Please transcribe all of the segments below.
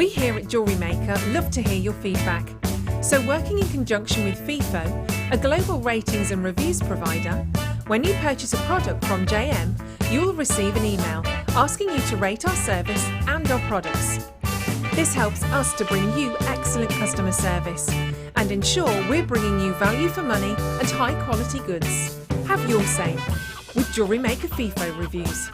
We here at Jewellery Maker love to hear your feedback. So working in conjunction with FIFO, a global ratings and reviews provider, when you purchase a product from JM, you'll receive an email asking you to rate our service and our products. This helps us to bring you excellent customer service and ensure we're bringing you value for money and high quality goods. Have your say with Jewellery Maker FIFO reviews.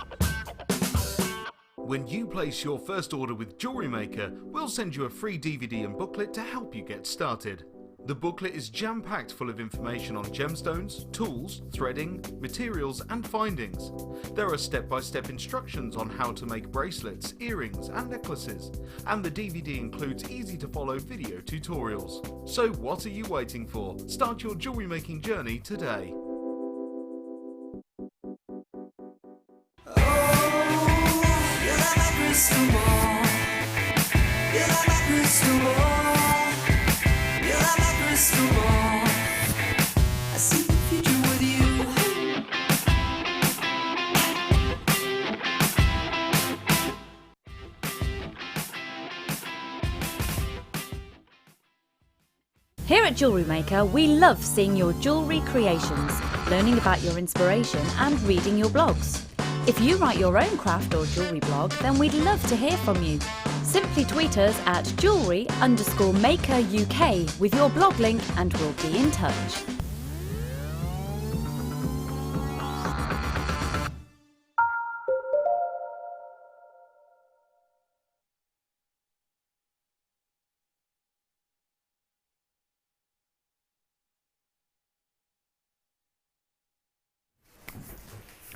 When you place your first order with Jewellery Maker, we'll send you a free DVD and booklet to help you get started. The booklet is jam-packed full of information on gemstones, tools, threading, materials and findings. There are step-by-step instructions on how to make bracelets, earrings and necklaces, and the DVD includes easy-to-follow video tutorials. So what are you waiting for? Start your jewellery making journey today. Here at Jewellery Maker, we love seeing your jewellery creations, learning about your inspiration and reading your blogs. If you write your own craft or jewellery blog, then we'd love to hear from you. Simply tweet us at jewellery_maker UK with your blog link and we'll be in touch.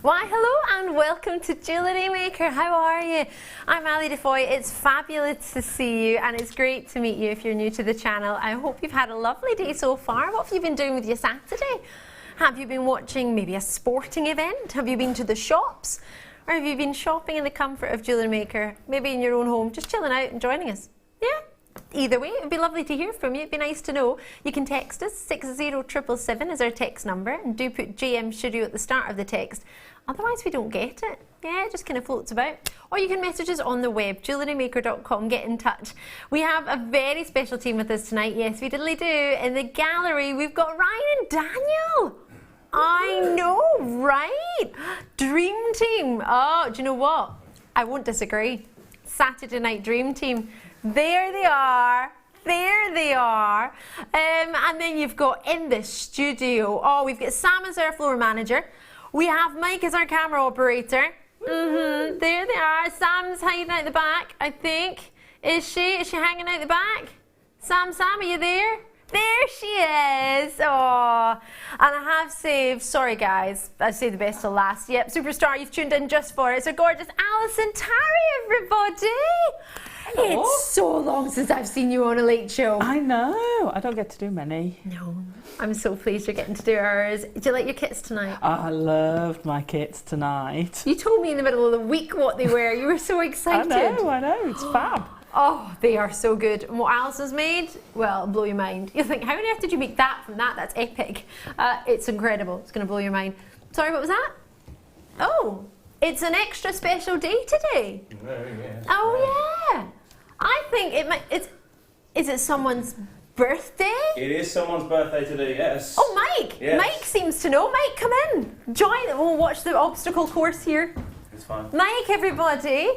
Why hello and welcome to Jewellery Maker. How are you? I'm Ali DeFoy. It's fabulous to see you and it's great to meet you if you're new to the channel. I hope you've had a lovely day so far. What have you been doing with your Saturday? Have you been watching maybe a sporting event? Have you been to the shops? Or have you been shopping in the comfort of Jewellery Maker? Maybe in your own home, just chilling out and joining us? Yeah? Either way, it'd be lovely to hear from you. It'd be nice to know. You can text us, 60777 is our text number, and do put JM Studio at the start of the text. Otherwise, we don't get it. Yeah, it just kind of floats about. Or you can message us on the web, jewellerymaker.com, get in touch. We have a very special team with us tonight. Yes, we diddly do. In the gallery, we've got Ryan and Daniel. I know, right? Dream team. Oh, do you know what? I won't disagree. Saturday night dream team. There they are. There they are. And then you've got in the studio, oh, we've got Sam as our floor manager. We have Mike as our camera operator. There they are. Sam's hiding out the back, I think. Is she? Is she hanging out the back? Sam, are you there? There she is. Oh, and I have saved, sorry guys, I saved the best till last. Yep, superstar, you've tuned in just for it. It's a gorgeous Alison, Tarry, everybody. Hello. It's so long since I've seen you on a late show. I know, I don't get to do many. No, I'm so pleased you're getting to do ours. Did you like your kits tonight? I loved my kits tonight. You told me in the middle of the week what they were. You were so excited. I know, it's fab. Oh, they are so good. And what Alison's made, well, it'll blow your mind. You'll think, how on earth did you make that from that? That's epic. It's incredible. It's going to blow your mind. Sorry, what was that? Oh, it's an extra special day today. Oh, yeah. I think it might, is it someone's birthday? It is someone's birthday today, yes. Oh, Mike. Yes. Mike seems to know. Mike, come in. Join. We'll watch the obstacle course here. It's fine. Mike, everybody.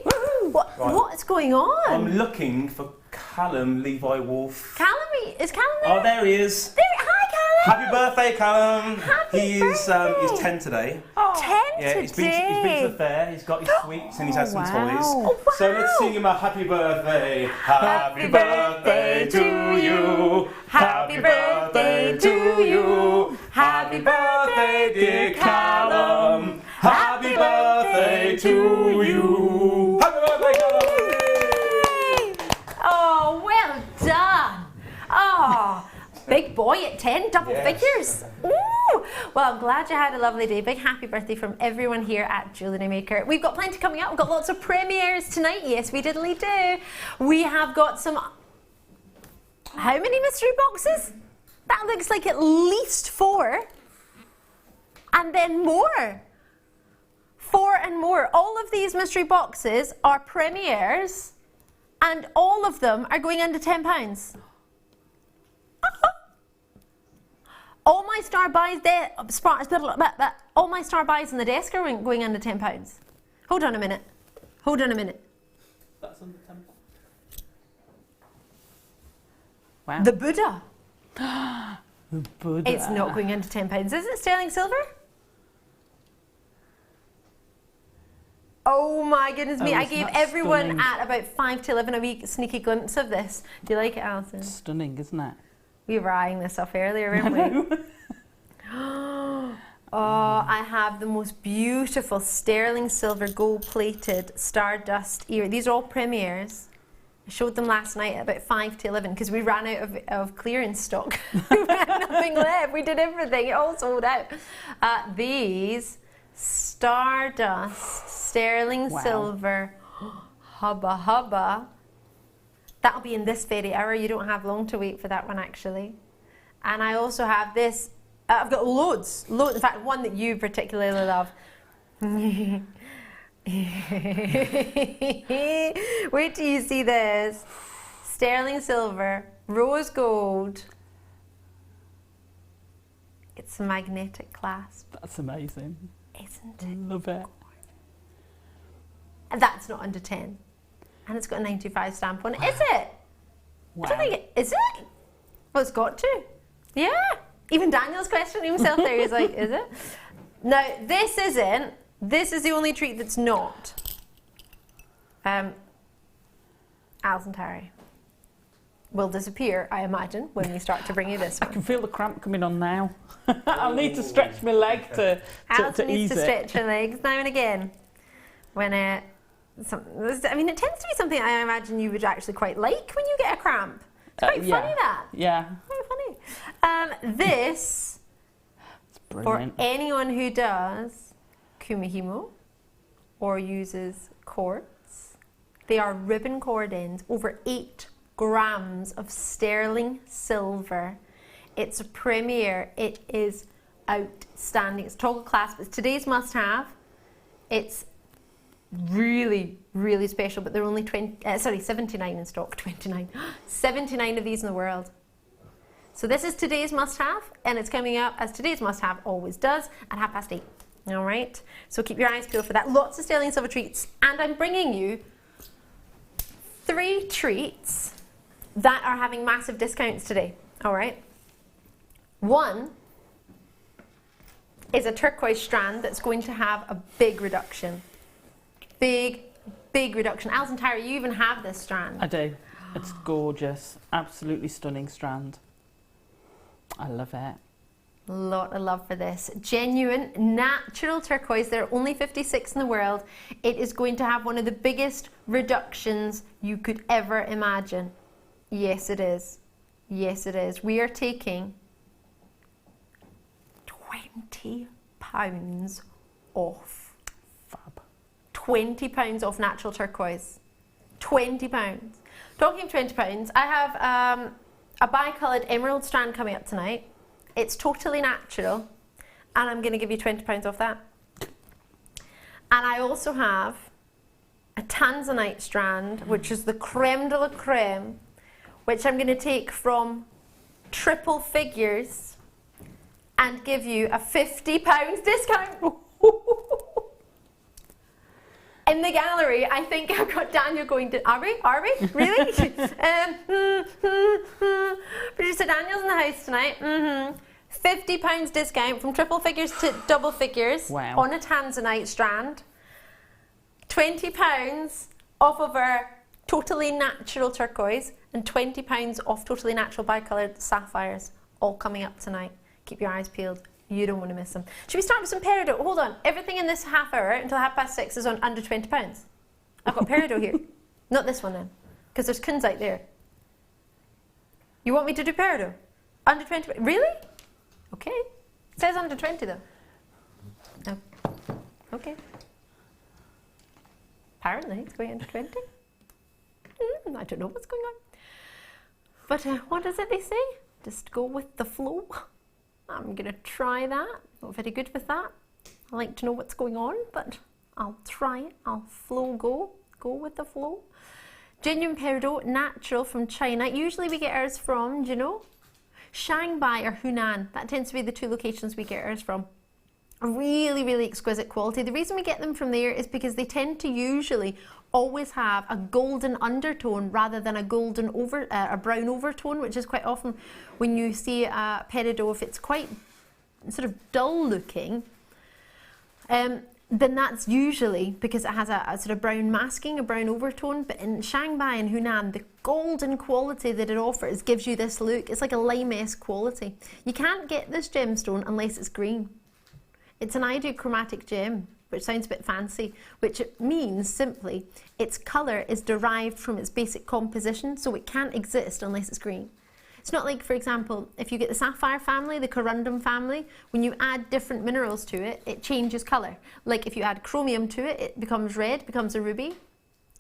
What's going on? I'm looking for Callum Levi Wolf. Callum, is Callum there? Oh, there he is. Hi, Callum. Happy birthday, Callum. Happy birthday. He's 10 today. Oh. 10 yeah, today? He's been to the fair, he's got his sweets and he's had some toys. Oh, wow. So let's sing him a happy birthday. Happy birthday to you. Happy birthday to you. Happy birthday, dear Callum. Happy birthday to you. Happy birthday, Callum. Oh, well done. Oh, big boy at 10, double figures. Ooh. Well, I'm glad you had a lovely day. Big happy birthday from everyone here at Jewellery Maker. We've got plenty coming up. We've got lots of premieres tonight. Yes, we diddly do. We have got some... How many mystery boxes? That looks like at least 4. And then more. 4 and more. All of these mystery boxes are premieres And all of them are going under £10. All my star buys all my star buys in the desk are going under £10. Hold on a minute. Hold on a minute. That's under 10. Wow. The Buddha. The Buddha. It's not going under £10. Is it sterling silver? Oh my goodness me. Oh, I gave isn't that everyone stunning? at about 5 to 11 a wee sneaky glimpse of this. Do you like it, Alison? Stunning, isn't it? We were eyeing this up earlier, weren't we? Oh, I have the most beautiful sterling silver gold-plated stardust ear. These are all premieres. I showed them last night at about 5 to 11 because we ran out of clearance stock. We had nothing left. We did everything. It all sold out. These stardust sterling silver hubba hubba. That'll be in this very hour. You don't have long to wait for that one, actually. And I also have this. I've got loads. In fact, one that you particularly love. Wait till you see this. Sterling silver, rose gold. It's a magnetic clasp. That's amazing. Isn't it? Love it. And that's not under 10. And it's got a 95 stamp on it. Is it? Wow. I don't think it is it? Well, it's got to. Yeah. Even Daniel's questioning himself there. He's like, is it? Now, this isn't. This is the only treat that's not. Alison Tarry will disappear, I imagine, when we start to bring you this I one. can feel the cramp coming on now. I'll need to stretch my leg to Alison ease needs to it. stretch her legs now and again. When I mean, it tends to be something I imagine you would actually quite like when you get a cramp. It's quite funny, that. Yeah. Quite funny. This, It's for brilliant. anyone who does kumihimo or uses cords, they are ribbon cord ends, over 8 grams of sterling silver. It's a premier. It is outstanding. It's toggle clasp. It's today's must-have. It's really, really special, but there are only 79 in stock. 29. 79 of these in the world. So this is today's must-have, and it's coming up, as today's must-have always does, at 8:30. All right? So keep your eyes peeled for that. Lots of sterling silver treats, and I'm bringing you 3 treats that are having massive discounts today. All right? One is a turquoise strand that's going to have a big reduction. Big reduction. Alison Tarry, you even have this strand. I do. It's gorgeous. Absolutely stunning strand. I love it. A lot of love for this. Genuine, natural turquoise. There are only 56 in the world. It is going to have one of the biggest reductions you could ever imagine. Yes, it is. Yes, it is. We are taking £20 off. Fab. £20 off natural turquoise. £20. Talking of £20, I have a bi-coloured emerald strand coming up tonight. It's totally natural, and I'm going to give you £20 off that. And I also have a Tanzanite strand, which is the creme de la creme, which I'm going to take from triple figures and give you a £50 discount. In the gallery, I think I've got Daniel going to... Are we? Really? Producer Daniel's in the house tonight. £50 discount from triple figures to double figures. Wow. On a Tanzanite strand. £20 off of our totally natural turquoise and £20 off totally natural bi-coloured sapphires. All coming up tonight. Keep your eyes peeled. You don't want to miss them. Should we start with some peridot? Hold on. Everything in this half hour until 6:30 is on under £20. I've got peridot here. Not this one then, because there's Kunzite there. You want me to do peridot? Under 20? Really? Okay. It says under 20 though. No. Okay. Apparently it's going under 20. I don't know what's going on. But what does it they say? Just go with the flow. I'm going to try that. Not very good with that. I like to know what's going on, but I'll try it. I'll go with the flow. Genuine Peridot, natural from China. Usually we get ours from, do you know? Shanghai or Hunan. That tends to be the two locations we get ours from. Really, really exquisite quality. The reason we get them from there is because they tend to usually always have a golden undertone rather than a brown overtone, which is quite often when you see a peridot, if it's quite sort of dull looking, then that's usually because it has a sort of brown masking, a brown overtone. But in Shanghai and Hunan, the golden quality that it offers gives you this look. It's like a lime-esque quality. You can't get this gemstone unless it's green. It's an ideochromatic gem, which sounds a bit fancy, which means simply its colour is derived from its basic composition, so it can't exist unless it's green. It's not like, for example, if you get the sapphire family, the corundum family, when you add different minerals to it, it changes colour. Like if you add chromium to it, it becomes red, becomes a ruby.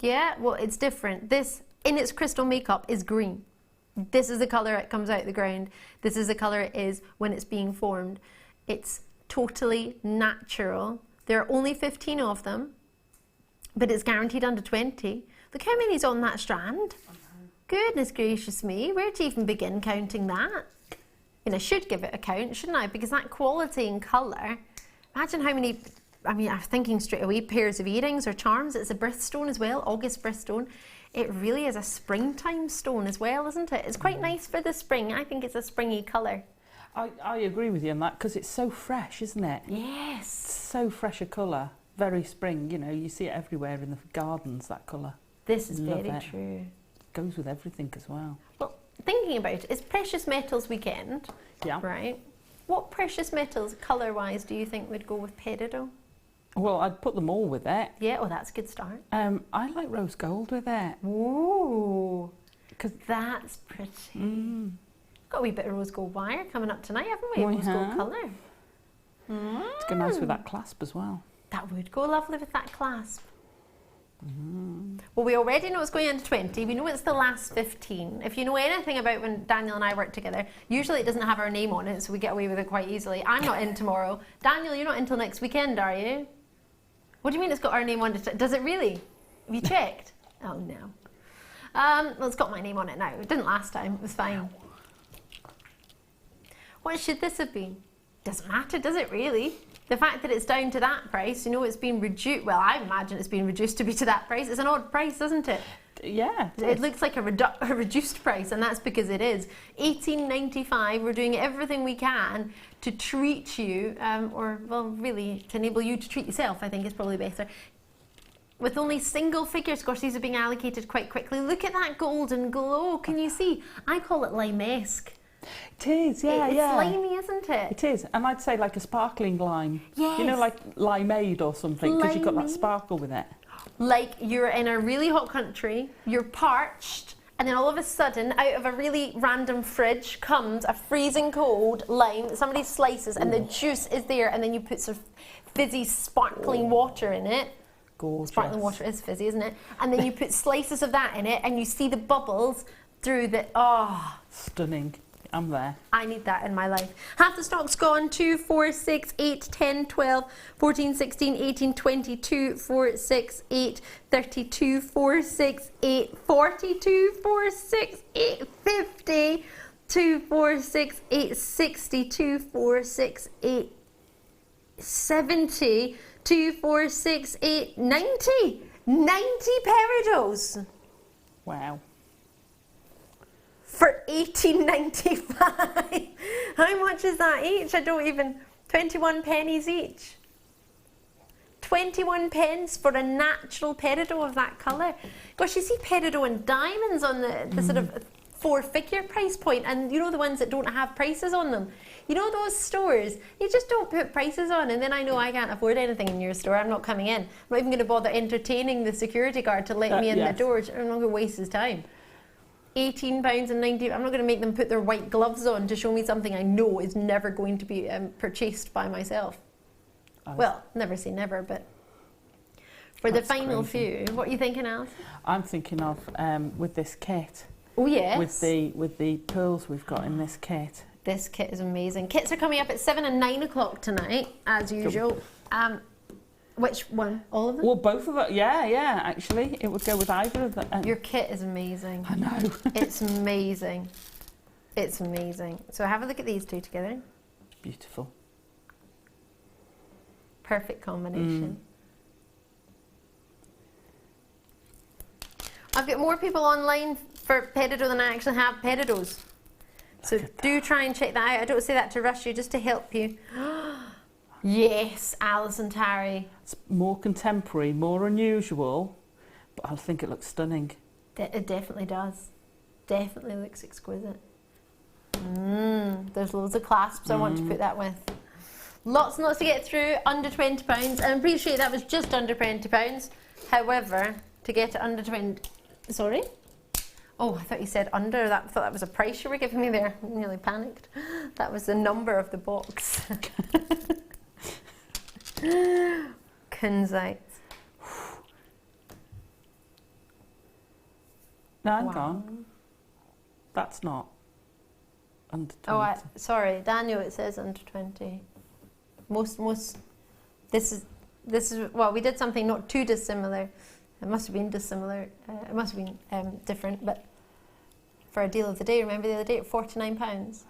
Yeah, well, it's different. This, in its crystal makeup, is green. This is the colour it comes out of the ground. This is the colour it is when it's being formed. It's totally natural. There are only 15 of them, but it's guaranteed under 20. Look how many's on that strand. Goodness gracious me, where to even begin counting that? I should give it a count, shouldn't I? Because that quality and colour, imagine how many, I'm thinking straight away, pairs of earrings or charms. It's a birthstone as well, August birthstone. It really is a springtime stone as well, isn't it? It's quite nice for the spring. I think it's a springy colour. I agree with you on that because it's so fresh, isn't it? Yes. So fresh a colour, very spring. You see it everywhere in the gardens, that colour. This is very true. Goes with everything as well. Well, thinking about it, it's Precious Metals weekend. Yeah. Right. What precious metals, colour-wise, do you think would go with Peridot? Well, I'd put them all with it. Yeah, well, that's a good start. I like rose gold with it. Ooh, because that's pretty. Got a wee bit of rose gold wire coming up tonight, haven't we? Rose gold colour. It's go nice with that clasp as well. That would go lovely with that clasp. Well, we already know it's going into 20. We know it's the last 15. If you know anything about when Daniel and I work together, usually it doesn't have our name on it, so we get away with it quite easily. I'm not in tomorrow. Daniel, you're not until next weekend, are you? What do you mean it's got our name on it? Does it really? Have you checked? Oh, no. Well, it's got my name on it now. It didn't last time. It was fine. What should this have been? Doesn't matter, does it really? The fact that it's down to that price, it's been reduced. Well, I imagine it's been reduced to be to that price. It's an odd price, isn't it? Yeah. It looks like a reduced price, and that's because it is. $18.95. We're doing everything we can to treat you, really to enable you to treat yourself, I think is probably better. With only single figures, of course, these are being allocated quite quickly. Look at that golden glow. Can you see? I call it lime-esque. It is, yeah, It's slimy, isn't it? It is, and I'd say like a sparkling lime. Yes. Like limeade or something, because you've got that sparkle with it. Like you're in a really hot country, you're parched, and then all of a sudden, out of a really random fridge comes a freezing cold lime that somebody slices, and the juice is there, and then you put some fizzy, sparkling water in it. Gorgeous. Sparkling water is fizzy, isn't it? And then you put slices of that in it, and you see the bubbles through the... Oh. Stunning. I'm there. I need that in my life. Half the stock's gone. 2, 4, 6, 8, 10, 12, 14, 16, 18, 22, 4, 6, 8, 32, 4, 6, 8, 42, 4, 6, 8, 50, 2, 4, 6, 8, 60, 2, 4, 6, 8, 70, 2, 4, 6, 8, 90. 90 peridots. Wow. For $18.95. How much is that each? I don't even... 21 pennies each. 21 pence for a natural peridot of that colour. Gosh, you see peridot and diamonds on the sort of 4-figure price point, and the ones that don't have prices on them. Those stores, you just don't put prices on, and then I know I can't afford anything in your store. I'm not coming in. I'm not even going to bother entertaining the security guard to let me in the door. I'm not going to waste his time. £18.90. I'm not going to make them put their white gloves on to show me something I know is never going to be purchased by myself. Well, never say never, but for the final few, what are you thinking, Alison? I'm thinking of with this kit. Oh yes. With the pearls we've got in this kit. This kit is amazing. Kits are coming up at 7 and 9 o'clock tonight, as usual. Which one? All of them? Well, both of them. Yeah, actually. It would go with either of them. Your kit is amazing. I know. It's amazing. It's amazing. So have a look at these two together. Beautiful. Perfect combination. I've got more people online for Peridot than I actually have Peridots. So do try and check that out. I don't say that to rush you, just to help you. Yes, Alison, Tarry. It's more contemporary, more unusual, but I think it looks stunning. It definitely does. Definitely looks exquisite. There's loads of clasps I want to put that with. Lots and lots to get through, under £20. And I'm pretty sure that was just under £20. However, to get it under 20... Sorry? Oh, I thought you said under. I thought that was a price you were giving me there. I nearly panicked. That was the number of the box. Kunzite. No, hang on. That's not under 20. Oh, sorry, Daniel. It says under 20. Most. This is. Well, we did something not too dissimilar. It must have been dissimilar. It must have been different. But for a deal of the day, remember the other day at £49.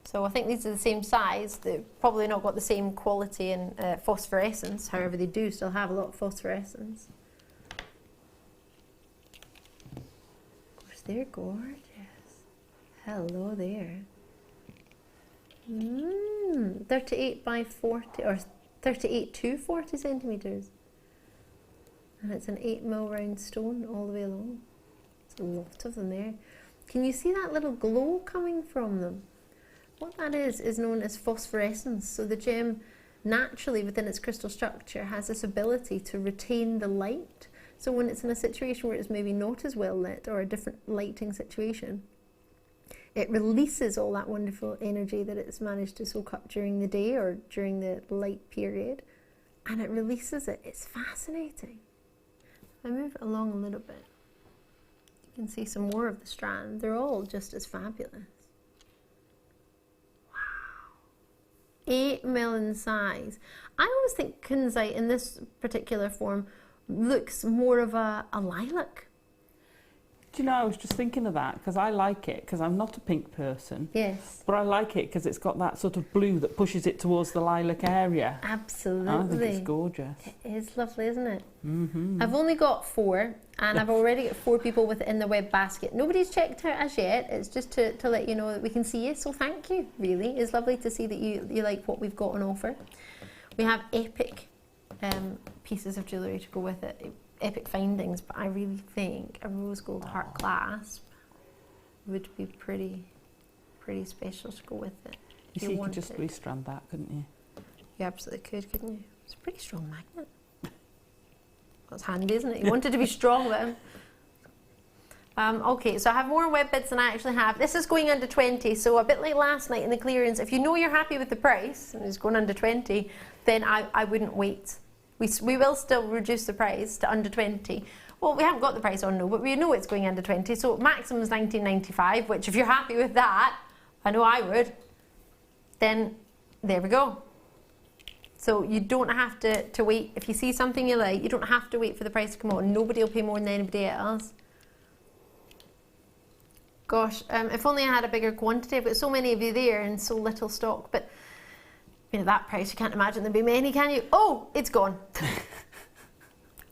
So I think these are the same size. They've probably not got the same quality and phosphorescence. However, they do still have a lot of phosphorescence. Of course, they're gorgeous. Hello there. 38 by 40 or 38 to 40 centimetres. And it's an 8mm round stone all the way along. There's a lot of them there. Can you see that little glow coming from them? What that is known as phosphorescence. So the gem naturally within its crystal structure has this ability to retain the light. So when it's in a situation where it's maybe not as well lit or a different lighting situation, it releases all that wonderful energy that it's managed to soak up during the day or during the light period, and it releases it. It's fascinating. If I move it along a little bit, you can see some more of the strand. They're all just as fabulous. 8mm in size. I always think Kunzite in this particular form looks more of a lilac. Do you know, I was just thinking of that because I like it because I'm not a pink person. Yes. But I like it because it's got that sort of blue that pushes it towards the lilac area. Absolutely. I think it's gorgeous. It is lovely, isn't it? I've only got 4 and I've already got 4 people within the web basket. Nobody's checked out as yet. It's just to let you know that we can see you. So thank you, really. It's lovely to see that you like what we've got on offer. We have epic pieces of jewellery to go with it. Epic findings, but I really think a rose gold heart clasp would be pretty special to go with it. You could just restrand that, couldn't you? You absolutely could, couldn't you? It's a pretty strong magnet. That's handy, isn't it? You wanted to be strong then. Okay, so I have more web bids than I actually have. This is going under 20, so a bit like last night in the clearance, if you know you're happy with the price and it's going under 20, then I wouldn't wait. We will still reduce the price to under 20. Well, we haven't got the price on, no, but we know it's going under 20, so maximum is £19.95, which if you're happy with that, I know I would, then there we go. So you don't have to wait. If you see something you like, you don't have to wait for the price to come on. Nobody will pay more than anybody else. Gosh, if only I had a bigger quantity. I've got so many of you there and so little stock, but you know, that price, you can't imagine there'd be many, can you? Oh, it's gone.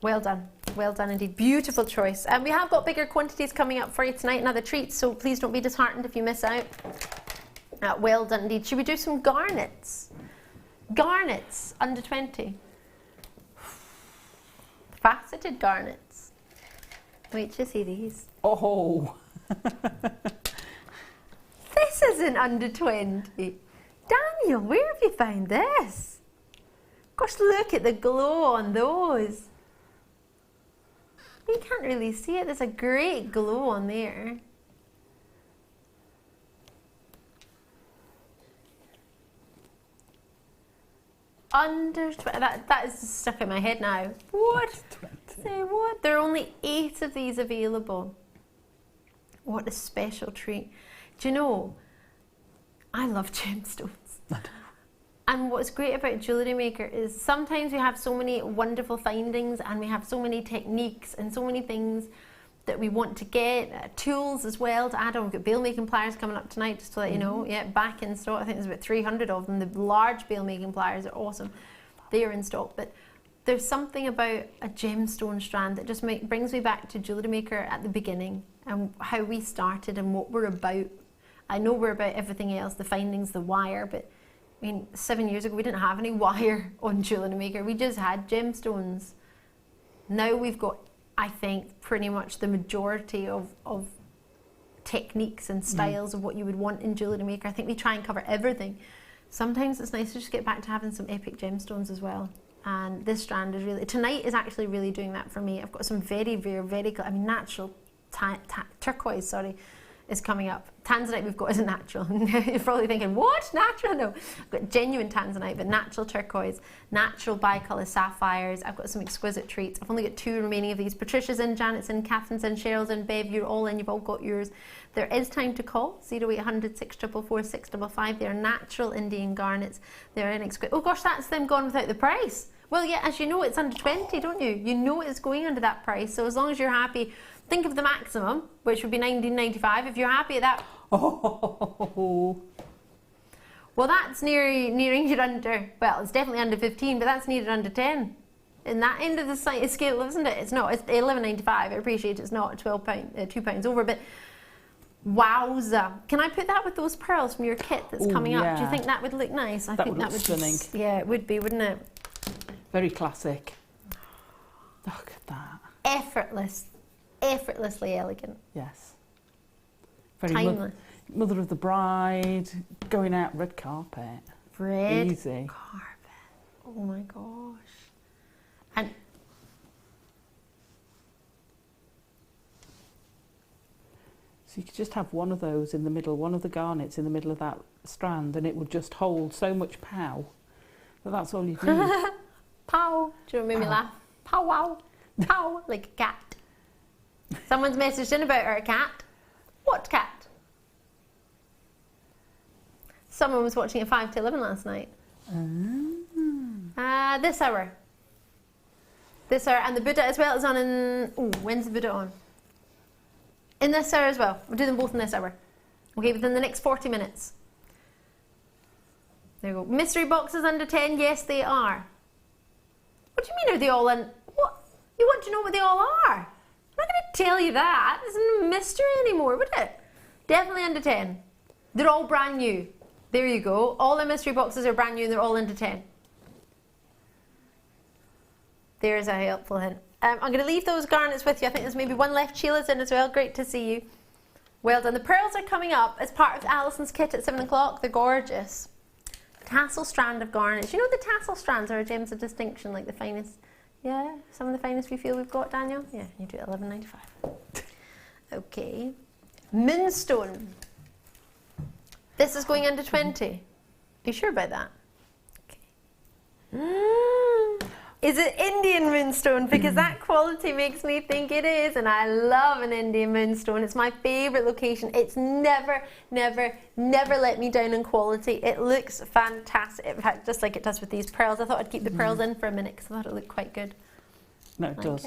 Well done indeed. Beautiful choice. And we have got bigger quantities coming up for you tonight, another treat, so please don't be disheartened if you miss out. Well done indeed. Should we do some garnets? Garnets, under 20. Faceted garnets. Wait till you see these. Oh! This isn't under 20. Daniel, where have you found this? Gosh, look at the glow on those. You can't really see it. There's a great glow on there. Under 20. That is stuck in my head now. What? Say what? There are only 8 of these available. What a special treat. Do you know, I love gemstones. And what's great about Jewellery Maker is sometimes we have so many wonderful findings and we have so many techniques and so many things that we want to get, tools as well to add on. We've got bail making pliers coming up tonight, just to let you know. Yeah, back in stock. I think there's about 300 of them. The large bail making pliers are awesome. They are in stock. But there's something about a gemstone strand that just brings me back to Jewellery Maker at the beginning and how we started and what we're about. I know we're about everything else, the findings, the wire, but I mean, 7 years ago we didn't have any wire on Jewellery Maker. We just had gemstones. Now we've got, I think, pretty much the majority of techniques and styles of what you would want in Jewellery Maker. I think we try and cover everything. Sometimes it's nice to just get back to having some epic gemstones as well. And this strand is really, tonight is actually really doing that for me. I've got some very rare, natural turquoise, is coming up. Tanzanite we've got isn't natural. You're probably thinking, what? Natural? No. I've got genuine Tanzanite, but natural turquoise, natural bicolour sapphires. I've got some exquisite treats. I've only got 2 remaining of these. Patricia's in, Janet's in, Catherine's in, Cheryl's in, Bev, you're all in, you've all got yours. There is time to call, 0800 644 655. They're natural Indian garnets. They're in exquisite. Oh gosh, that's them gone without the price. Well, yeah, as you know, it's under 20, don't you? You know it's going under that price. So as long as you're happy, think of the maximum, which would be $19.95. If you're happy at that, well, that's nearing it under. Well, it's definitely under 15, but that's neared under 10. In that end of the scale, isn't it? It's not. It's $11.95. I appreciate it's not £2 over, but wowza! Can I put that with those pearls from your kit that's coming up? Do you think that would look nice? I think that would look stunning. Yeah, it would be, wouldn't it? Very classic. Look at that. Effortlessly elegant. Yes. Very timeless. Mother of the bride, going out red carpet. Red Easy. carpet. Oh my gosh. And so you could just have one of those in the middle, one of the garnets in the middle of that strand, and it would just hold so much pow. But that's all you need. Pow. Do you know what made me laugh? Pow wow. Pow. Like a cat. Someone's messaged in about our cat. What cat? Someone was watching a 5 to 11 last night. This hour. This hour. And the Buddha as well is on in... Oh, when's the Buddha on? In this hour as well. We'll do them both in this hour. Okay, within the next 40 minutes. There you go. Mystery boxes under 10? Yes, they are. What do you mean are they all in? What? You want to know what they all are? I'm not going to tell you that. It's not a mystery anymore, would it? Definitely under 10. They're all brand new. There you go. All the mystery boxes are brand new and they're all under 10. There's a helpful hint. I'm going to leave those garnets with you. I think there's maybe one left. Sheila's in as well. Great to see you. Well done. The pearls are coming up as part of Alison's kit at 7 o'clock. They're gorgeous. Tassel strand of garnets. You know the tassel strands are gems of distinction, like the finest. Yeah, some of the finest we feel we've got, Daniel. Yeah, you do it $11.95. Okay. Moonstone. This is going under 20. Are you sure about that? Okay. Is it Indian moonstone? Because that quality makes me think it is, and I love an Indian moonstone. It's my favourite location. It's never let me down in quality. It looks fantastic. In fact, just like it does with these pearls. I thought I'd keep the pearls in for a minute because I thought it looked quite good. No, it does.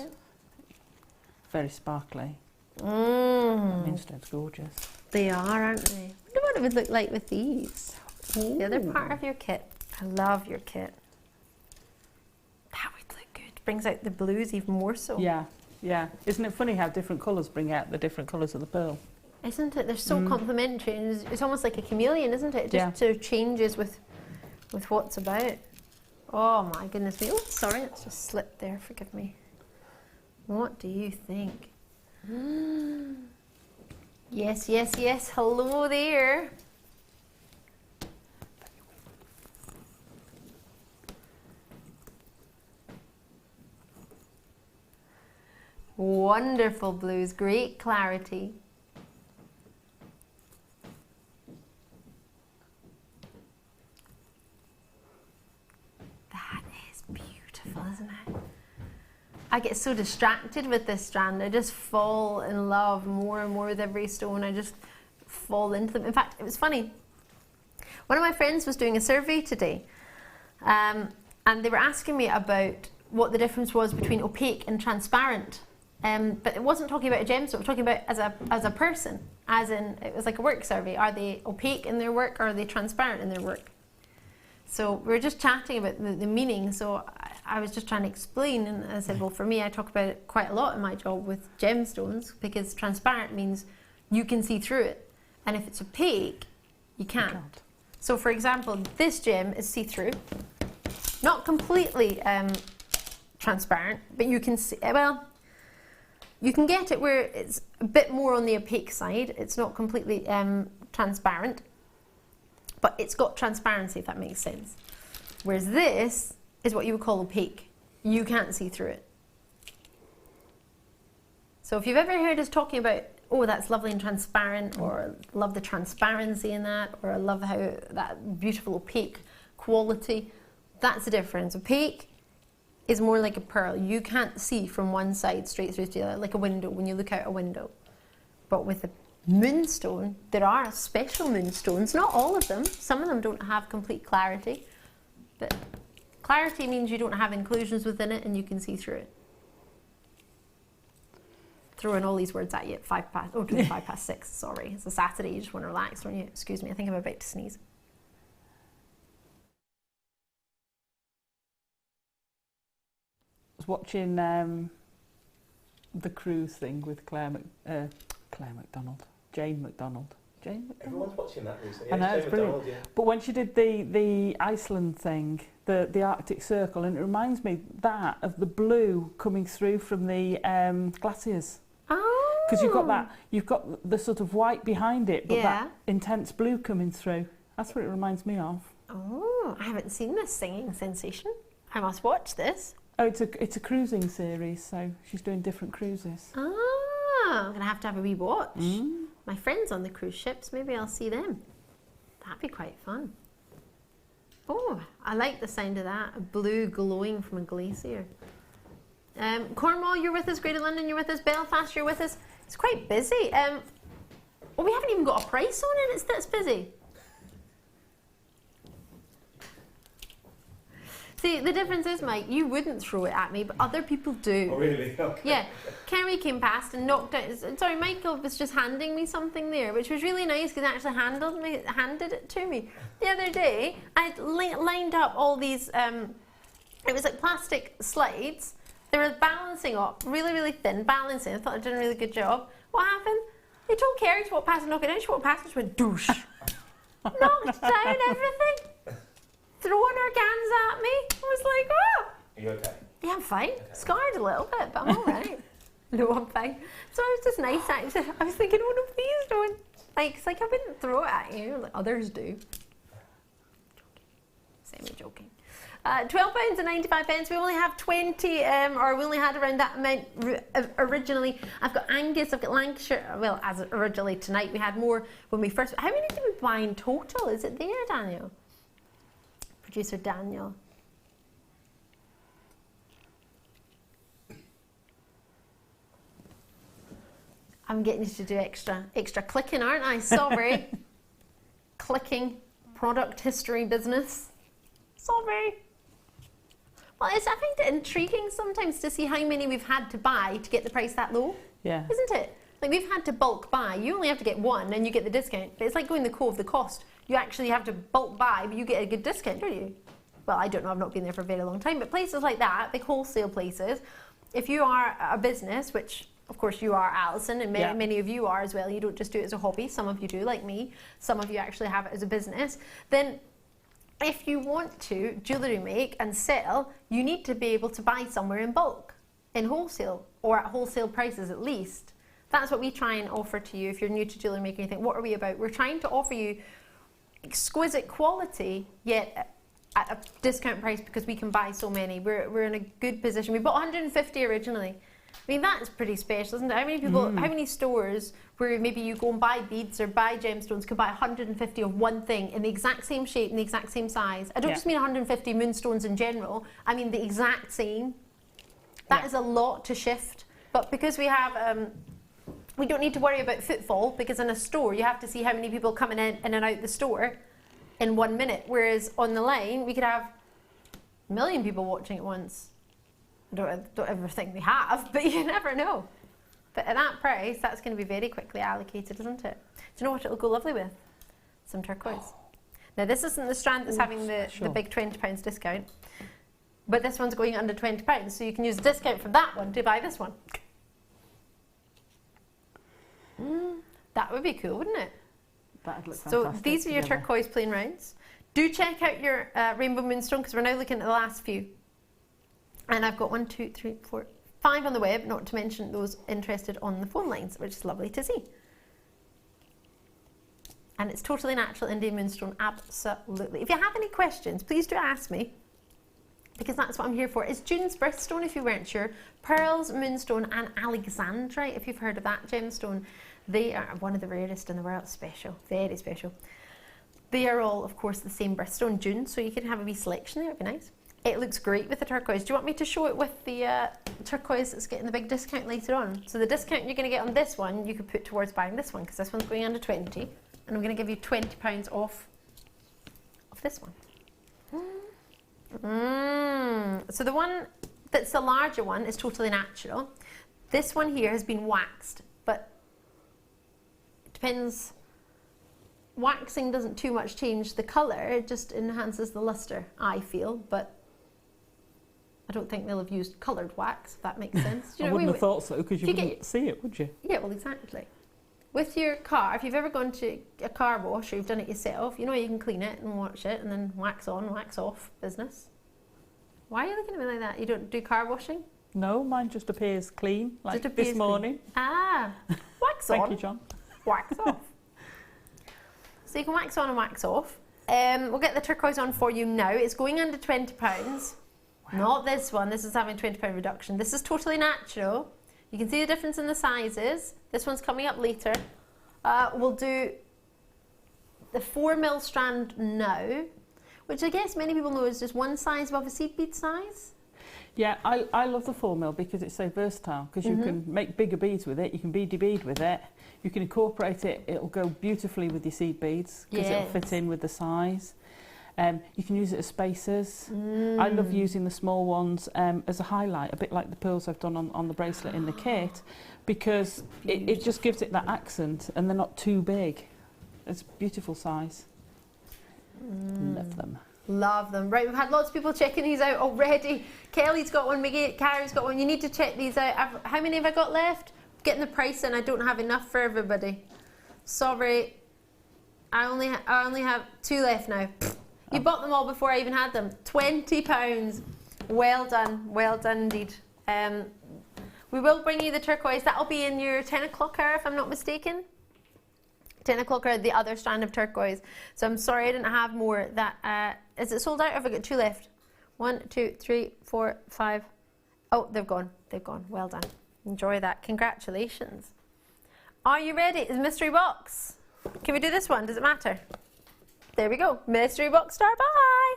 Very sparkly. Moonstone's gorgeous. They are, aren't they? I wonder what it would look like with these. Ooh. The other part of your kit. I love your kit. That would look good. Brings out the blues even more so. Yeah, yeah. Isn't it funny how different colours bring out the different colours of the pearl? Isn't it? They're so complementary. And it's almost like a chameleon, isn't it? It just sort of changes with what's about. Oh my goodness me. Oh, sorry, it's just slipped there. Forgive me. What do you think? Yes, yes, yes. Hello there. Wonderful blues, great clarity. That is beautiful, isn't it? I get so distracted with this strand. I just fall in love more and more with every stone. I just fall into them. In fact, it was funny. One of my friends was doing a survey today, and they were asking me about what the difference was between opaque and transparent. But it wasn't talking about a gemstone, it was talking about as a person, as in it was like a work survey. Are they opaque in their work, or are they transparent in their work? So we were just chatting about the meaning, so I was just trying to explain, and I said, well, for me, I talk about it quite a lot in my job with gemstones, because transparent means you can see through it, and if it's opaque, you can't. So for example, this gem is see-through, not completely transparent, but you can see, well, you can get it where it's a bit more on the opaque side. It's not completely transparent, but it's got transparency, if that makes sense. Whereas this is what you would call opaque. You can't see through it. So if you've ever heard us talking about, oh, that's lovely and transparent, or love the transparency in that, or I love how that beautiful opaque quality, that's the difference. Opaque is more like a pearl. You can't see from one side straight through to the other, like a window when you look out a window. But with the moonstone, there are special moonstones, not all of them. Some of them don't have complete clarity, but clarity means you don't have inclusions within it and you can see through it. Throwing all these words at you at 5:06, sorry. It's a Saturday, you just want to relax, don't you? Excuse me, I think I'm about to sneeze. I was watching the cruise thing with Jane McDonald. Everyone's watching that recently. I know, it's brilliant. McDonald, yeah. But when she did the Iceland thing, the Arctic Circle, and it reminds me that of the blue coming through from the glaciers. Oh. Because you've got the sort of white behind it, but that intense blue coming through. That's what it reminds me of. Oh, I haven't seen this singing sensation. I must watch this. Oh, it's a cruising series, so she's doing different cruises. Ah, I'm gonna have to have a wee watch. My friends on the cruise ships, maybe I'll see them. That'd be quite fun. Oh, I like the sound of that. A blue glowing from a glacier. Cornwall, you're with us. Greater London, you're with us. Belfast, you're with us. It's quite busy. Well, we haven't even got a price on it. It's this busy. See, the difference is, Mike, you wouldn't throw it at me, but other people do. Oh, really? Okay. Yeah. Kerry came past and knocked out. Sorry, Michael was just handing me something there, which was really nice because he actually handed it to me. The other day, I'd lined up all these, it was like plastic slides. They were balancing up, really, really thin, balancing. I thought I'd done a really good job. What happened? They told Kerry to walk past and knock it out. She walked past and she went, douche. Knocked down everything. Throwing organs at me. I was like, oh. Are you okay? Yeah, I'm fine. Okay. Scarred a little bit, but I'm all right. No, I'm fine. So it was just nice, actually. I was thinking, oh no, please don't. Like, it's like I wouldn't throw it at you, like others do. Semi-joking. £12.95. We only have 20, or we only had around that amount originally. I've got Angus, I've got Lancashire. Well, as originally tonight, we had more when we first. How many did we buy in total? Is it there, Daniel? Producer Daniel. I'm getting you to do extra clicking, aren't I? Sorry. Clicking, product history business. Sorry. Well, I find it intriguing sometimes to see how many we've had to buy to get the price that low. Yeah. Isn't it? Like we've had to bulk buy. You only have to get one and you get the discount. But it's like going the co of the cost. You actually have to bulk buy, but you get a good discount, don't you? Well, I don't know, I've not been there for a very long time, but places like that, big wholesale places, if you are a business, which of course you are, Alison, and many of you are as well, you don't just do it as a hobby, some of you do, like me, some of you actually have it as a business, then if you want to jewellery make and sell, you need to be able to buy somewhere in bulk, in wholesale, or at wholesale prices at least. That's what we try and offer to you if you're new to Jewellery Maker and you think, what are we about? We're trying to offer you exquisite quality, yet at a discount price because we can buy so many. We're in a good position. We bought 150 originally. I mean, that's pretty special, isn't it? How many people, how many stores where maybe you go and buy beads or buy gemstones can buy 150 of one thing in the exact same shape and the exact same size? I don't just mean 150 moonstones in general. I mean the exact same. That is a lot to shift. But because we have, we don't need to worry about footfall because in a store you have to see how many people coming in and out the store in 1 minute. Whereas on the line we could have a million people watching at once. I don't ever think they have, but you never know. But at that price, that's going to be very quickly allocated, isn't it? Do you know what it'll go lovely with? Some turquoise. Now, this isn't the strand that's having the big £20 discount, but this one's going under £20, so you can use the discount from that one to buy this one. That would be cool, wouldn't it? That'd look fantastic. So these are your turquoise plain rounds. Do check out your rainbow moonstone, because we're now looking at the last few. And I've got 1, 2, 3, 4, 5 on the web, not to mention those interested on the phone lines, which is lovely to see. And it's totally natural Indian moonstone, absolutely. If you have any questions, please do ask me, because that's what I'm here for. It's June's birthstone, if you weren't sure. Pearls, moonstone, and alexandrite, if you've heard of that gemstone. They are one of the rarest in the world, special, very special. They are all, of course, the same birthstone, June, so you can have a wee selection there, it'd be nice. It looks great with the turquoise. Do you want me to show it with the turquoise that's getting the big discount later on? So the discount you're going to get on this one, you could put towards buying this one, because this one's going under 20, and I'm going to give you £20 off of this one. So the one that's the larger one is totally natural. This one here has been waxed, but it depends. Waxing doesn't too much change the colour, it just enhances the lustre, I feel, but I don't think they'll have used coloured wax, if that makes sense. Do you I know wouldn't have thought so, because you wouldn't see it, would you? Yeah, well, exactly. With your car, if you've ever gone to a car wash or you've done it yourself, you know you can clean it and wash it and then wax on, wax off business. Why are you looking at me like that? You don't do car washing? No, mine just appears clean, like this morning. Ah, wax on. Thank you, John. Wax off. So you can wax on and wax off. We'll get the turquoise on for you now. It's going under £20. Wow. Not this one. This is having a £20 reduction. This is totally natural. You can see the difference in the sizes. This one's coming up later. We'll do the 4mm strand now, which I guess many people know is just one size above a seed bead size. Yeah, I love the 4mm because it's so versatile, because you can make bigger beads with it, you can beady bead with it, you can incorporate it, it'll go beautifully with your seed beads because it'll fit in with the size. You can use it as spacers. I love using the small ones as a highlight, a bit like the pearls I've done on the bracelet in the kit, because it just gives it that accent and they're not too big. It's a beautiful size. Love them. Love them. Right, we've had lots of people checking these out already. Kelly's got one, Carrie's got one. You need to check these out. How many have I got left? Getting the price in, I don't have enough for everybody. Sorry. I only have 2 left now. You bought them all before I even had them. £20. Well done indeed. We will bring you the turquoise. That'll be in your 10 o'clock hour, if I'm not mistaken. 10 o'clock hour, the other strand of turquoise. So I'm sorry I didn't have more. Is it sold out, or have I got 2 left? 1, 2, 3, 4, 5. Oh, they've gone. They've gone. Well done. Enjoy that. Congratulations. Are you ready? It's mystery box. Can we do this one? Does it matter? There we go. Mystery box star. Bye.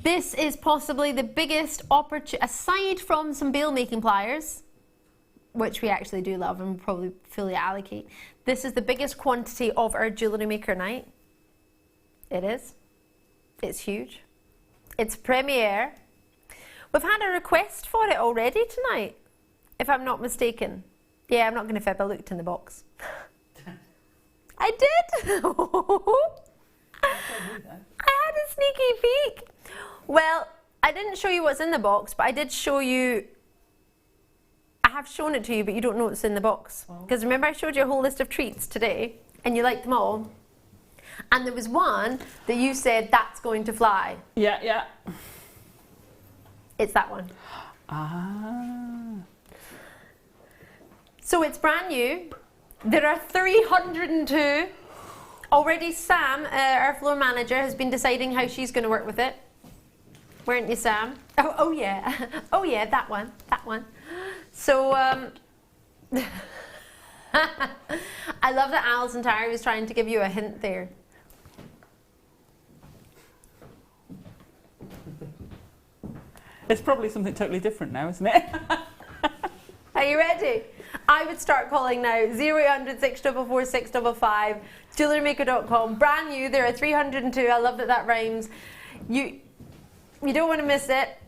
This is possibly the biggest opportunity, aside from some bail making pliers, which we actually do love and probably fully allocate. This is the biggest quantity of our Jewellery Maker night. It is. It's huge. It's premiere. We've had a request for it already tonight, if I'm not mistaken. Yeah, I'm not going to fib, I looked in the box. I did! I had a sneaky peek. Well, I didn't show you what's in the box, but I did show you. I have shown it to you, but you don't know what's in the box. Because remember I showed you a whole list of treats today, and you liked them all. And there was one that you said, that's going to fly. Yeah, yeah. It's that one. Ah. So it's brand new. There are 302. Already Sam, our floor manager, has been deciding how she's going to work with it. Weren't you, Sam? Oh yeah. Oh yeah, that one. That one. So, I love that Alison Tarry was trying to give you a hint there. It's probably something totally different now, isn't it? Are you ready? I would start calling now 0800 644 655, JewelleryMaker.com. Brand new, there are 302. I love that rhymes. You don't want to miss it.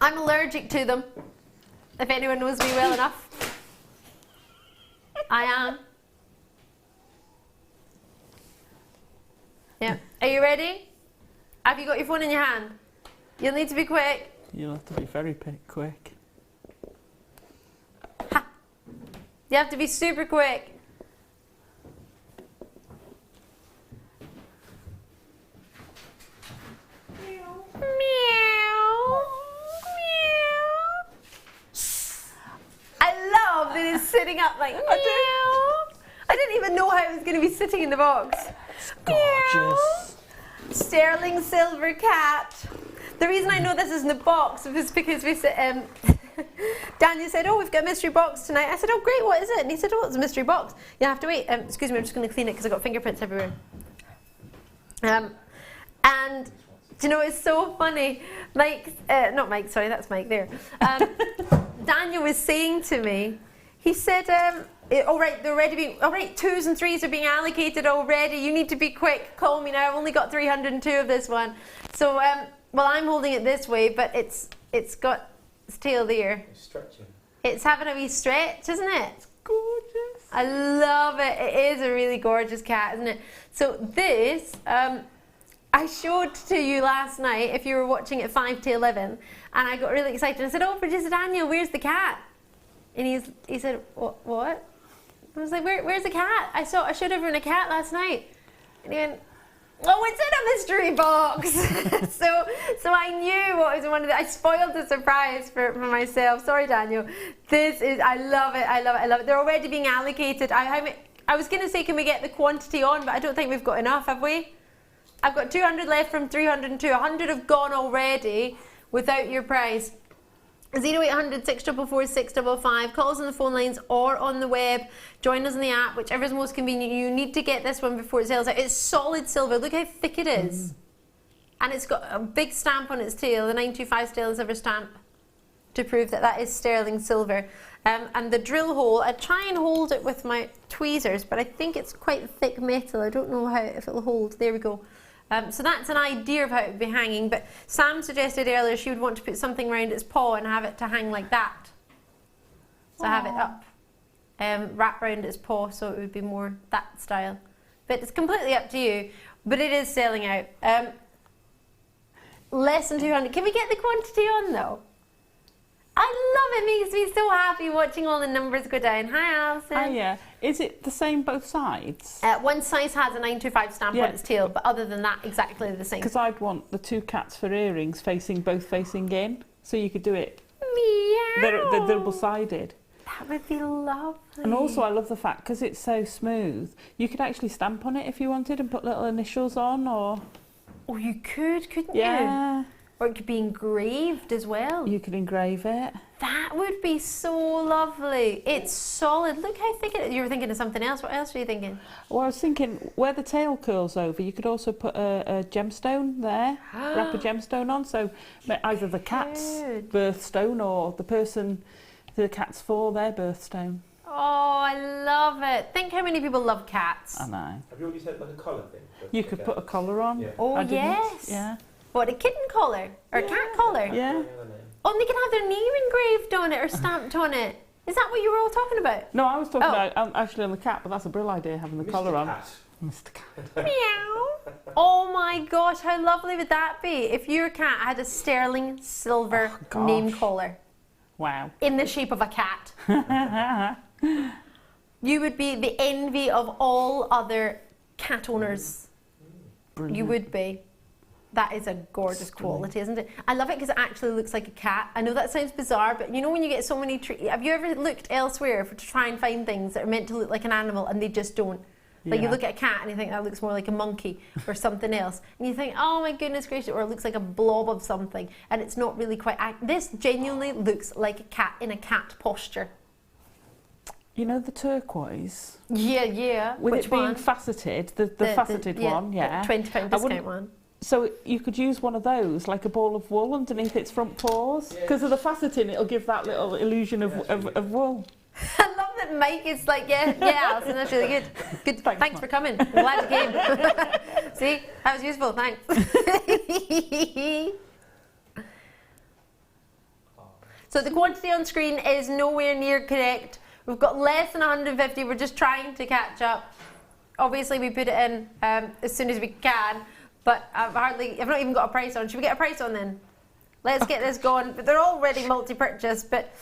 I'm allergic to them, if anyone knows me well enough. I am. Yeah. Are you ready? Have you got your phone in your hand? You'll need to be quick. You'll have to be very quick. Ha. You have to be super quick. That is sitting up like meow. I didn't even know how it was going to be sitting in the box. It's gorgeous. Meow. Sterling silver cat. The reason I know this is in the box was because we said, Daniel said, "Oh, we've got a mystery box tonight." I said, "Oh, great, what is it?" And he said, "Oh, it's a mystery box. You have to wait." Excuse me, I'm just going to clean it because I've got fingerprints everywhere. And do you know, it's so funny. Not Mike, sorry, that's Mike there. Daniel was saying to me, he said, all right, they're already being, all right, 2s and 3s are being allocated already. You need to be quick. Call me now. I've only got 302 of this one. So, well, I'm holding it this way, but it's got its tail there. It's stretching. It's having a wee stretch, isn't it? It's gorgeous. I love it. It is a really gorgeous cat, isn't it? So this, I showed to you last night, if you were watching at 5 to 11, and I got really excited. I said, "Oh, producer Daniel, where's the cat?" And he said, "What?" I was like, "Where's the cat? I showed everyone a cat last night." And he went, "Oh, it's in a mystery box." so I knew what was one of the, I spoiled the surprise for myself. Sorry, Daniel. I love it. I love it. I love it. They're already being allocated. I was going to say, can we get the quantity on? But I don't think we've got enough, have we? I've got 200 left from 302. 100 have gone already without your price. 0800 644 655. Call us on the phone lines or on the web. Join us on the app, whichever is most convenient. You need to get this one before it sells out. It's solid silver. Look how thick it is. And it's got a big stamp on its tail, the 925 sterling silver stamp, to prove that that is sterling silver. And the drill hole, I try and hold it with my tweezers, but I think it's quite thick metal. I don't know if it'll hold. There we go. So that's an idea of how it would be hanging, but Sam suggested earlier she would want to put something around its paw and have it to hang like that. So have it up, wrap around its paw, so it would be more that style. But it's completely up to you, but it is selling out. Less than 200. Can we get the quantity on though? I love it. Makes me so happy watching all the numbers go down. Hi, Alison. Oh yeah. Is it the same both sides? One size has a 925 stamp on its tail, but other than that, exactly the same. Because I'd want the 2 cats for earrings both facing in, so you could do it. Meow. They're double-sided. That would be lovely. And also, I love the fact because it's so smooth, you could actually stamp on it if you wanted and put little initials on, or. Oh, you could, couldn't you? Yeah. Or it could be engraved as well. You could engrave it. That would be so lovely. It's solid. Look how thick it is. You were thinking of something else. What else were you thinking? Well, I was thinking where the tail curls over, you could also put a gemstone there, wrap a gemstone on. So either the cat's birthstone or the cat's for their birthstone. Oh, I love it. Think how many people love cats. I know. Have you already said like a collar thing? You could put a collar on. Yeah. Oh, yes. Yeah. What, a kitten collar? Or a cat collar? Yeah. Oh, and they can have their name engraved on it or stamped on it. Is that what you were all talking about? No, I was talking about actually on the cat, but that's a brilliant idea, having the collar on. Mr. Cat. Meow. Oh my gosh, how lovely would that be if your cat had a sterling silver name collar? Wow. In the shape of a cat. You would be the envy of all other cat owners. Brilliant. You would be. That is a gorgeous quality, isn't it? I love it because it actually looks like a cat. I know that sounds bizarre, but you know when you get so many trees, have you ever looked elsewhere to try and find things that are meant to look like an animal and they just don't? Like you look at a cat and you think that looks more like a monkey or something else. And you think, oh my goodness gracious, or it looks like a blob of something. And it's not really quite, this genuinely looks like a cat in a cat posture. You know the turquoise? Yeah. With Which it being one? faceted, the faceted one, yeah. £20 discount one. So you could use one of those, like a ball of wool underneath its front paws. Because of the faceting, it'll give that little illusion of wool. I love that Mike is like, yeah, Alison, that's really good. Good, thanks for coming. I'm glad you came. See, that was useful, thanks. So the quantity on screen is nowhere near correct. We've got less than 150, we're just trying to catch up. Obviously we put it in as soon as we can, but I've not even got a price on. Should we get a price on then? Let's get this going. But they're already multi-purchase, but...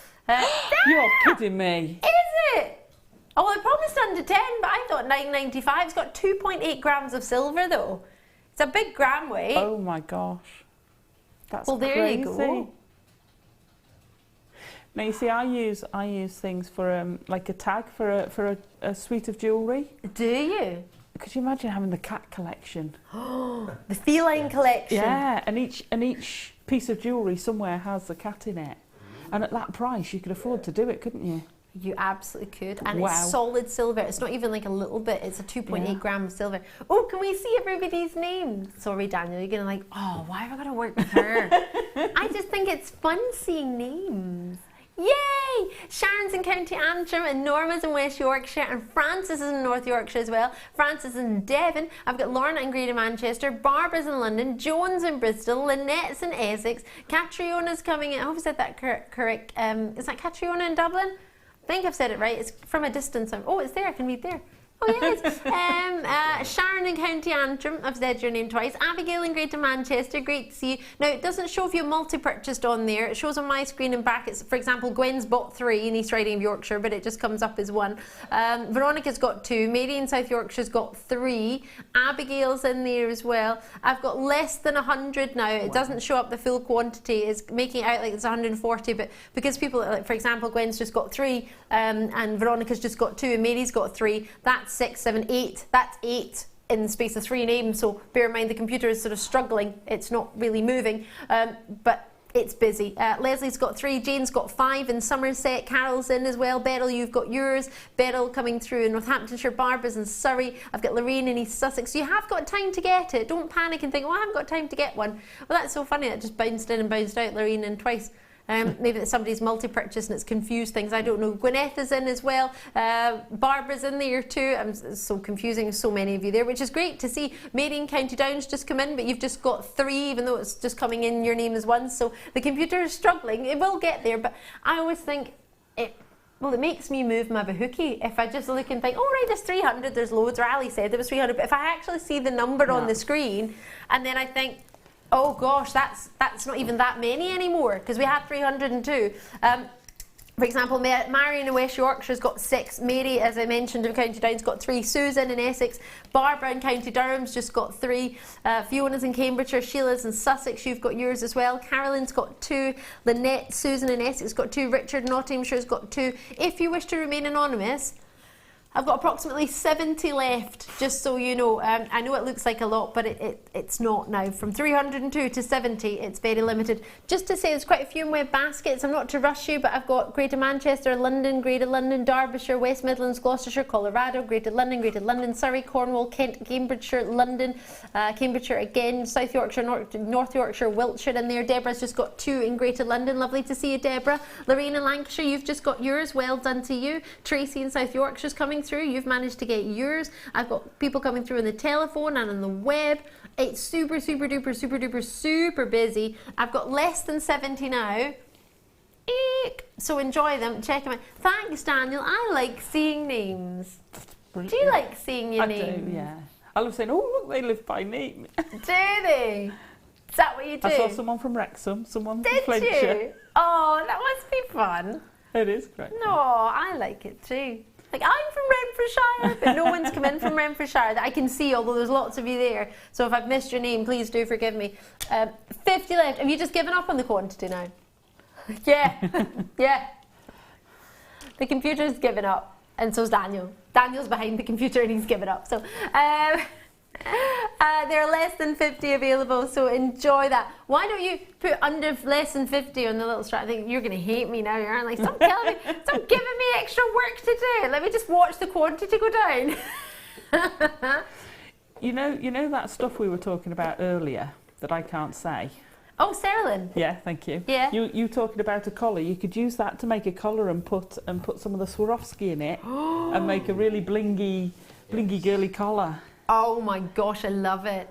You're kidding me. Is it? Oh, I promised under 10, but I thought $9.95. It's got 2.8 grams of silver though. It's a big gram weight. Oh my gosh. That's well, there crazy. You go. Now you see, I use things for like a tag for a suite of jewellery. Do you? Could you imagine having the cat collection? The feline collection. Yeah, and each piece of jewellery somewhere has the cat in it. And at that price, you could afford to do it, couldn't you? You absolutely could. And wow. It's solid silver. It's not even like a little bit. It's a 2.8 gram of silver. Oh, can we see everybody's names? Sorry, Daniel. You're going to like, oh, why have I got to work with her? I just think it's fun seeing names. Yay! Sharon's in County Antrim and Norma's in West Yorkshire and Francis is in North Yorkshire as well. Francis is in Devon. I've got Lorna in Greater Manchester. Barbara's in London. Joan's in Bristol. Lynette's in Essex. Catriona's coming in. I hope I said that correct. Is that Catriona in Dublin? I think I've said it right. It's from a distance. Oh, it's there. I can read there. Oh, yes. Sharon in County Antrim, I've said your name twice. Abigail in Greater Manchester, great to see you. Now, it doesn't show if you multi-purchased on there. It shows on my screen in brackets. For example, Gwen's bought 3 in East Riding of Yorkshire, but it just comes up as 1. Veronica's got 2. Mary in South Yorkshire's got 3. Abigail's in there as well. I've got less than 100 now. It doesn't show up the full quantity. It's making it out like it's 140, but because people, like for example, Gwen's just got 3, and Veronica's just got 2, and Mary's got 3. That's 6, 7, 8. That's 8 in the space of 3 names. So bear in mind the computer is sort of struggling. It's not really moving, but it's busy. Leslie's got 3. Jane's got 5 in Somerset. Carol's in as well. Beryl, you've got yours. Beryl coming through in Northamptonshire. Barbara's in Surrey. I've got Lorraine in East Sussex. You have got time to get it. Don't panic and think, oh, I haven't got time to get one. Well, that's so funny. It just bounced in and bounced out. Lorraine in twice. Maybe that somebody's multi-purchase and it's confused things. I don't know. Gwyneth is in as well. Barbara's in there too. It's so confusing. So many of you there, which is great to see. Mary in County Down's just come in, but you've just got 3, even though it's just coming in your name as 1. So the computer is struggling. It will get there, but I always think it makes me move my bahookie if I just look and think, oh right, there's 300, there's loads, or Ali said there was 300, but if I actually see the number on the screen and then I think, oh gosh, that's not even that many anymore, because we had 302. For example, Marion in West Yorkshire's got 6. Mary, as I mentioned, in County Down's got 3. Susan in Essex. Barbara in County Durham's just got 3. Fiona's in Cambridgeshire. Sheila's in Sussex. You've got yours as well. Carolyn's got 2. Lynette, Susan in Essex got 2. Richard in Nottingshire's got 2. If you wish to remain anonymous, I've got approximately 70 left, just so you know. I know it looks like a lot, but it's not now. From 302 to 70, it's very limited. Just to say, there's quite a few in web baskets. I'm not to rush you, but I've got Greater Manchester, London, Greater London, Derbyshire, West Midlands, Gloucestershire, Colorado, Greater London, Surrey, Cornwall, Kent, Cambridgeshire, London, Cambridgeshire again, South Yorkshire, North Yorkshire, Wiltshire in there. Deborah's just got 2 in Greater London. Lovely to see you, Deborah. Lorraine in Lancashire, you've just got yours. Well done to you. Tracy in South Yorkshire's coming through. You've managed to get yours. I've got people coming through on the telephone and on the web. It's super duper busy. I've got less than 70 now. Eek. So enjoy them, check them out. Thanks, Daniel. I like seeing names. Do you like seeing your names? I do, yeah. I love saying, oh look, they live by name. Do they? Is that what you do? I saw someone from Wrexham, someone from Flintshire. Did you? Oh, that must be fun. It is great. No, I like it too. Like, I'm from Renfrewshire, but no one's come in from Renfrewshire that I can see, although there's lots of you there. So if I've missed your name, please do forgive me. 50 left. Have you just given up on the quantity now? Yeah. Yeah. The computer's given up, and so's Daniel. Daniel's behind the computer and he's given up. So there are less than 50 available, so enjoy that. Why don't you put under less than 50 on the little strap? I think you're going to hate me now, aren't you? Stop telling me, stop giving me extra work to do. Let me just watch the quantity go down. you know that stuff we were talking about earlier that I can't say? Oh, sterling. Yeah, thank you. Yeah. You talking about a collar? You could use that to make a collar and put some of the Swarovski in it and make a really blingy girly collar. Oh my gosh, I love it.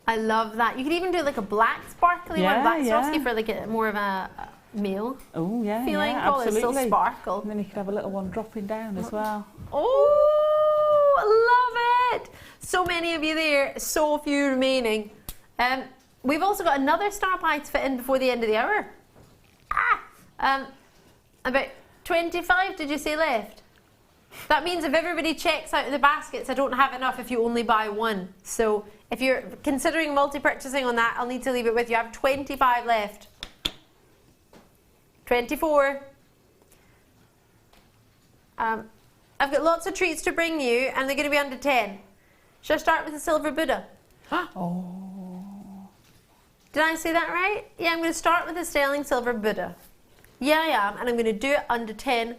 I love that. You could even do like a black sparkly one, black Swarovski for like more of a male feeling. Absolutely. It's still sparkle. And then you could have a little one dropping down as well. Oh, love it. So many of you there, so few remaining. We've also got another star pie to fit in before the end of the hour. About 25, did you say, left? That means if everybody checks out the baskets, I don't have enough if you only buy one. So if you're considering multi-purchasing on that, I'll need to leave it with you. I have 25 left. 24. I've got lots of treats to bring you, and they're going to be under 10. Should I start with the silver Buddha? Did I say that right? Yeah, I'm going to start with the sterling silver Buddha. Yeah, I am, and I'm going to do it under £10.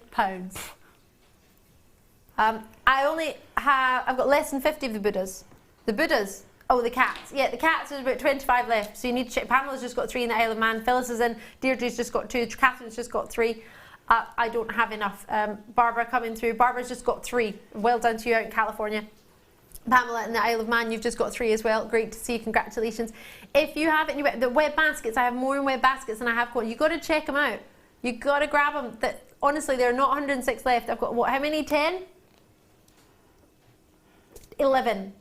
I've got less than 50 of the Buddhas. The Buddhas, the cats. Yeah, the cats, there's about 25 left, so you need to check. Pamela's just got 3 in the Isle of Man, Phyllis is in, Deirdre's just got 2, Catherine's just got 3. I don't have enough. Barbara coming through, Barbara's just got 3. Well done to you out in California. Pamela in the Isle of Man, you've just got 3 as well. Great to see you, congratulations. If you haven't, the web baskets, I have more in web baskets than I have coin. You've got to check them out. You've got to grab them. Honestly, there are not 106 left. I've got, how many, 10? 11.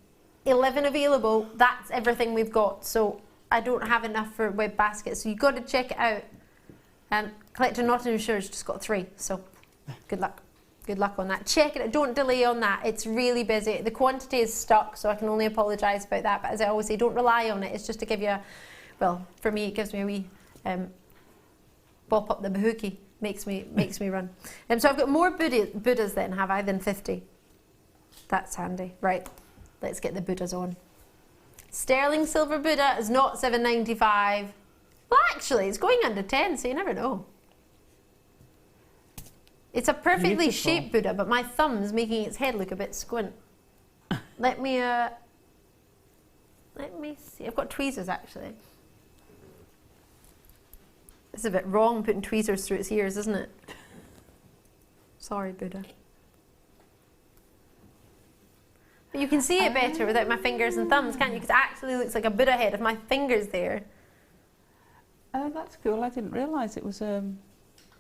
11 available. That's everything we've got. So I don't have enough for web baskets. So you've got to check it out. Collector Nottinghamshire's just got 3. So good luck. Good luck on that. Check it out. Don't delay on that. It's really busy. The quantity is stuck, so I can only apologise about that. But as I always say, don't rely on it. It's just to give you for me, it gives me a wee bop up the bahookie. Makes me run. So I've got more Buddhas then, have I, than 50. That's handy. Right, let's get the Buddhas on. Sterling silver Buddha is not $7.95. Well, actually, it's going under 10, so you never know. It's a perfectly shaped Buddha, but my thumb's making its head look a bit squint. Let me see. I've got tweezers, actually. It's a bit wrong putting tweezers through its ears, isn't it? Sorry, Buddha. But you can see it better without my fingers and thumbs, can't you? Because it actually looks like a Buddha head if my finger's there. Oh, that's cool. I didn't realise it was a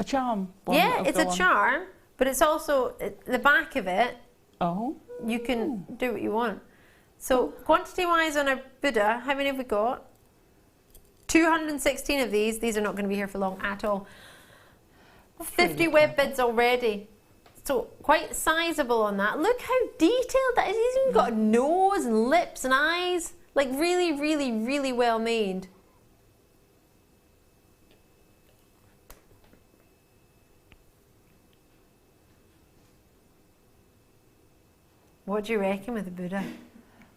charm. Yeah, it's a charm, but it's also the back of it. Oh. You can do what you want. So quantity-wise on our Buddha, how many have we got? 216 of these. These are not going to be here for long at all. 50 web bids already. So quite sizable on that. Look how detailed that is. He's even got a nose and lips and eyes. Like really, really, really well made. What do you reckon with the Buddha?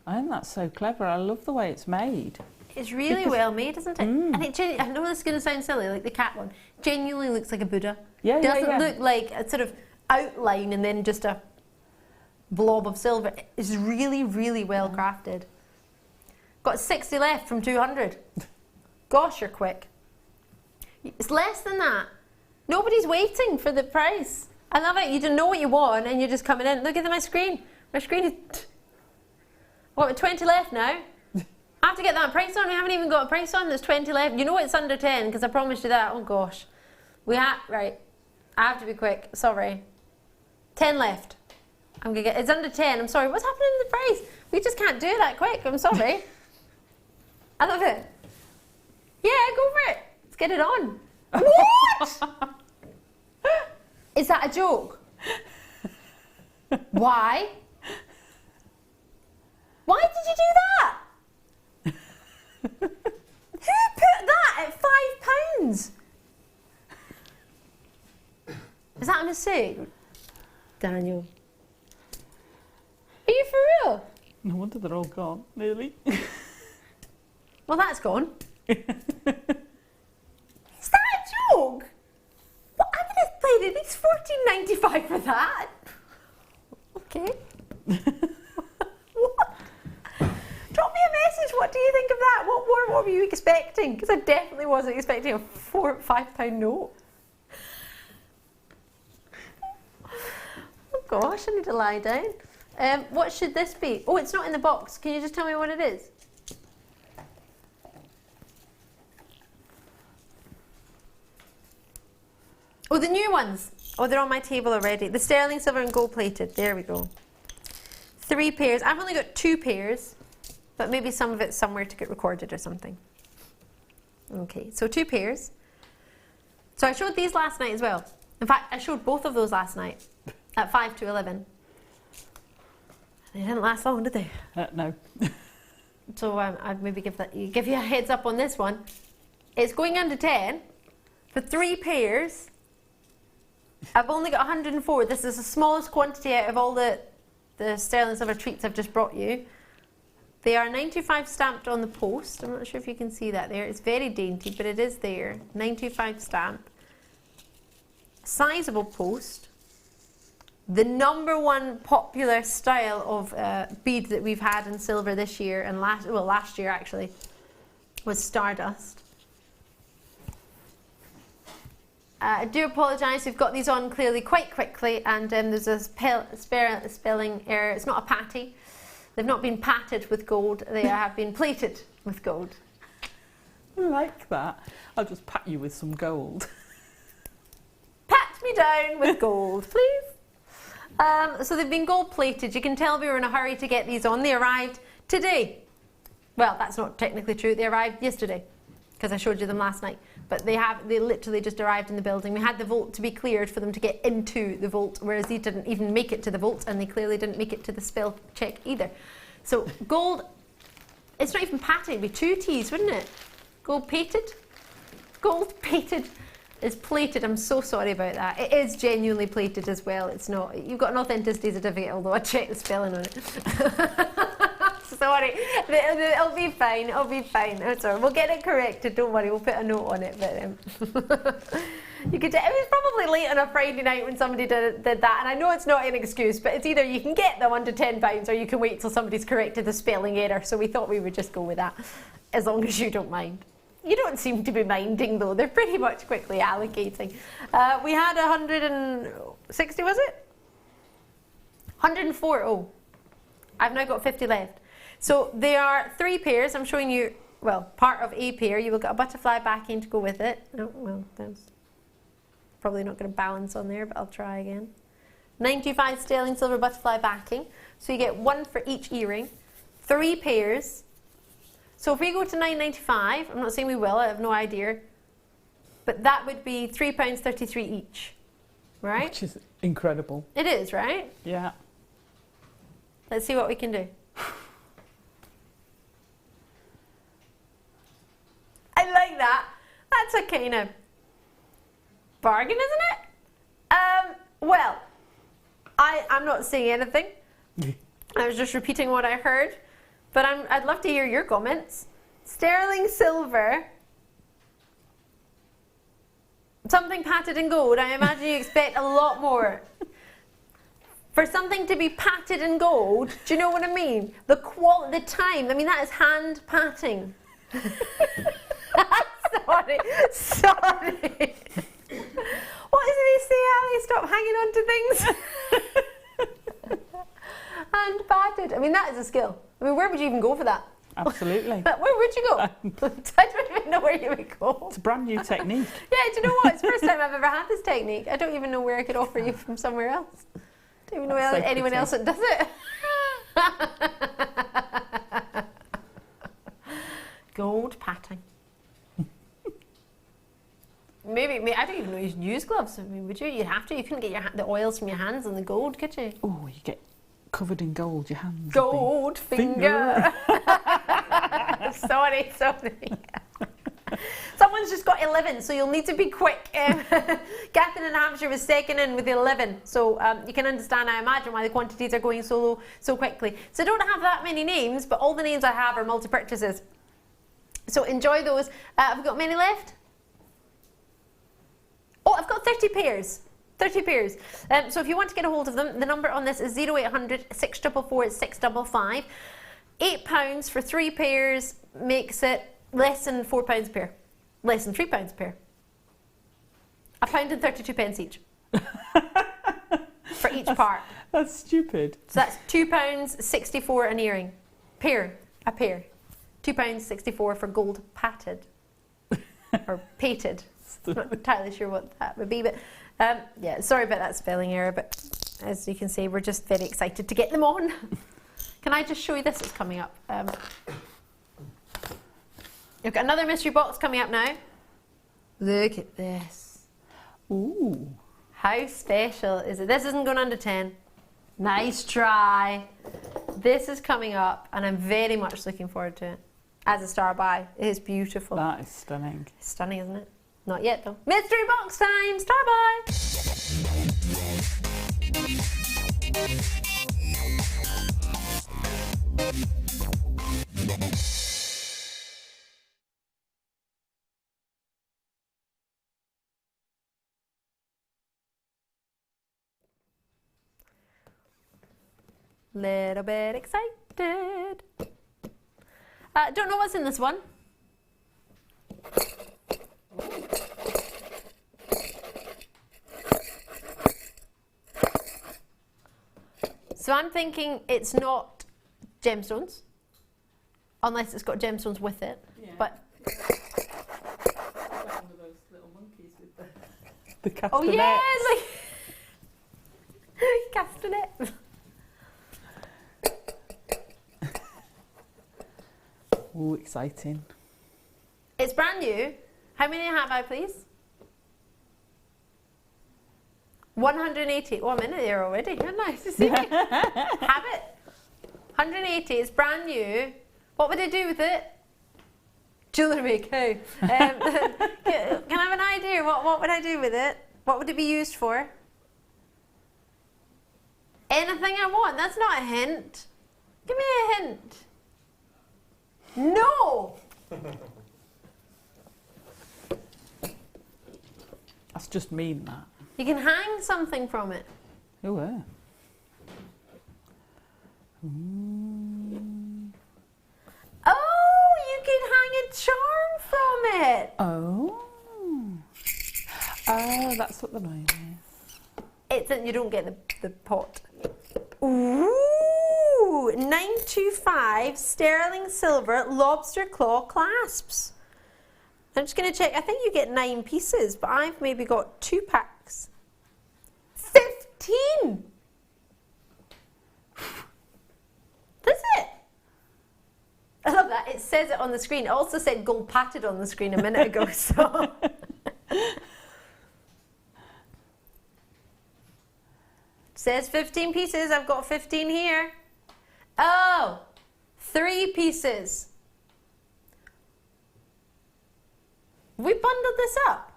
I think that's so clever. I love the way it's made. It's really well made, isn't it? And I know this is going to sound silly, like the cat one. Genuinely looks like a Buddha. Yeah, Doesn't look like a sort of outline and then just a blob of silver. It's really, really well crafted. Got 60 left from 200. Gosh, you're quick. It's less than that. Nobody's waiting for the price. I love it. You don't know what you want and you're just coming in. Look at my screen. My screen is... What, 20 left now? I have to get that price on. We haven't even got a price on. There's 20 left. You know it's under 10 because I promised you that. Oh gosh. Right. I have to be quick. Sorry. 10 left. I'm gonna get. It's under 10. I'm sorry. What's happening to the price? We just can't do it that quick. I'm sorry. I love it. Yeah, go for it. Let's get it on. What? Is that a joke? Why? Why did you do that? Who put that at £5? Is that a mistake? Daniel. Are you for real? No wonder they're all gone, nearly. Well, that's gone. Is that a joke? What? I'm going to play it. It's $14.95 for that. Okay. What? What do you think of that? What were you expecting? Because I definitely wasn't expecting a £5 note. Oh gosh, I need to lie down. What should this be? Oh, it's not in the box. Can you just tell me what it is? Oh, the new ones. Oh, they're on my table already. The sterling silver and gold plated. There we go. 3 pairs. I've only got 2 pairs, but maybe some of it's somewhere to get recorded or something. Okay, so 2 pairs. So I showed these last night as well. In fact, I showed both of those last night at 5 to 11. They didn't last long, did they? No. So I'd maybe give you a heads up on this one. It's going under 10 for 3 pairs. I've only got 104. This is the smallest quantity out of all the sterling silver treats I've just brought you. They are 925 stamped on the post. I'm not sure if you can see that there. It's very dainty, but it is there. 925 stamp. Sizable post. The #1 popular style of bead that we've had in silver this year and last year actually was Stardust. I do apologise, we've got these on clearly quite quickly, and there's a spelling error. It's not a patty. They've not been patted with gold, they have been plated with gold. I like that. I'll just pat you with some gold. Pat me down with gold, please. So they've been gold plated. You can tell we were in a hurry to get these on. They arrived today. Well, that's not technically true. They arrived yesterday because I showed you them last night. But they literally just arrived in the building. We had the vault to be cleared for them to get into the vault, whereas these didn't even make it to the vault, and they clearly didn't make it to the spell check either. So gold, it's not even patted, it'd be 2 T's, wouldn't it? Gold pated? Gold pated is plated. I'm so sorry about that. It is genuinely plated as well. It's not. You've got an authenticity certificate, although I checked the spelling on it. Sorry, it'll be fine. It'll be fine. Oh, sorry, we'll get it corrected. Don't worry, we'll put a note on it. But you could. It was probably late on a Friday night when somebody did that, and I know it's not an excuse, but it's either you can get them under £10 or you can wait till somebody's corrected the spelling error. So we thought we would just go with that, as long as you don't mind. You don't seem to be minding though. They're pretty much quickly allocating. We had 160, was it? 104. Oh, I've now got 50 left. So they are 3 pairs. I'm showing you, well, part of a pair. You will get a butterfly backing to go with it. Oh, well, that's probably not going to balance on there, but I'll try again. 925 sterling silver butterfly backing. So you get 1 for each earring. 3 pairs. So if we go to £9.95, I'm not saying we will, I have no idea, but that would be £3.33 each, right? Which is incredible. It is, right? Yeah. Let's see what we can do. I like that. That's a kind of bargain, isn't it? Well, I'm not saying anything. I was just repeating what I heard. But I'd love to hear your comments. Sterling silver. Something patted in gold. I imagine you expect a lot more. For something to be patted in gold, do you know what I mean? The time. I mean, that is hand patting. Sorry. What does he say, Ali? Stop hanging on to things. Hand patted. I mean, that is a skill. I mean, where would you even go for that? Absolutely. Where would you go? I don't even know where you would go. It's a brand new technique. Yeah, do you know what? It's the first time I've ever had this technique. I don't even know where I could offer you from somewhere else. I don't even know anyone else that does it. Gold patting. Maybe I don't even know you should use gloves. I mean, would you? You'd have to. You couldn't get the oils from your hands on the gold, could you? Oh, you get covered in gold, your hands. Gold finger. Sorry. Someone's just got 11, so you'll need to be quick. Catherine in Hampshire was second in with 11, so you can understand, I imagine, why the quantities are going so low so quickly. So I don't have that many names, but all the names I have are multi-purchases. So enjoy those. Have we got many left? Oh, I've got 30 pairs. 30 pairs. So if you want to get a hold of them, the number on this is 0800 644 655. £8 for 3 pairs makes it less than £4 a pair. Less than £3 a pair. £1.32 each. For each part. That's stupid. So that's £2.64 an earring. A pair. £2.64 for gold pated. Or pated. I'm not entirely sure what that would be, but yeah, sorry about that spelling error, but as you can see, we're just very excited to get them on. Can I just show you this? It's coming up. You've got another mystery box coming up now. Look at this. Ooh. How special is it? This isn't going under 10. Nice try. This is coming up, and I'm very much looking forward to it. As a star buy, it is beautiful. That is stunning. It's stunning, isn't it? Not yet, though. Mystery box time! Star buy! Little bit excited. Don't know what's in this one. So I'm thinking it's not gemstones, unless it's got gemstones with it. Yeah. But one of those little monkeys with the castanets. oh yeah, like castanets. Oh, exciting. It's brand new. How many have I, please? 180. Oh, I'm in it there already. Nice to see you. Have it. 180. It's brand new. What would I do with it? Jewellery Maker. Can I have an idea? What would I do with it? What would it be used for? Anything I want. That's not a hint. Give me a hint. No! That's just mean, that. You can hang something from it. Oh, yeah. Oh, you can hang a charm from it. Oh. Oh, that's what the name is. It's you don't get the pot. Ooh, 925 sterling silver lobster claw clasps. I'm just going to check. I think you get 9 pieces, but I've maybe got 2 packs. 15! That's it. I love that. It says it on the screen. It also said gold pated on the screen a minute ago, so... Says 15 pieces. I've got 15 here. Oh, 3 pieces. We bundled this up.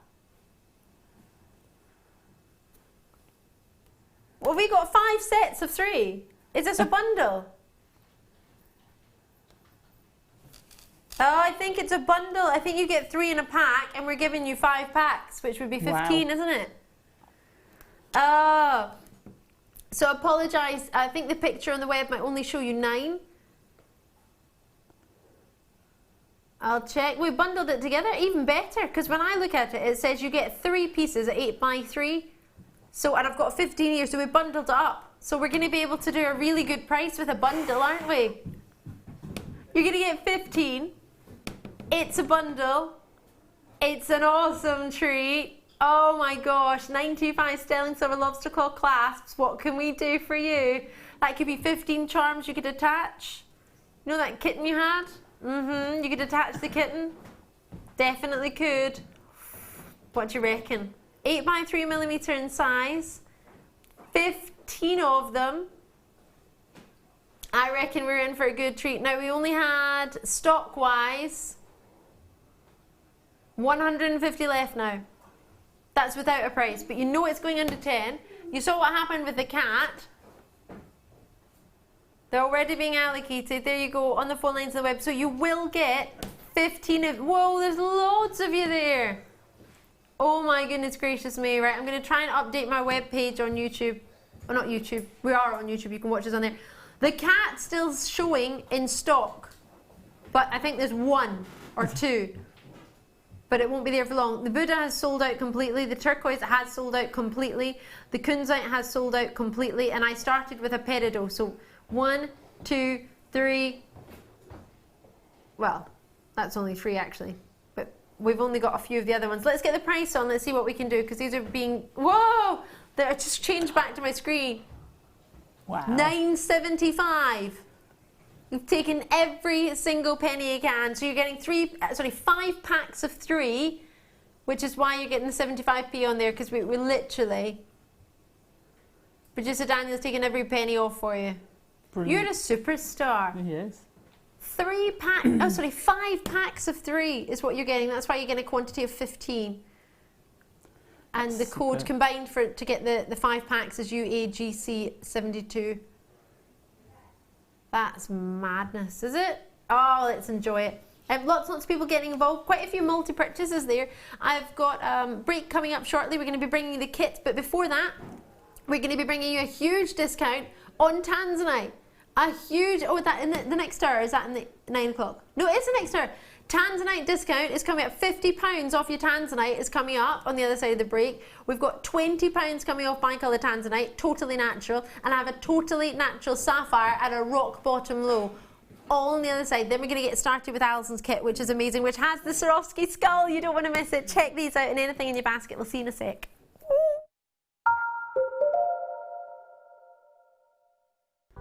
Well, we got 5 sets of 3. Is this a bundle? Oh, I think it's a bundle. I think you get 3 in a pack, and we're giving you 5 packs, which would be 15, wow. Isn't it? Oh. So apologise, I think the picture on the web might only show you 9. I'll check. We bundled it together, even better, because when I look at it, it says you get 3 pieces at 8x3. So, and I've got 15 here, so we bundled it up. So we're going to be able to do a really good price with a bundle, aren't we? You're going to get 15. It's a bundle. It's an awesome treat. Oh my gosh, 925 sterling silver lobster claw clasps. What can we do for you? That could be 15 charms you could attach. You know that kitten you had? You could attach the kitten. Definitely could. What do you reckon? 8x3mm in size. 15 of them. I reckon we're in for a good treat. Now we only had, stock-wise, 150 left now. That's without a price, but you know it's going under 10. You saw what happened with the cat. They're already being allocated. There you go, on the phone lines of the web. So you will get 15 of... Whoa, there's loads of you there. Oh my goodness gracious me. Right, I'm going to try and update my web page on YouTube. Well, not YouTube. We are on YouTube. You can watch us on there. The cat's still showing in stock, but I think there's 1 or 2. But it won't be there for long. The Buddha has sold out completely. The turquoise has sold out completely. The Kunzite has sold out completely. And I started with a Peridot. So 1, 2, 3. Well, that's only 3 actually. But we've only got a few of the other ones. Let's get the price on. Let's see what we can do. Because these are being... Whoa! I just changed back to my screen. Wow. $9.75. You've taken every single penny you can. So you're getting 5 packs of 3, which is why you're getting the 75p on there, because we literally... Producer Daniel's taking every penny off for you. Brilliant. You're a superstar. He is. 5 packs of 3 is what you're getting. That's why you're getting a quantity of 15. And the code combined to get the 5 packs is UAGC72. That's madness, is it? Oh, let's enjoy it. Lots of people getting involved. Quite a few multi-purchases there. I've got break coming up shortly. We're going to be bringing you the kits. But before that, we're going to be bringing you a huge discount on Tanzanite. A huge... Oh, that in the next hour? Is that in the 9 o'clock? No, it's the next hour. Tanzanite discount is coming up. £50 off your Tanzanite is coming up on the other side of the break. We've got £20 coming off Bicolour Tanzanite, totally natural, and I have a totally natural sapphire at a rock bottom low. All on the other side. Then we're going to get started with Alison's kit, which is amazing, which has the Swarovski skull. You don't want to miss it. Check these out and anything in your basket. We'll see you in a sec.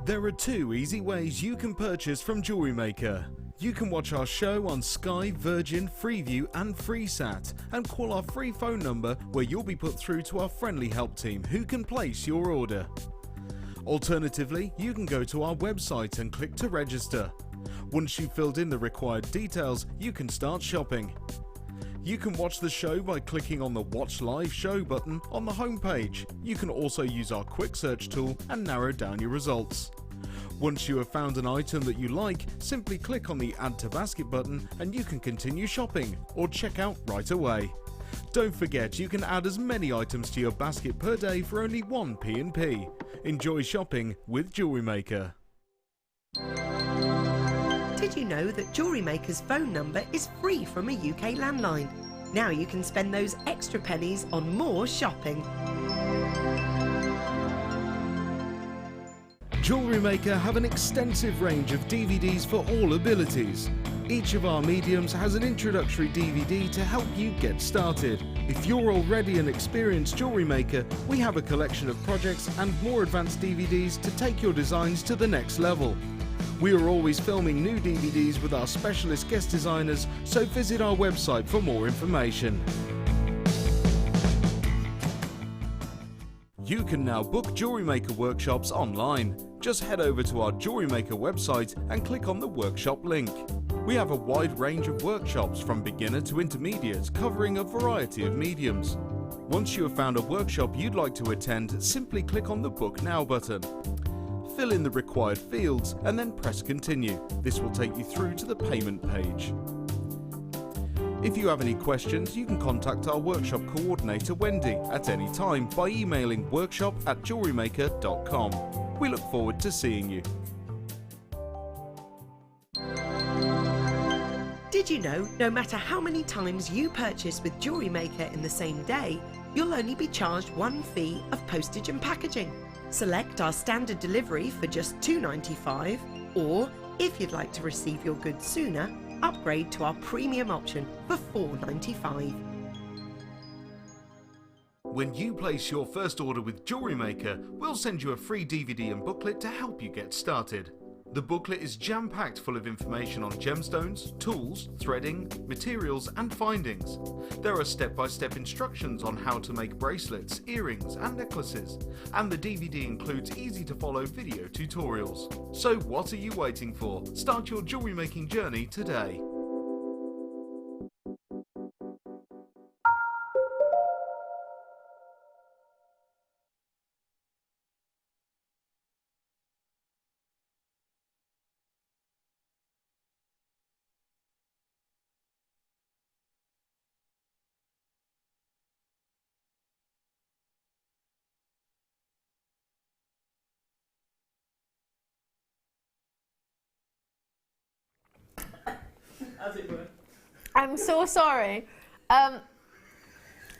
There are 2 easy ways you can purchase from Jewellery Maker. You can watch our show on Sky, Virgin, Freeview and FreeSat and call our free phone number where you'll be put through to our friendly help team who can place your order. Alternatively, you can go to our website and click to register. Once you've filled in the required details, you can start shopping. You can watch the show by clicking on the Watch Live Show button on the homepage. You can also use our quick search tool and narrow down your results. Once you have found an item that you like, simply click on the Add to Basket button and you can continue shopping or check out right away. Don't forget you can add as many items to your basket per day for only 1 P&P. Enjoy shopping with Jewellery Maker. Did you know that Jewellery Maker's phone number is free from a UK landline? Now you can spend those extra pennies on more shopping. Jewellery Maker have an extensive range of DVDs for all abilities. Each of our mediums has an introductory DVD to help you get started. If you're already an experienced jewellery maker, we have a collection of projects and more advanced DVDs to take your designs to the next level. We are always filming new DVDs with our specialist guest designers, so visit our website for more information. You can now book Jewellery Maker workshops online. Just head over to our Jewellery Maker website and click on the workshop link. We have a wide range of workshops from beginner to intermediate, covering a variety of mediums. Once you have found a workshop you'd like to attend, simply click on the Book Now button. Fill in the required fields and then press Continue. This will take you through to the payment page. If you have any questions, you can contact our workshop coordinator Wendy at any time by emailing workshop@jewellerymaker.com. We look forward to seeing you. Did you know no matter how many times you purchase with Jewellery Maker in the same day, you'll only be charged 1 fee of postage and packaging? Select our standard delivery for just $2.95, or if you'd like to receive your goods sooner, upgrade to our premium option for $4.95. When you place your first order with Jewellery Maker, we'll send you a free DVD and booklet to help you get started. The booklet is jam-packed full of information on gemstones, tools, threading, materials and findings. There are step-by-step instructions on how to make bracelets, earrings and necklaces, and the DVD includes easy-to-follow video tutorials. So what are you waiting for? Start your jewellery making journey today. As it were. I'm so sorry.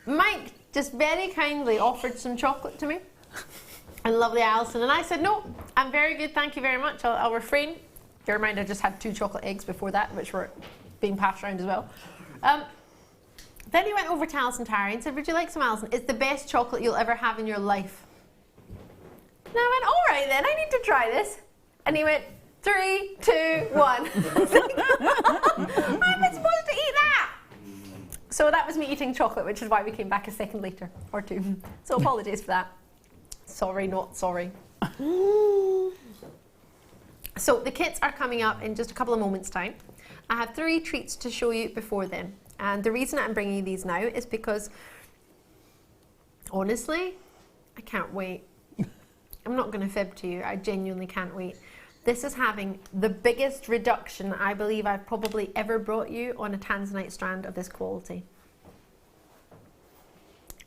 Mike just very kindly offered some chocolate to me, and lovely Alison, and I said, no, I'm very good, thank you very much, I'll refrain. Bear in mind, I just had 2 chocolate eggs before that, which were being passed around as well. Then he went over to Alison Tarry and said, would you like some, Alison? It's the best chocolate you'll ever have in your life. And I went, all right then, I need to try this. And he went, 3, 2, 1. I'm not supposed to eat that. So that was me eating chocolate, which is why we came back a second later, or 2. So apologies for that. Sorry, not sorry. So the kits are coming up in just a couple of moments' time. I have 3 treats to show you before then. And the reason I'm bringing you these now is because, honestly, I can't wait. I'm not going to fib to you, I genuinely can't wait. This is having the biggest reduction I believe I've probably ever brought you on a Tanzanite strand of this quality.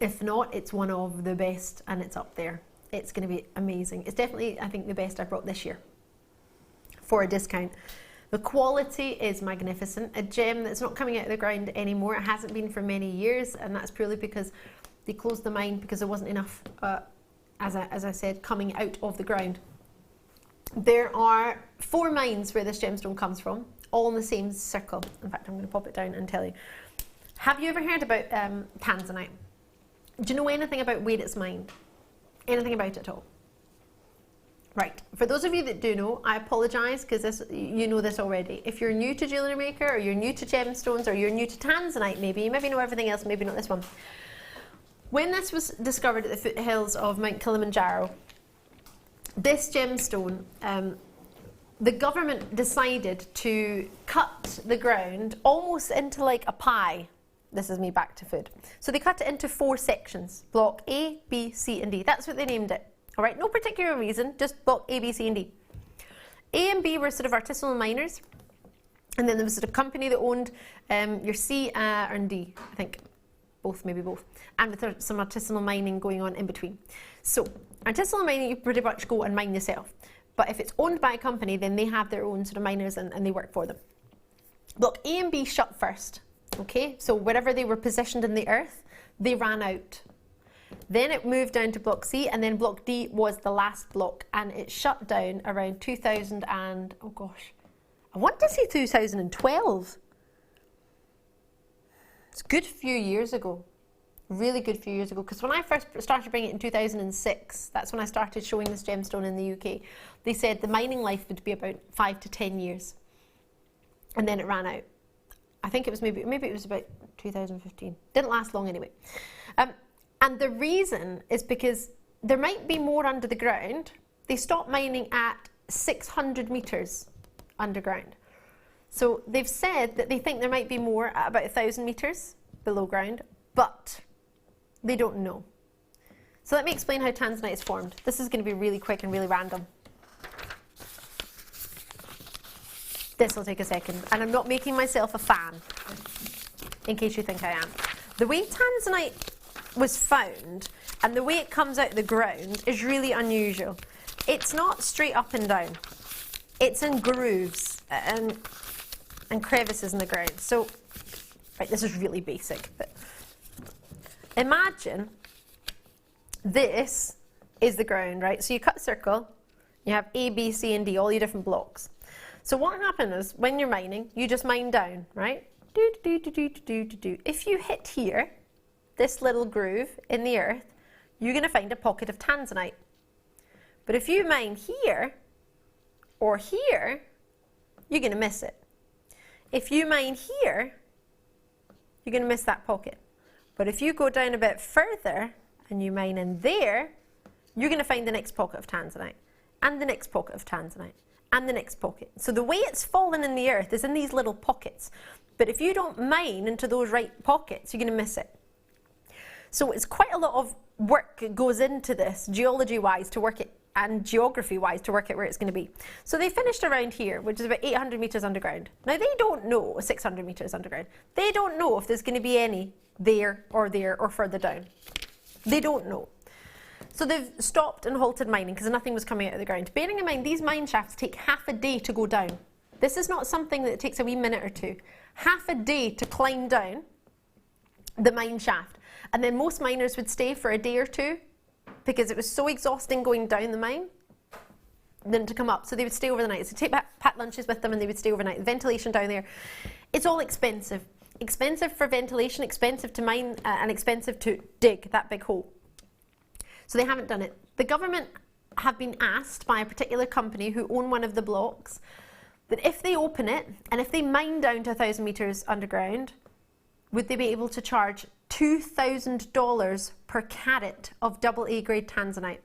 If not, it's one of the best, and it's up there. It's going to be amazing. It's definitely, I think, the best I brought this year for a discount. The quality is magnificent. A gem that's not coming out of the ground anymore. It hasn't been for many years, and that's purely because they closed the mine because there wasn't enough, as I said, coming out of the ground. There are 4 mines where this gemstone comes from, all in the same circle. In fact, I'm going to pop it down and tell you. Have you ever heard about Tanzanite? Do you know anything about where it's mined? Anything about it at all? Right. For those of you that do know, I apologise because you know this already. If you're new to Jewellery Maker, or you're new to gemstones, or you're new to Tanzanite, maybe you know everything else, maybe not this one. When this was discovered at the foothills of Mount Kilimanjaro, this gemstone, the government decided to cut the ground almost into like a pie. This is me back to food. So they cut it into 4 sections, block A, B, C and D. That's what they named it. All right, no particular reason, just block A, B, C and D. A and B were sort of artisanal miners, and then there was a company that owned your C and D, I think. Both, maybe both. And with some artisanal mining going on in between. So, artisanal mining, you pretty much go and mine yourself. But if it's owned by a company, then they have their own sort of miners and they work for them. Block A and B shut first. Okay, so wherever they were positioned in the earth, they ran out. Then it moved down to block C, and then block D was the last block, and it shut down around 2000 and, oh gosh, I want to say 2012. It's a good few years ago, really good few years ago, because when I first started bringing it in 2006, that's when I started showing this gemstone in the UK, they said the mining life would be about 5 to 10 years, and then it ran out. I think it was maybe it was about 2015. Didn't last long anyway. And the reason is because there might be more under the ground. They stopped mining at 600 metres underground. So they've said that they think there might be more at about 1,000 metres below ground, but they don't know. So let me explain how Tanzanite is formed. This is going to be really quick and really random. This will take a second, and I'm not making myself a fan, in case you think I am. The way Tanzanite was found and the way it comes out of the ground is really unusual. It's not straight up and down. It's in grooves and crevices in the ground. So, right, this is really basic, but imagine this is the ground, right? So you cut a circle, you have A, B, C and D, all your different blocks. So what happens is, when you're mining, you just mine down, right? If you hit here, this little groove in the earth, you're going to find a pocket of Tanzanite. But if you mine here or here, you're going to miss it. If you mine here, you're going to miss that pocket. But if you go down a bit further and you mine in there, you're going to find the next pocket of Tanzanite, and the next pocket of Tanzanite, and the next pocket. So the way it's fallen in the earth is in these little pockets. But if you don't mine into those right pockets, you're going to miss it. So it's quite a lot of work goes into this, geology-wise, to work it, and geography-wise, to work out where it's going to be. So they finished around here, which is about 800 metres underground. Now they don't know, 600 metres underground, they don't know if there's going to be any there or further down. They don't know. So they've stopped and halted mining because nothing was coming out of the ground. Bearing in mind, these mine shafts take half a day to go down. This is not something that takes a wee minute or two. half a day to climb down the mine shaft. And then most miners would stay for a day or two because it was so exhausting going down the mine than to come up. So they would stay overnight. So take pack lunches with them and they would stay overnight. The ventilation down there, it's all expensive. Expensive for ventilation, expensive to mine, and expensive to dig that big hole. So they haven't done it. The government have been asked by a particular company who own one of the blocks that if they open it and if they mine down to 1,000 metres underground, would they be able to charge $2,000 per carat of AA grade Tanzanite?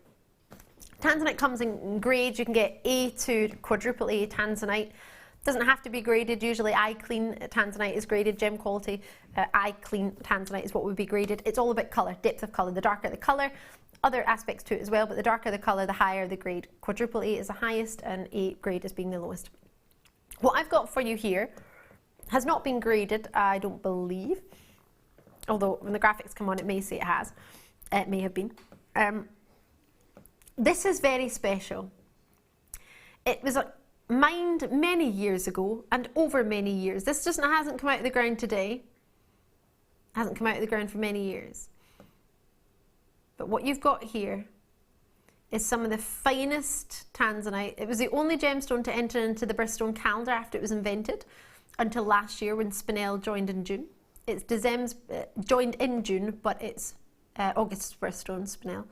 Tanzanite comes in grades. You can get A to quadruple A Tanzanite. Doesn't have to be graded. Usually eye-clean Tanzanite is graded, gem quality. Eye-clean Tanzanite is what would be graded. It's all about colour, depth of colour. The darker the colour, other aspects to it as well, but the darker the colour, the higher the grade. Quadruple A is the highest and A grade is being the lowest. What I've got for you here has not been graded, I don't believe. Although when the graphics come on, it may say it has. It may have been. This is very special. It was mined many years ago and over many years. This just hasn't come out of the ground today. Hasn't come out of the ground for many years. But what you've got here is some of the finest Tanzanite. It was the only gemstone to enter into the Birthstone calendar after it was invented until last year when Spinel joined in June. It's December's joined in June, but it's August's birthstone, Spinel.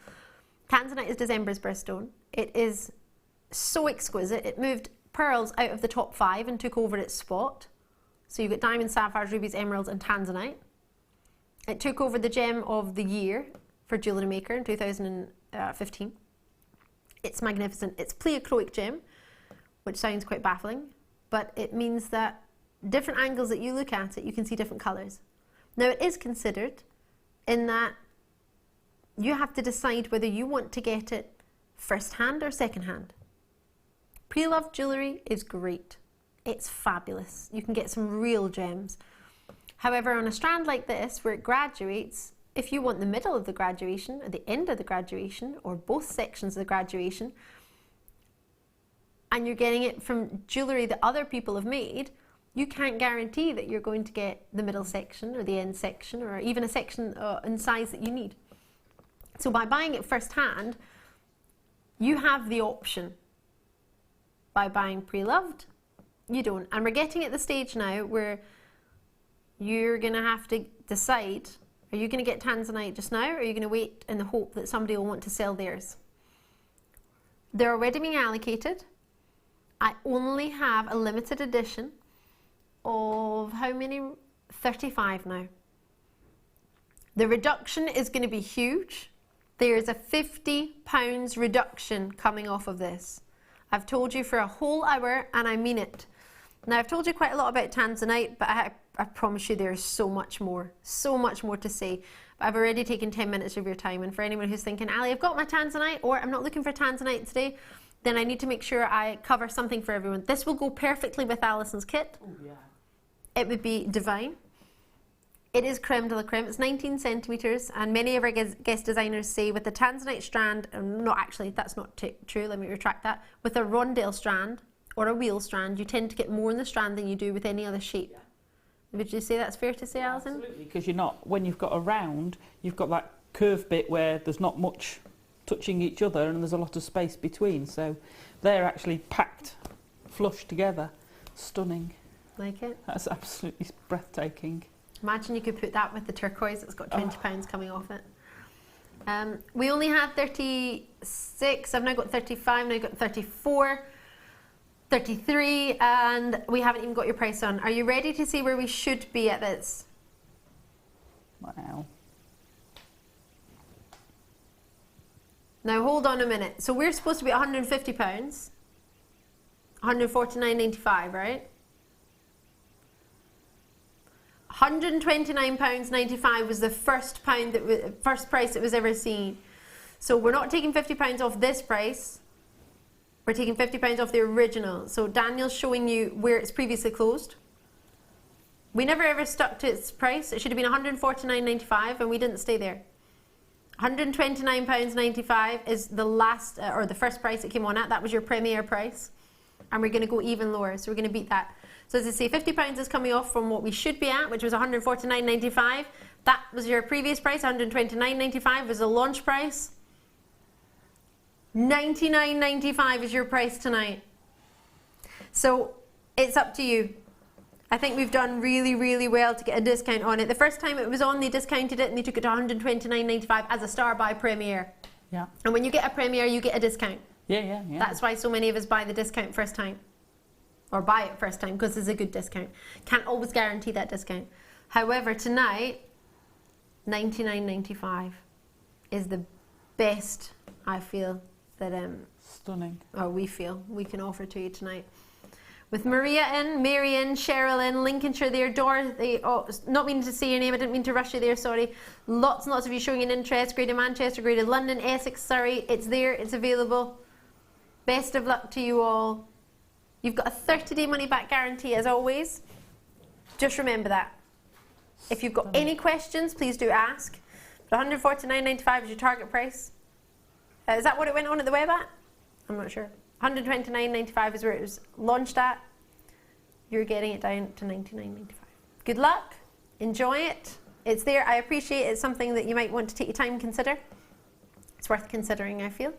Tanzanite is December's birthstone. It is so exquisite. It moved pearls out of the top 5 and took over its spot. So you've got diamonds, sapphires, rubies, emeralds, and Tanzanite. It took over the gem of the year for Jewellery Maker in 2015. It's magnificent. It's pleochroic gem, which sounds quite baffling, but it means that different angles that you look at it, you can see different colours. Now it is considered in that you have to decide whether you want to get it first hand or second hand. Pre-loved jewellery is great. It's fabulous. You can get some real gems. However, on a strand like this, where it graduates, if you want the middle of the graduation, or the end of the graduation, or both sections of the graduation, and you're getting it from jewellery that other people have made, you can't guarantee that you're going to get the middle section or the end section or even a section in size that you need. So by buying it first hand, you have the option. By buying pre-loved, you don't. And we're getting at the stage now where you're going to have to decide, are you going to get Tanzanite just now, or are you going to wait in the hope that somebody will want to sell theirs? They're already being allocated. I only have a limited edition of how many? 35 now. The reduction is going to be huge. There's a £50 reduction coming off of this. I've told you for a whole hour and I mean it. Now I've told you quite a lot about Tanzanite, but I promise you there's so much more to say. But I've already taken 10 minutes of your time, and for anyone who's thinking, Ali, I've got my Tanzanite, or I'm not looking for Tanzanite today, then I need to make sure I cover something for everyone. This will go perfectly with Alison's kit. Oh, yeah. It would be divine. It is creme de la creme. It's 19 centimetres, and many of our guest designers say with the Tanzanite strand, not actually, that's not true, let me retract that, with a rondelle strand or a wheel strand, you tend to get more in the strand than you do with any other shape. Yeah. Would you say that's fair to say, Alison? Absolutely, because you're not, when you've got a round, you've got that curved bit where there's not much touching each other and there's a lot of space between, so they're actually packed flush together. Stunning. Like it? That's absolutely breathtaking. Imagine you could put that with the turquoise that's got £20 coming off it. We only had 36, I've now got 35, now I've got 34, 33, and we haven't even got your price on. Are you ready to see where we should be at this? Wow. Now hold on a minute. So we're supposed to be £150, £149.95, right? £129.95 was the first price that was ever seen. So we're not taking £50 off this price. We're taking £50 off the original. So Daniel's showing you where it's previously closed. We never ever stuck to its price. It should have been £149.95 and we didn't stay there. £129.95 is the last or the first price it came on at. That was your premier price. and we're going to go even lower, so we're going to beat that. So as I say, £50 is coming off from what we should be at, which was £149.95. That was your previous price. £129.95 was the launch price. £99.95 is your price tonight. So it's up to you. I think we've done really, really well to get a discount on it. The first time it was on, they discounted it and they took it to £129.95 as a star buy premiere. Yeah. And when you get a premiere, you get a discount. Yeah. That's why so many of us buy the discount first time. Or buy it first time, because it's a good discount. Can't always guarantee that discount. However, tonight, £99.95 is the best, I feel, that stunning. Or we feel we can offer to you tonight. With Maria in, Mary in, Cheryl in, Lincolnshire there, Dorothy, not meaning to say your name, I didn't mean to rush you there, sorry. Lots and lots of you showing an interest. Greater Manchester, Greater London, Essex, Surrey, it's there, it's available. Best of luck to you all. You've got a 30-day money-back guarantee as always. Just remember that. If you've got any questions, please do ask. But £149.95 is your target price. Is that what it went on at the web at? I'm not sure. £129.95 is where it was launched at. You're getting it down to £99.95. Good luck. Enjoy it. It's there. I appreciate it's something that you might want to take your time and consider. It's worth considering, I feel.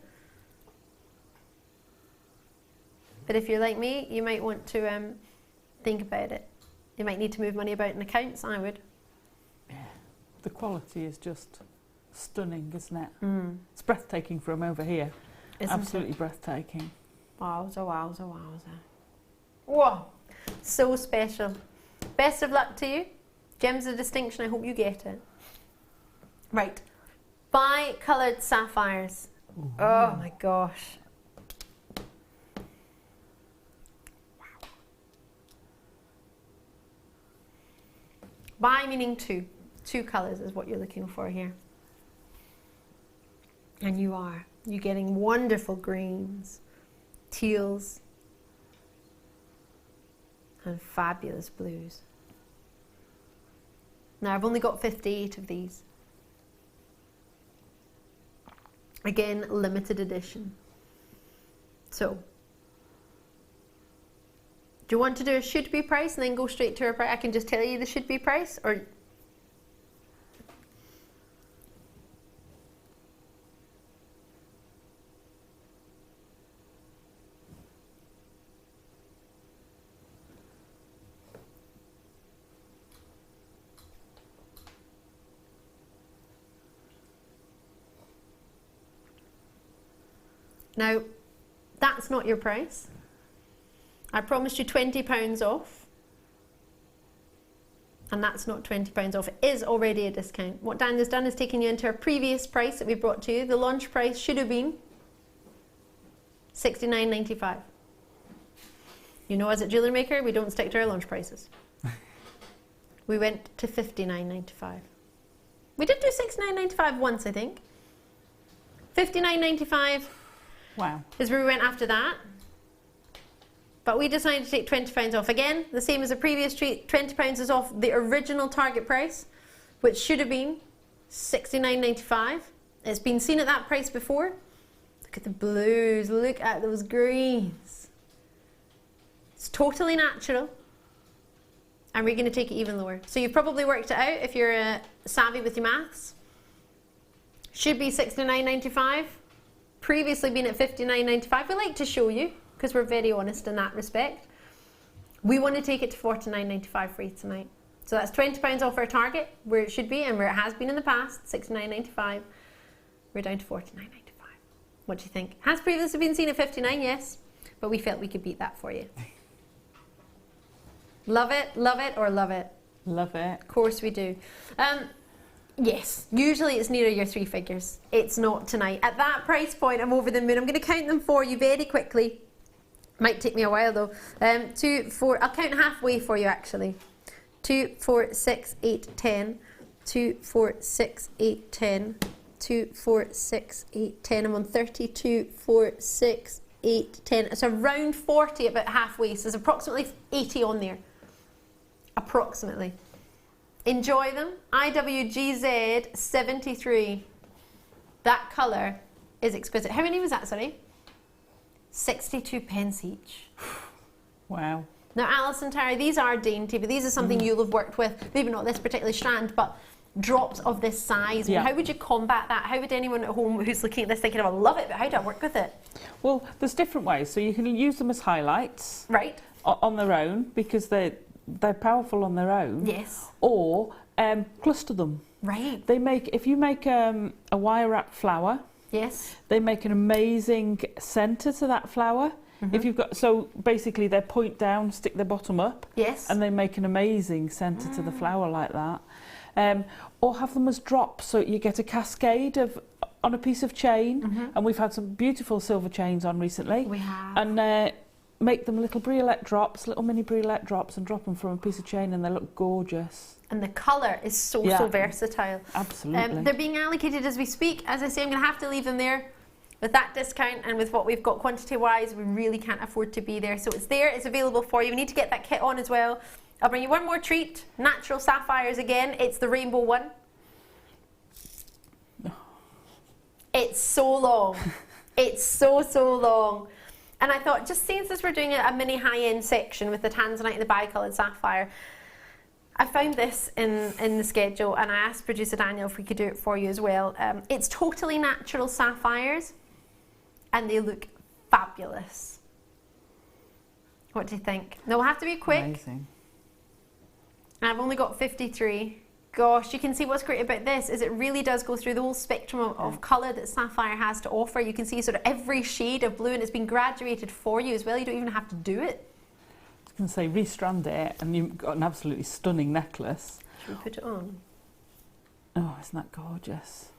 But if you're like me, you might want to think about it. You might need to move money about in accounts, I would. Yeah. The quality is just stunning, isn't it? It's breathtaking from over here. Absolutely breathtaking. Wowza, wowza, wowza. Whoa, so special. Best of luck to you. Gems of distinction, I hope you get it. Right, bi-coloured sapphires. Ooh. Oh my gosh. Wow. Bi meaning two. Two colours is what you're looking for here. And you are. You're getting wonderful greens, teals, and fabulous blues. Now I've only got 58 of these. Again, limited edition. So, do you want to do a should be price and then go straight to a price? I can just tell you the should be price, or now, that's not your price. I promised you £20 off. And that's not £20 off. It is already a discount. What Dan has done is taken you into our previous price that we brought to you. The launch price should have been $69.95. You know, as at Jewellery Maker, we don't stick to our launch prices. We went to $59.95. We did do $69.95 once, I think. $59.95. Wow. Is where we went after that. But we decided to take £20 off. Again, the same as the previous treat, £20 is off the original target price, which should have been $69.95. It's been seen at that price before. Look at the blues, look at those greens. It's totally natural. And we're going to take it even lower. So you've probably worked it out if you're savvy with your maths. Should be $69.95. Previously been at $59.95. We like to show you, because we're very honest in that respect. We want to take it to $49.95 for you tonight. So that's £20 off our target, where it should be and where it has been in the past, $69.95. We're down to $49.95. What do you think? Has previously been seen at $59, yes, but we felt we could beat that for you. Love it, or love it? Love it. Of course we do. Yes, usually it's nearer your three figures. It's not tonight. At that price point, I'm over the moon. I'm going to count them for you very quickly. Might take me a while though. 2, 4, I'll count halfway for you actually. 2, 4, 6, 8, 10. 2, 4, 6, 8, 10. 2, 4, 6, 8, 10. I'm on 32, 4, 6, 8, 10. It's around 40, about halfway. So there's approximately 80 on there. Approximately. Enjoy them. IWGZ 73. That colour is exquisite. How many was that, sorry? 62 pence each. Wow. Now, Alison, Tarry, these are dainty, but these are something you'll have worked with, maybe not this particular strand, but drops of this size. Yeah. How would you combat that? How would anyone at home who's looking at this thinking, oh, I love it, but how do I work with it? Well, there's different ways. So you can use them as highlights. Right. On their own, because they're powerful on their own. Yes. Or cluster them. Right. If you make a wire wrap flower, Yes. they make an amazing centre to that flower. If you've got, so basically they point down, stick their bottom up. Yes. And they make an amazing centre to the flower like that. Or have them as drops, so you get a cascade on a piece of chain. And we've had some beautiful silver chains on recently. We have. And make them little briolette drops, little mini briolette drops, and drop them from a piece of chain, and they look gorgeous. And the colour is so versatile. Absolutely. They're being allocated as we speak. As I say, I'm going to have to leave them there. With that discount and with what we've got quantity-wise, we really can't afford to be there. So it's there, it's available for you. We need to get that kit on as well. I'll bring you one more treat. Natural sapphires again. It's the rainbow one. It's so long. It's so long. And I thought, just since we're doing a mini high-end section with the Tanzanite and the bicoloured sapphire, I found this in the schedule, and I asked producer Daniel if we could do it for you as well. It's totally natural sapphires, and they look fabulous. What do you think? Now, we'll have to be quick. Amazing. And I've only got 53. Gosh, you can see what's great about this is it really does go through the whole spectrum of colour that sapphire has to offer. You can see sort of every shade of blue, and it's been graduated for you as well. You don't even have to do it. I was going to say, restrand it, and you've got an absolutely stunning necklace. Should we put it on? Oh, isn't that gorgeous?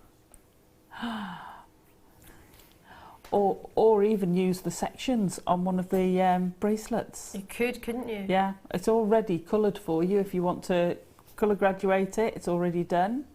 Or even use the sections on one of the bracelets. You could, couldn't you? Yeah, it's already coloured for you. If you want to colour graduate it, it's already done.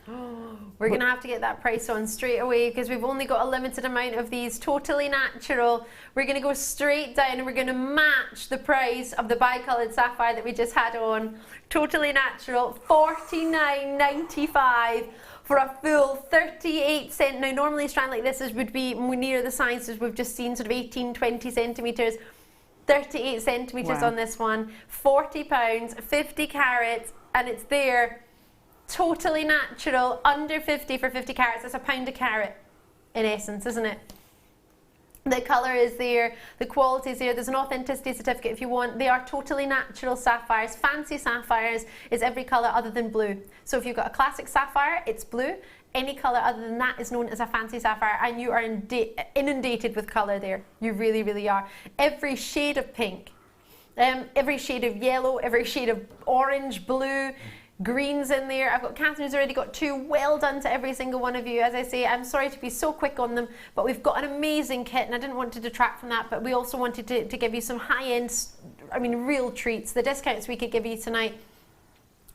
We're going to have to get that price on straight away because we've only got a limited amount of these totally natural. We're going to go straight down and we're going to match the price of the bicoloured sapphire that we just had on. Totally natural, $49.95 for a full 38 cent. Now normally a strand like this would be near the sizes we've just seen, sort of 18, 20 centimetres. 38 centimetres on this one, £40, 50 carats, and it's there. Totally natural, under 50 for 50 carats. That's £1 a carat in essence, isn't it? The colour is there, the quality is there, there's an authenticity certificate if you want. They are totally natural sapphires. Fancy sapphires is every colour other than blue. So if you've got a classic sapphire, it's blue. Any colour other than that is known as a fancy sapphire, and you are inundated with colour there. You really, really are. Every shade of pink, every shade of yellow, every shade of orange, blue, greens in there. I've got Catherine who's already got 2. Well done to every single one of you. As I say, I'm sorry to be so quick on them, but we've got an amazing kit, and I didn't want to detract from that, but we also wanted to give you some high-end, real treats. The discounts we could give you tonight,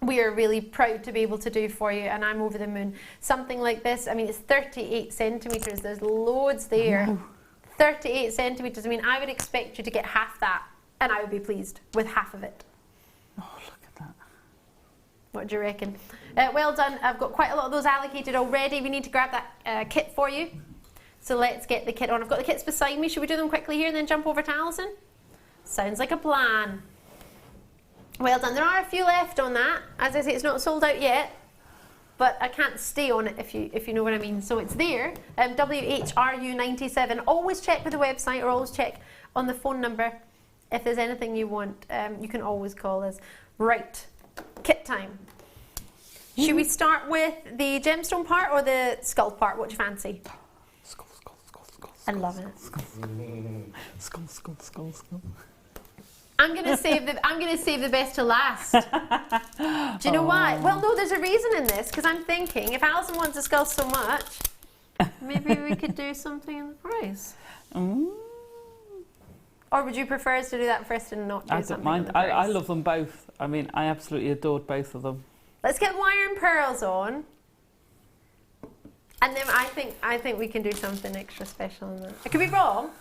we are really proud to be able to do for you, and I'm over the moon. Something like this, it's 38 centimetres. There's loads there. 38 centimetres. I would expect you to get half that, and I would be pleased with half of it. What do you reckon? Well done. I've got quite a lot of those allocated already. We need to grab that kit for you. So let's get the kit on. I've got the kits beside me. Should we do them quickly here and then jump over to Alison? Sounds like a plan. Well done. There are a few left on that. As I say, it's not sold out yet, but I can't stay on it if you know what I mean. So it's there. WHRU97. Always check with the website or always check on the phone number if there's anything you want. You can always call us. Right. Kit time. Should we start with the gemstone part or the skull part? What do you fancy? Skull. I love it. Skull. I'm gonna save the best to last. Do you know why? Well, no, there's a reason in this because I'm thinking if Alison wants a skull so much, maybe we could do something in the price. Or would you prefer us to do that first and not do something? I don't mind. I love them both. I absolutely adored both of them. Let's get wire and pearls on. And then I think we can do something extra special in that. I could be wrong.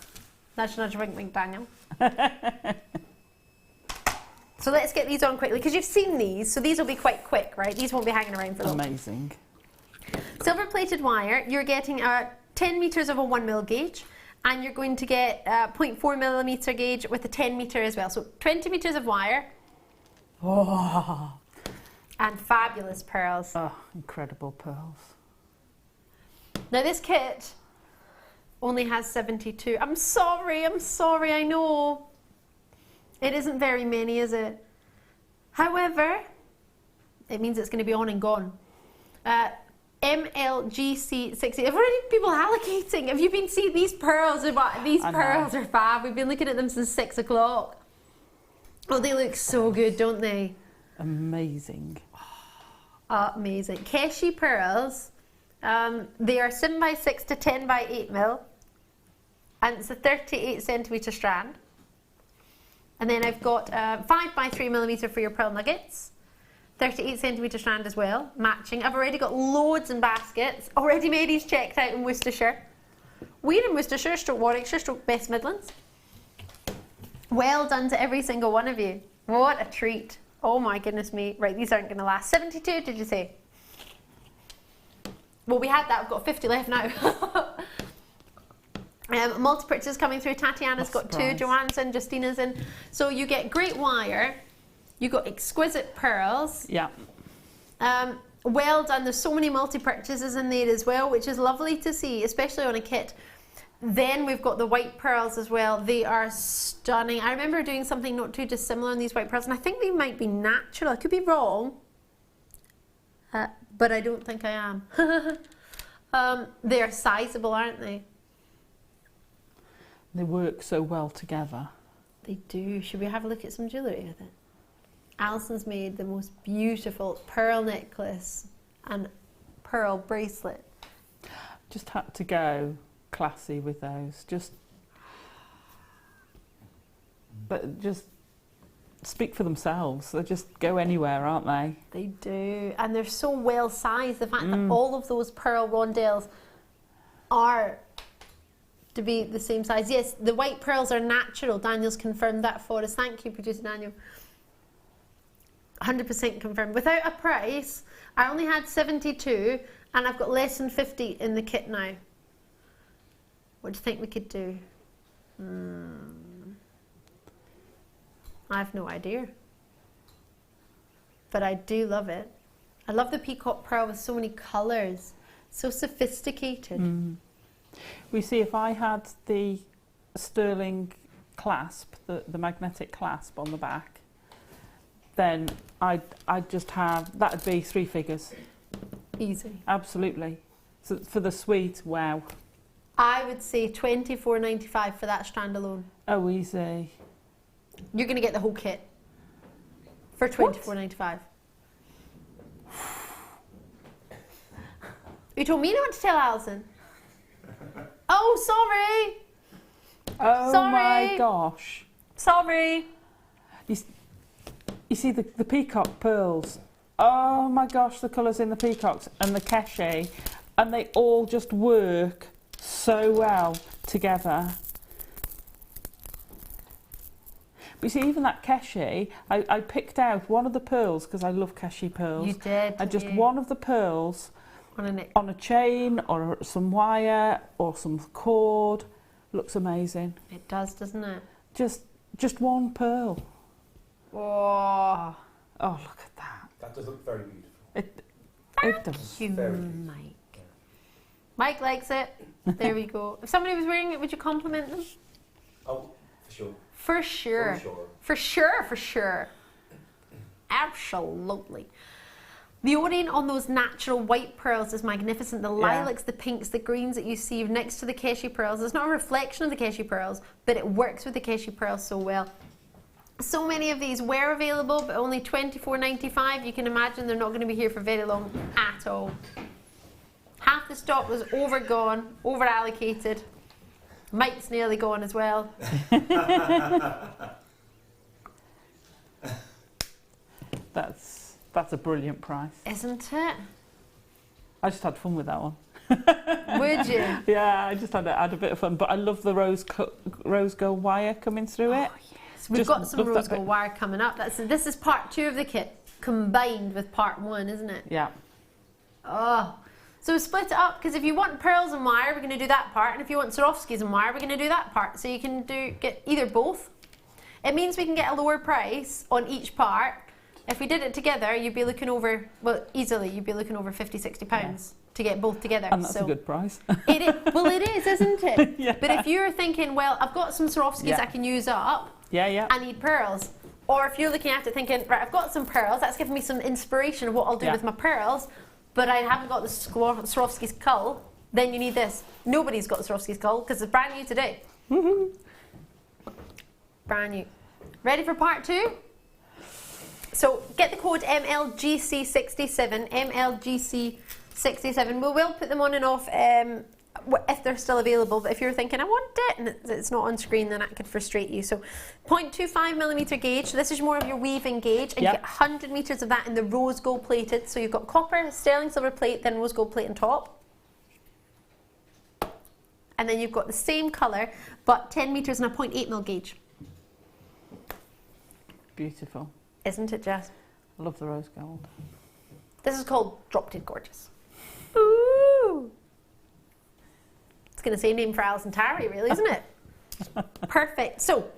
Nudge, nudge, wink, wink, Daniel. So let's get these on quickly, because you've seen these, so these will be quite quick, right? These won't be hanging around for long. Amazing. Silver plated wire, you're getting 10 metres of a 1mm gauge, And you're going to get 0.4mm gauge with a 10 metre as well. So 20 metres of wire. Oh, and fabulous pearls. oh, incredible pearls. Now this kit only has 72. I'm sorry, I know. It isn't very many, is it? However, it means it's going to be on and gone. MLGC60. I've already people allocating. Have you been seeing these pearls? These pearls are fab. We've been looking at them since 6 o'clock. Oh, they look so good, don't they? Amazing. Amazing. Keshi pearls. They are 7x6 to 10x8 mil. And it's a 38 centimetre strand. And then I've got 5x3mm for your pearl nuggets. 38 centimetre strand as well, matching. I've already got loads in baskets. Already Mary's checked out in Worcestershire. We're in Worcestershire, stroke Warwickshire, stroke West Midlands. Well done to every single one of you. What a treat. Oh my goodness me. Right, these aren't going to last. 72, did you say? Well, we had that. We've got 50 left now. Multi-purchases coming through. Tatiana's got 2, Joanne's in, Justina's in. So you get great wire. You got exquisite pearls. Yeah. Well done. There's so many multi-purchases in there as well, which is lovely to see, especially on a kit. Then we've got the white pearls as well. They are stunning. I remember doing something not too dissimilar on these white pearls, and I think they might be natural. I could be wrong, but I don't think I am. They are sizable, aren't they? They work so well together. They do. Should we have a look at some jewellery with it? Alison's made the most beautiful pearl necklace and pearl bracelet. Just had to go classy with those. But just speak for themselves. They just go anywhere, aren't they? They do. And they're so well sized. The fact that all of those pearl rondelles are to be the same size. Yes, the white pearls are natural. Daniel's confirmed that for us. Thank you, producer Daniel. 100% confirmed. Without a price, I only had 72 and I've got less than 50 in the kit now. What do you think we could do? I have no idea. But I do love it. I love the peacock pearl with so many colours. So sophisticated. We see if I had the sterling clasp, the magnetic clasp on the back, then I'd just have, that'd be 3 figures. Easy. Absolutely. So for the suite, wow. I would say £24.95 for that strand alone. Oh, easy. You're going to get the whole kit for £24.95. You told me not to tell Alison. Oh, sorry. Oh Sorry. my gosh. Sorry. You see the peacock pearls. Oh my gosh, the colours in the peacocks and the cachet, and they all just work so well together. But you see, even that cachet, I picked out one of the pearls because I love cachet pearls. You did. And just one of the pearls on a chain or some wire or some cord. Looks amazing. It does, doesn't it? Just one pearl. Oh, look at that. That does look very beautiful. It does. Thank you, Very Mike. Mike likes it. There we go. If somebody was wearing it, would you compliment them? Oh, for sure. For sure. For sure. For sure, for sure. Absolutely. The O-ring on those natural white pearls is magnificent. The lilacs, the pinks, the greens that you see next to the Keshi pearls. It's not a reflection of the Keshi pearls, but it works with the Keshi pearls so well. So many of these were available, but only £24.95. You can imagine they're not going to be here for very long at all. Half the stock was overgone, over allocated. Mike's nearly gone as well. That's a brilliant price. Isn't it? I just had fun with that one. Would you? Yeah, I just had a bit of fun. But I love the rose gold wire coming through it. Oh, yes. We've got some rose gold wire coming up. This is part 2 of the kit, combined with part 1, isn't it? Yeah. Oh, So split it up, because if you want pearls and wire, we're going to do that part, and if you want Swarovskis and wire, we're going to do that part. So you can get either both. It means we can get a lower price on each part. If we did it together, you'd be looking over, well, easily, you'd be looking over 50, 60 pounds to get both together. And that's a good price. Well, it is, isn't it? Yeah. But if you're thinking, well, I've got some Swarovskis I can use up, I need pearls. Or if you're looking at it thinking, right, I've got some pearls, that's giving me some inspiration of what I'll do with my pearls, but I haven't got the Swarovski skull, then you need this. Nobody's got the Swarovski skull because it's brand new today. Brand new. Ready for part 2? So get the code MLGC67, MLGC67. We will put them on and off if they're still available, but if you're thinking, I want it, and it's not on screen, then that could frustrate you. So 0.25mm gauge, so this is more of your weaving gauge, and you get 100 meters of that in the rose gold plated. So you've got copper, sterling silver plate, then rose gold plate on top. And then you've got the same colour, but 10 meters and a 0.8mm gauge. Beautiful. Isn't it, Jess? I love the rose gold. This is called Drop Dead Gorgeous. Ooh! It's going to say name for Alison Tarry, really, isn't it? Perfect. So,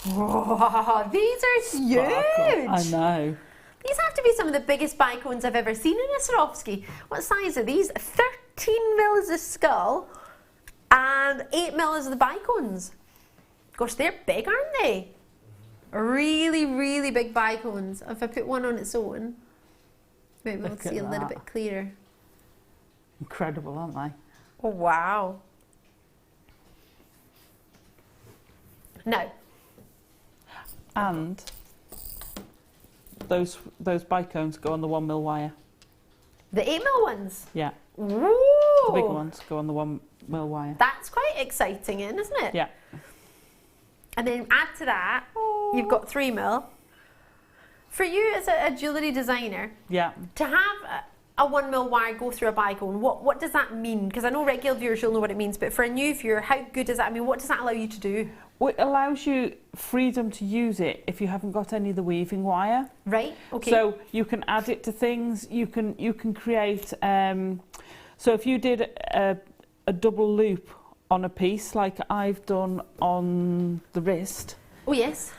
oh, these are huge! I know. These have to be some of the biggest bicones I've ever seen in a Swarovski. What size are these? 13mm is the skull and 8mm is the bicones. Gosh, they're big, aren't they? Really, really big bicones. If I put one on its own, maybe we'll see a little bit clearer. Incredible, aren't they? Oh, wow. Now. And those bicones go on the 1mm wire. The 8mm ones? Yeah. Ooh. The big ones go on the 1mm wire. That's quite exciting, isn't it? Yeah. And then add to that, you've got 3mm. For you as a jewellery designer, to have a 1mm wire go through a bicone, what does that mean? Because I know regular viewers will know what it means, but for a new viewer, how good does that, I mean, what does that allow you to do? Well, it allows you freedom to use it if you haven't got any of the weaving wire. Right, okay. So you can add it to things, you can create, so if you did a double loop on a piece like I've done on the wrist. Oh yes.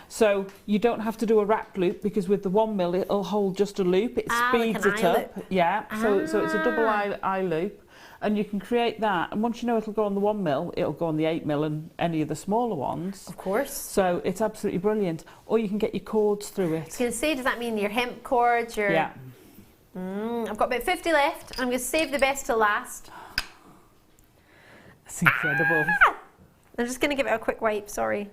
So you don't have to do a wrap loop because with the 1mm it'll hold just a loop. It speeds like it up. Loop. Yeah. So it's a double eye loop, and you can create that. And once you know it'll go on the 1mm, it'll go on the 8mm and any of the smaller ones. Of course. So it's absolutely brilliant. Or you can get your cords through it. I was going to say, does that mean your hemp cords? Your I've got about 50 left. I'm going to save the best till last. That's incredible. I'm just going to give it a quick wipe, sorry.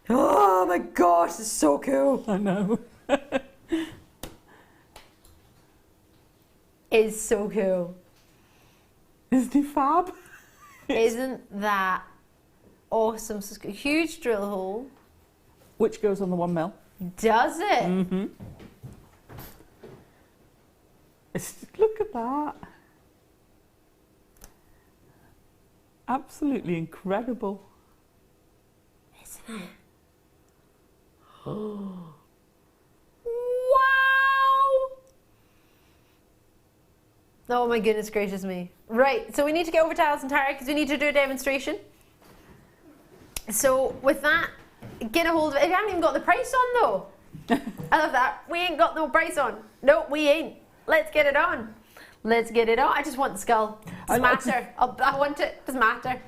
Oh my gosh, it's so cool. I know. It's so cool. Isn't he fab? Isn't that awesome? So it's a huge drill hole. Which goes on the 1mm. Does it? Mm-hmm. Look at that. Absolutely incredible. Isn't it? Oh. Wow! Oh my goodness gracious me. Right, so we need to get over to Alison Tarry because we need to do a demonstration. So with that, get a hold of it. You haven't even got the price on though. I love that. We ain't got no price on. No, we ain't. Let's get it on. Let's get it on. I just want the skull. Doesn't matter. I want it. Doesn't matter.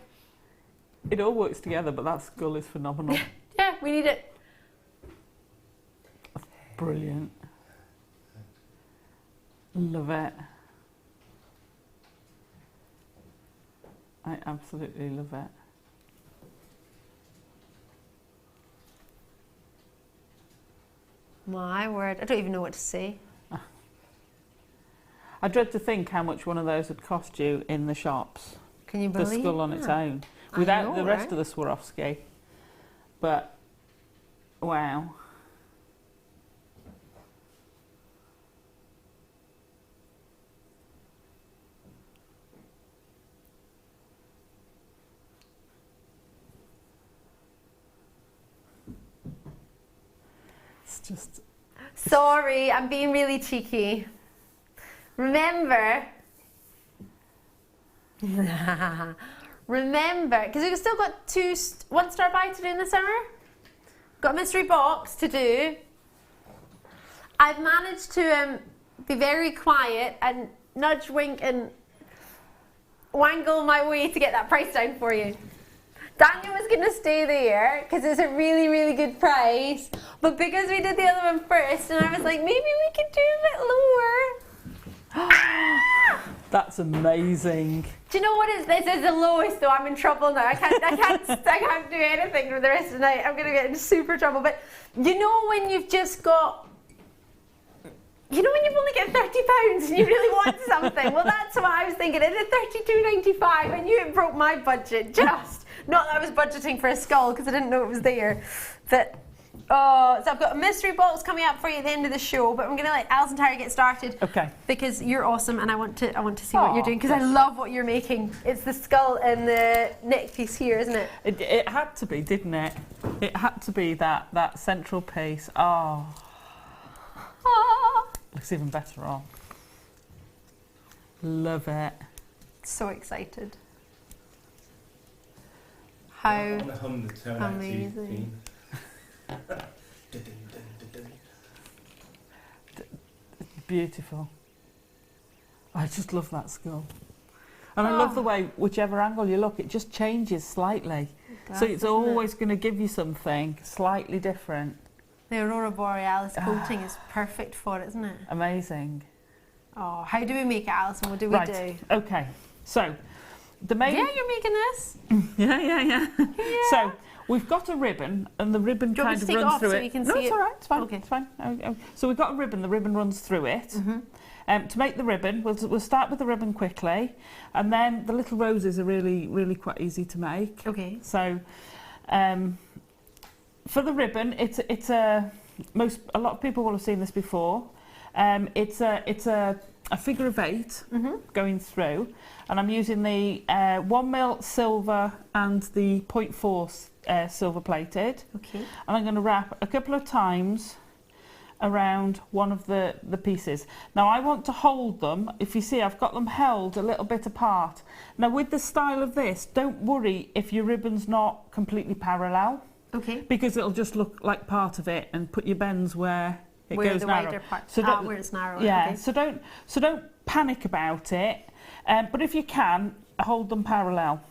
It all works together, but that skull is phenomenal. Yeah, we need it. Brilliant. Love it. I absolutely love it. My word, I don't even know what to say. I dread to think how much one of those would cost you in the shops. Can you believe the skull on its own, without the rest of the Swarovski. But wow. It's just Sorry, I'm being really cheeky. Remember, because we've still got 1 star buy to do in the summer. Got a mystery box to do. I've managed to be very quiet and nudge, wink and wangle my way to get that price down for you. Daniel was going to stay there because it's a really, really good price. But because we did the other one first, and I was like, maybe we could do a bit lower. That's amazing. Do you know what this is the lowest though? I'm in trouble now. I can't do anything for the rest of the night. I'm going to get in super trouble. But you know when you've just got, you know when you've only got £30 and you really want something? Well, that's what I was thinking. It's at £32.95. I knew it broke my budget just. Not that I was budgeting for a skull because I didn't know it was there. But, so I've got a mystery box coming up for you at the end of the show, but I'm going to let Alison and Tarry get started. Okay. Because you're awesome and I want to see what you're doing because I love what you're making. It's the skull and the neck piece here, isn't it? It had to be, didn't it? It had to be that central piece. Oh. Looks even better on. Love it. So excited. How amazing. Beautiful. I just love that skull. And I love the way, whichever angle you look, it just changes slightly. So it's always going to give you something slightly different. The Aurora Borealis coating is perfect for it, isn't it? Amazing. Oh, how do we make it, Alison? What do we do? Okay. So, the main... Yeah, you're making this. Yeah. So, we've got a ribbon, and the ribbon kind of runs through it. So we can No, see it's it? all right. It's fine. Okay. It's fine. So we've got a ribbon. The ribbon runs through it. To make the ribbon, we'll start with the ribbon quickly, and then the little roses are really quite easy to make. Okay. So, for the ribbon, it's a lot of people will have seen this before. It's a figure of 8 going through, and I'm using the 1mm silver and the 0.4 silver plated. Okay. And I'm going to wrap a couple of times around one of the pieces. Now I want to hold them. If you see, I've got them held a little bit apart. Now with the style of this, don't worry if your ribbon's not completely parallel. Okay. Because it'll just look like part of it and put your bends where it goes the narrow. wider part. So where it's narrow. Yeah. Okay. So don't panic about it. But if you can, hold them parallel.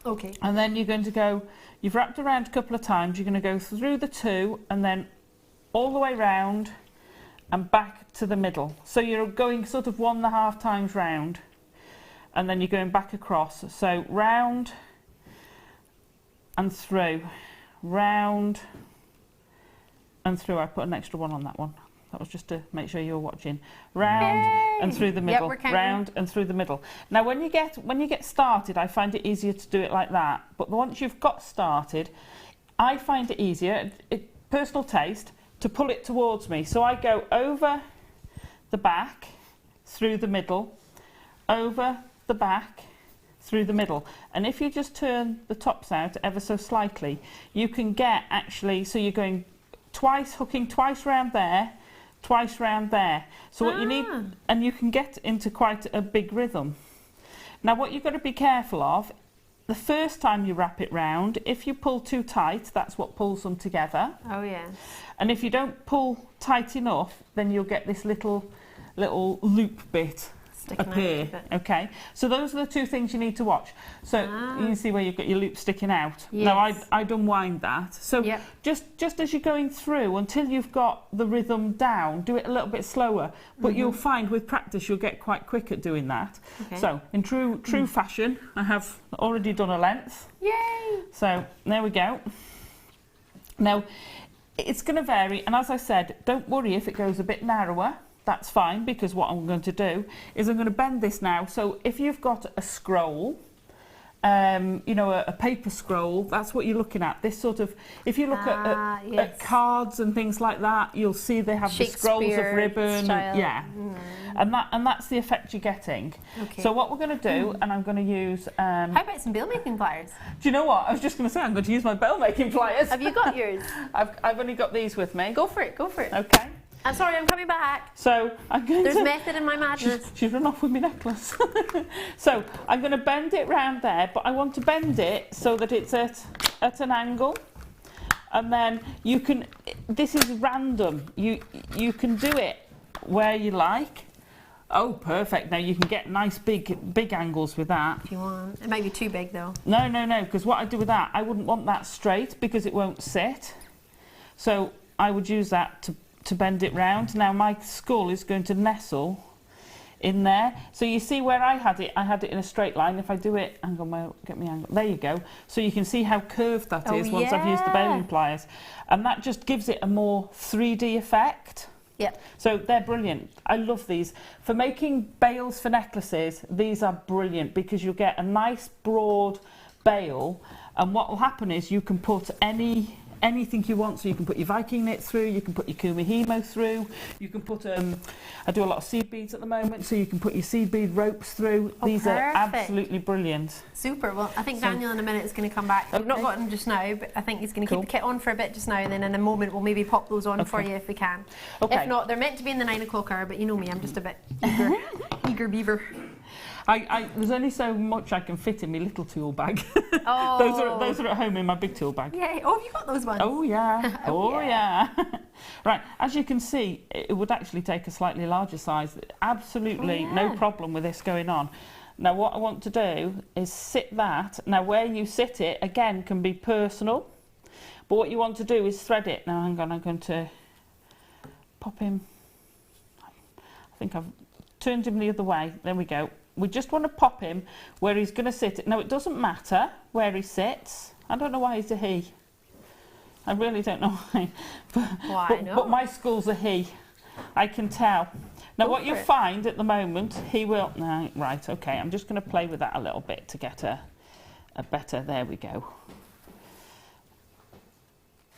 Okay. And then you're going to go. You've wrapped around a couple of times. You're going to go through the 2 and then all the way round and back to the middle. So you're going sort of 1.5 times round, and then you're going back across. So round and through. Round and through. I put an extra one on that one. That was just to make sure you were watching. Round and through the middle. Yep, round and through the middle. Now when you get started, I find it easier to do it like that. But once you've got started, I find it easier, personal taste, to pull it towards me. So I go over the back, through the middle, over the back, through the middle. And if you just turn the tops out ever so slightly, you can get actually, so you're going twice, hooking twice round there, twice round there. So what you need, and you can get into quite a big rhythm. Now what you've got to be careful of, the first time you wrap it round, if you pull too tight, that's what pulls them together. Oh yeah. And if you don't pull tight enough, then you'll get this little loop bit up here. Okay, so those are the 2 things you need to watch. So you can see where you've got your loop sticking out. Yes. Now I'd unwind that. So just as you're going through, until you've got the rhythm down, do it a little bit slower. But you'll find with practice you'll get quite quick at doing that. Okay. So in true fashion, I have already done a length. Yay! So there we go. Now it's going to vary, and as I said, don't worry if it goes a bit narrower. That's fine, because what I'm going to do is I'm going to bend this now. So if you've got a scroll, you know, a paper scroll, that's what you're looking at. This sort of, if you look at cards and things like that, you'll see they have the scrolls of ribbon. And that's the effect you're getting. Okay. So what we're going to do, and I'm going to use... how about some bill making pliers? Do you know what? I was just going to say, I'm going to use my bill making pliers. Have you got yours? I've only got these with me. Go for it, go for it. Okay. I'm sorry, I'm coming back. So I'm going There's method in my madness. She's run off with my necklace. So I'm going to bend it round there, but I want to bend it so that it's at an angle. And then you can, this is random. You can do it where you like. Oh, perfect. Now you can get nice big angles with that. If you want. It might be too big though. No, because what I do with that, I wouldn't want that straight because it won't sit. So I would use that to bend it round. Now my skull is going to nestle in there. So you see where I had it in a straight line. If I do it, hang on, get me angle. There you go. So you can see how curved that is once I've used the baling pliers. And that just gives it a more 3D effect. Yeah. So they're brilliant. I love these. For making bails for necklaces, these are brilliant because you'll get a nice broad bail, and what will happen is you can put anything you want. So you can put your Viking knit through, you can put your Kumihimo through, you can put I do a lot of seed beads at the moment, so you can put your seed bead ropes through. These are absolutely brilliant. Super. Well, I think Daniel in a minute is going to come back. I've not got him just now, but I think he's going to keep the kit on for a bit just now, and then in a moment we'll maybe pop those on for you if we can. If not, they're meant to be in the 9 o'clock hour, but you know me, I'm just a bit eager beaver. There's only so much I can fit in my little tool bag. Oh. those are at home in my big tool bag. Yeah. Oh, have you got those ones? Oh yeah. Oh yeah. Right, as you can see, it would actually take a slightly larger size. Absolutely no problem with this going on. Now what I want to do is sit that. Now where you sit it, again, can be personal. But what you want to do is thread it. Now hang on, I'm going to pop him. I think I've turned him the other way. There we go. We just want to pop him where he's going to sit. Now, it doesn't matter where he sits. I don't know why he's a he. I really don't know why. But my skull's a he. I can tell. Now, what you'll find at the moment, he will... No, right, okay. I'm just going to play with that a little bit to get a better... There we go.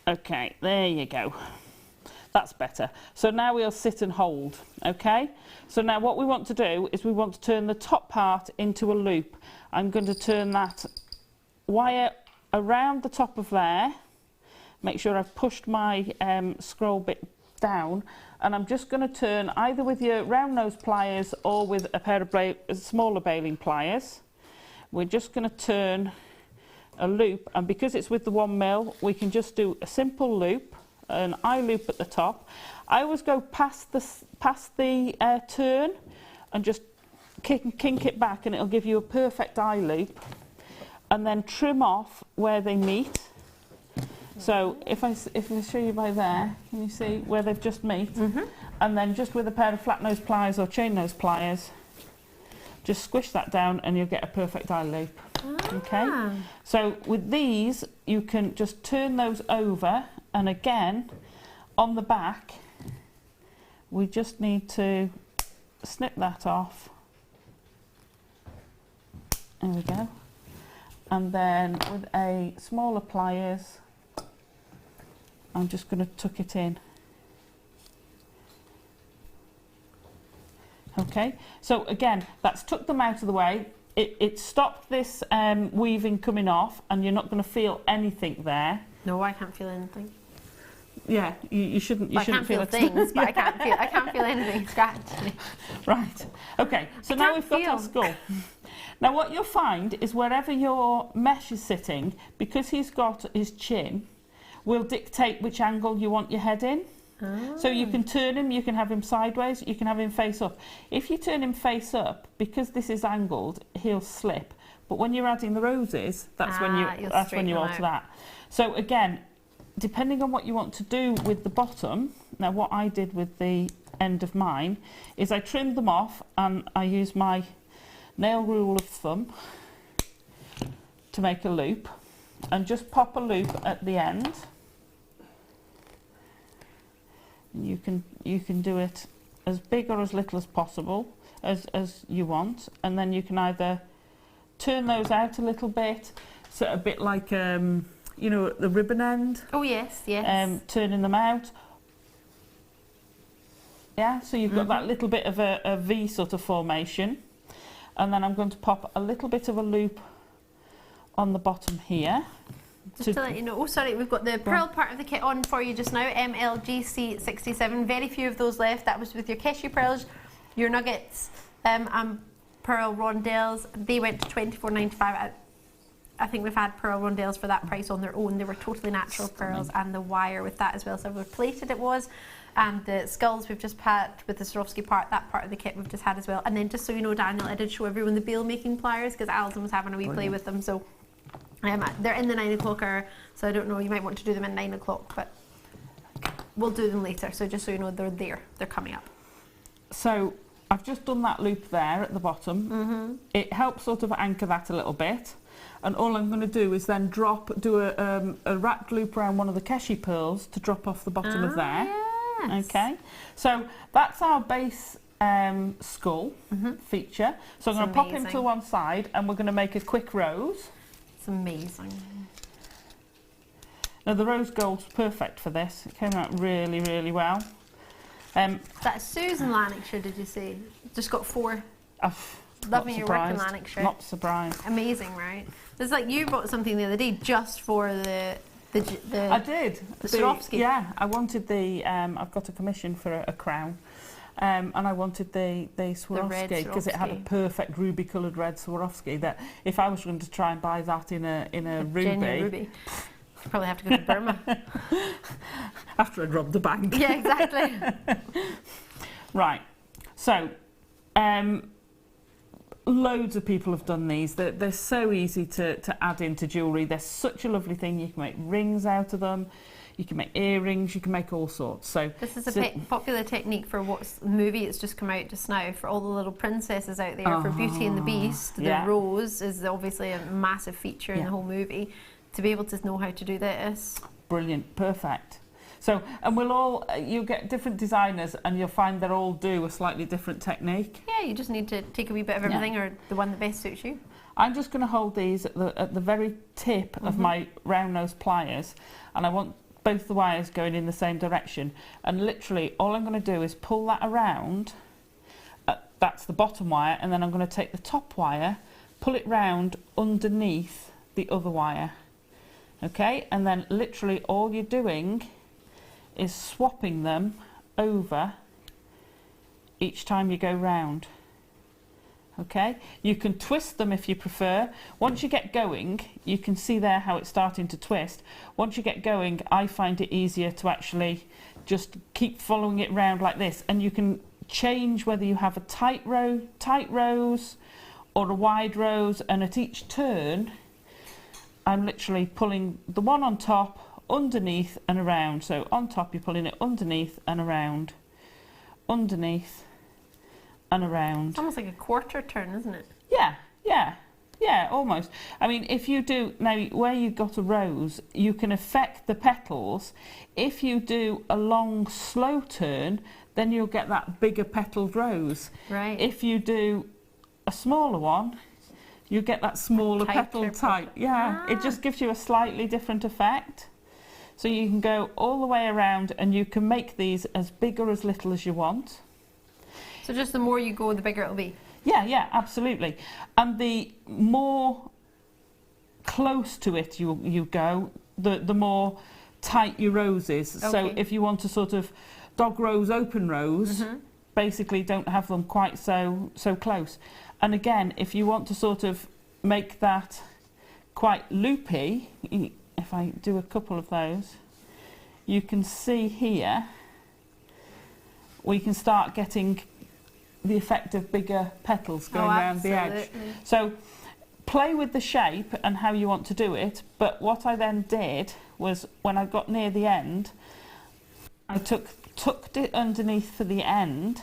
Okay, there you go. That's better. So now we'll sit and hold, okay? So now what we want to do is we want to turn the top part into a loop. I'm going to turn that wire around the top of there. Make sure I've pushed my scroll bit down, and I'm just going to turn either with your round nose pliers or with a pair of smaller baling pliers. We're just going to turn a loop, and because it's with the 1 mil, we can just do a simple loop, an eye loop at the top. I always go past the turn and just kink it back, and it'll give you a perfect eye loop, and then trim off where they meet. So if I show you by there, can you see where they've just meet? And then just with a pair of flat nose pliers or chain nose pliers, just squish that down and you'll get a perfect eye loop. Okay, so with these you can just turn those over, and again on the back we just need to snip that off. There we go. And then with a smaller pliers I'm just going to tuck it in. Okay, so again, that's tucked them out of the way. It stopped this weaving coming off, and you're not going to feel anything there. No, I can't feel anything. Yeah, you shouldn't. You shouldn't feel things, but I can't feel anything scratching. Right. Okay. So now we've got our skull. Now what you'll find is wherever your mesh is sitting, because he's got his chin, will dictate which angle you want your head in. So you can turn him, you can have him sideways, you can have him face up. If you turn him face up, because this is angled, he'll slip. But when you're adding the roses, that's when you alter that. So again, depending on what you want to do with the bottom, now what I did with the end of mine is I trimmed them off, and I used my nail rule of thumb to make a loop, and just pop a loop at the end. You can do it as big or as little as possible, as you want, and then you can either turn those out a little bit, so a bit like you know, at the ribbon end. Oh yes, yes. Turning them out. Yeah, so you've got that little bit of a V sort of formation, and then I'm going to pop a little bit of a loop on the bottom here. Just to let you know, oh sorry, we've got the pearl part of the kit on for you just now, MLGC67, very few of those left. That was with your cashew pearls, your nuggets, and pearl rondelles. They went to $24.95. I think we've had pearl rondelles for that price on their own. They were totally natural pearls, and the wire with that as well, silver plated it was. And the skulls we've just had with the Swarovski part, that part of the kit we've just had as well. And then just so you know, Daniel, I did show everyone the bail making pliers because Alison was having a wee play with them. So they're in the 9 o'clock hour, so I don't know, you might want to do them at 9 o'clock, but we'll do them later. So just so you know, they're there, they're coming up. So I've just done that loop there at the bottom. It helps sort of anchor that a little bit. And all I'm going to do is then do a wrapped loop around one of the cashew pearls to drop off the bottom of there. Yes. Okay, so that's our base skull feature. So I'm going to pop him to one side and we're going to make a quick rose. It's amazing. Now the rose gold's perfect for this. It came out really, really well. That's Susan Lanarkshire, did you say? Just got 4. Loving your work in Lanarkshire. Not surprised. Amazing, right? It's like you bought something the other day just for the I did. The Swarovski. Yeah, I wanted the. I've got a commission for a crown, and I wanted the Swarovski because it had a perfect ruby coloured red Swarovski. That if I was going to try and buy that in a ruby, you'd probably have to go to Burma after I'd robbed the bank. Yeah, exactly. Right. So, loads of people have done these. They're so easy to add into jewellery. They're such a lovely thing. You can make rings out of them. You can make earrings. You can make all sorts. So this is a popular technique for what's movie that's just come out just now for all the little princesses out there. For Beauty and the Beast, the rose is obviously a massive feature in the whole movie. To be able to know how to do this, brilliant, perfect. So, and you'll get different designers and you'll find they all do a slightly different technique. Yeah, you just need to take a wee bit of everything or the one that best suits you. I'm just going to hold these at the very tip of my round nose pliers, and I want both the wires going in the same direction. And literally all I'm going to do is pull that around, that's the bottom wire, and then I'm going to take the top wire, pull it round underneath the other wire. Okay, and then literally all you're doing is swapping them over each time you go round. Okay, you can twist them if you prefer. Once you get going, you can see there how it's starting to twist. Once you get going, I find it easier to actually just keep following it round like this, and you can change whether you have a tight rose or a wide rose, and at each turn I'm literally pulling the one on top underneath and around. So on top you're pulling it underneath and around, underneath and around. It's almost like a quarter turn, isn't it? Yeah, almost. I mean, if you do now where you've got a rose, you can affect the petals. If you do a long slow turn, then you'll get that bigger petaled rose. Right. If you do a smaller one, you get that smaller petal type. Yeah, it just gives you a slightly different effect. So you can go all the way around and you can make these as big or as little as you want. So just the more you go, the bigger it'll be? Yeah, absolutely. And the more close to it you go, the more tight your rose is. Okay. So if you want a sort of dog rose, open rose, basically don't have them quite so close. And again, if you want to sort of make that quite loopy, if I do a couple of those, you can see here, we can start getting the effect of bigger petals going around the edge. So play with the shape and how you want to do it, but what I then did was when I got near the end, I tucked it underneath for the end,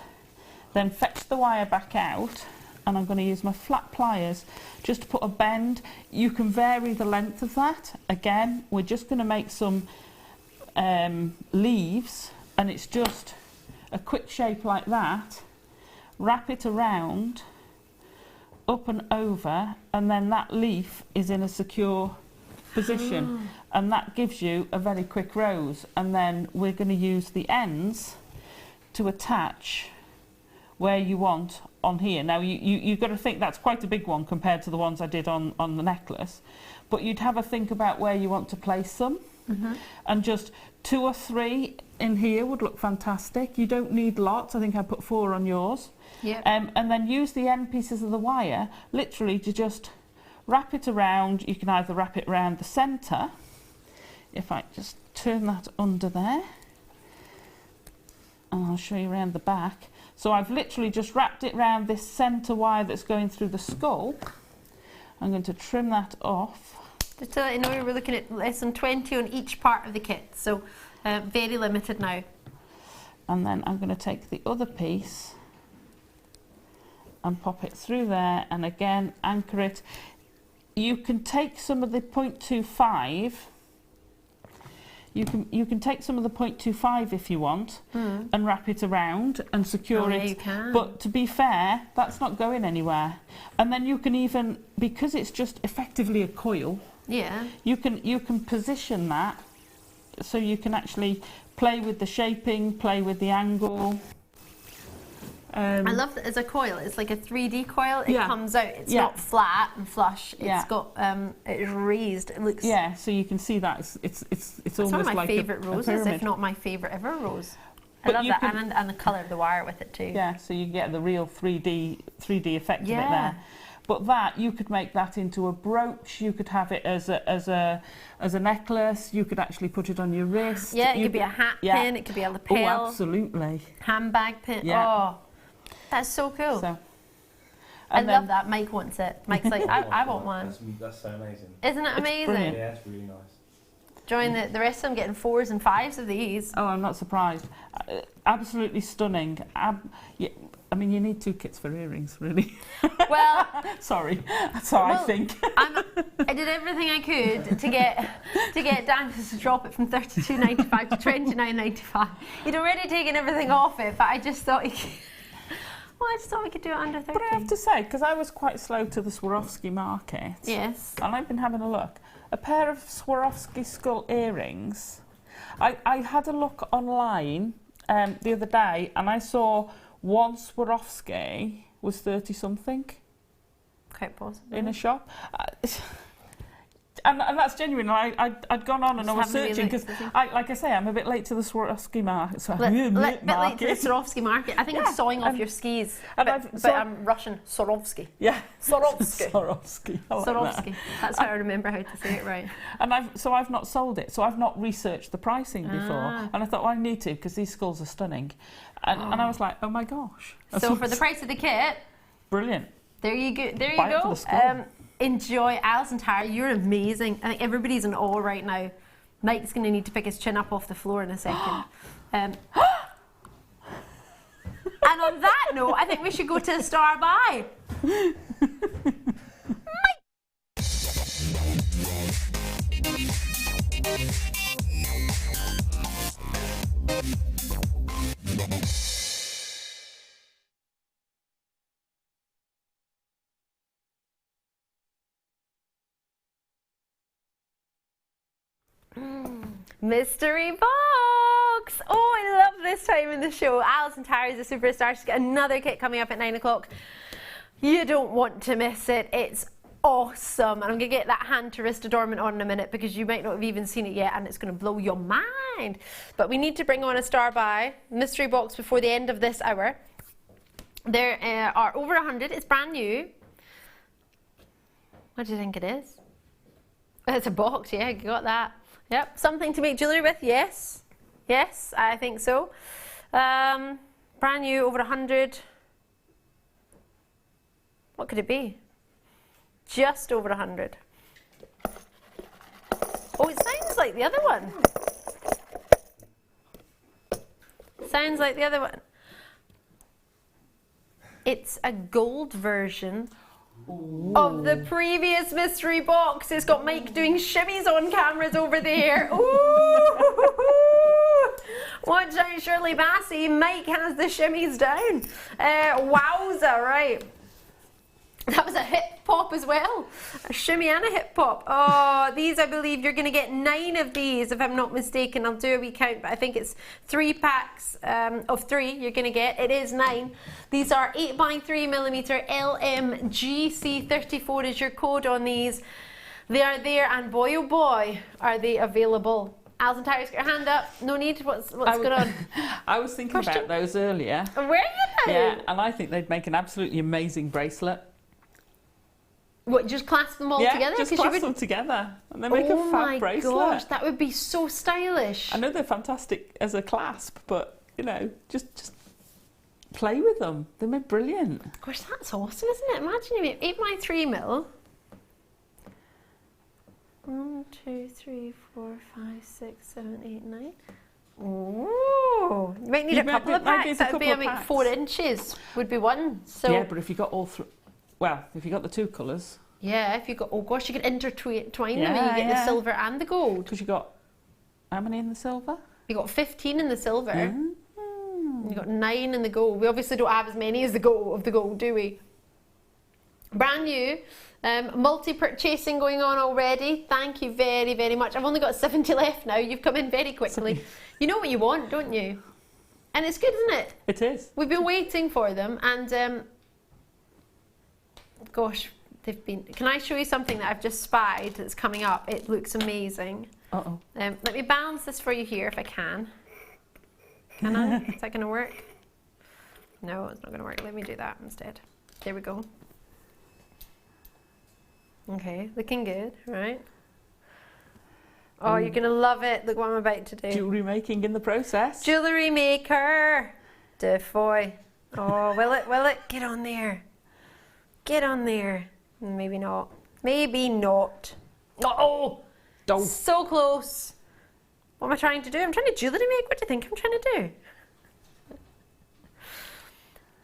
then fetched the wire back out, and I'm going to use my flat pliers just to put a bend. You can vary the length of that. Again, we're just going to make some leaves, and it's just a quick shape like that. Wrap it around, up and over, and then that leaf is in a secure position, and that gives you a very quick rose. And then we're going to use the ends to attach where you want on here. Now you've got to think that's quite a big one compared to the ones I did on the necklace, but you'd have a think about where you want to place them. And just 2 or 3 in here would look fantastic. You don't need lots. I think I put 4 on yours. Yep. And then use the end pieces of the wire literally to just wrap it around. You can either wrap it around the centre, if I just turn that under there, and I'll show you around the back. So I've literally just wrapped it around this centre wire that's going through the skull. I'm going to trim that off. Just to let you know, we're looking at less than 20 on each part of the kit, so very limited now. And then I'm going to take the other piece and pop it through there, and again anchor it. You can take some of the 0.25. You can take some of the 0.25 if you want, and wrap it around and secure it. You can. But to be fair, that's not going anywhere. And then you can even, because it's just effectively a coil, yeah, you can position that so you can actually play with the shaping, play with the angle. I love that as a coil. It's like a 3D coil. It Yeah. comes out. It's Yeah. not flat and flush. It's Yeah. got it's raised. It looks. Yeah, so you can see that it's It's almost one of my like favourite a roses, pyramid. if not my favourite ever rose. But I love you that, can- and the colour of the wire with it too. Yeah, so you get the real 3D effect of it Yeah. there. But that, you could make that into a brooch. You could have it as a necklace. You could actually put it on your wrist. Yeah, it You could be a hat yeah. pin. It could be a Oh, lapel, absolutely. handbag pin. Yeah. Oh, that's so cool. So, I and love then- that. Mike wants it. Mike's like, I want one. That's so amazing. Isn't it amazing? brilliant. Yeah, it's really nice. Join the rest of them getting 4s and 5s of these. Oh, I'm not surprised. Absolutely stunning. Yeah, I mean, you need 2 kits for earrings, really. Well, Sorry, that's how I Well, think. I did everything I could to get Dan to drop it from $32.95 to $29.95. He'd already taken everything off it, but I just thought I just thought we could do it under 30. But I have to say, because I was quite slow to the Swarovski market, Yes. and I've been having a look. A pair of Swarovski skull earrings. I had a look online the other day, and I saw one Swarovski was 30 something Quite possible. in a shop. And that's genuine. I'd gone on and Just I was haven't really searching because, looked, is like I say, I'm a bit late to the Swarovski market. So Bit late to the market. Swarovski market. I think Yeah, I'm sawing off and- your skis. and But I'm Russian. Swarovski. Yeah, Swarovski. Swarovski. I like that. Swarovski. That's how I remember how to say it right. And I've not sold it, so I've not researched the pricing before. And I thought, well, I need to because these skulls are stunning. And I was like, oh my gosh. So for the price of the kit, Brilliant. there you go. There you Buy it for go. the skull. Enjoy, Alison, Tarry. You're amazing. I think everybody's in awe right now. Mike's going to need to pick his chin up off the floor in a second. And on that note, I think we should go to a star by. Mystery box! Oh, I love this time in the show. Alison Tarry's a superstar. She's got another kit coming up at 9 o'clock. You don't want to miss it. It's awesome. And I'm going to get that hand to wrist adornment on in a minute because you might not have even seen it yet and it's going to blow your mind. But we need to bring on a star by mystery box before the end of this hour. There are over 100. It's brand new. What do you think it is? It's a box, yeah, you got that. Yep, something to make jewellery with, yes. Yes, I think so. Brand new, over 100. What could it be? Just over 100. Oh, it sounds like the other one. Sounds like the other one. It's a gold version of the previous mystery box. It's got Mike doing shimmies on cameras over there. Ooh! Watch out, Shirley Bassey. Mike has the shimmies down. Wowza, right. That was a hip pop as well. A shimmy and a hip pop. Oh, these, I believe you're going to get 9 of these, if I'm not mistaken. I'll do a wee count, but I think it's 3 packs of 3 you're going to get. It is 9. These are 8x3mm LMGC34 is your code on these. They are there, and boy oh boy, are they available. Alison, Tarry's got her hand up. No need. What's going on? I was thinking about those earlier. Where are you now? Yeah, and I think they'd make an absolutely amazing bracelet. What, just clasp them all together? Just clasp them together and then make a fab bracelet. Oh my gosh, that would be so stylish. I know they're fantastic as a clasp, but you know, just play with them. They're brilliant. Gosh, that's awesome, isn't it? Imagine you made 8x3mm. 1, 2, 3, 4, 5, 6, 7, 8, 9. Oh, you might need a couple of packs. That would be like 4 inches. Would be one. So yeah, but if you got all three. Well, if you got the 2 colours. Yeah, if you got, oh gosh, you could intertwine them and you get the silver and the gold. Because you got, how many in the silver? You got 15 in the silver. And you got 9 in the gold. We obviously don't have as many as the gold, do we? Brand new. Multi-purchasing going on already. Thank you very, very much. I've only got 70 left now. You've come in very quickly. You know what you want, don't you? And it's good, isn't it? It is. We've been waiting for them, and gosh, they've been. Can I show you something that I've just spied that's coming up? It looks amazing. Uh-oh. Let me balance this for you here if I can. Can I? Is that going to work? No, it's not going to work. Let me do that instead. There we go. Okay, looking good, right? Oh, you're going to love it. Look what I'm about to do. Jewellery making in the process. Jewellery Maker. DeFoy. Oh, will it? Will it? Get on there. Get on there. Maybe not. Maybe not. Oh! Don't. So close. What am I trying to do? I'm trying to jewellery make. What do you think I'm trying to do?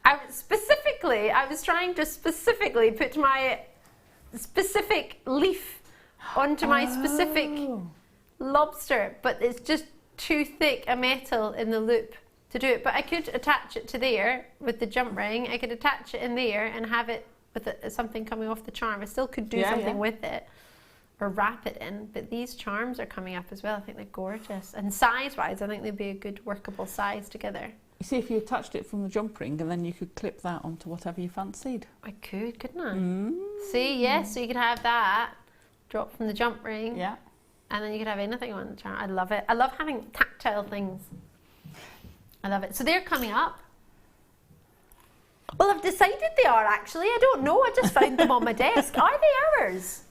I was trying to specifically put my specific leaf onto my specific lobster, but it's just too thick a metal in the loop to do it. But I could attach it to there with the jump ring. I could attach it in there and have it with something coming off the charm. I still could do something with it or wrap it in, but these charms are coming up as well. I think they're gorgeous, and size-wise I think they'd be a good workable size together. You see, if you attached it from the jump ring, and then you could clip that onto whatever you fancied. I could, couldn't I? See, yes, so you could have that drop from the jump ring. Yeah. And then you could have anything on the charm. I love it. I love having tactile things. I love it. So they're coming up. Well, I've decided they are actually. I don't know. I just found them on my desk. Are they ours?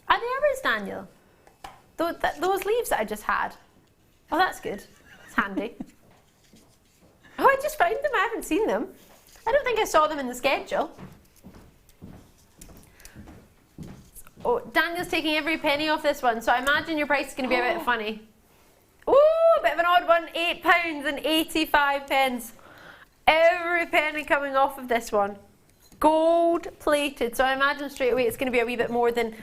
Are they ours, Daniel? Those leaves that I just had. Oh, that's good. It's handy. Oh, I just found them. I haven't seen them. I don't think I saw them in the schedule. Oh, Daniel's taking every penny off this one, so I imagine your price is going to be a bit funny. Ooh, a bit of an odd one. £8.85. Every penny coming off of this one. Gold plated, so I imagine straight away it's going to be a wee bit more than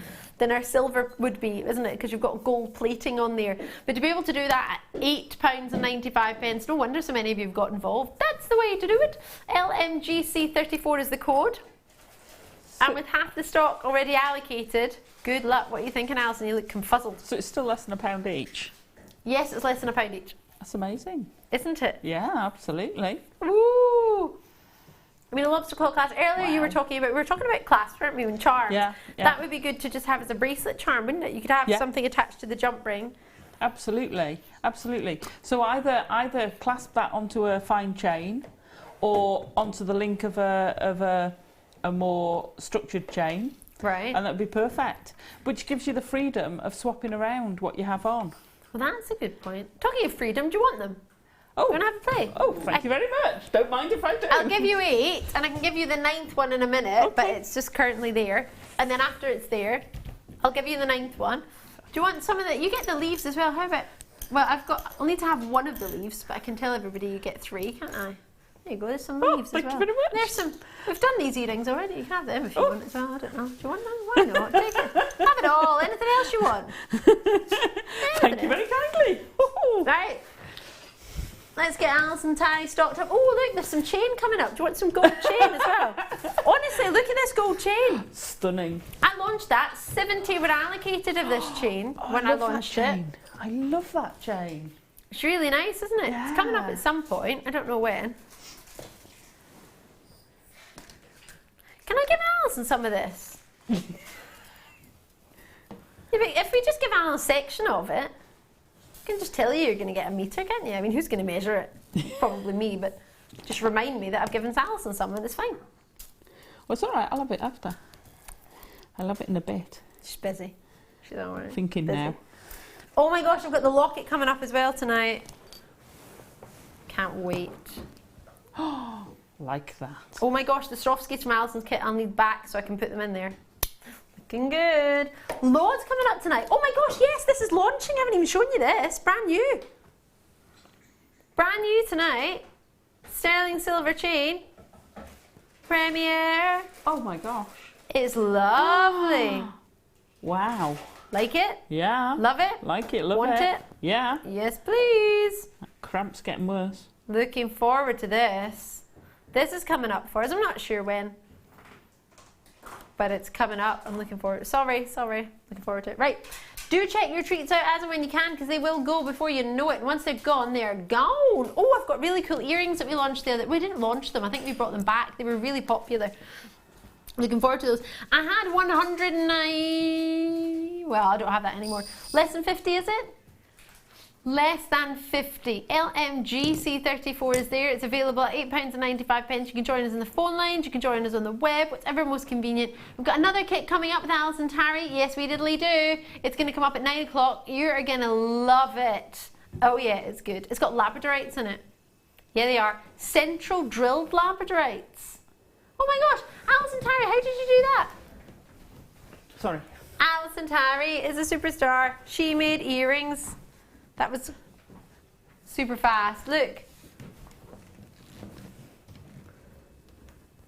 our silver would be, isn't it? Because you've got gold plating on there. But to be able to do that at £8.95, no wonder so many of you have got involved. That's the way to do it. LMGC34 is the code. And with half the stock already allocated, good luck. What are you thinking, Alison? You look confuzzled. So it's still less than £1 each? Yes, it's less than £1 each. That's amazing. Isn't it? Yeah, absolutely. Ooh! I mean, a lobster claw clasp. Earlier we were talking about clasps, weren't we, and charms. Yeah. That would be good to just have as a bracelet charm, wouldn't it? You could have something attached to the jump ring. Absolutely, absolutely. So either clasp that onto a fine chain, or onto the link of a more structured chain. Right. And that would be perfect. Which gives you the freedom of swapping around what you have on. Well, that's a good point. Talking of freedom, do you want them? Oh. Do you want to have a play? Oh, thank you very much. Don't mind if I do. I'll give you 8, and I can give you the 9th one in a minute, but it's just currently there. And then after it's there, I'll give you the 9th one. Do you want some of the... You get the leaves as well. How about... Well, I'll need to have one of the leaves, but I can tell everybody you get 3, can't I? There you go, there's some leaves as well. Thank you very much. There's some... We've done these earrings already. You can have them if you want as well. I don't know. Do you want them? Why not? Take it. Have it all. Anything else you want? Thank you very kindly. Right. Let's get Alison and Tarry stocked up. Oh, look, there's some chain coming up. Do you want some gold chain as well? Honestly, look at this gold chain. Stunning. I launched that. 70 were allocated of this chain when I launched it. I love that chain. It's really nice, isn't it? Yeah. It's coming up at some point. I don't know when. Can I give Alison some of this? Yeah, but if we just give Alan a section of it, I can just tell you're going to get a metre, can't you? I mean, who's going to measure it? Probably me, but just remind me that I've given Alison something, it's fine. Well, it's all right, I'll have it after. I'll have it in a bit. She's busy. She's all right. Thinking busy. now. Oh my gosh, I've got the locket coming up as well tonight. Can't wait. Like that. Oh my gosh, the Swarovskis from Alison's kit I'll need back so I can put them in there. Looking good. Loads coming up tonight. Oh my gosh, yes, this is launching. I haven't even shown you this. Brand new. Brand new tonight. Sterling silver chain. Premiere. Oh my gosh. It's lovely. Wow. Like it? Yeah. Love it? Like it, love it. Want it? Yeah. Yes, please. That cramp's getting worse. Looking forward to this. This is coming up for us. I'm not sure when, but it's coming up. I'm looking forward. Sorry. Looking forward to it. Right. Do check your treats out as and when you can, because they will go before you know it. And once they're gone, they're gone. Oh, I've got really cool earrings that we launched the other. We didn't launch them. I think we brought them back. They were really popular. Looking forward to those. I had 109. Well, I don't have that anymore. Less than 50, is it? Less than 50. LMGC34 is there. It's available at £8.95. You can join us in the phone lines. You can join us on the web. Whatever most convenient. We've got another kit coming up with Alison Tarry. Yes, we diddly do. It's going to come up at 9 o'clock. You're going to love it. Oh yeah, it's good. It's got labradorites in it. Yeah, they are. Central drilled labradorites. Oh my gosh, Alison Tarry, how did you do that? Sorry. Alison Tarry is a superstar. She made earrings. That was super fast. Look.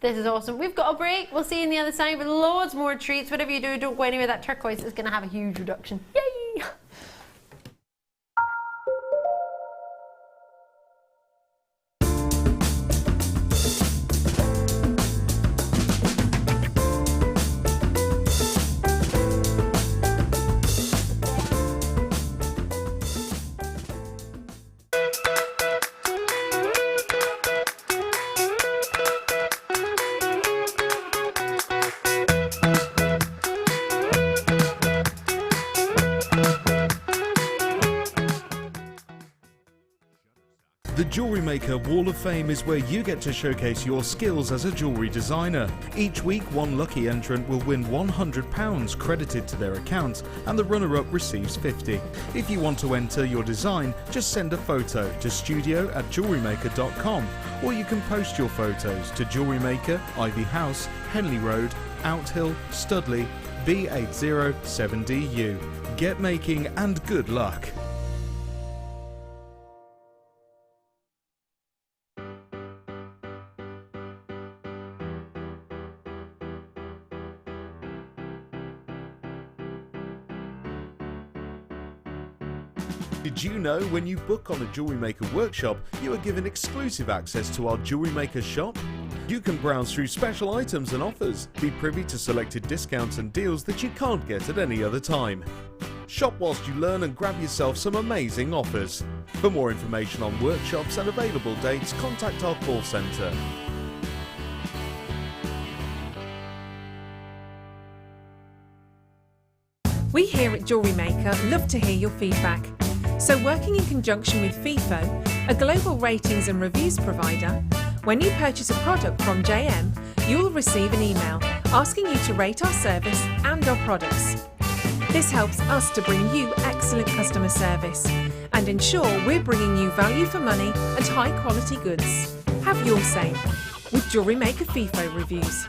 This is awesome. We've got a break. We'll see you on the other side with loads more treats. Whatever you do, don't go anywhere. That turquoise is going to have a huge reduction. Yay! The Jewellery Maker Wall of Fame is where you get to showcase your skills as a jewellery designer. Each week, one lucky entrant will win £100 credited to their account, and the runner-up receives £50. If you want to enter your design, just send a photo to studio@jewellerymaker.com, or you can post your photos to Jewellery Maker, Ivy House, Henley Road, Outhill, Studley, B807DU. Get making and good luck. Did you know when you book on a Jewellery Maker workshop, you are given exclusive access to our Jewellery Maker shop? You can browse through special items and offers, be privy to selected discounts and deals that you can't get at any other time. Shop whilst you learn and grab yourself some amazing offers. For more information on workshops and available dates, contact our call centre. We here at Jewellery Maker love to hear your feedback. So working in conjunction with FIFO, a global ratings and reviews provider, when you purchase a product from JM, you will receive an email asking you to rate our service and our products. This helps us to bring you excellent customer service and ensure we're bringing you value for money and high quality goods. Have your say with Jewellery Maker FIFO reviews.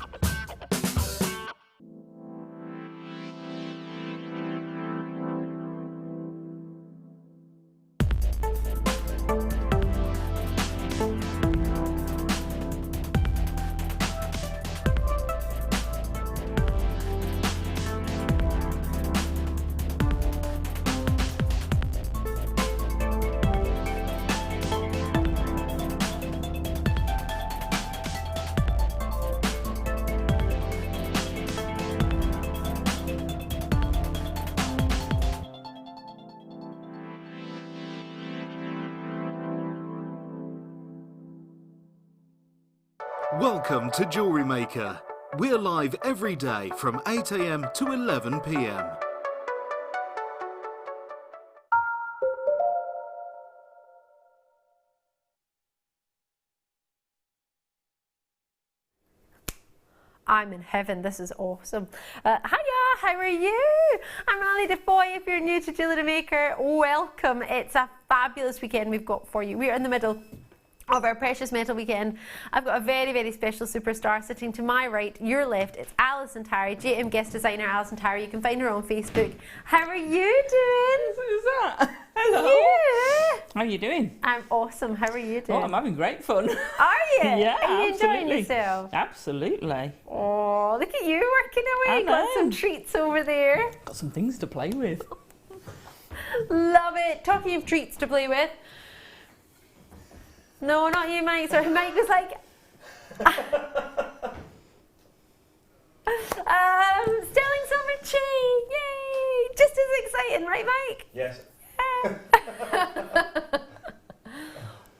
Welcome to Jewellery Maker. We're live every day from 8 AM to 11 PM. I'm in heaven. This is awesome. Hiya, how are you? I'm Ali DeFoy. If you're new to Jewellery Maker, welcome. It's a fabulous weekend we've got for you. We're in the middle of our precious metal weekend. I've got a very, very special superstar sitting to my right, your left. It's Alison Tarry, JM guest designer Alison Tarry. You can find her on Facebook. How are you doing? Who's that? Hello. Yeah. How are you doing? I'm awesome. How are you doing? Oh, I'm having great fun. Are you? Yeah, Are you enjoying absolutely. yourself? Absolutely. Oh, look at you working away. I Got some know. treats over there. Got some things to play with. Love it. Talking of treats to play with. No, not you, Mike. Sorry, Mike was like... Sterling silver chain. Yay! Just as exciting, right, Mike? Yes.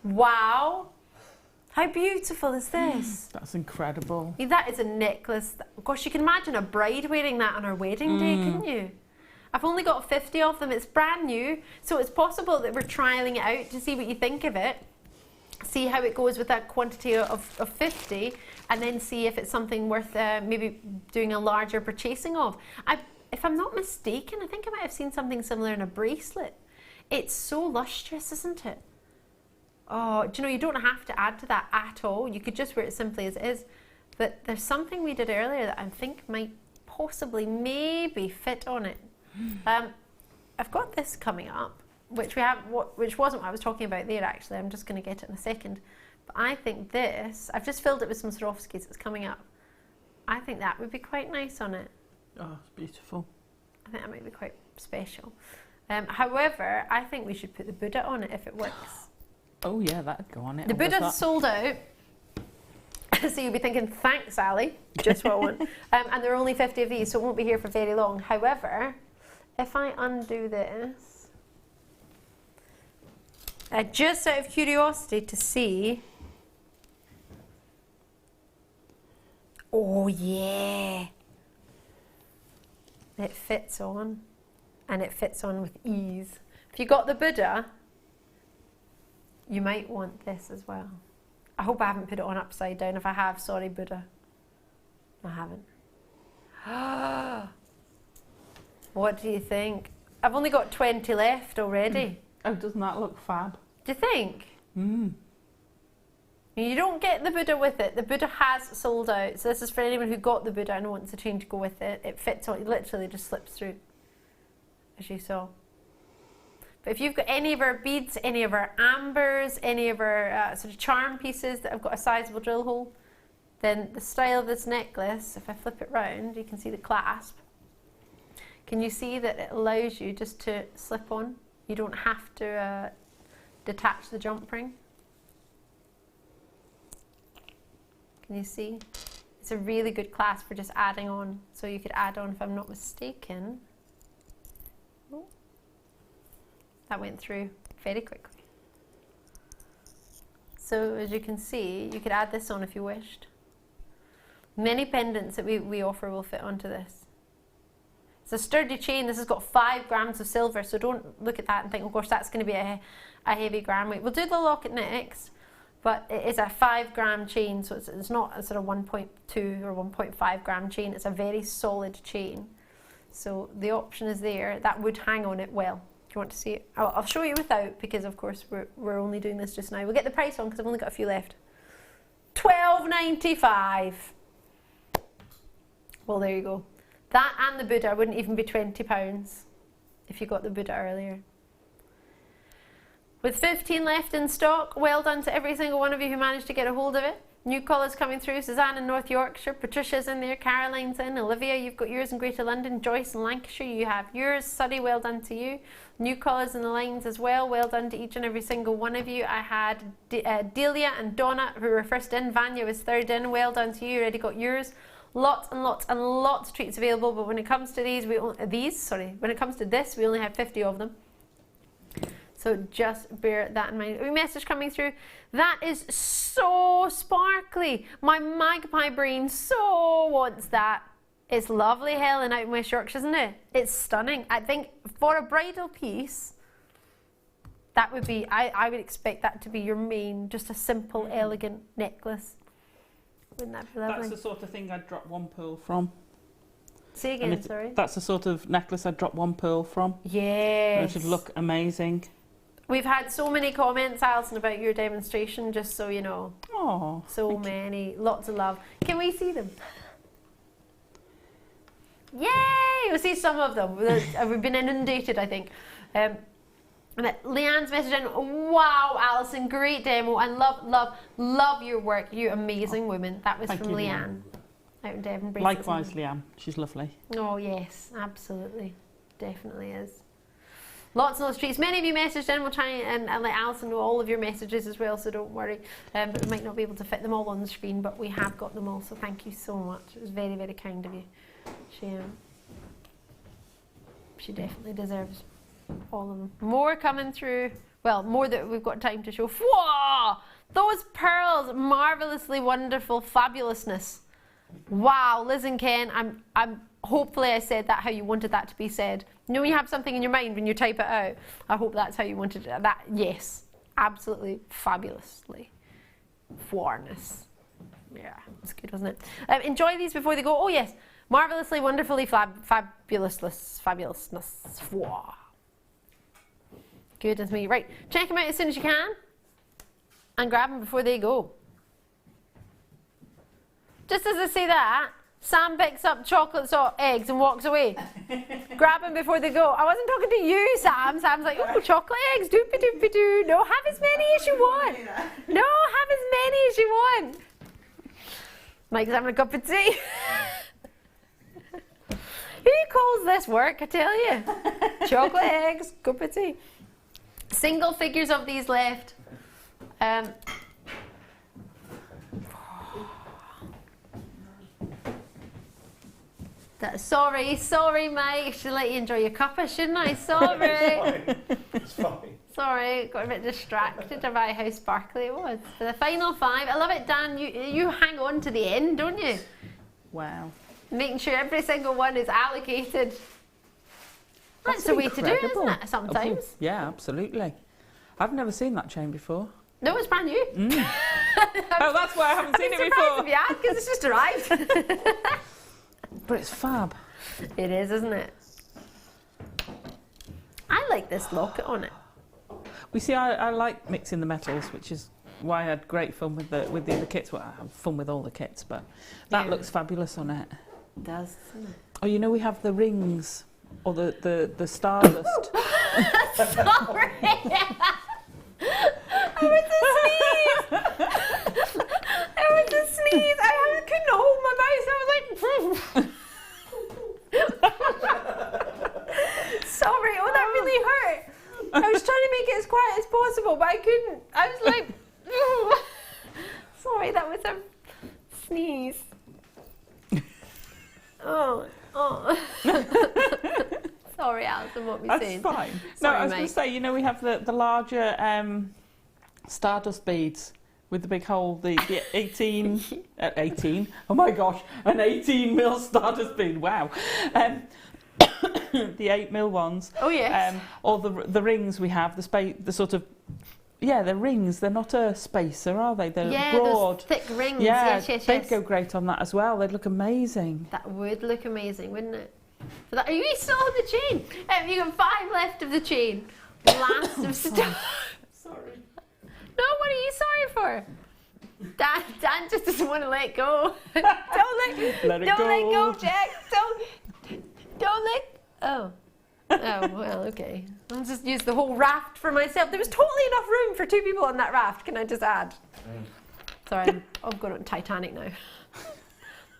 Wow. How beautiful is this? That's incredible. That is a necklace. Gosh, you can imagine a bride wearing that on her wedding day, couldn't you? I've only got 50 of them. It's brand new, so it's possible that we're trialling it out to see what you think of it. See how it goes with that quantity of 50, and then see if it's something worth maybe doing a larger purchasing of. If I'm not mistaken, I think I might have seen something similar in a bracelet. It's so lustrous, isn't it? Oh, do you know, you don't have to add to that at all. You could just wear it simply as it is. But there's something we did earlier that I think might possibly maybe fit on it. I've got this coming up, which wasn't what I was talking about there actually. I'm just going to get it in a second. But I think this, I've just filled it with some Swarovskis. It's coming up. I think that would be quite nice on it. Oh, it's beautiful. I think that might be quite special. However, I think we should put the Buddha on it if it works. Oh yeah, that'd go on it. The Buddha's sold out. So you'll be thinking, thanks, Ali, just what I want. And there are only 50 of these, so it won't be here for very long. However, if I undo this, just out of curiosity to see. Oh yeah. It fits on, and it fits on with ease. If you got the Buddha, you might want this as well. I hope I haven't put it on upside down. If I have, sorry, Buddha. I haven't. What do you think? I've only got 20 left already. Oh, doesn't that look fab? Do you think? You don't get the Buddha with it. The Buddha has sold out. So this is for anyone who got the Buddha and wants a chain to go with it. It fits on, it literally just slips through, as you saw. But if you've got any of our beads, any of our ambers, any of our sort of charm pieces that have got a sizable drill hole, then the style of this necklace, if I flip it round, you can see the clasp. Can you see that it allows you just to slip on? You don't have to detach the jump ring. Can you see? It's a really good clasp for just adding on. So you could add on, if I'm not mistaken. Oh, that went through very quickly. So as you can see, you could add this on if you wished. Many pendants that we offer will fit onto this. It's a sturdy chain. This has got 5 grams of silver, so don't look at that and think, oh gosh, that's going to be a heavy gram weight. We'll do the locket next, but it is a 5 gram chain, so it's not a sort of 1.2 or 1.5 gram chain. It's a very solid chain. So the option is there. That would hang on it well. Do you want to see it? I'll show you without, because of course we're only doing this just now. We'll get the price on because I've only got a few left. $12.95. Well, there you go. That and the Buddha wouldn't even be £20 if you got the Buddha earlier. With 15 left in stock, well done to every single one of you who managed to get a hold of it. New callers coming through: Suzanne in North Yorkshire, Patricia's in there, Caroline's in, Olivia, you've got yours in Greater London, Joyce in Lancashire, you have yours, Suddy, well done to you. New callers in the lines as well, well done to each and every single one of you. I had Delia and Donna who were first in, Vanya was third in, well done to you, already got yours. Lots and lots and lots of treats available, but when it comes to when it comes to this, we only have 50 of them. So just bear that in mind. A message coming through. That is so sparkly. My magpie brain so wants that. It's lovely, Helen, out in West Yorkshire, isn't it? It's stunning. I think for a bridal piece, that would be, I would expect that to be your main, just a simple, elegant necklace. Wouldn't that be lovely? That's the sort of thing I'd drop one pearl from. Say again, sorry. That's the sort of necklace I'd drop one pearl from. Yes. It would look amazing. We've had so many comments, Alison, about your demonstration, just so you know. Oh. So many. Lots of love. Can we see them? Yay! We'll see some of them. We've been inundated, I think. Leanne's message in, wow, Alison, great demo, and love your work. You amazing woman. That was from Leanne. Out in Devon. Likewise, Leanne. She's lovely. Oh, yes, absolutely. Definitely is. Lots and lots of treats. Many of you messaged in. We'll try and let Alison know all of your messages as well, so don't worry. But we might not be able to fit them all on the screen, but we have got them all, so thank you so much. It was very, very kind of you. She definitely deserves all of them. More coming through. Well, more that we've got time to show. Whoa! Those pearls, marvellously wonderful fabulousness. Wow, Liz and Ken, I'm hopefully I said that how you wanted that to be said. You know when you have something in your mind when you type it out? I hope that's how you wanted it. That, yes, absolutely fabulously. Fourness. Yeah, it's good, wasn't it? Enjoy these before they go. Oh yes, marvelously, wonderfully, fabulousness. Wow. Goodness me. Right, check them out as soon as you can and grab them before they go. Just as I say that, Sam picks up chocolate eggs and walks away. Grab them before they go. I wasn't talking to you, Sam. Sam's like, oh, chocolate eggs, doopy doopy doo. No, have as many as you want. No, have as many as you want. Mike's having a cup of tea. Who calls this work, I tell you? Chocolate eggs, cup of tea. Single figures of these left. Sorry, Mike. I should let you enjoy your cuppa, shouldn't I? Sorry. It's fine. Sorry, got a bit distracted by how sparkly it was. For the final 5, I love it, Dan. You hang on to the end, don't you? Wow. Making sure every single one is allocated. That's the way to do it, isn't it? Sometimes. Yeah, absolutely. I've never seen that chain before. No, it's brand new. Oh, that's why I haven't seen it before. If you had, because it's just arrived. But it's fab. It is, isn't it? I like this locket on it. We see, I like mixing the metals, which is why I had great fun with the other kits. Well, I have fun with all the kits, but that looks fabulous on it. It does, doesn't it? Oh, you know, we have the rings or the stardust. Sorry. I went to sneeze. I went to sneeze. I couldn't hold my mouth. I was like, sorry. Oh, that really hurt. I was trying to make it as quiet as possible, but I couldn't. I was like, sorry, that was a sneeze. Oh. Sorry, Alison, what were you saying? That's fine. Sorry, no, I was going to say, you know, we have the larger stardust beads with the big hole, the 18, 18, oh my gosh, an 18 mil stardust bead, wow. The 8 mil ones. Oh yes. Or the rings we have, the sort of, they're rings, they're not a spacer, are they? They're broad. Those thick rings, yes. They'd go great on that as well, they'd look amazing. That would look amazing, wouldn't it? For that, are you still on the chain? You got 5 left of the chain. Last of stuff. Sorry. No, what are you sorry for? Dan just doesn't want to let go. Don't let go, Jack. Don't let. Oh, well, okay. I'll just use the whole raft for myself. There was totally enough room for 2 people on that raft. Can I just add? Sorry, I'm going on Titanic now. It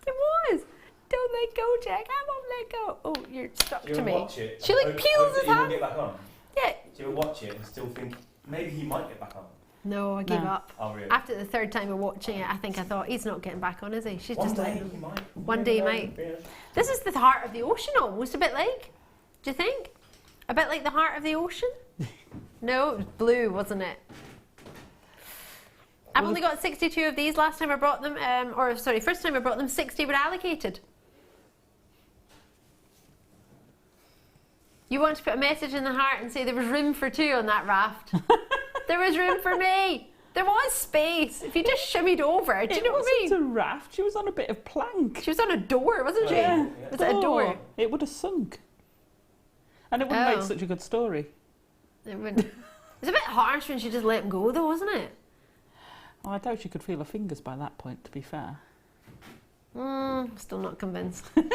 was. Don't let go, Jack. I won't let go. Oh, you're stuck to me. Watch it. She like peels his hand. Get back on. Yeah. Do you ever watch it and still think maybe he might get back on? No, I gave up. Oh, really? After the 3rd time of watching it, I thought he's not getting back on, is he? She's just letting him. One day he might. Yeah. This is the heart of the ocean almost, a bit like. Do you think? A bit like the heart of the ocean? No, it was blue, wasn't it? I've only got 62 of these. Last time I brought them, first time I brought them, 60 were allocated. You want to put a message in the heart and say there was room for 2 on that raft. There was room for me. There was space. If you just shimmied over, do you know what I mean? It wasn't a raft. She was on a bit of plank. She was on a door, wasn't she? Yeah. Was it a door? It would have sunk. And it wouldn't make such a good story. It wouldn't. It's a bit harsh when she just let him go, though, wasn't it? Well, I doubt she could feel her fingers by that point, to be fair. Still not convinced. Don't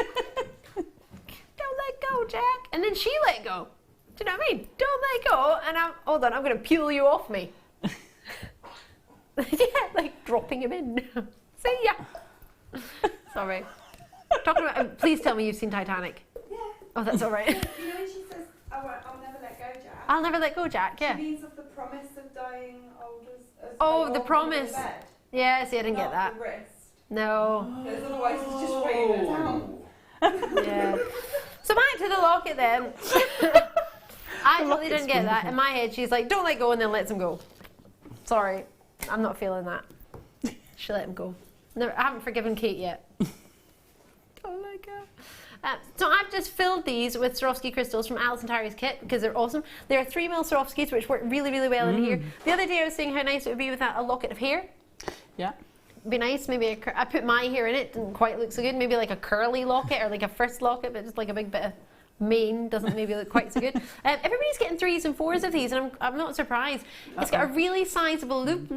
let go, Jack. And then she let go. Do you know what I mean? Don't let go. And hold on, I'm going to peel you off me. Yeah, like dropping him in. See ya. Sorry. Talking about, please tell me you've seen Titanic. Yeah. Oh, that's all right. You know when she says, I'll never let go, Jack? I'll never let go, Jack, yeah. She means of the promise of dying old as Oh, like the old promise. in the bed. Yeah, see, I didn't get that. The wrist. No. Because otherwise it's just weighing her down. Yeah. So back to the locket then. I totally didn't get that. In my head, she's like, don't let go, and then lets him go. Sorry, I'm not feeling that. She let him go. Never, I haven't forgiven Kate yet. Don't let go. So I've just filled these with Swarovski crystals from Alison Tarry's kit because they're awesome. There are 3mm Swarovskis which work really, really well in here. The other day I was saying how nice it would be with a locket of hair. Yeah. It'd be nice, maybe I put my hair in it, didn't quite look so good. Maybe like a curly locket or like a first locket, but just like a big bit of mane doesn't maybe look quite so good. Everybody's getting 3s and 4s of these, and I'm not surprised. It's got a really sizable loop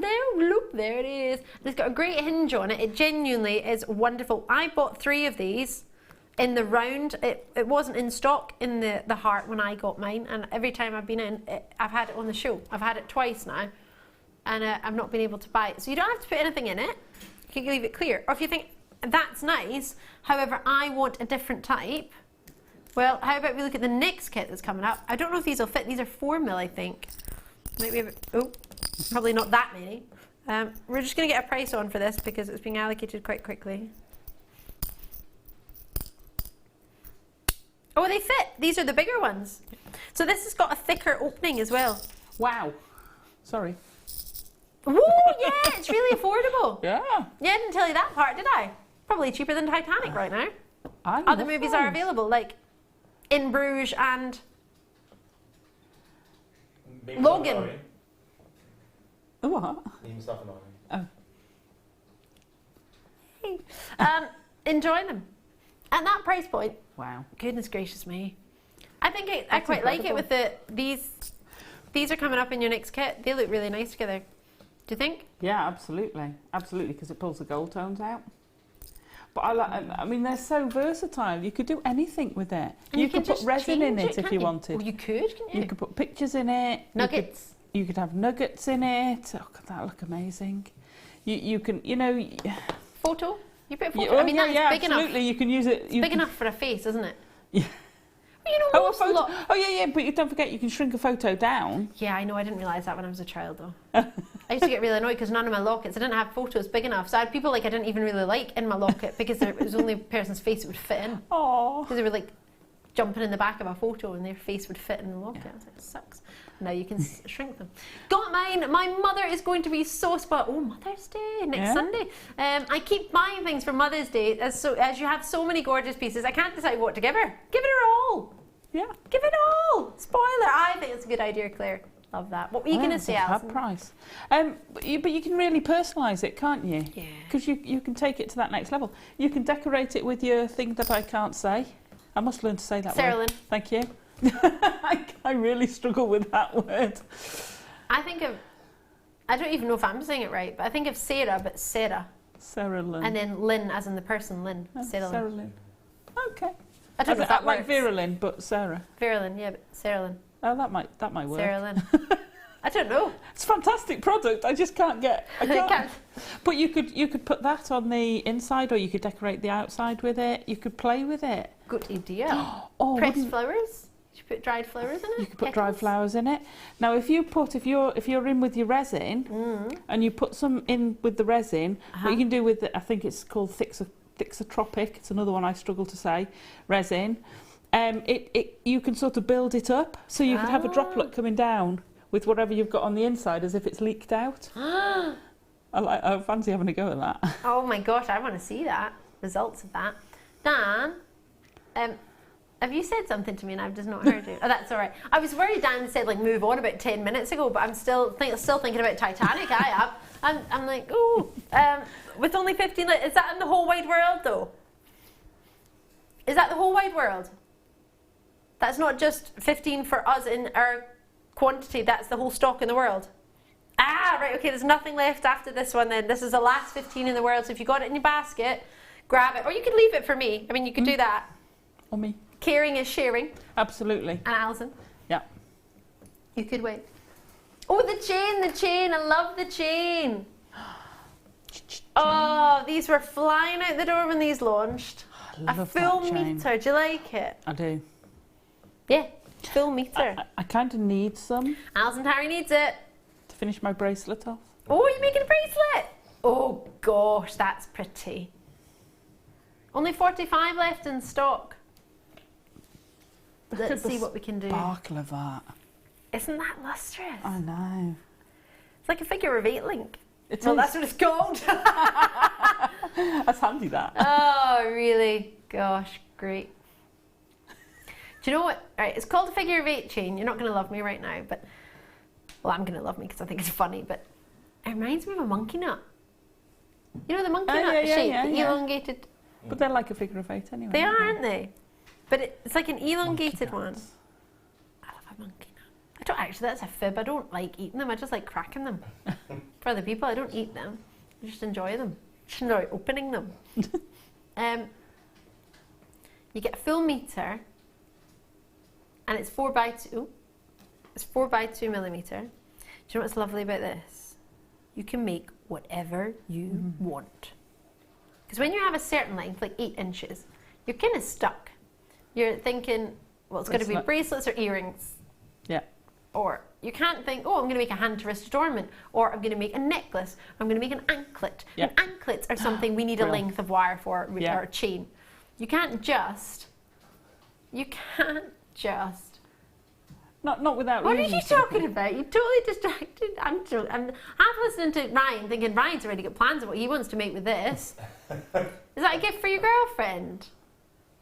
there it is. And it's got a great hinge on it. It genuinely is wonderful. I bought 3 of these in the round. It wasn't in stock in the heart when I got mine, and every time I've been in, I've had it on the show. I've had it twice now, and I've not been able to buy it. So you don't have to put anything in it. You can leave it clear. Or if you think that's nice, however, I want a different type. Well, how about we look at the next kit that's coming up? I don't know if these will fit. These are 4mm, I think. Maybe probably not that many. We're just going to get a price on for this because it's being allocated quite quickly. Oh, they fit. These are the bigger ones. So this has got a thicker opening as well. Wow. Sorry. Woo, yeah, it's really affordable. Yeah. Yeah, I didn't tell you that part, did I? Probably cheaper than Titanic right now. Other movies are available, like In Bruges and Logan. What? Oh. Enjoy them. At that price point. Wow. Goodness gracious me. I think I quite like it with these are coming up in your next kit. They look really nice together. Do you think? Yeah, absolutely. Absolutely, because it pulls the gold tones out. But I mean, they're so versatile. You could do anything with it. And you could put resin in it if you wanted. Well, you could, couldn't you? You could put pictures in it. Nuggets. You could have nuggets in it. Oh, God, that look amazing. You can, you know... Photo? You put a photo? I mean, that's big absolutely. enough. You can use it. It's big enough for a face, isn't it? Yeah. Well, you know, Oh, yeah, but you don't forget you can shrink a photo down. Yeah, I know. I didn't realise that when I was a child, though. I used to get really annoyed because none of my lockets, I didn't have photos big enough. So I had people like I didn't even really like in my locket because it was only a person's face that would fit in. Oh. Because they were like jumping in the back of a photo and their face would fit in the locket. I was like, it sucks. Now you can shrink them. Got mine. My mother is going to be so spoiled. Oh, Mother's Day next Sunday. I keep buying things for Mother's Day as you have so many gorgeous pieces. I can't decide what to give her. Give it her all. Yeah. Give it all. Spoiler. I think it's a good idea, Claire. Love that. What were you going to say, Alison? Price. But you can really personalise it, can't you? Yeah. Because you can take it to that next level. You can decorate it with your thing that I can't say. I must learn to say that Sarah word. Lynn. Thank you. I really struggle with that word. I think of, I don't even know if I'm saying it right, but I think of Sarah, but Sarah. Sarah Lynn. And then Lynn, as in the person Lynn. Sarah Lynn. Sarah Lynn. Okay. I don't know if that like works. Vera Lynn, but Sarah. Vera Lynn, yeah, but Sarah Lynn. Oh, that might work. Sarah Lynn. I don't know. It's a fantastic product. I just can't get. I can't. But you could put that on the inside, or you could decorate the outside with it. You could play with it. Good idea. Oh, pressed flowers. You should put dried flowers in it. You could put dried flowers in it. Now, if you're in with your resin, and you put some in with the resin, what you can do with it, I think it's called Thixotropic. It's another one I struggle to say. Resin. You can sort of build it up, so you could have a droplet coming down with whatever you've got on the inside as if it's leaked out. I fancy having a go at that. Oh my gosh, I want to see that. Results of that. Dan, Have you said something to me and I've just not heard you? Oh, that's all right. I was worried Dan said like move on about 10 minutes ago, but I'm still thinking about Titanic. I am. I'm like, oh, with only 15. Is that in the whole wide world though? Is that the whole wide world? That's not just 15 for us in our quantity. That's the whole stock in the world. Ah, right. Okay. There's nothing left after this one. Then this is the last 15 in the world. So if you got it in your basket, grab it, or you could leave it for me. I mean, you could do that. Or me. Caring is sharing. Absolutely. And Alison. Yeah. You could wait. Oh, the chain. I love the chain. Oh, these were flying out the door when these launched. A full metre. Do you like it? I do. Yeah, full metre. I kind of need some. Alison Tarry needs it. To finish my bracelet off. Oh, you're making a bracelet? Oh gosh, that's pretty. Only 45 left in stock. Let's see what we can do. Sparkle of that. Isn't that lustrous? I know. It's like a figure of 8 link. Well, that's what it's called. That's handy, that. Oh, really? Gosh, great. Do you know what? All right, it's called a figure of 8 chain. You're not going to love me right now, but... Well, I'm going to love me because I think it's funny, but it reminds me of a monkey nut. You know the monkey nut shape? The elongated... But they're like a figure of 8 anyway. They are, aren't they? But it's like an elongated one. I love a monkey nut. I don't actually, that's a fib. I don't like eating them. I just like cracking them. For other people, I don't eat them. I just enjoy them. Just enjoy opening them. You get a full metre, and it's 4x2. It's 4x2 millimetre. Do you know what's lovely about this? You can make whatever you want. Because when you have a certain length, like 8 inches, you're kind of stuck. You're thinking, well, it's going to be bracelets or earrings. Yeah. Or you can't think, oh, I'm going to make a hand to wrist adornment, or I'm going to make a necklace, or I'm going to make an anklet. Yeah. And anklets are something we need a length of wire for, or a chain. You can't just. Not without What are using you talking about? You're totally distracted. I'm half listening to Ryan, thinking Ryan's already got plans of what he wants to make with this. Is that a gift for your girlfriend?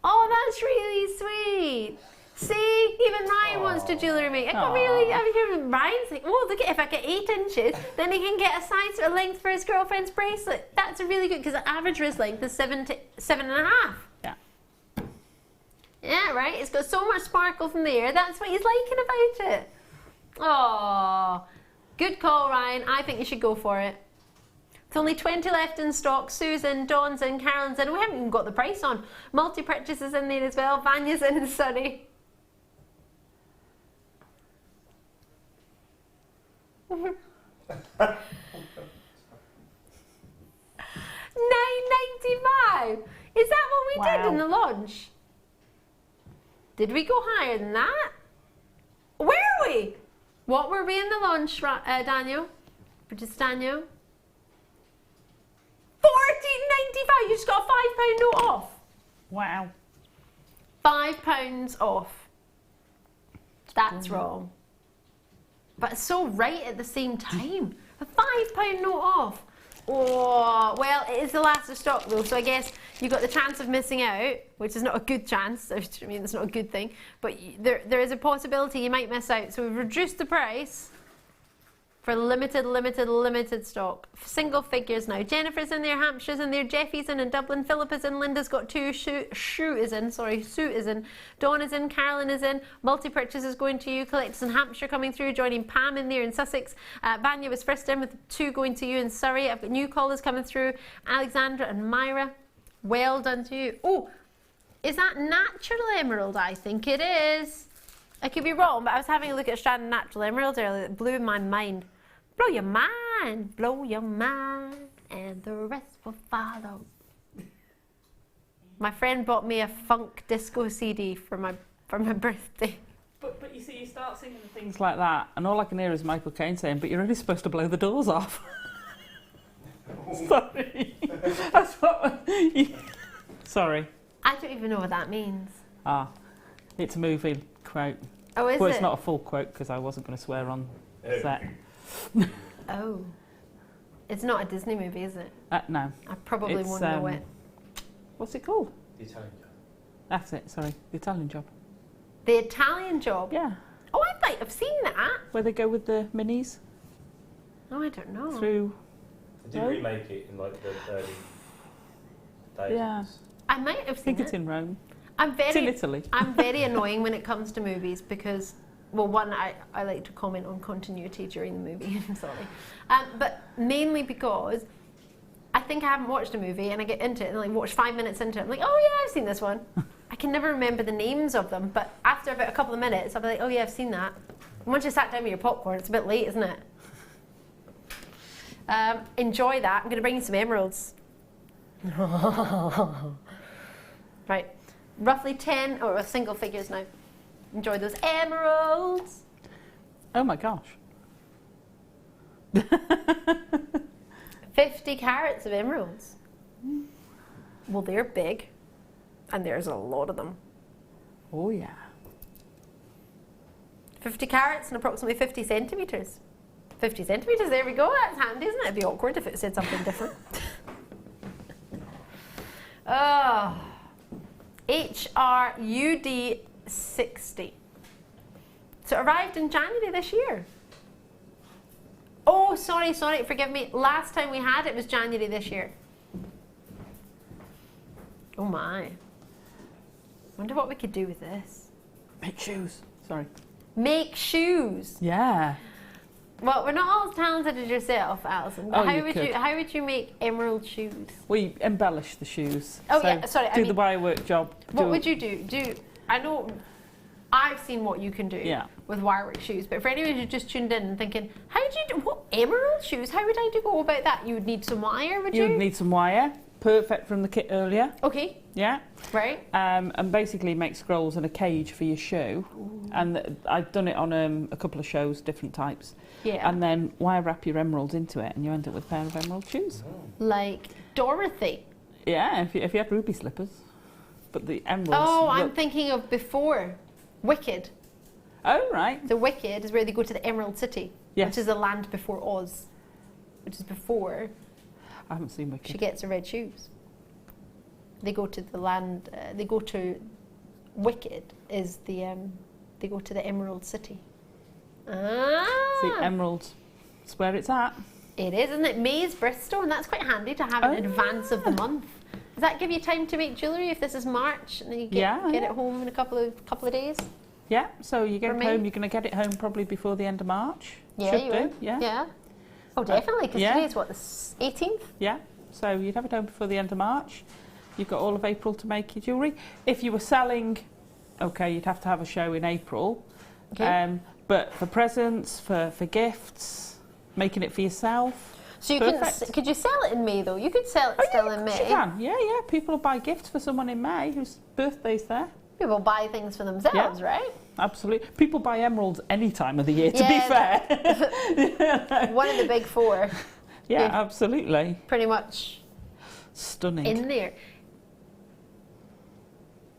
Oh, that's really sweet. See, even Ryan wants to jewellery make. I'm hearing Ryan's like, oh, look, if I get 8 inches, then he can get a size or a length for his girlfriend's bracelet. That's a really good, because the average wrist length is 7 to 7.5. Yeah. Yeah, right. It's got so much sparkle from there. That's what he's liking about it. Oh, good call, Ryan. I think you should go for it. It's only 20 left in stock. Susan, Dawn's in, Carolyn's in. We haven't even got the price on. Multi-purchase is in there as well. Vanya's in and Sunny. $9.95. Is that what we did in the launch? Did we go higher than that? Where are we? What were we in the launch, Daniel? Just Daniel? $14.95. You just got a £5 note off. Wow. £5 off. That's wrong. But it's so right at the same time. A £5 note off. Oh, well, it is the last of stock though, so I guess you've got the chance of missing out, which is not a good chance. I mean, it's not a good thing, but there is a possibility you might miss out. So we've reduced the price for limited stock. Single figures now. Jennifer's in there, Hampshire's in there, Jeffy's in Dublin, Philip is in, Linda's got 2, Sue is in, Dawn is in, Carolyn is in, multi-purchase is going to you, Collectors in Hampshire coming through, joining Pam in there in Sussex, Vanya was first in with 2 going to you in Surrey. I've got new callers coming through, Alexandra and Myra, well done to you. Oh, is that natural emerald? I think it is. I could be wrong, but I was having a look at Strand Natural Emeralds earlier. It blew my mind. Blow your mind, and the rest will follow. My friend bought me a funk disco CD for my birthday. But you see, you start singing things like that, and all I can hear is Michael Caine saying, but you're only supposed to blow the doors off. Sorry. That's what... Sorry. I don't even know what that means. Ah, it's a movie quote. Oh, is it? Well, it's not a full quote because I wasn't going to swear on set. Oh. It's not a Disney movie, is it? No. I probably won't know it. What's it called? Italian. That's it, sorry. The Italian job. The Italian job? Yeah. Oh, I might have seen that. Where they go with the minis Oh, I don't know. through... They did remake it in like the early days. Yeah. I might have I think seen it's it. in Rome. I'm It's in very, Italy. I'm very annoying when it comes to movies because, well, one, I like to comment on continuity during the movie. I'm sorry. But mainly because I think I haven't watched a movie and I get into it and like watch 5 minutes into it. I'm like, oh yeah, I've seen this one. I can never remember the names of them, but after about a couple of minutes, I'll be like, oh yeah, I've seen that. And once you sat down with your popcorn, it's a bit late, isn't it? Enjoy that. I'm going to bring you some emeralds. Right. Roughly 10, or single figures now. Enjoy those emeralds. Oh my gosh. 50 carats of emeralds. Well, they're big, and there's a lot of them. Oh yeah. 50 carats and approximately 50 centimetres. 50 centimetres, there we go. That's handy, isn't it? It'd be awkward if it said something different. Oh. HRUD 60. So it arrived in January this year. Oh, sorry, forgive me. Last time we had it was January this year. Oh my. Wonder what we could do with this. Make shoes. Sorry. Make shoes. Yeah. Well, we're not all as talented as yourself, Alison. But Oh, how would you make emerald shoes? We embellish the shoes. Oh so yeah, sorry. Do the wire work job. What would you do? I know I've seen what you can do with wirework shoes, but for anyone who just tuned in and thinking, how do you do what emerald shoes? How would I go about that? You would need some wire, would you? You would need some wire. Perfect from the kit earlier. Okay. Yeah. Right. And basically make scrolls and a cage for your shoe. Ooh. And I've done it on a couple of shows, different types. Yeah. And then wire wrap your emeralds into it and you end up with a pair of emerald shoes. Like Dorothy. Yeah, if you had ruby slippers. But the emeralds... Oh, I'm thinking of before. Wicked. Oh, right. The Wicked is where they go to the Emerald City. Yes. Which is the land before Oz. Which is before... I haven't seen Wicked. She gets the red shoes. They go to the land... they go to... Wicked is the... they go to the Emerald City. Ah! See, emeralds. That's where it's at. It is, isn't it? May's Bristol, and that's quite handy to have in advance of the month. Does that give you time to make jewellery if this is March and then you get it home in a couple of days? Yeah, so you get it home, you're going to get it home probably before the end of March. Yeah, Should you do. will. Yeah. Oh, definitely, because today's what, the 18th? Yeah, so you'd have it home before the end of March. You've got all of April to make your jewellery. If you were selling, okay, you'd have to have a show in April. Okay. But for presents, for gifts, making it for yourself. So you could you sell it in May though? You could sell it still in May. You can. Yeah. People will buy gifts for someone in May whose birthday's there. People buy things for themselves, right? Absolutely. People buy emeralds any time of the year, to be fair. One of the big four. Yeah, absolutely. Pretty much stunning. In there.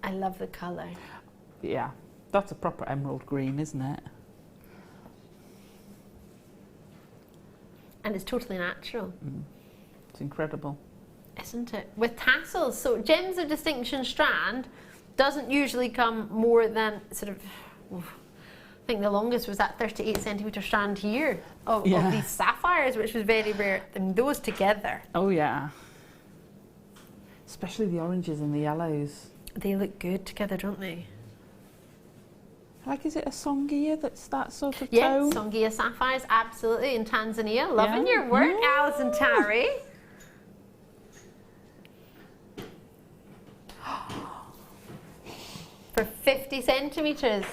I love the colour. Yeah, that's a proper emerald green, isn't it? And it's totally natural. It's incredible. Isn't it? With tassels. So Gems of Distinction strand doesn't usually come more than sort of, I think the longest was that 38 centimetre strand here of these sapphires, which was very rare. And those together. Oh yeah. Especially the oranges and the yellows. They look good together, don't they? Like, is it a Songia that's that sort of tone? Yeah, Songia sapphires, absolutely, in Tanzania. Loving your work, Alison Tarry. For 50 centimetres.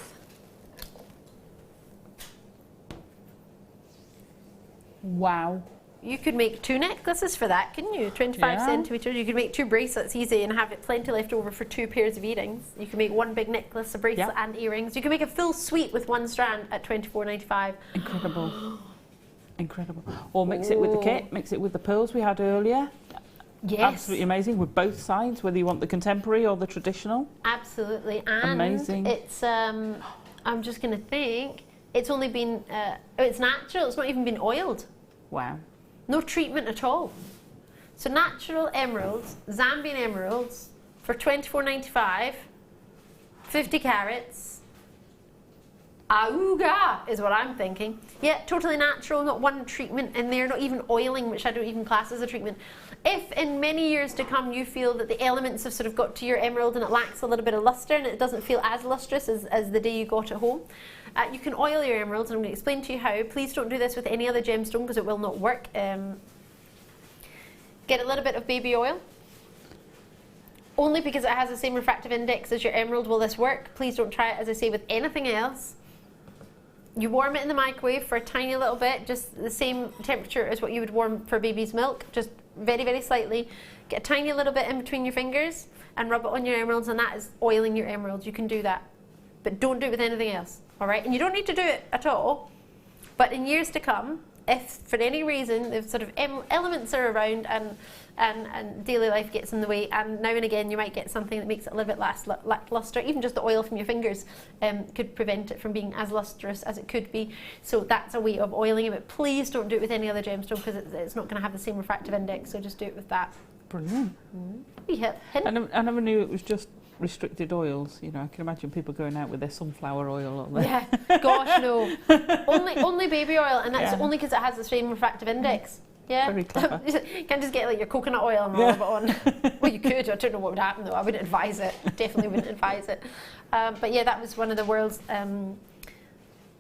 Wow. You could make 2 necklaces for that, couldn't you? 25 centimetres. You could make 2 bracelets easy and have it plenty left over for 2 pairs of earrings. You can make 1 big necklace, a bracelet and earrings. You can make a full suite with 1 strand at $24.95. Incredible. Incredible. Or mix it with the kit, mix it with the pearls we had earlier. Yes. Absolutely amazing with both sides, whether you want the contemporary or the traditional. Absolutely. And amazing. It's, I'm just going to think, it's only been, it's natural, it's not even been oiled. Wow. No treatment at all. So natural emeralds, Zambian emeralds, for $24.95, 50 carats. Auga is what I'm thinking. Yeah, totally natural, not one treatment in there, not even oiling, which I don't even class as a treatment. If in many years to come you feel that the elements have sort of got to your emerald and it lacks a little bit of luster and it doesn't feel as lustrous as the day you got it home, you can oil your emeralds, and I'm going to explain to you how. Please don't do this with any other gemstone because it will not work. Get a little bit of baby oil. Only because it has the same refractive index as your emerald will this work. Please don't try it, as I say, with anything else. You warm it in the microwave for a tiny little bit, just the same temperature as what you would warm for baby's milk, just very, very slightly. Get a tiny little bit in between your fingers and rub it on your emeralds, and that is oiling your emeralds. You can do that, but don't do it with anything else, all right? And you don't need to do it at all, but in years to come, if for any reason the sort of elements are around and daily life gets in the way, and now and again you might get something that makes it a little bit less lackluster, even just the oil from your fingers could prevent it from being as lustrous as it could be. So that's a way of oiling it, but please don't do it with any other gemstone because it's not going to have the same refractive index, so just do it with that. Brilliant. I never knew it was just restricted oils. You know, I can imagine people going out with their sunflower oil on there. Yeah, gosh no. only baby oil, and that's only because it has the same refractive index. Yeah, very clever. You can't just get like your coconut oil and rub it on. Well, you could. I don't know what would happen though. I wouldn't advise it. Definitely wouldn't advise it. But yeah, that was one of the world's.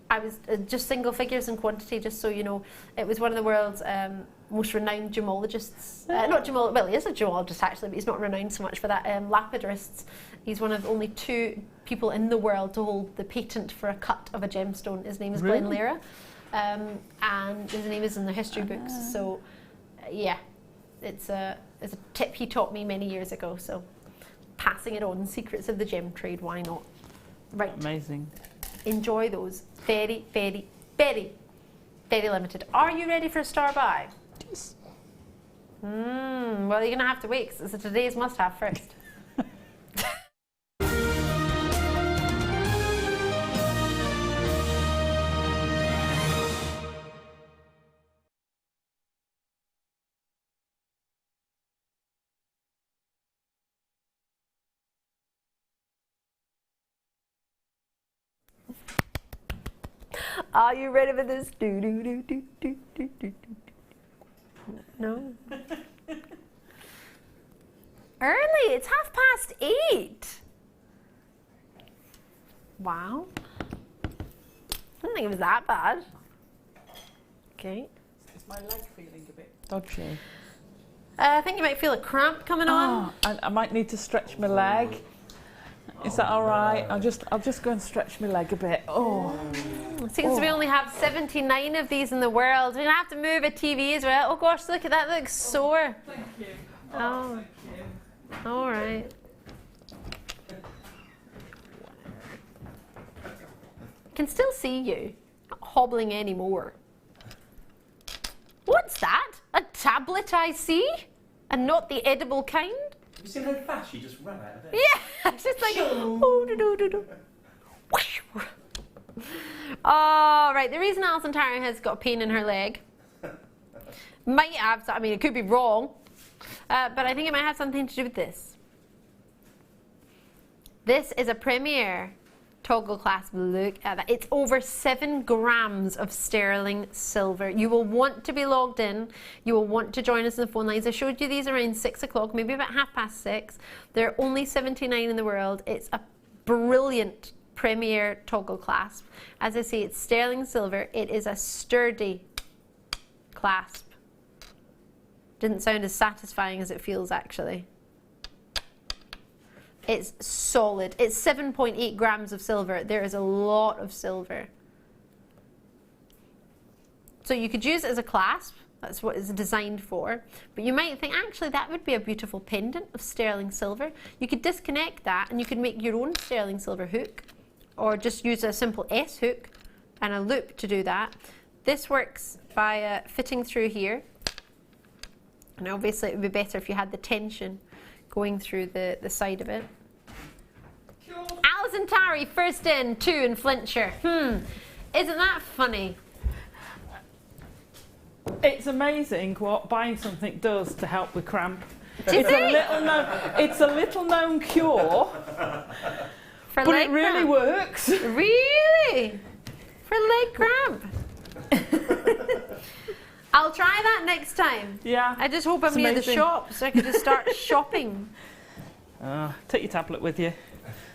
I was just single figures in quantity, just so you know. It was one of the world's most renowned gemologists. Not gemologist, well, he is a gemologist actually, but he's not renowned so much for that. Lapidarists. He's one of only 2 people in the world to hold the patent for a cut of a gemstone. His name is Glenn Lehrer, and his name is in the history books. So, yeah, it's a tip he taught me many years ago. So, passing it on, secrets of the gem trade. Why not? Right. Amazing. Enjoy those. Very, very, very, very limited. Are you ready for a star buy? Yes. Well, you're going to have to wait because it's a today's must-have first. Are you ready for this? Do, do, do, do, do, do, do, do. No? Early, it's 8:30. Wow. I didn't think it was that bad. Okay. Is my leg feeling a bit dodgy? I think you might feel a cramp coming on. I might need to stretch my leg. Is that all right? I'll just go and stretch my leg a bit. It seems we only have 79 of these in the world. We're going to have to move a TV as well. Oh gosh, look at that, looks sore. Thank you. Oh. Thank you. All right. Can still see you. Not hobbling anymore. What's that? A tablet I see? And not the edible kind? Have you seen how fast she just ran out of it? Yeah, it's just like, oh, do-do-do-do. Oh, right, the reason Alison Tarry has got a pain in her leg might have, I mean, it could be wrong, but I think it might have something to do with this. This is a Premier toggle clasp. Look at that. It's over 7 grams of sterling silver. You will want to be logged in. You will want to join us in the phone lines. I showed you these around 6 o'clock, maybe about 6:30. There are only 79 in the world. It's a brilliant Premier toggle clasp. As I say, it's sterling silver. It is a sturdy clasp. Didn't sound as satisfying as it feels actually. It's solid. It's 7.8 grams of silver. There is a lot of silver. So you could use it as a clasp. That's what it's designed for. But you might think, actually, that would be a beautiful pendant of sterling silver. You could disconnect that and you could make your own sterling silver hook, or just use a simple S hook and a loop to do that. This works by fitting through here. And obviously it would be better if you had the tension going through the side of it. Alison Tarry, first in, 2 in Flintshire. Isn't that funny? It's amazing what buying something does to help with cramp. Do you think? It's a little known cure For but leg it really cramp. works. Really? For leg cramp? I'll try that next time. Yeah. I just hope I'm near the shop so I can just start shopping. Take your tablet with you.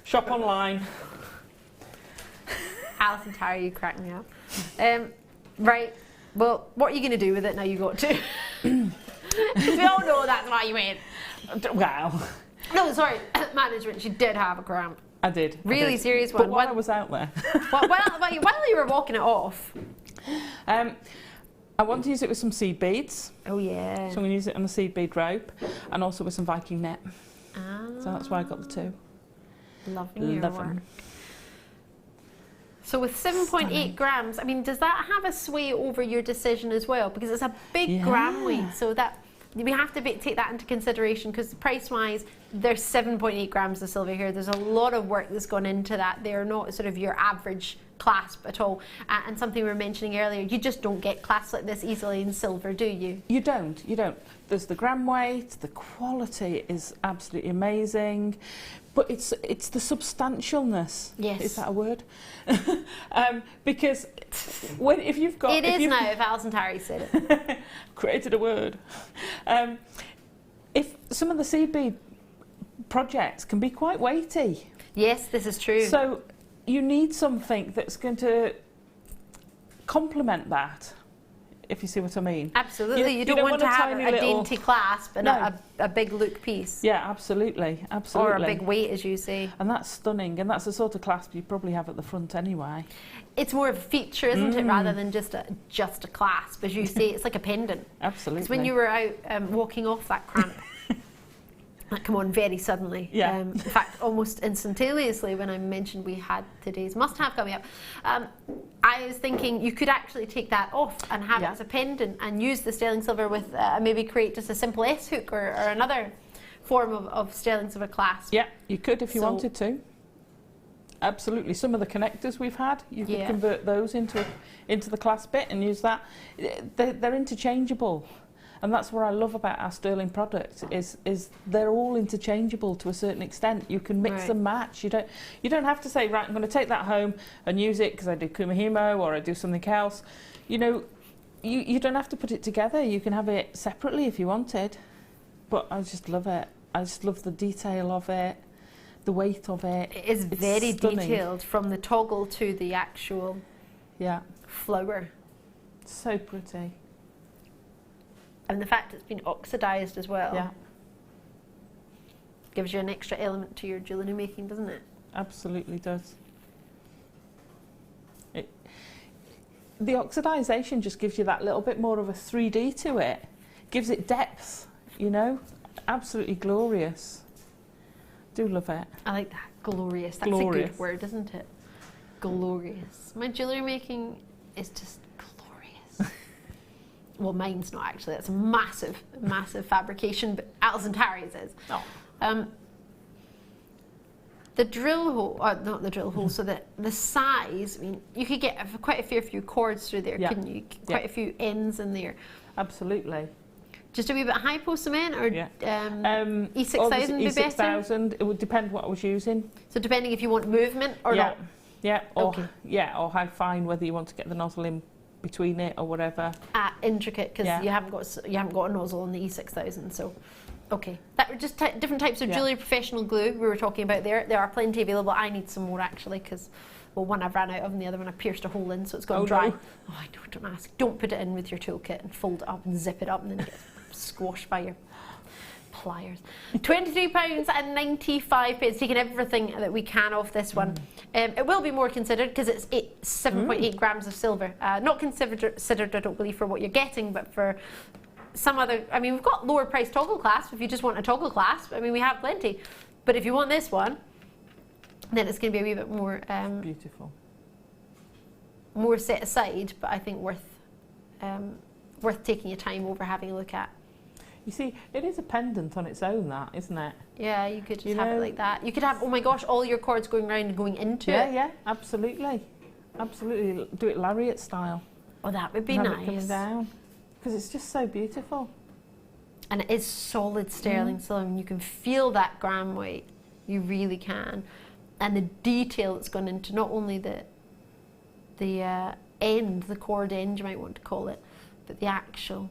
Shop online. Alison, Tarry, you crack me up. Right. Well, what are you going to do with it now you got to? We all know that's why you went. Well. No, sorry. Management, she did have a cramp. I did. Really serious one. But while I was out there. While you were walking it off. I want to use it with some seed beads. Oh, yeah. So I'm going to use it on a seed bead rope and also with some Viking net. So that's why I got the two. Loving your Love work. 'em. So with 7.8 grams, I mean, does that have a sway over your decision as well? Because it's a big gram weight, so that we have to take that into consideration because price-wise, there's 7.8 grams of silver here. There's a lot of work that's gone into that. They're not sort of your average clasp at all. And something we were mentioning earlier, you just don't get clasps like this easily in silver, do you? You don't. There's the gram weight, the quality is absolutely amazing, but it's the substantialness. Yes. Is that a word? Because if you've got... It is now, if Alison Tarry said it. Created a word. If some of the seed bead projects can be quite weighty. Yes, this is true. So you need something that's going to complement that, if you see what I mean. Absolutely. You don't want to have a dainty clasp and a big look piece. Yeah, absolutely. Absolutely. Or a big weight, as you say. And that's stunning, and that's the sort of clasp you probably have at the front anyway. It's more of a feature, isn't it, rather than just a clasp, as you say. It's like a pendant. Absolutely. Because when you were out walking off that cramp, that came on very suddenly. Yeah. In fact, almost instantaneously when I mentioned we had today's must-have coming up. I was thinking you could actually take that off and have it as a pendant and use the sterling silver with maybe create just a simple S-hook or another form of sterling silver clasp. Yeah, you could if you wanted to. Absolutely. Some of the connectors we've had, you could convert those into the clasp bit and use that. They're interchangeable. And that's what I love about our sterling product is they're all interchangeable to a certain extent. You can mix and match. You don't have to say, right, I'm going to take that home and use it because I do kumihimo or I do something else. You don't have to put it together. You can have it separately if you wanted. But I just love it. I just love the detail of it, the weight of it. It's very stunning. Detailed from the toggle to the actual flower. So pretty. And the fact it's been oxidised as well gives you an extra element to your jewellery making, doesn't it? Absolutely does. The oxidisation just gives you that little bit more of a 3D to it. Gives it depth, Absolutely glorious. Do love it. I like that. Glorious. That's a good word, isn't it? Glorious. My jewellery making is just glorious. Well, mine's not actually. That's a massive, massive fabrication, but Alison Tarry's is. Oh. The drill hole, not the drill hole, so the size, I mean, you could get quite a fair few cords through there, couldn't you? Quite a few ends in there. Absolutely. Just a wee bit hypo cement or E6000 be better? E6000, it would depend what I was using. So depending if you want movement or not? Yeah, or how fine, whether you want to get the nozzle in between it or whatever. Intricate, because you haven't got a nozzle on the E6000, so okay. That were just different types of jewellery professional glue we were talking about there. There are plenty available. I need some more actually, because one I've ran out of and the other one I pierced a hole in, so it's gone dry. No. Oh, I know, don't ask. Don't put it in with your toolkit and fold it up and zip it up and then it gets squashed by your pliers. £23.95, taking everything that we can off this one. It will be more considered because it's 7.8 grams of silver. Not considered, I don't believe, for what you're getting, but for some other, I mean, we've got lower price toggle clasp if you just want a toggle clasp. I mean, we have plenty. But if you want this one, then it's going to be a wee bit more beautiful, more set aside, but I think worth taking your time over having a look at. You see, it is a pendant on its own, that, isn't it? Yeah, you could just have it like that. You could have, oh my gosh, all your cords going round and going into it. Yeah, absolutely. Absolutely. Do it lariat style. Oh, that would be nice. Have it coming down. Because it's just so beautiful. And it is solid sterling silver, and you can feel that gram weight. You really can. and the detail that's gone into not only the end, the cord end you might want to call it, but the actual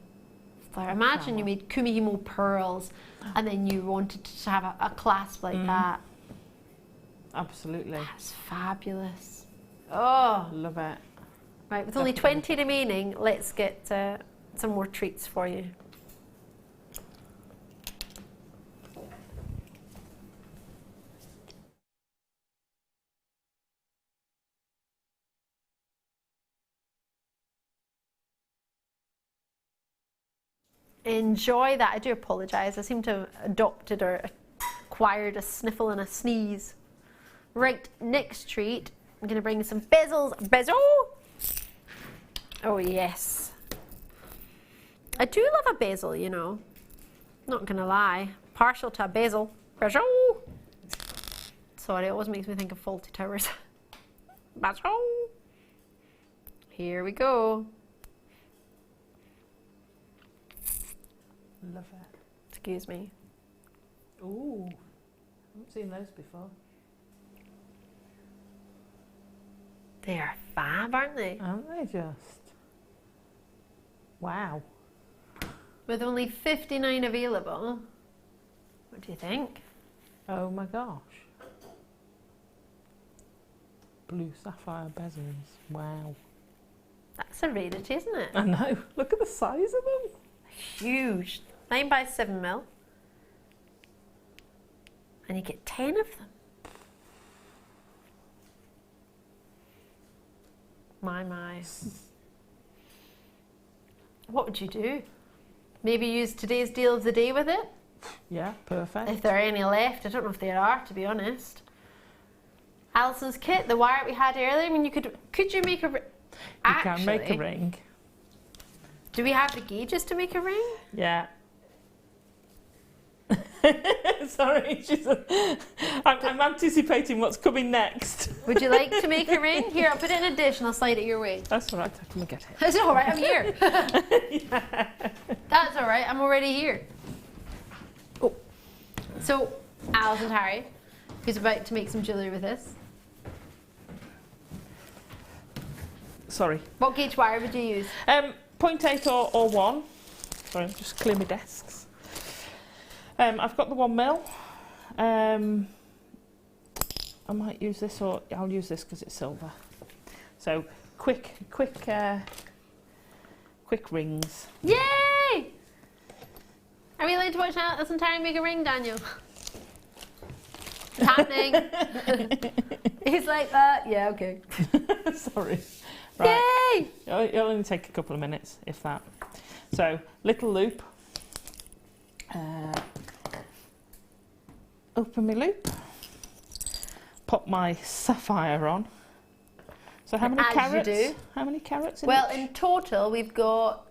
flower. Imagine you made kumihimo pearls and then you wanted to have a clasp like that. Absolutely. That's fabulous. Oh, love it. Right, with only 20 remaining, let's get some more treats for you. Enjoy that. I do apologise. I seem to have adopted or acquired a sniffle and a sneeze. Right, next treat. I'm going to bring some bezels. Bezel! Oh, yes. I do love a bezel, you know. Not going to lie. Partial to a bezel. Bezel! Sorry, it always makes me think of Faulty Towers. Bezel! Here we go. Love it. Excuse me. Ooh, I haven't seen those before. They are fab, aren't they? Aren't they just? Wow. With only 59 available. What do you think? Oh my gosh. Blue sapphire bezels. Wow. That's a rarity, isn't it? I know. Look at the size of them. Huge. 9 by 7 mil. And you get 10 of them. My. What would you do? Maybe use today's deal of the day with it? Yeah, perfect. If there are any left. I don't know if there are, to be honest. Alison's kit, the wire we had earlier. I mean, could you make a ring? You can make a ring. Do we have the gauges to make a ring? Yeah. Sorry, I'm anticipating what's coming next. Would you like to make a ring? Here, I'll put it in a dish and I'll slide it your way. That's all right, I can get it. That's all right, I'm here. Yeah. That's all right, I'm already here. Oh. So, Alison Tarry, who's about to make some jewellery with this. Sorry. What gauge wire would you use? 0.8 or 1. Sorry, just clear my desks. I've got the 1 mil. I might use this, or I'll use this because it's silver. So quick rings. Yay! Are we allowed to watch Alison Tarry make a ring, Daniel? It's happening. He's like, yeah, okay. Sorry. Right. Yay! It'll only take a couple of minutes, if that. So, little loop. Open my loop. Pop my sapphire on. So how many carats? You do. How many carats? Well, in total, we've got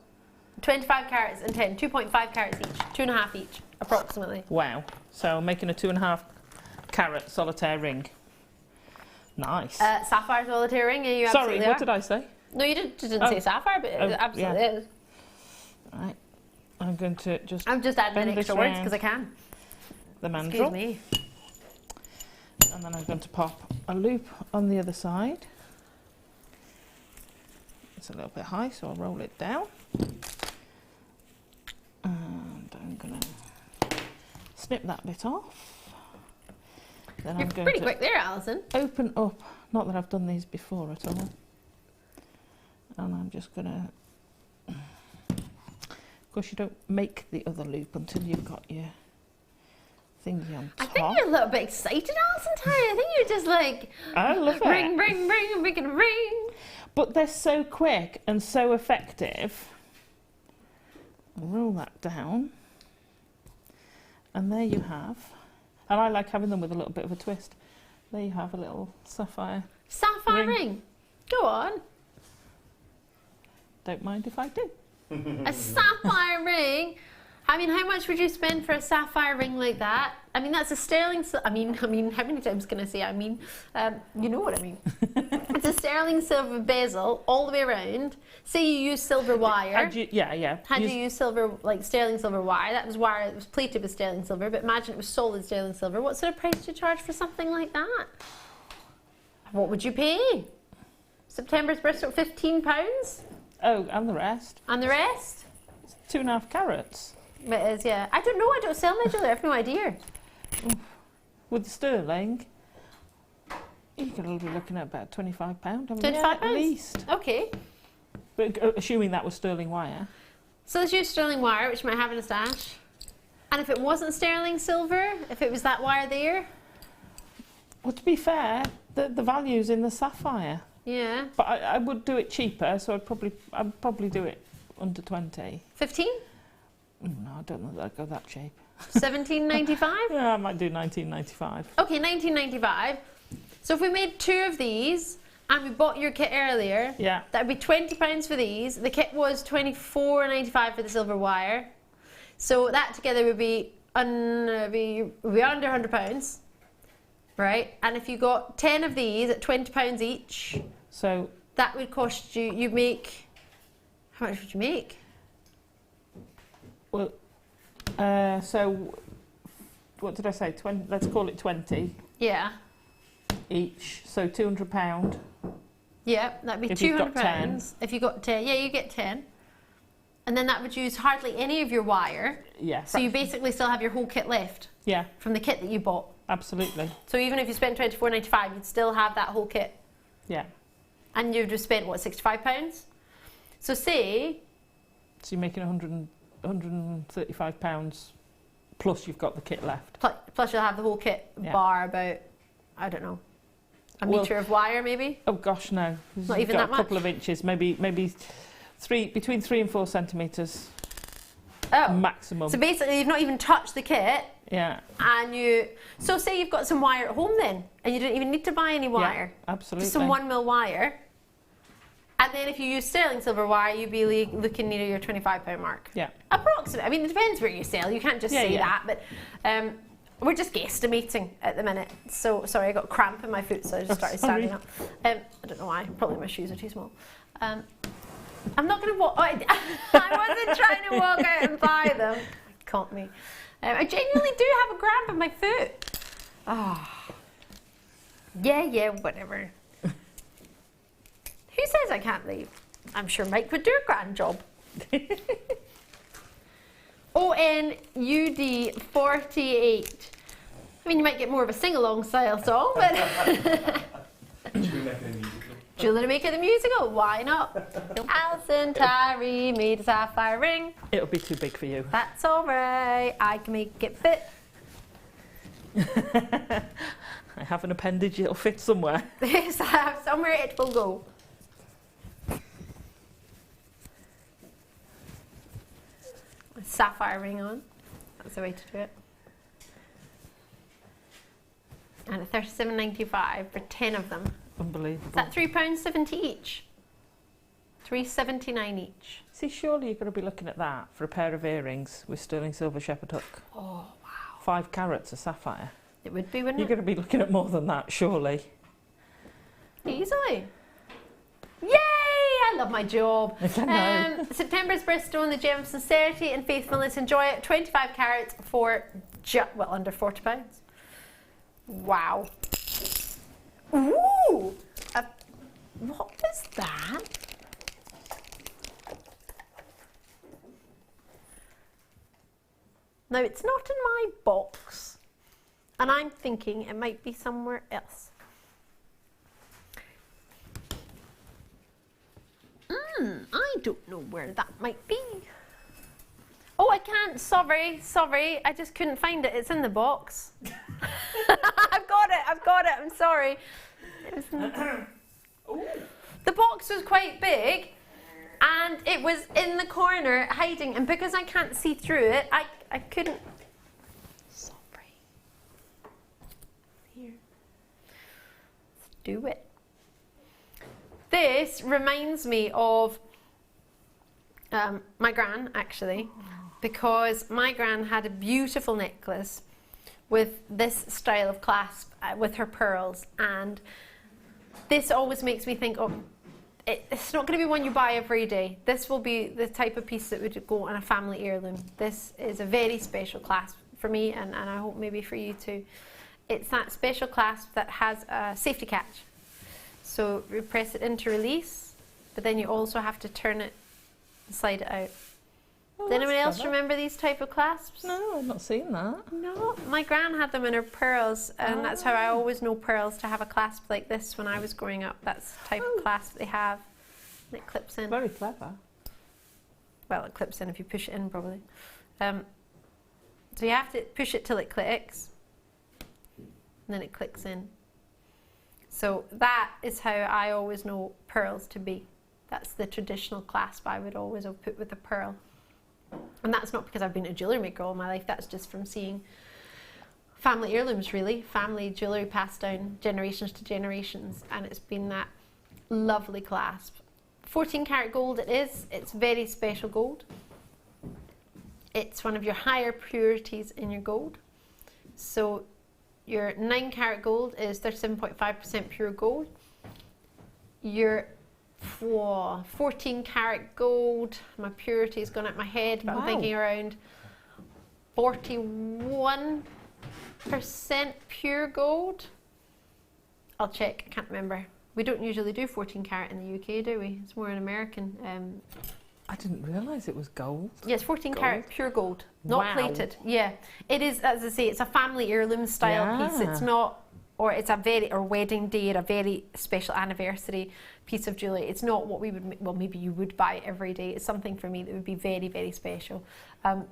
25 carats and 10, 2.5 carats each, 2.5 each, approximately. Wow. So I'm making a 2.5 carat solitaire ring. Nice. Sapphire solitaire ring, you Sorry, absolutely what are. did I say? No, you didn't say sapphire, but it absolutely is. Right. I'm going to just I'm just adding bend extra this words because I can. the mandrel. Excuse me. And then I'm going to pop a loop on the other side. It's a little bit high, so I'll roll it down. And I'm going to snip that bit off. Then You're I'm going pretty to quick there, Alison. open up, not that I've done these before at all. And I'm just going to, of course you don't make the other loop until you've got your thingy on top. I think you're a little bit excited, Alison Tarry. I think you're just like, I love it. ring, ring, ring, I'm making a ring. But they're so quick and so effective. I'll roll that down. And there you have, and I like having them with a little bit of a twist. There you have a little sapphire. Sapphire ring. Go on. Don't mind if I do. A sapphire ring. I mean, how much would you spend for a sapphire ring like that? I mean, that's a sterling. I mean, how many times can I say? I mean, you know what I mean. It's a sterling silver bezel all the way around. Say you use silver wire. Had you use silver, like sterling silver wire? That was wire that was plated with sterling silver. But imagine it was solid sterling silver. What sort of price do you charge for something like that? What would you pay? September's Bristol, £15? Oh, and the rest. And the rest? 2.5 carats. It is, yeah. I don't know, I don't sell my jewellery, I have no idea. With the sterling, you're going to be looking at about £25. £25? At least. Okay. But assuming that was sterling wire. So let's use sterling wire, which might have in a stash. And if it wasn't sterling silver, if it was that wire there? Well, to be fair, the value's in the sapphire. Yeah. But I would do it cheaper, so I'd probably do it under 20. 15? No, I don't know that I'd go that cheap. 17.95? Yeah, I might do 19.95. Okay, 19.95. So if we made 2 of these and we bought your kit earlier, yeah, that would be £20 for these. The kit was £24.95 for the silver wire. So that together would be under £100, right? And if you got 10 of these at £20 each, so that would cost you. You make. How much would you make? Well, so what did I say? 20. Let's call it 20. Yeah. Each. So £200. Yeah, that'd be £200. If you got 10, yeah, you get 10. And then that would use hardly any of your wire. Yeah. So you basically still have your whole kit left. Yeah. From the kit that you bought. Absolutely. So even if you spent £24.95, you'd still have that whole kit. Yeah. And you've just spent, what, £65? So say... So you're making £135 plus you've got the kit left. Plus you'll have the whole kit, yeah, bar about, I don't know, a metre of wire maybe? Oh gosh, no. Not even that much? A couple of inches, maybe between 3 and 4 centimetres. Oh. Maximum. So basically you've not even touched the kit. Yeah. And so say you've got some wire at home then, and you don't even need to buy any wire. Yeah, absolutely. Just some 1mm wire. And then if you use sterling silver wire, you'd be looking near your £25 mark. Yeah. Approximately. I mean, it depends where you sell. You can't just say that, but we're just guesstimating at the minute. So, sorry, I got cramp in my foot, so I just started standing up. I don't know why. Probably my shoes are too small. I'm not going to walk... I wasn't trying to walk out and buy them. Caught me. I genuinely do have a cramp in my foot. Oh. Yeah, whatever. Who says I can't leave? I'm sure Mike would do a grand job. ONUD 48. I mean, you might get more of a sing-along style song, but... Jewellery Maker the musical, why not? Alison, Tarry made a sapphire ring. It'll be too big for you. That's alright, I can make it fit. I have an appendage, it'll fit somewhere. Yes, I have somewhere it will go. Sapphire ring on. That's the way to do it. And at $37.95 for 10 of them. Unbelievable. Is that £3.70 each? $3.79 each. See, surely you're going to be looking at that for a pair of earrings with sterling silver shepherd hook. Oh, wow. 5 carats of sapphire. It would be, wouldn't You're it? going to be looking at more than that, surely. Easily. Yay! I love my job. I know. September's Bristol, the gem of sincerity and faithfulness. Enjoy it. 25 carats for under £40. Wow. Ooh! What was that? Now, it's not in my box, and I'm thinking it might be somewhere else. I don't know where that might be. Oh, I can't. Sorry. I just couldn't find it. It's in the box. I've got it. I'm sorry. The box was quite big, and it was in the corner hiding. And because I can't see through it, I couldn't. Sorry. Here. Let's do it. This reminds me of my gran, actually, because my gran had a beautiful necklace with this style of clasp with her pearls, and this always makes me think, oh, it's not going to be one you buy every day. This will be the type of piece that would go on a family heirloom. This is a very special clasp for me, and I hope maybe for you too. It's that special clasp that has a safety catch. So you press it in to release, but then you also have to turn it and slide it out. Oh, Does anyone else clever. remember these type of clasps? No, I've not seen that. No, my gran had them in her pearls, and that's how I always know pearls to have a clasp like this when I was growing up. That's the type of clasp they have. And it clips in. Very clever. Well, it clips in if you push it in, probably. So you have to push it till it clicks, and then it clicks in. So that is how I always know pearls to be. That's the traditional clasp I would always have put with a pearl. And that's not because I've been a jewellery maker all my life, that's just from seeing family heirlooms, really. Family jewellery passed down generations to generations, and it's been that lovely clasp. 14 karat gold it is. It's very special gold. It's one of your higher purities in your gold. So your 9 karat gold is 37.5% pure gold. Your 14 karat gold, my purity's gone out my head, but I'm thinking around 41% pure gold. I'll check, I can't remember. We don't usually do 14 karat in the UK, do we? It's more an American. I didn't realise it was gold. Yes, 14 karat pure gold, not plated. Yeah, it is, as I say, it's a family heirloom style piece. It's not, or it's a very, or wedding day, or a very special anniversary piece of jewellery. It's not what we would, well, maybe you would buy every day. It's something for me that would be very, very special. I'm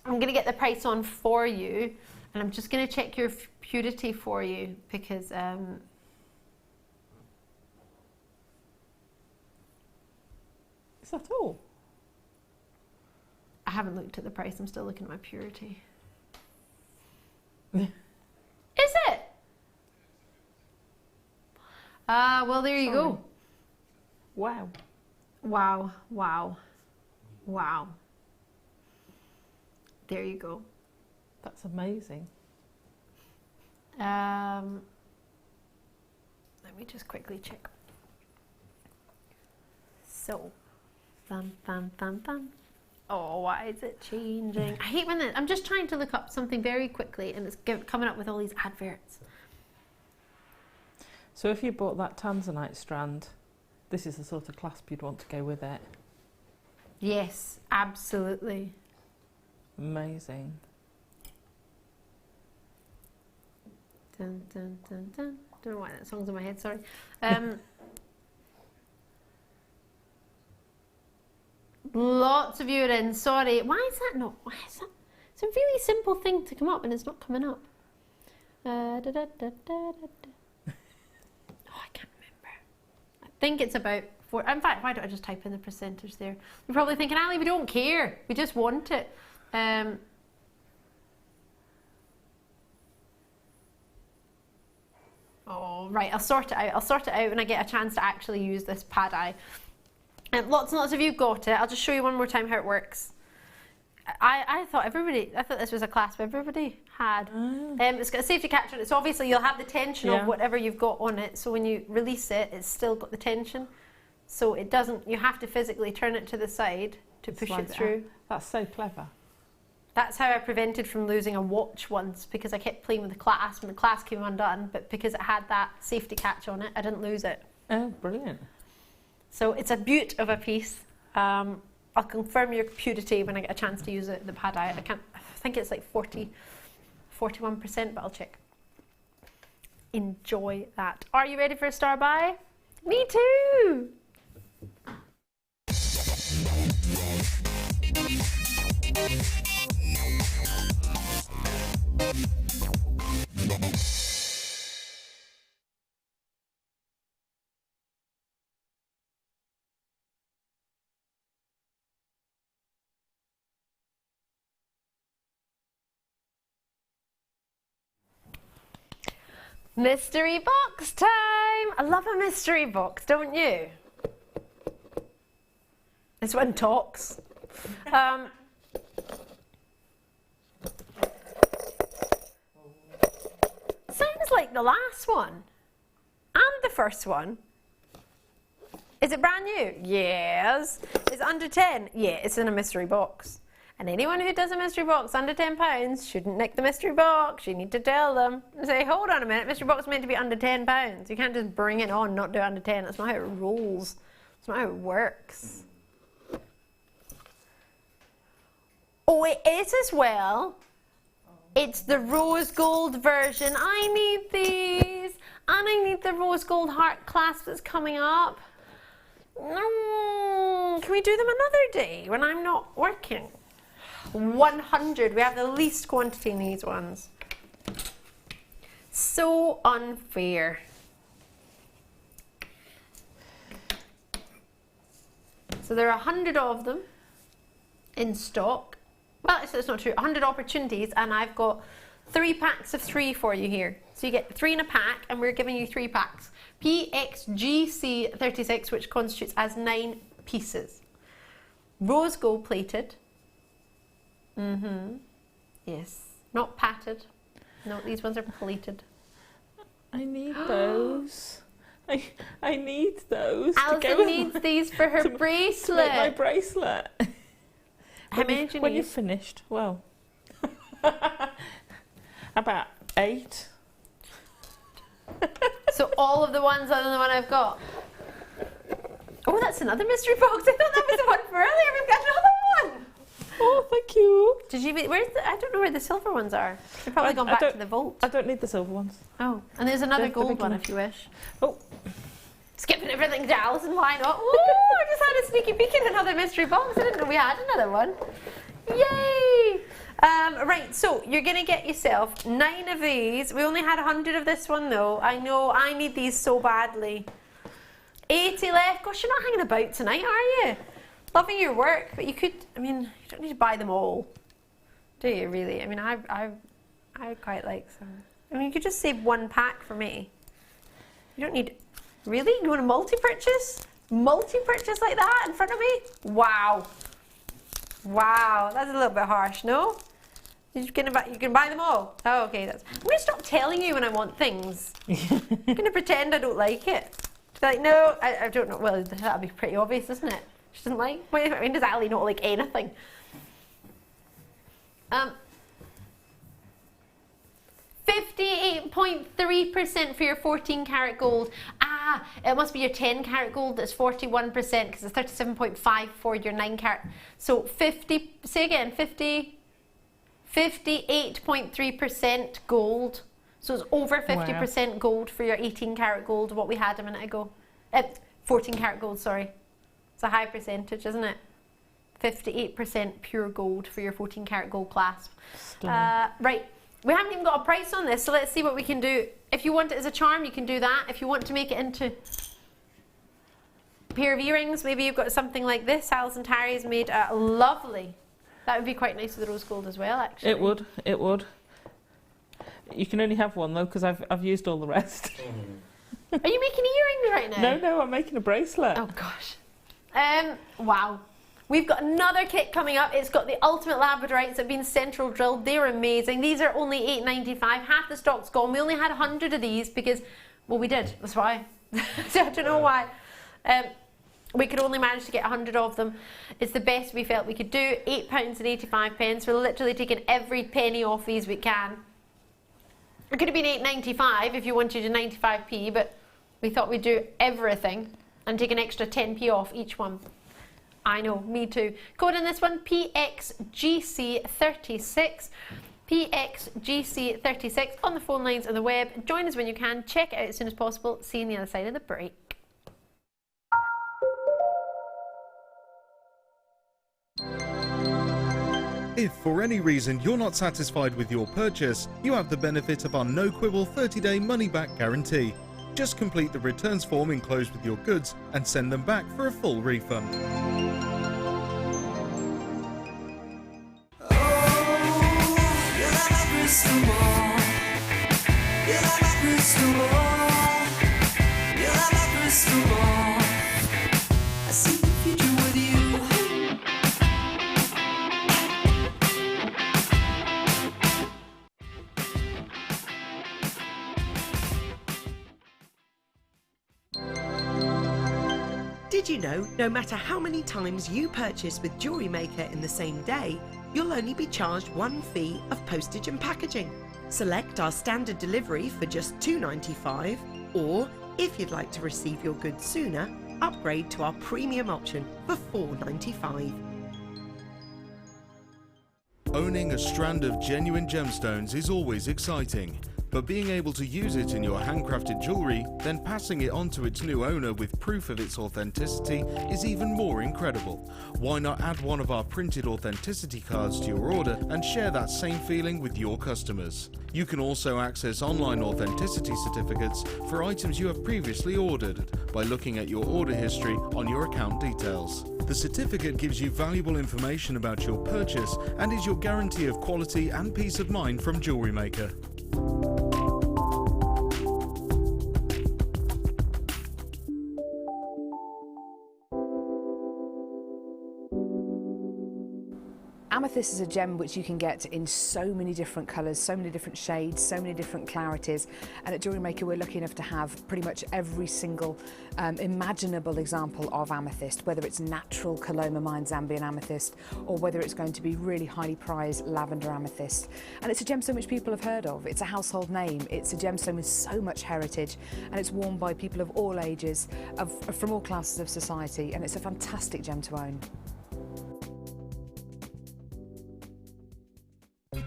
going to get the price on for you, and I'm just going to check your purity for you, because Is that all? I haven't looked at the price. I'm still looking at my purity. Is it? Well, there you go. Wow. Wow, wow, wow. There you go. That's amazing. Let me just quickly check. So, bum, bum, bum, bum. Oh, why is it changing? I hate when I'm just trying to look up something very quickly and it's coming up with all these adverts. So if you bought that Tanzanite strand, this is the sort of clasp you'd want to go with it. Yes, absolutely. Amazing. Dun, dun, dun, dun. Don't know why that song's in my head, sorry. Lots of you are in, sorry. Why is that not? Why is that? It's a really simple thing to come up and it's not coming up. Oh, I can't remember. I think it's about 4. In fact, why don't I just type in the percentage there? You're probably thinking, Ali, we don't care. We just want it. Oh, right, I'll sort it out. I'll sort it out when I get a chance to actually use this pad eye. Lots and lots of you got it. I'll just show you one more time how it works. I thought this was a clasp everybody had. It's got a safety catch on it, so obviously you'll have the tension of whatever you've got on it, so when you release it, it's still got the tension. So it doesn't, you have to physically turn it to the side to push it through. That's so clever. That's how I prevented from losing a watch once, because I kept playing with the clasp and the clasp came undone, but because it had that safety catch on it, I didn't lose it. Oh, brilliant. So it's a beaut of a piece. I'll confirm your purity when I get a chance to use it, the pad eye. I think it's like 41%, but I'll check. Enjoy that. Are you ready for a star buy? Me too! Mystery box time! I love a mystery box, don't you? This one talks. Sounds like the last one and the first one. Is it brand new? Yes. Is it under 10? Yeah, it's in a mystery box. And anyone who does a mystery box under £10 shouldn't nick the mystery box. You need to tell them and say, hold on a minute, mystery box is meant to be under £10. You can't just bring it on, not do it under 10. That's not how it rolls. That's not how it works. Oh, it is as well. It's the rose gold version. I need these. And I need the rose gold heart clasp that's coming up. Can we do them another day when I'm not working? 100. We have the least quantity in these ones. So unfair. So there are 100 of them in stock. Well, it's not true. 100 opportunities, and I've got 3 packs of 3 for you here. So you get 3 in a pack, and we're giving you 3 packs. PXGC36, which constitutes as 9 pieces. Rose gold plated. Yes. Not patted. No, these ones are plated. I need those. I need those. Alison needs these for her bracelet. To make my bracelet. How many do you when need? you've finished, well, about 8. So all of the ones other than the one I've got. Oh, that's another mystery box. I thought that was the one for earlier. We've got another one. Oh, thank you. Did you? Where's the? I don't know where the silver ones are. They've probably gone back to the vault. I don't need the silver ones. Oh, and there's another They're gold big one enough. if you wish. Oh, Skipping everything to Alison, why not? Ooh, I just had a sneaky peek in another mystery box. I didn't know we had another one. Yay! Right, so you're going to get yourself 9 of these. We only had 100 of this one though. I know, I need these so badly. 80 left. Gosh, you're not hanging about tonight, are you? Loving your work, but you could, I mean, you don't need to buy them all. Do you really? I mean, I quite like some. I mean, you could just save 1 pack for me. You don't need... Really? You want a multi-purchase? Multi-purchase like that in front of me? Wow. Wow, that's a little bit harsh, no? You can buy them all. Oh, okay. I'm going to stop telling you when I want things. I'm going to pretend I don't like it. Be like, no, I don't know. Well, that would be pretty obvious, isn't it? She doesn't like... I mean, does Ali not like anything? 58.3% for your 14 karat gold. Ah, it must be your 10 karat gold that's 41% because it's 37.5 for your 9 karat. So 50, say again, 58.3% gold. So it's over 50% gold for your 18 karat gold, what we had a minute ago. 14 karat gold, sorry. It's a high percentage, isn't it? 58% pure gold for your 14 karat gold clasp. Right. We haven't even got a price on this, so let's see what we can do. If you want it as a charm, you can do that. If you want to make it into a pair of earrings, maybe you've got something like this. Alison Tarry's made a lovely. That would be quite nice with the rose gold as well, actually. it would. It would. You can only have one though, because I've used all the rest. Are you making earrings right now? No, I'm making a bracelet. Oh gosh. Wow. We've got another kit coming up. It's got the ultimate labradorites that have been central drilled. They're amazing. These are only $8.95. Half the stock's gone. We only had 100 of these because, well, we did. That's why. So I don't know why. We could only manage to get 100 of them. It's the best we felt we could do. £8.85. We're literally taking every penny off these we can. It could have been $8.95 if you wanted a 95p, but we thought we'd do everything and take an extra 10p off each one. I know, me too. Code in this one, PXGC36. PXGC36 on the phone lines and the web. Join us when you can. Check it out as soon as possible. See you on the other side of the break. If for any reason you're not satisfied with your purchase, you have the benefit of our no-quibble 30-day money-back guarantee. Just complete the returns form enclosed with your goods and send them back for a full refund. Did you know no matter how many times you purchase with Jewellery Maker in the same day, you'll only be charged one fee of postage and packaging? Select our standard delivery for just $2.95, or if you'd like to receive your goods sooner, upgrade to our premium option for $4.95. Owning a strand of genuine gemstones is always exciting, but being able to use it in your handcrafted jewellery, then passing it on to its new owner with proof of its authenticity is even more incredible. Why not add one of our printed authenticity cards to your order and share that same feeling with your customers? You can also access online authenticity certificates for items you have previously ordered by looking at your order history on your account details. The certificate gives you valuable information about your purchase and is your guarantee of quality and peace of mind from Jewellery Maker. Amethyst is a gem which you can get in so many different colours, so many different shades, so many different clarities, and at Jewellery Maker we're lucky enough to have pretty much every single imaginable example of amethyst, whether it's natural Coloma Mine Zambian amethyst or whether it's going to be really highly prized lavender amethyst. And it's a gemstone which people have heard of. It's a household name. It's a gemstone with so much heritage, and it's worn by people of all ages, from all classes of society, and it's a fantastic gem to own.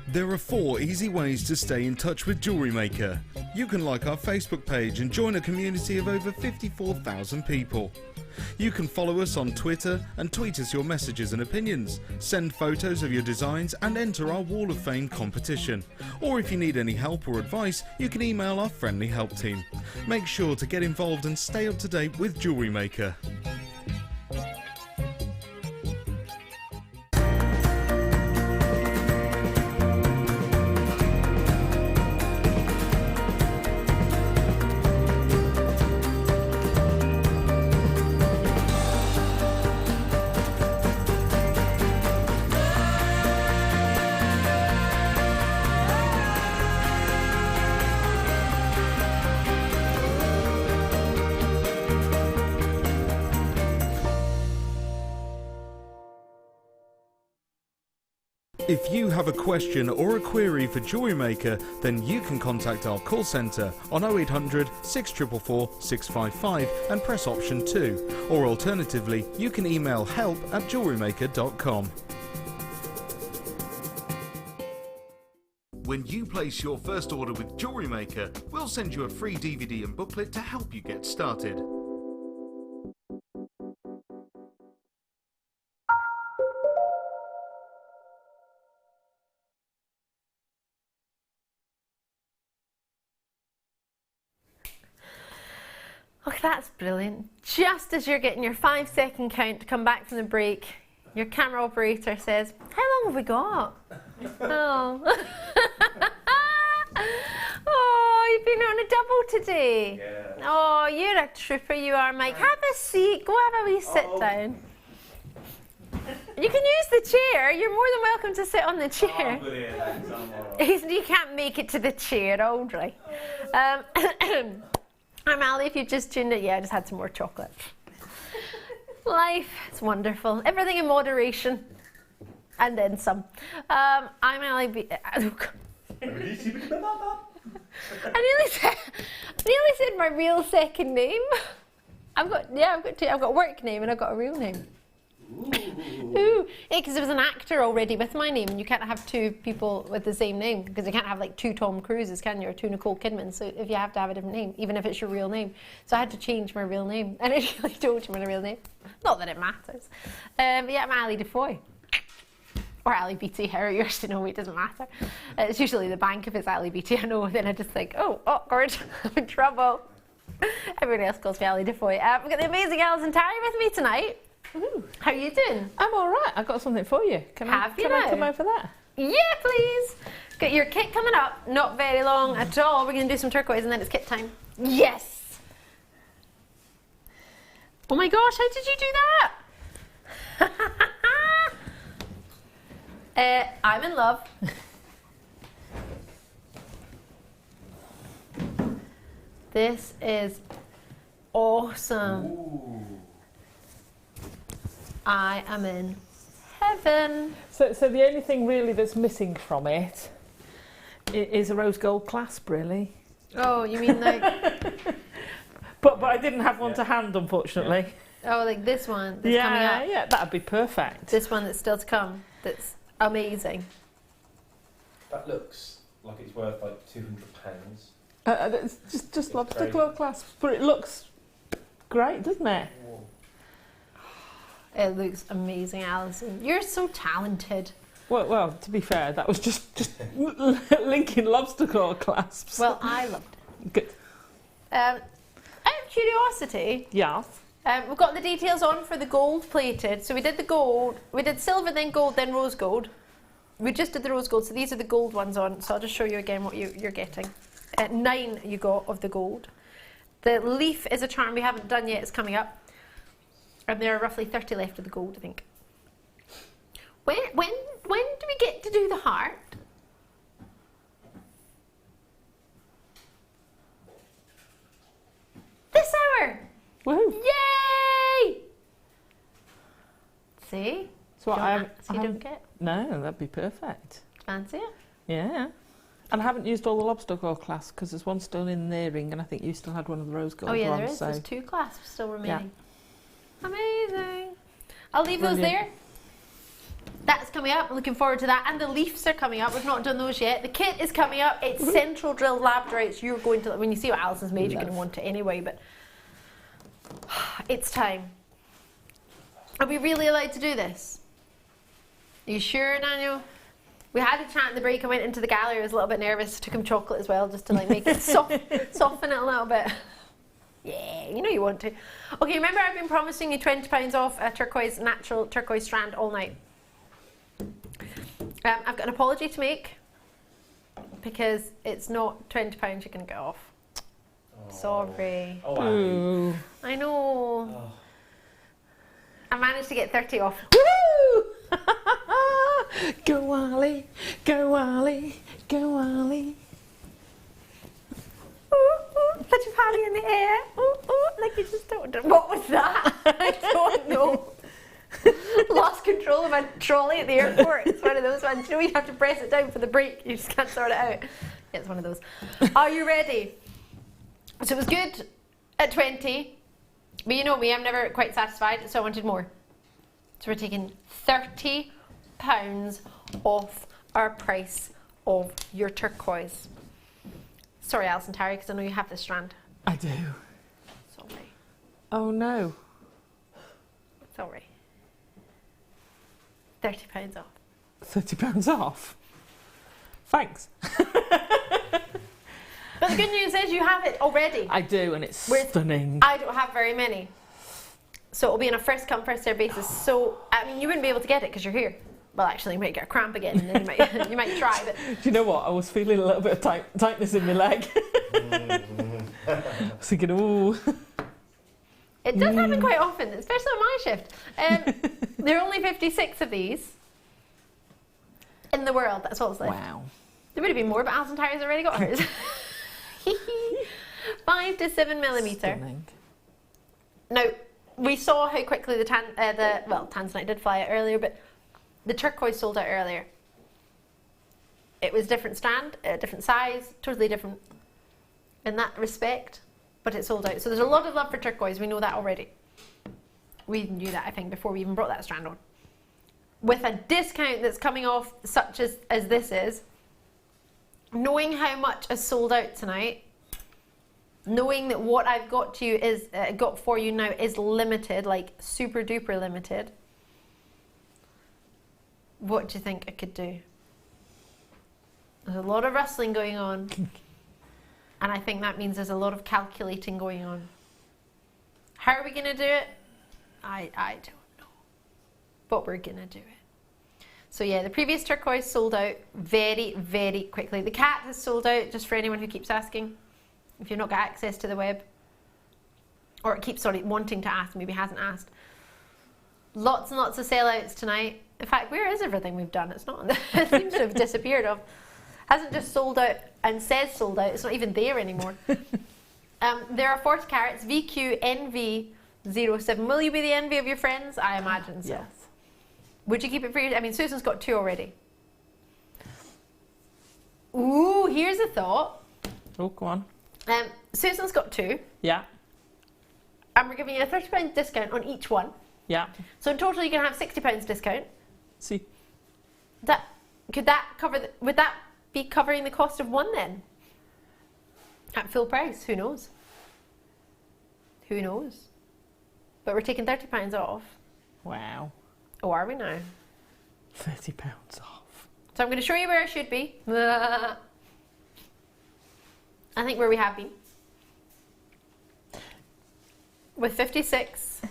There are 4 easy ways to stay in touch with Jewellery Maker. You can like our Facebook page and join a community of over 54,000 people. You can follow us on Twitter and tweet us your messages and opinions, send photos of your designs and enter our Wall of Fame competition. Or if you need any help or advice, you can email our friendly help team. Make sure to get involved and stay up to date with Jewellery Maker. If you have a question or a query for Jewellery Maker, then you can contact our call centre on 0800 644 655 and press option 2, or alternatively you can email help@jewellerymaker.com. When you place your first order with Jewellery Maker, we'll send you a free DVD and booklet to help you get started. Oh, that's brilliant. Just as you're getting your 5-second count to come back from the break, your camera operator says, "How long have we got?" Oh. Oh, you've been on a double today. Yeah. Oh, you're a trooper, you are, Mike. Have a seat. Go have a wee sit down. You can use the chair. You're more than welcome to sit on the chair. You can't make it to the chair, Audrey. I'm Ali, if you've just tuned in. Yeah, I just had some more chocolate. Life is wonderful. Everything in moderation. And then some. I'm Ali. I nearly said my real second name. I've got a work name and I've got a real name. Ooh. Yeah, because there was an actor already with my name, and you can't have 2 people with the same name, because you can't have like 2 Tom Cruises, can you, or 2 Nicole Kidmans? So if you have to have a different name, even if it's your real name. So I had to change my real name, and I really told you my real name. Not that it matters. Yeah, I'm Ali DeFoy. Or Ali BT, how are yours to know? It doesn't matter. It's usually the bank if it's Ali BT, I know, then I just think, oh, awkward, I'm in trouble. Everyone else calls me Ali DeFoy. We've got the amazing Alison Tarry with me tonight. Ooh. How are you doing? I'm all right. I've got something for you. Can I come over there? Yeah, please. Got your kit coming up. Not very long at all. We're going to do some turquoise and then it's kit time. Yes. Oh my gosh, how did you do that? I'm in love. This is awesome. Ooh. I am in heaven. So the only thing really that's missing from it is a rose gold clasp, really. Oh, you mean like... But I didn't have one to hand, unfortunately. Oh, like this one that's coming up. Yeah, that'd be perfect. This one that's still to come. That's amazing. That looks like it's worth like £200. It's just lobster claw clasps, but it looks great, doesn't it? It looks amazing, Alison. You're so talented. Well, to be fair, that was just linking lobster claw clasps. Well, I loved it. Good. Out of curiosity, Yes. we've got the details on for the gold plated. So we did the gold, we did silver, then gold, then rose gold. We just did the rose gold, so these are the gold ones on. So I'll just show you again what you're getting. 9 you got of the gold. The leaf is a charm we haven't done yet, it's coming up. And there are roughly 30 left of the gold, I think. When do we get to do the heart? This hour! Woohoo! Yay! See? So I don't get? No, that'd be perfect. Fancy it? Yeah. And I haven't used all the lobster claw clasps because there's one still in the earring, and I think you still had one of the rose gold Oh yeah, ones. there is. So. There's 2 clasps still remaining. Yeah. Amazing. I'll leave those there. That's coming up. I'm looking forward to that. And the leaves are coming up. We've not done those yet. The kit is coming up. It's central drilled labradorites. You're going to, when you see what Alison's made, you're going to want it anyway. But it's time. Are we really allowed to do this? Are you sure, Daniel? We had a chat in the break. I went into the gallery. I was a little bit nervous. Took him chocolate as well, just to like make it soften it a little bit. Yeah, you know you want to. Okay, remember I've been promising you £20 off a turquoise, natural turquoise strand all night. I've got an apology to make because it's not £20 you're going to get off. Oh. Sorry. Oh, I know. Oh. I managed to get 30 off. Woo! Go Wally, go Wally, go Wally. Put your paddy in the air. Ooh, ooh, like you just don't. What was that? I don't know. Lost control of my trolley at the airport. It's one of those ones. You know, you have to press it down for the brake. You just can't sort it out. Yeah, it's one of those. Are you ready? So it was good at 20, but you know me, I'm never quite satisfied, so I wanted more. So we're taking £30 off our price of your turquoise. Sorry, Alison, Tarry, because I know you have this strand. I do. Sorry. Oh no. Sorry. £30 off. £30 off? Thanks. But the good news is you have it already. I do, and it's stunning. I don't have very many. So it'll be on a first come, first served basis. So, I mean, you wouldn't be able to get it because you're here. Well, actually, you might get a cramp again, and then you might try. But do you know what? I was feeling a little bit of tightness in my leg. I was thinking, ooh. It does happen quite often, especially on my shift. There are only 56 of these in the world. That's all it's like. Wow. There would have been more, but Alison Tarry's already got hers. 5 to 7 millimeter. Stunning. Now, we saw how quickly the Tanzanite did fly out earlier, but the turquoise sold out earlier. It was different strand, different size, totally different in that respect, but it sold out. So there's a lot of love for turquoise. We know that already. We knew that, I think, before we even brought that strand on. With a discount that's coming off, such as this is, knowing how much is sold out tonight, knowing that what I've got to you is got for you now is limited, like super duper limited. What do you think I could do? There's a lot of rustling going on, and I think that means there's a lot of calculating going on. How are we going to do it? I don't know, but we're going to do it. So yeah, the previous turquoise sold out very, very quickly. The cat has sold out, just for anyone who keeps asking. If you've not got access to the web, or keeps wanting to ask, maybe hasn't asked. Lots and lots of sellouts tonight. In fact, where is everything we've done? It's not. It seems to have disappeared. Hasn't just sold out and says sold out. It's not even there anymore. There are 40 carats, VQ, NV, 07. Will you be the envy of your friends? I imagine so. Yes. Would you keep it for your... I mean, Susan's got 2 already. Ooh, here's a thought. Oh, go on. Susan's got 2. Yeah. And we're giving you a £30 discount on each one. Yeah. So in total, you can have £60 discount. See. Could that cover... would that be covering the cost of one then? At full price? Who knows? Who knows? But we're taking £30 off. Wow. Oh, are we now? £30 off. So I'm going to show you where I should be. I think where we have been. With 56.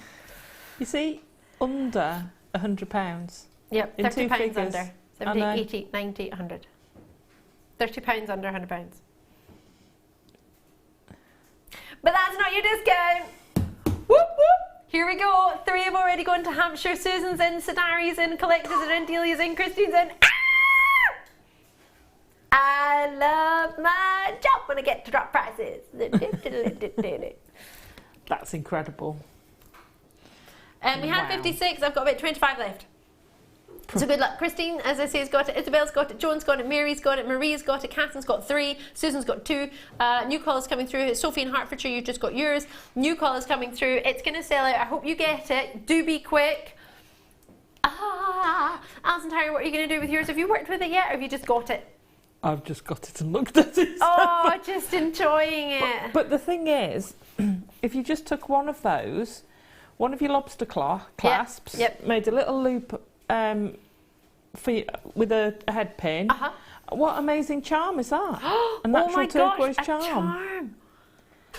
You see, under £100. Yep, in two £30 figures. under. 70, 80, 90, 100. £30 under £100. But that's not your discount. Whoop whoop. Here we go. 3 have already gone to Hampshire. Susan's in, Tarry's in, Collectors are in, Delia's in, Christine's in. I love my job when I get to drop prices. That's incredible. We had 56. I've got about 25 left. So good luck. Christine, as I say, has got it. Isabel's got it. Joan's got it. Mary's got it. Marie's got it. Catherine's got 3. Susan's got 2. New callers coming through. Sophie in Hertfordshire, you've just got yours. New callers coming through. It's going to sell out. I hope you get it. Do be quick. Alison, Tarry, what are you going to do with yours? Have you worked with it yet, or have you just got it? I've just got it and looked at it. Oh, just enjoying it. But the thing is, if you just took one of those, one of your lobster clasps, made a little loop with a head pin. What amazing charm is that? A natural turquoise charm.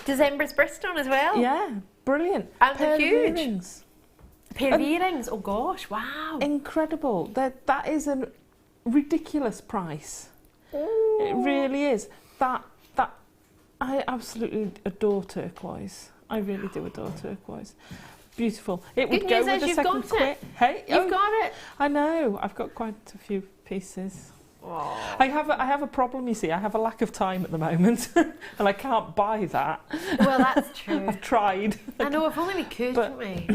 December's birthstone as well. Yeah, brilliant. And they're huge. Earrings. A pair of earrings. Oh gosh, wow. Incredible. That is a ridiculous price. Ooh. It really is. That I absolutely adore turquoise. I really do adore turquoise. Beautiful. It would go with the second quit. Hey, you've got it. I know. I've got quite a few pieces. Oh. I have a problem. You see, I have a lack of time at the moment, and I can't buy that. Well, that's true. I've tried. I know. If only we could, wouldn't we?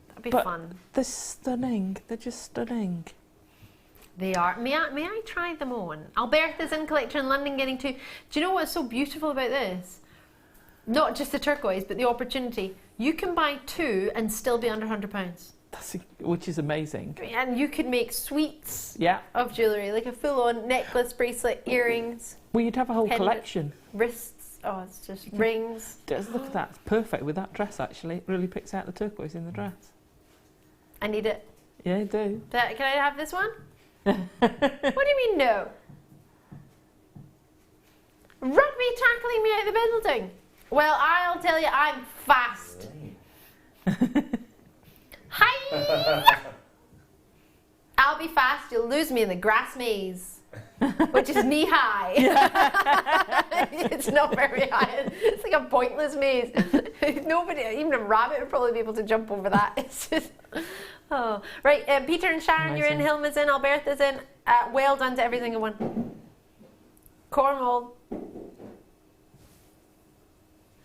That'd be fun. They're stunning. They're just stunning. They are. May I try them on? Alberta's in collector in London getting 2. Do you know what's so beautiful about this? Not just the turquoise, but the opportunity. You can buy 2 and still be under £100. Which is amazing. And you could make suites of jewellery, like a full-on necklace, bracelet, earrings. Well, you'd have a whole collection. Wrists. Oh, it's just rings. Just look at that. It's perfect with that dress, actually. It really picks out the turquoise in the dress. I need it. Yeah, you do. Can I have this one? What do you mean no? Rugby tackling me out of the building. Well, I'll tell you, I'm fast. Hi! I'll be fast. You'll lose me in the grass maze, which is knee high. It's not very high. It's like a pointless maze. Nobody, even a rabbit, would probably be able to jump over that. It's just. Oh, right. Peter and Sharon, you're in. Hilma's in. Alberta's in. Well done to every single one. Cornwall.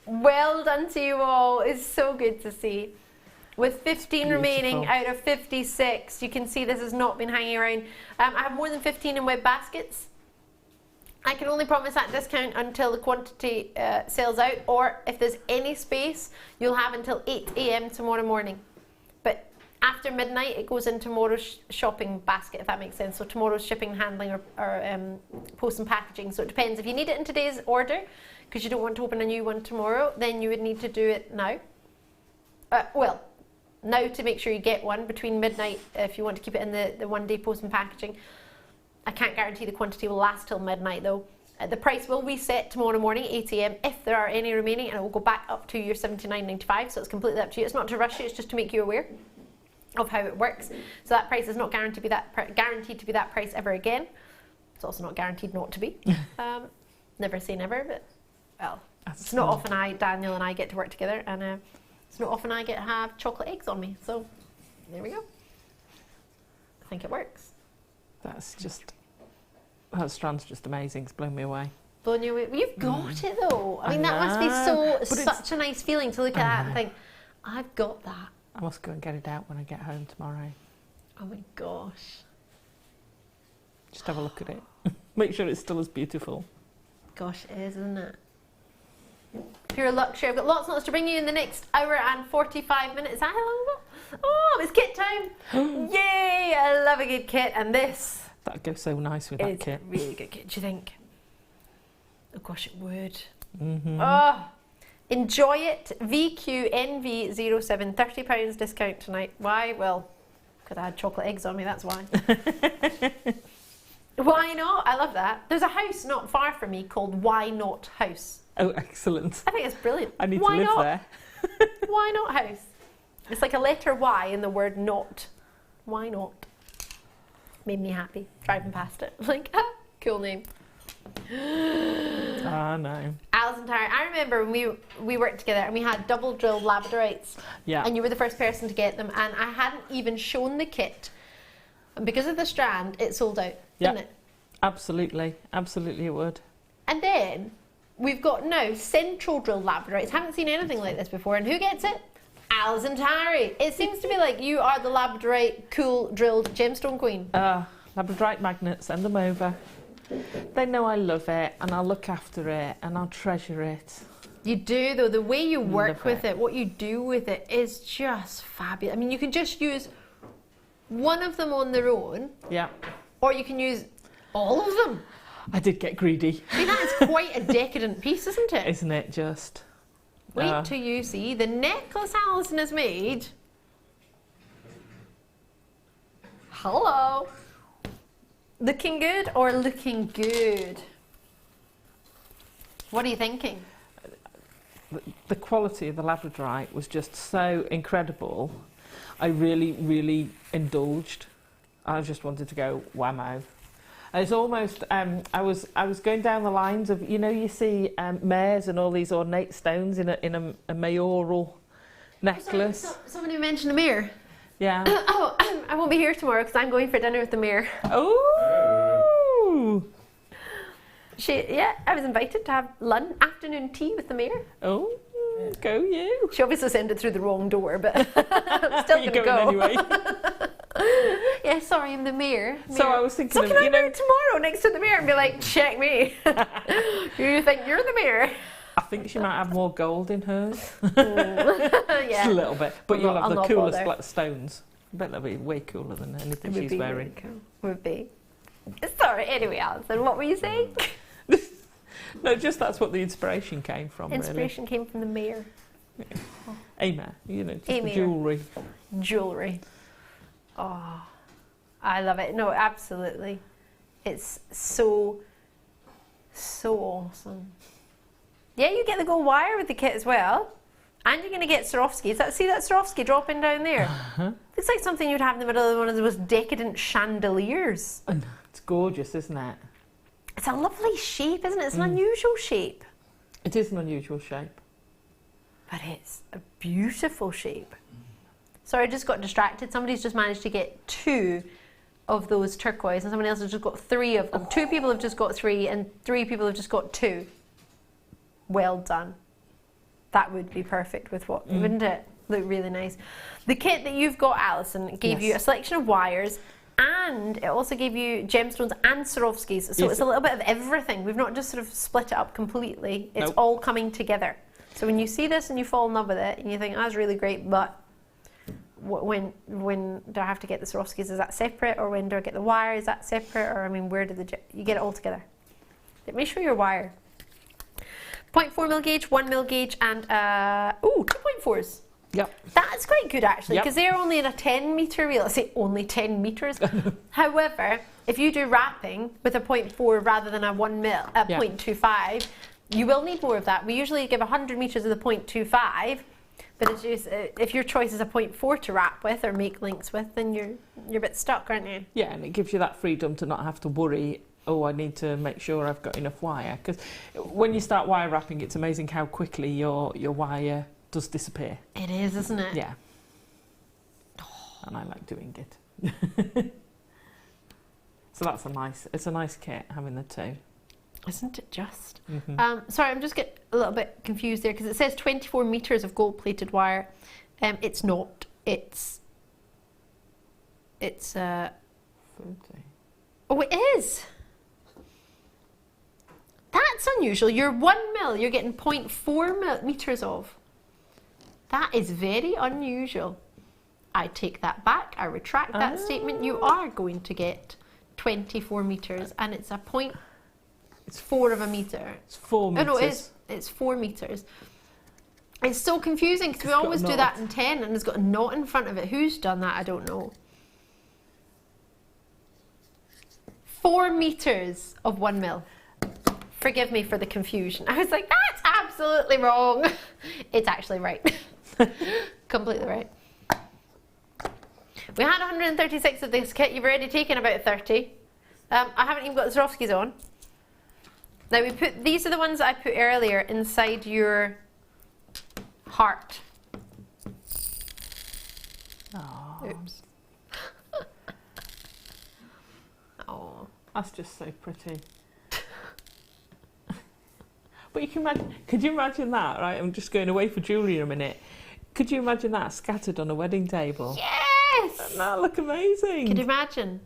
Well done to you all. It's so good to see. With 15 remaining out of 56, you can see this has not been hanging around. I have more than 15 in web baskets. I can only promise that discount until the quantity sells out, or if there's any space, you'll have until 8 AM tomorrow morning. But after midnight, it goes in tomorrow's shopping basket, if that makes sense. So tomorrow's shipping, handling, or post and packaging. So it depends. If you need it in today's order, because you don't want to open a new one tomorrow, then you would need to do it now. Well, now to make sure you get one between midnight if you want to keep it in the 1 day post and packaging. I can't guarantee the quantity will last till midnight though. The price will reset tomorrow morning, 8 AM, if there are any remaining, and it will go back up to your $79.95, so it's completely up to you. It's not to rush you, it's just to make you aware of how it works. So that price is not guaranteed to be that price ever again. It's also not guaranteed not to be. Never say never, but well, it's not often Daniel and I get to work together, and it's not often I get to have chocolate eggs on me. So there we go. I think it works. That strand's just amazing. It's blown me away. Blown you away. You've got it though. I mean, that must be such a nice feeling to look at that and think, I've got that. I must go and get it out when I get home tomorrow. Oh my gosh. Just have a look at it. Make sure it's still as beautiful. Gosh, it is, isn't it? Pure luxury. I've got lots and lots to bring you in the next hour and 45 minutes. Is that how long ago? Oh, it's kit time. Yay! I love a good kit. And this. That'd go so nice with that kit. Really good kit, do you think? Oh gosh, it would. Mm-hmm. Oh, enjoy it. VQNV07, £30 discount tonight. Why? Well, because I had chocolate eggs on me, that's why. Why not? I love that. There's a house not far from me called Why Not House. Oh, excellent. I think it's brilliant. I need Why to live not? there. Why Not House? It's like a letter Y in the word not. Why not? Made me happy driving past it. Like, cool name. Ah, no. Alison, Tarry, I remember when we worked together and we had double drilled labradorites. Yeah. And you were the first person to get them, and I hadn't even shown the kit. And because of the strand, it sold out, didn't it? Absolutely. Absolutely it would. And then we've got now central drilled labradorites. Haven't seen anything like this before. And who gets it? Alison, Tarry. It seems to be like you are the labradorite cool drilled gemstone queen. Labradorite magnets, send them over. They know I love it, and I'll look after it, and I'll treasure it. You do, though. The way you work with it, what you do with it is just fabulous. I mean, you can just use one of them on their own. Yeah. Or you can use all of them. I did get greedy. I mean, that is quite a decadent piece, isn't it? Isn't it just? Wait till you see the necklace Alison has made. Hello. Looking good or looking good? What are you thinking? The quality of the labradorite was just so incredible. I really, really indulged. I just wanted to go whammo. It's almost, I was going down the lines of, you see mares and all these ornate stones in a mayoral necklace. Sorry, somebody mentioned the mirror. Yeah. Oh, I won't be here tomorrow because I'm going for dinner with the mayor. Oh. I was invited to have afternoon tea with the mayor. Oh, go you. She obviously sent it through the wrong door, but I'm still going to go. Anyway. Yeah, sorry, I'm the mayor. So I was thinking, so can I go tomorrow next to the mayor and be like, check me? You think you're the mayor? I think she might have more gold in hers. Yeah. Just a little bit. But you'll have the coolest black stones. I bet they'll be way cooler than anything she's wearing. Really cool. Would be. Sorry, anyway, Alison, what were you saying? No, just that's what the inspiration came from, Inspiration came from the mayor. Yeah. Amer, just the jewellery. Jewellery. Oh, I love it. No, absolutely. It's so awesome. Yeah, you get the gold wire with the kit as well. And you're going to get Swarovski. See that Swarovski dropping down there? Uh-huh. Looks like something you'd have in the middle of one of the most decadent chandeliers. It's gorgeous, isn't it? It's a lovely shape, isn't it? It's an unusual shape. It is an unusual shape. But it's a beautiful shape. Sorry, I just got distracted. Somebody's just managed to get 2 of those turquoise and somebody else has just got 3 of them. 2 people have just got 3 and 3 people have just got 2. Well done. That would be perfect with what, wouldn't it? Look really nice. The kit that you've got, Alison, gave you a selection of wires and it also gave you gemstones and Swarovskis. So it's a little bit of everything. We've not just sort of split it up completely. It's all coming together. So when you see this and you fall in love with it and you think, oh, that's really great, but when do I have to get the Swarovskis? Is that separate? Or when do I get the wire? Is that separate? Or I mean, where do you get it all together? Let me show you your wire. 0.4 mil gauge, 1 mil gauge, and 2.4s. Yep. That's quite good actually, because they're only in a 10 metre reel. I say only 10 metres. However, if you do wrapping with a 0.4 rather than a 1 mil, 0.25, you will need more of that. We usually give 100 metres of the 0.25, but it's just, if your choice is a 0.4 to wrap with or make links with, then you're a bit stuck, aren't you? Yeah, and it gives you that freedom to not have to worry, oh, I need to make sure I've got enough wire. Because when you start wire wrapping, it's amazing how quickly your wire does disappear. It is, isn't it? Yeah. And I like doing it. So that's it's a nice kit, having the 2. Isn't it just? Sorry, I'm just getting a little bit confused there because it says 24 metres of gold-plated wire. It's not. It's Fruity. oh, it is. That's unusual. You're 1 mil. You're getting 0.4 meters of. That is very unusual. I take that back. I retract that statement. You are going to get 24 meters, and it's a 0.4 of a meter. It's 4 meters. Oh no, it's 4 meters. It's so confusing because we always do that in 10 and it's got a knot in front of it. Who's done that? I don't know. 4 meters of 1 mil. Forgive me for the confusion. I was like, that's absolutely wrong. It's actually right. Completely right. We had 136 of this kit. You've already taken about 30. I haven't even got the Swarovskis on. Now these are the ones that I put earlier inside your heart. Oh. Oops. Oh. That's just so pretty. But you can imagine, could you imagine that, right? I'm just going away for jewellery in a minute. Could you imagine that scattered on a wedding table? Yes! Doesn't that look amazing? Could you imagine?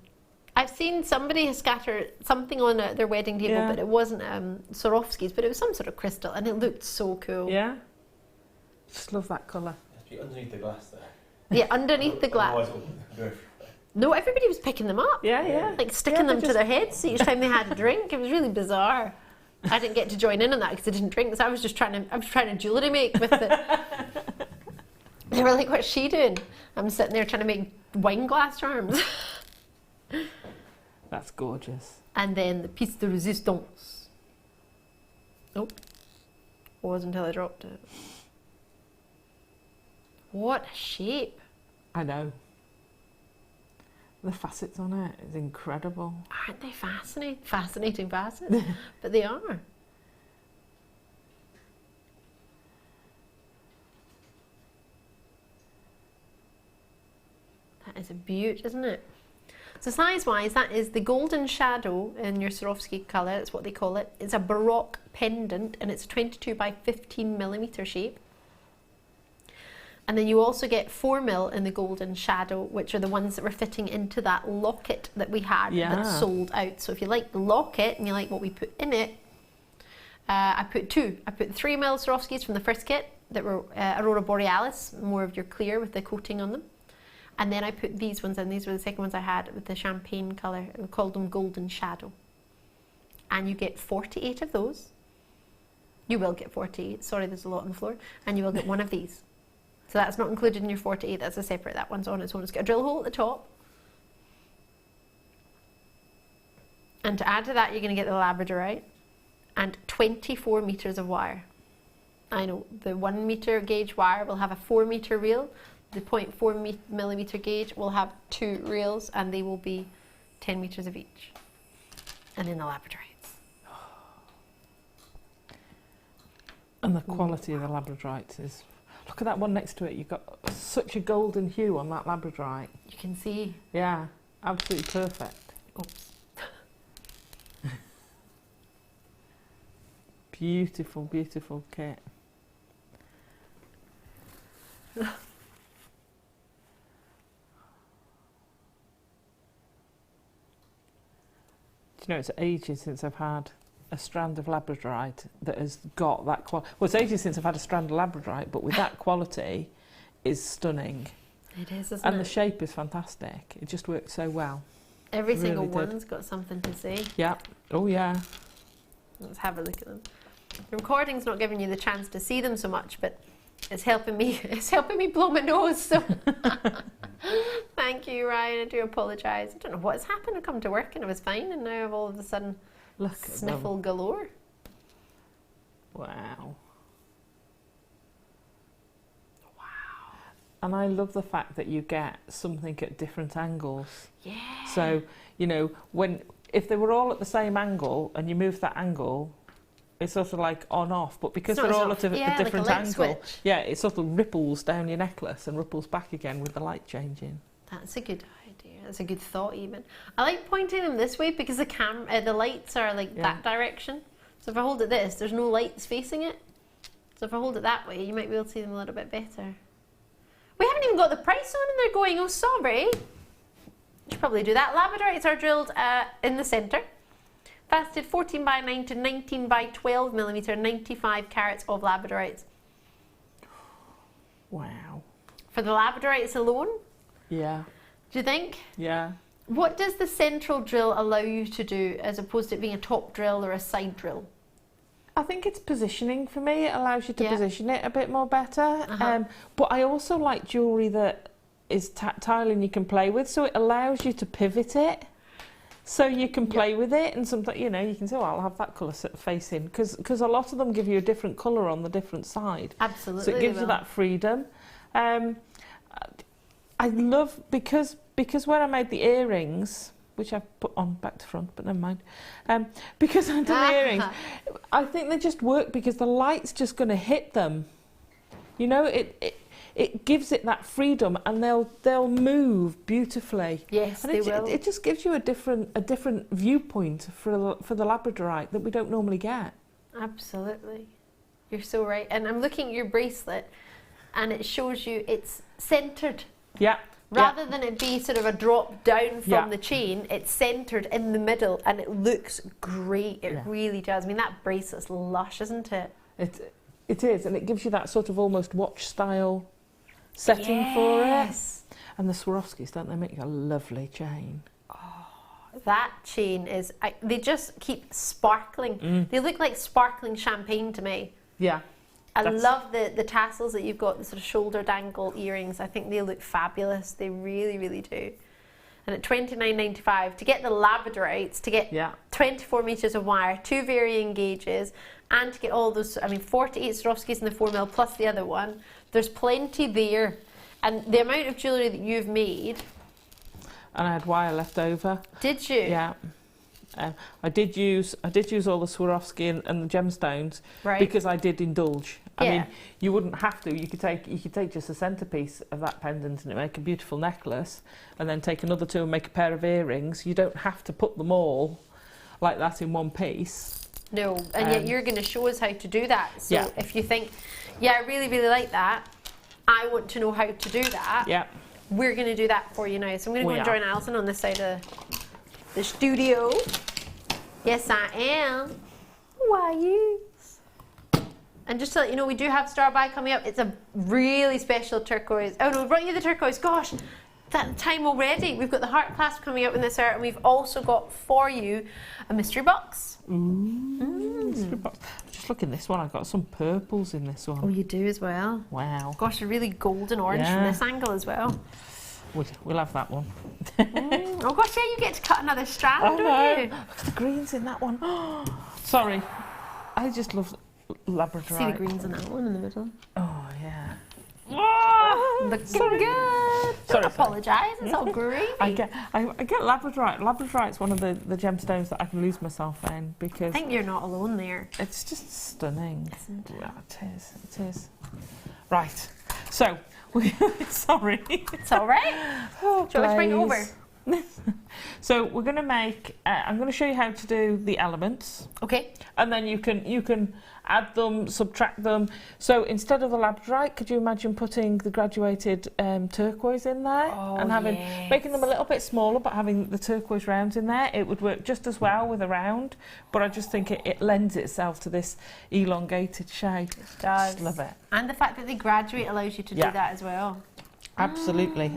I've seen somebody scatter something on their wedding table, but it wasn't Swarovskis, but it was some sort of crystal, and it looked so cool. Yeah? Just love that colour. Underneath the glass there. Yeah, underneath the glass. No, everybody was picking them up. Yeah, yeah. Like sticking them to their heads each time they had a drink. It was really bizarre. I didn't get to join in on that because I didn't drink, so I was trying to jewellery make with it. They were like, what's she doing? I'm sitting there trying to make wine glass charms. That's gorgeous. And then the piece de resistance. Nope. It wasn't until I dropped it. What a shape. I know. The facets on it is incredible. Aren't they fascinating? Fascinating facets. But they are. That is a beaut, isn't it? So size-wise, that is the golden shadow in your Swarovski colour. That's what they call it. It's a Baroque pendant, and it's a 22 by 15 millimetre shape. And then you also get 4 mil in the golden shadow, which are the ones that were fitting into that locket that we had that sold out. So if you like the locket and you like what we put in it, I put 2. I put 3 mil Swarovskis from the first kit that were Aurora Borealis, more of your clear with the coating on them. And then I put these ones in. These were the second ones I had with the champagne colour. We called them golden shadow. And you get 48 of those. You will get 48. Sorry, there's a lot on the floor. And you will get one of these. So that's not included in your 48, that's a separate, that one's on its own. It's got a drill hole at the top. And to add to that, you're going to get the labradorite and 24 metres of wire. I know, the 1 metre gauge wire will have a 4 metre reel. The 0.4 millimetre gauge will have 2 reels, and they will be 10 metres of each. And then the labradorites. And the quality of the labradorites is... Look at that one next to it. You've got such a golden hue on that labradorite. You can see. Yeah, absolutely perfect. Oops. Beautiful, beautiful kit. Do you know, it's ages since I've had a strand of labradorite that has got that quality. Well, it's ages since I've had a strand of labradorite, but with that quality is stunning. It is, isn't and it? And the shape is fantastic. It just works so well. Every single one's got something to say. Yeah. Oh, yeah. Let's have a look at them. The recording's not giving you the chance to see them so much, but it's helping me. It's helping me blow my nose. So thank you, Ryan. I do apologise. I don't know what's happened. I come to work and I was fine, and now I've all of a sudden sniffle galore. Wow. And I love the fact that you get something at different angles. Yeah. So, you know, if they were all at the same angle and you move that angle, it's sort of like on off, but because they're all at a different angle, it sort of ripples down your necklace and ripples back again with the light changing. That's a good idea. That's a good thought even. I like pointing them this way because the lights are like that direction. So if I hold it this, there's no lights facing it. So if I hold it that way, you might be able to see them a little bit better. We haven't even got the price on and they're going, oh sorry. Should probably do that. Labradorites are drilled in the centre. Faceted 14 by 9 to 19 by 12 millimetre, 95 carats of labradorites. Wow. For the labradorites alone? Yeah. Do you think? Yeah. What does the central drill allow you to do as opposed to it being a top drill or a side drill? I think it's positioning for me. It allows you to position it a bit more better. Uh-huh. But I also like jewellery that is tactile and you can play with, so it allows you to pivot it. So you can play with it, and sometimes, you know, you can say, well, I'll have that colour facing, because a lot of them give you a different colour on the different side. Absolutely. So it gives you that freedom. I love, because when I made the earrings, which I've put on back to front, but never mind, because I did the earrings, I think they just work because the light's just going to hit them. You know, it gives it that freedom, and they'll move beautifully. Yes, and they will. It just gives you a different viewpoint for the labradorite that we don't normally get. Absolutely, you're so right. And I'm looking at your bracelet, and it shows you it's centered. Yeah. Rather than it be sort of a drop down from the chain, it's centered in the middle, and it looks great. It really does. I mean, that bracelet's lush, isn't it? It is, and it gives you that sort of almost watch style setting for it. And the Swarovskis, don't they make a lovely chain? Oh, that chain is, they just keep sparkling. They look like sparkling champagne to me. Yeah. I love the tassels that you've got, the sort of shoulder dangle earrings. I think they look fabulous. They really, really do. And at $29.95, to get the labradorites, to get 24 metres of wire, 2 varying gauges, and to get all those, I mean, 48 Swarovskis in the 4mm plus the other one, there's plenty there. And the amount of jewellery that you've made... And I had wire left over. Did you? Yeah. I did use all the Swarovski and the gemstones because I did indulge. I mean, you wouldn't have to. You could take just a centerpiece of that pendant and it make a beautiful necklace, and then take another 2 and make a pair of earrings. You don't have to put them all like that in one piece. No, and yet you're going to show us how to do that. So if you think, I really, really like that, I want to know how to do that. Yeah. We're going to do that for you now. So I'm going to go and join Alison on this side of the studio. Yes, I am. Why you? And just to let you know, we do have Star Buy coming up. It's a really special turquoise. Oh no, we brought you the turquoise. Gosh, that time already. We've got the heart clasp coming up in this hour, and we've also got for you a mystery box. Mystery box. Just look in this one. I've got some purples in this one. Oh, you do as well. Wow. Gosh, a really golden orange from this angle as well. We'll have that one. Oh gosh, yeah, you get to cut another strand, don't you? Look at the greens in that one. Sorry, I just love labradorite. See the greens in that one in the middle? Oh yeah. Looking good. Don't apologise. It's all gravy. I get labradorite. Labradorite's one of the gemstones that I can lose myself in because I think you're not alone there. It's just stunning. Isn't it? Yeah, it is. Right. So. Sorry. It's all right. Oh, do you want me to bring it over? So we're going to make. I'm going to show you how to do the elements. Okay. And then you can add them, subtract them. So instead of the labradorite, could you imagine putting the graduated turquoise in there and making them a little bit smaller, but having the turquoise rounds in there? It would work just as well with a round, but I just think it lends itself to this elongated shape. It does. Just love it. And the fact that they graduate allows you to do that as well. Absolutely.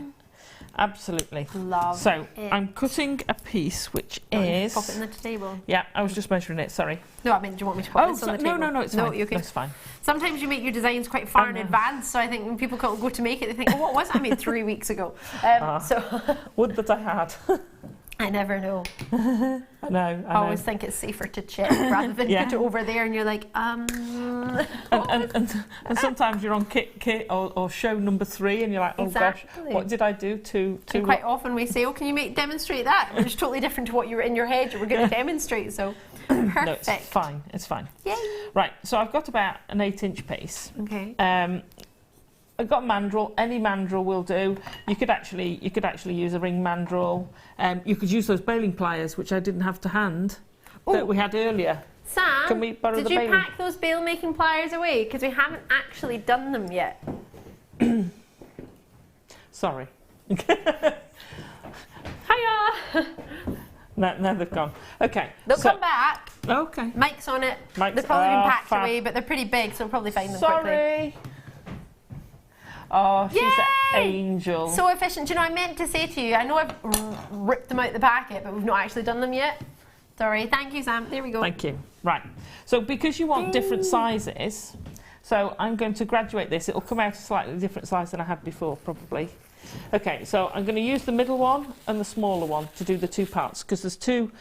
Absolutely. Love so it. I'm cutting a piece which is... Pop it in the table. Yeah, I was just measuring it, sorry. No, I mean, do you want me to pop this on the table? No, it's fine. Okay. That's fine. Sometimes you make your designs quite far in advance, so I think when people go to make it, they think, oh, what was it I made 3 weeks ago? So would that I had. I never know. I know. I always think it's safer to check rather than put it over there and you're like, and sometimes you're on kit or show number 3 and you're like, oh gosh, what did I do to and quite often we say, oh, can you demonstrate that? Which is totally different to what you were in your head you were going to demonstrate, so perfect. No, it's fine. Yay. Right, so I've got about an 8-inch piece. Okay. I've got mandrel. Any mandrel will do. You could actually use a ring mandrel. You could use those baling pliers, which I didn't have to hand, that we had earlier. Sam, can we borrow did the you baling? pack those bail making pliers away? Because we haven't actually done them yet. Sorry. Hiya! No, they've gone. Okay. They'll come back. Okay. Mike's on it. Mike's, They've probably been packed fab. away, but they're pretty big, so we'll probably find them quickly. Sorry. Oh, she's Yay! an angel. So efficient. Do you know, I meant to say to you, I know I've ripped them out the packet, but we've not actually done them yet. Sorry. Thank you, Sam. There we go. Thank you. Right. So because you want different sizes, so I'm going to graduate this. It'll come out a slightly different size than I had before, probably. Okay, so I'm going to use the middle one and the smaller one to do the two parts, because there's two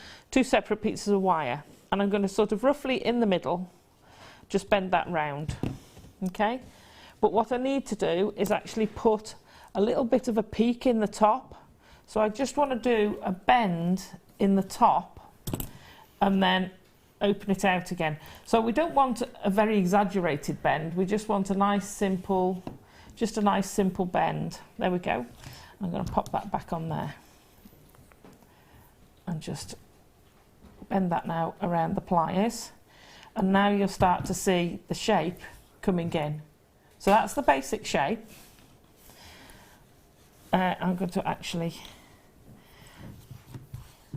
separate pieces of wire. And I'm going to sort of roughly in the middle, just bend that round. Okay? But what I need to do is actually put a little bit of a peak in the top. So I just want to do a bend in the top and then open it out again. So we don't want a very exaggerated bend. We just want a nice simple, just a nice simple bend. There we go. I'm going to pop that back on there and just bend that now around the pliers. And now you'll start to see the shape coming in. So that's the basic shape. I'm going to actually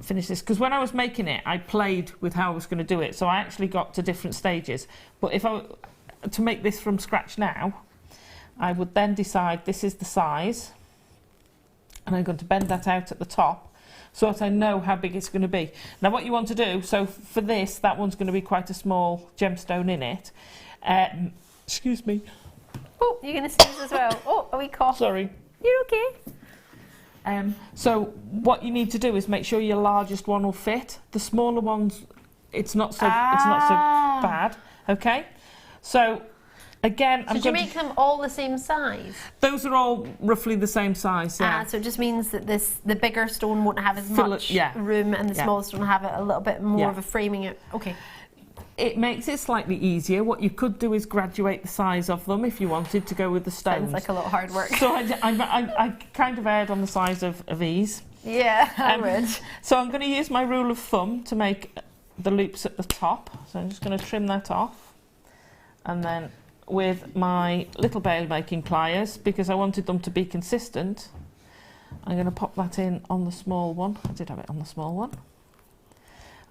finish this, because when I was making it I played with how I was going to do it, so I actually got to different stages. But if I to make this from scratch now, I would then decide this is the size, and I'm going to bend that out at the top so that I know how big it's going to be. Now what you want to do, so for this, that one's going to be quite a small gemstone in it. Excuse me. Oh, you're going to sneeze as well. Oh, a wee cough. Sorry. You're okay. So what you need to do is make sure your largest one will fit. The smaller ones, it's not so bad. Okay. So again, so did you make them all the same size? Those are all roughly the same size. Yeah. So it just means that the bigger stone won't have as much room, and the smaller stone will have a little bit more of a framing. Okay. It makes it slightly easier. What you could do is graduate the size of them if you wanted to go with the stones. Sounds like a lot of hard work. So I kind of erred on the size of these. Yeah, I would. So I'm going to use my rule of thumb to make the loops at the top. So I'm just going to trim that off. And then with my little bail making pliers, because I wanted them to be consistent, I'm going to pop that in on the small one. I did have it on the small one.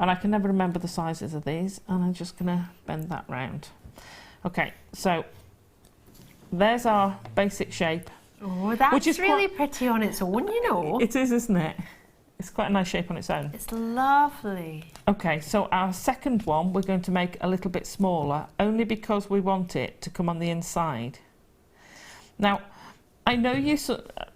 And I can never remember the sizes of these, and I'm just going to bend that round. Okay, so there's our basic shape. Oh, that's which is really pretty on its own, you know. It is, isn't it? It's quite a nice shape on its own. It's lovely. Okay, so our second one we're going to make a little bit smaller, only because we want it to come on the inside. Now, I know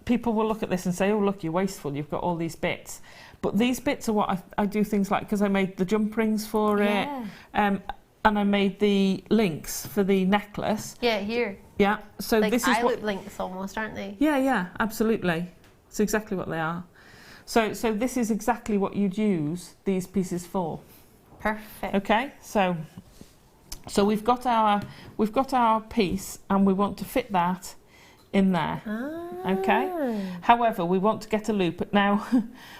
people will look at this and say, oh, look, you're wasteful, you've got all these bits. But these bits are what I do things like, because I made the jump rings for it, and I made the links for the necklace. Yeah, here. Yeah, so like this is what links almost, aren't they? Yeah, absolutely. It's exactly what they are. So this is exactly what you'd use these pieces for. Perfect. Okay, so we've got our piece, and we want to fit that in there. Okay. However, we want to get a loop. Now,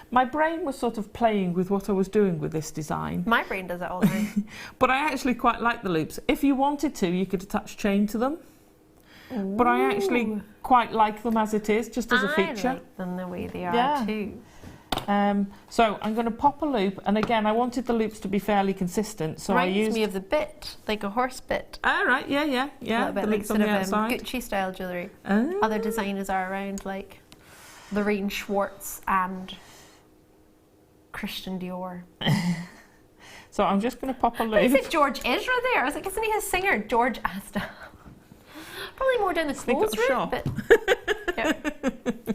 my brain was sort of playing with what I was doing with this design. My brain does it all the time. But I actually quite like the loops. If you wanted to, you could attach chain to them. Ooh. But I actually quite like them as it is, just as a feature. I like them the way they are too. So I'm going to pop a loop, and again, I wanted the loops to be fairly consistent. So I used me of the bit, like a horse bit. Ah, right, yeah. A little bit the like loops on the outside. Gucci style jewellery. Other designers are around, like Lorraine Schwartz and Christian Dior. So I'm just going to pop a loop. Is it George Ezra there? I was like, isn't he a singer? George Asta. Probably more down the clothes route, but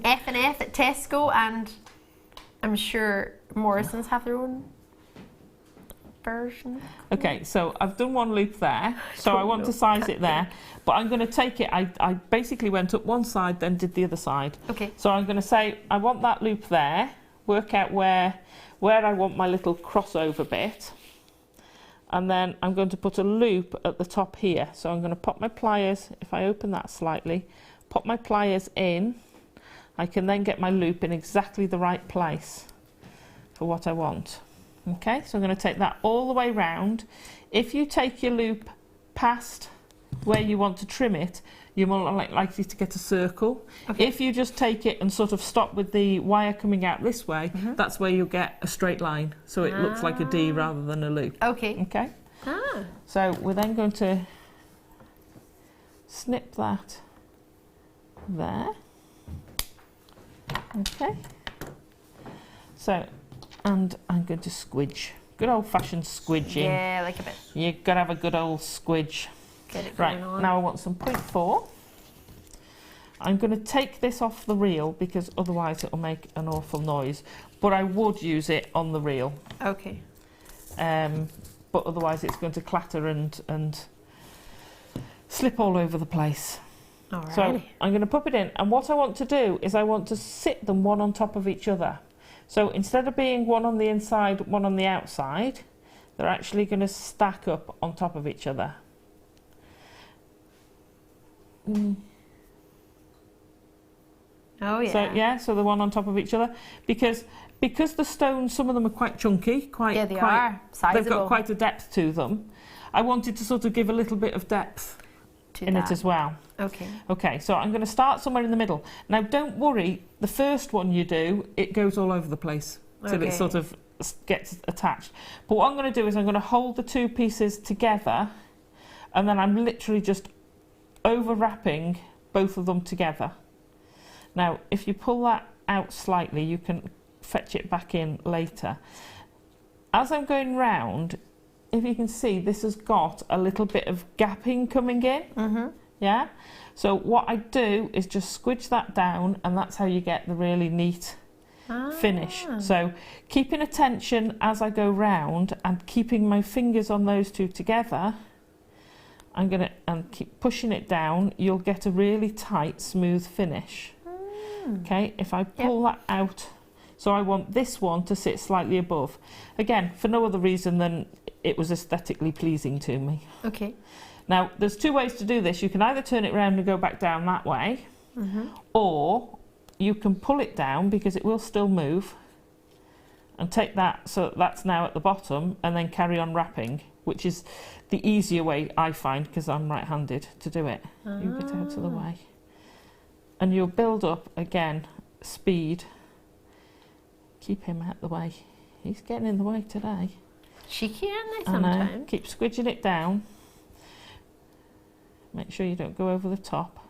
F&F at Tesco, and I'm sure Morrison's have their own version. Okay, so I've done one loop there, so I want to size it there, but I'm going to take it, I basically went up one side, then did the other side. Okay. So I'm going to say, I want that loop there, work out where I want my little crossover bit, and then I'm going to put a loop at the top here. So I'm going to pop my pliers, if I open that slightly, pop my pliers in, I can then get my loop in exactly the right place for what I want. Okay, so I'm going to take that all the way round. If you take your loop past where you want to trim it, you're more likely to get a circle. Okay. If you just take it and sort of stop with the wire coming out this way, that's where you'll get a straight line. So it looks like a D rather than a loop. Okay. Okay. Ah. So we're then going to snip that there. Okay. So, and I'm going to squidge. Good old-fashioned squidging. Yeah, like a bit. You've got to have a good old squidge. Get it Right, going on. now I want some 0.4. I'm going to take this off the reel because otherwise it'll make an awful noise. But I would use it on the reel. Okay. But otherwise it's going to clatter and slip all over the place. Alrighty. So I'm going to pop it in, and what I want to do is I want to sit them one on top of each other. So instead of being one on the inside, one on the outside, they're actually going to stack up on top of each other. Oh yeah. So yeah, so they're one on top of each other because the stones, some of them are quite chunky, Yeah, they are. Sizable. They've got quite a depth to them. I wanted to sort of give a little bit of depth in it as well. Okay. Okay, so I'm going to start somewhere in the middle. Now, don't worry, the first one you do, it goes all over the place till it sort of gets attached. But what I'm going to do is I'm going to hold the two pieces together, and then I'm literally just overwrapping both of them together. Now, if you pull that out slightly, you can fetch it back in later. As I'm going round, if you can see, this has got a little bit of gapping coming in. Yeah? So what I do is just squidge that down, and that's how you get the really neat finish. So keeping attention as I go round and keeping my fingers on those two together, I'm going to keep pushing it down, you'll get a really tight, smooth finish. Okay, if I pull that out, so I want this one to sit slightly above. Again, for no other reason than it was aesthetically pleasing to me. Okay. Now, there's two ways to do this. You can either turn it around and go back down that way, or you can pull it down because it will still move, and take that, so that's now at the bottom, and then carry on wrapping, which is the easier way, I find, because I'm right-handed, to do it. You get out of the way. And you'll build up, again, speed. Keep him out the way. He's getting in the way today. Cheeky, aren't they, sometimes? Keep squidging it down. Make sure you don't go over the top.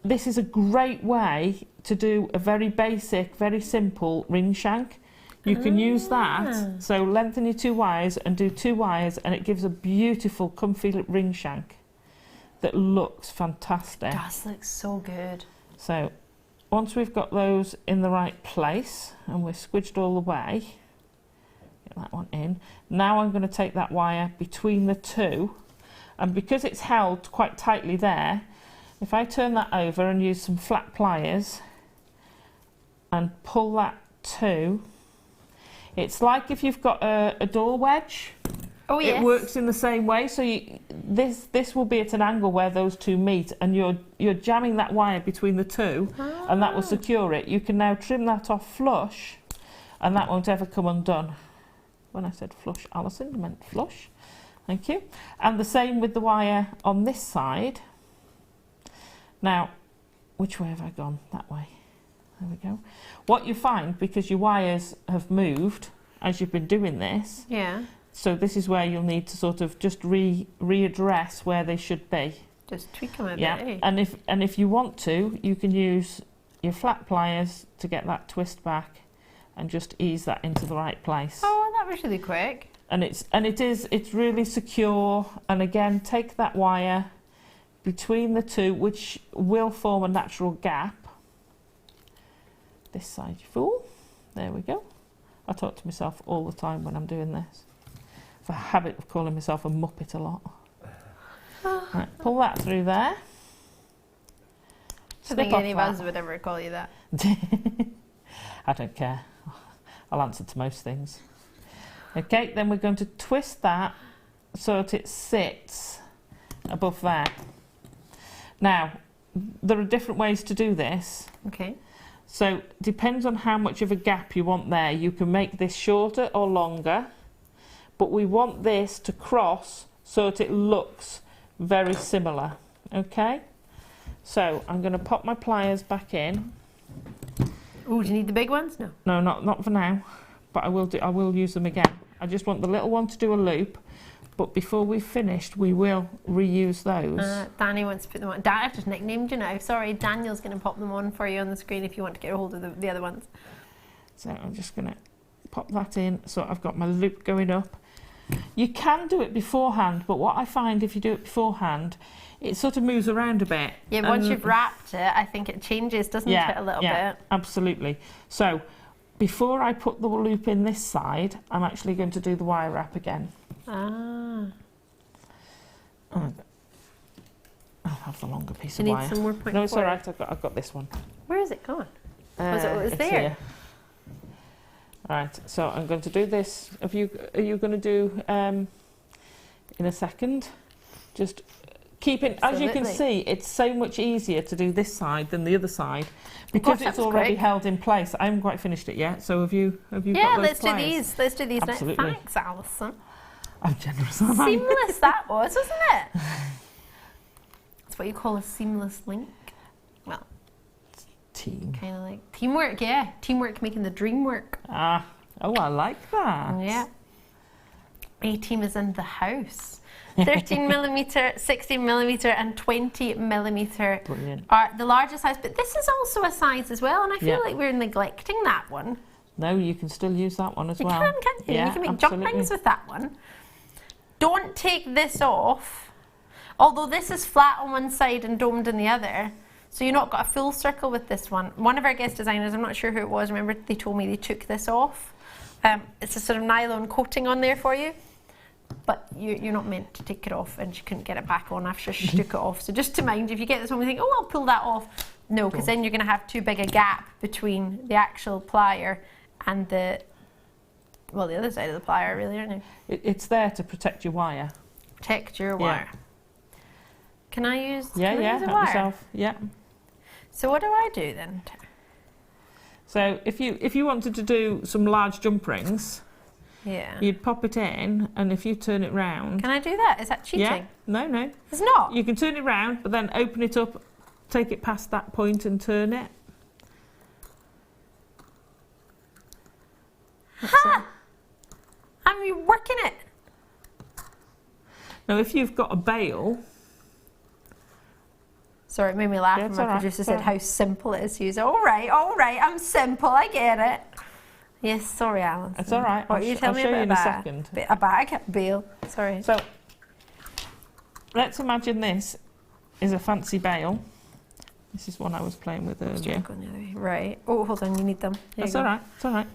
This is a great way to do a very basic, very simple ring shank. You can use that. So lengthen your 2 wires and do 2 wires, and it gives a beautiful, comfy ring shank that looks fantastic. It does look so good. So once we've got those in the right place and we're squidged all the way, get that one in. Now I'm going to take that wire between the two, and because it's held quite tightly there, if I turn that over and use some flat pliers and pull that too, it's like if you've got a door wedge. Oh yes. It works in the same way. So this will be at an angle where those two meet, and you're jamming that wire between the two, and that will secure it. You can now trim that off flush, and that won't ever come undone. When I said flush, Alison, I meant flush. Thank you. And the same with the wire on this side. Now, which way have I gone? That way. There we go. What you find, because your wires have moved as you've been doing this, so this is where you'll need to sort of just readdress where they should be. Just tweak them a bit, eh? And if you want to, you can use your flat pliers to get that twist back and just ease that into the right place. Oh, that was really quick. And it's really secure. And again, take that wire between the two, which will form a natural gap. This side, you fool. There we go. I talk to myself all the time when I'm doing this. I have a habit of calling myself a muppet a lot. Right, pull that through there. I think any of us would ever call you that. I don't care. I'll answer to most things. Okay, then we're going to twist that so that it sits above there. Now, there are different ways to do this. Okay. So, depends on how much of a gap you want there. You can make this shorter or longer, but we want this to cross so that it looks very similar. Okay, so I'm going to pop my pliers back in. Oh, do you need the big ones? No. No, not for now, but I will use them again. I just want the little one to do a loop, but before we've finished, we will reuse those. Danny wants to put them on. I've just nicknamed you now. Sorry, Daniel's going to pop them on for you on the screen if you want to get a hold of the other ones. So I'm just going to pop that in, so I've got my loop going up. You can do it beforehand, but what I find if you do it beforehand, it sort of moves around a bit. Yeah, once you've wrapped it, I think it changes, doesn't it, a little bit? Absolutely. So before I put the loop in this side, I'm actually going to do the wire wrap again. Ah. I'll have the longer piece of You wire. need some more point. No, it's all right. I've got this one. Where is it gone? It's there. Here. Right, so I'm going to do this. Are you going to do in a second? Just keeping, as you can see, it's so much easier to do this side than the other side because it's already held in place. I haven't quite finished it yet. So have you got those let's pliers? do these. Let's do these. Absolutely. Thanks, Alison. I'm generous. Aren't I? Seamless that was, wasn't it? That's what you call a seamless link. Well, team. Kind of like teamwork, yeah. Teamwork making the dream work. Ah, oh, I like that. Yeah. A-team is in the house. 13mm, 16mm and 20mm Brilliant. are the largest size, but this is also a size as well, and I feel like we're neglecting that one. No, you can still use that one as well. You can, can't you? Yeah, you can make jump rings with that one. Don't take this off, although this is flat on one side and domed on the other, so you've not got a full circle with this one. One of our guest designers, I'm not sure who it was, remember they told me they took this off. It's a sort of nylon coating on there for you, but you're not meant to take it off, and she couldn't get it back on after she took it off. So just to mind, if you get this one and think, oh, I'll pull that off, no, because then you're going to have too big a gap between the actual plier and the other side of the plier, really, aren't you? It's there to protect your wire. Protect your wire. Can I use? Yeah, can I use a help wire? yourself. Yeah. So what do I do then? So if you wanted to do some large jump rings, you'd pop it in, and if you turn it round. Can I do that? Is that cheating? Yeah. No. It's not. You can turn it round, but then open it up, take it past that point, and turn it. Ha! I'm working it. Now, if you've got a bail. Sorry, it made me laugh when my producer said how simple it is to use. All right, I'm simple, I get it. Yes, sorry, Alison. It's all right. What are you telling me about in a second. A bag, bail. Sorry. So, let's imagine this is a fancy bail. This is one I was playing with earlier. Right. Oh, hold on, you need them. That's all right. It's all right.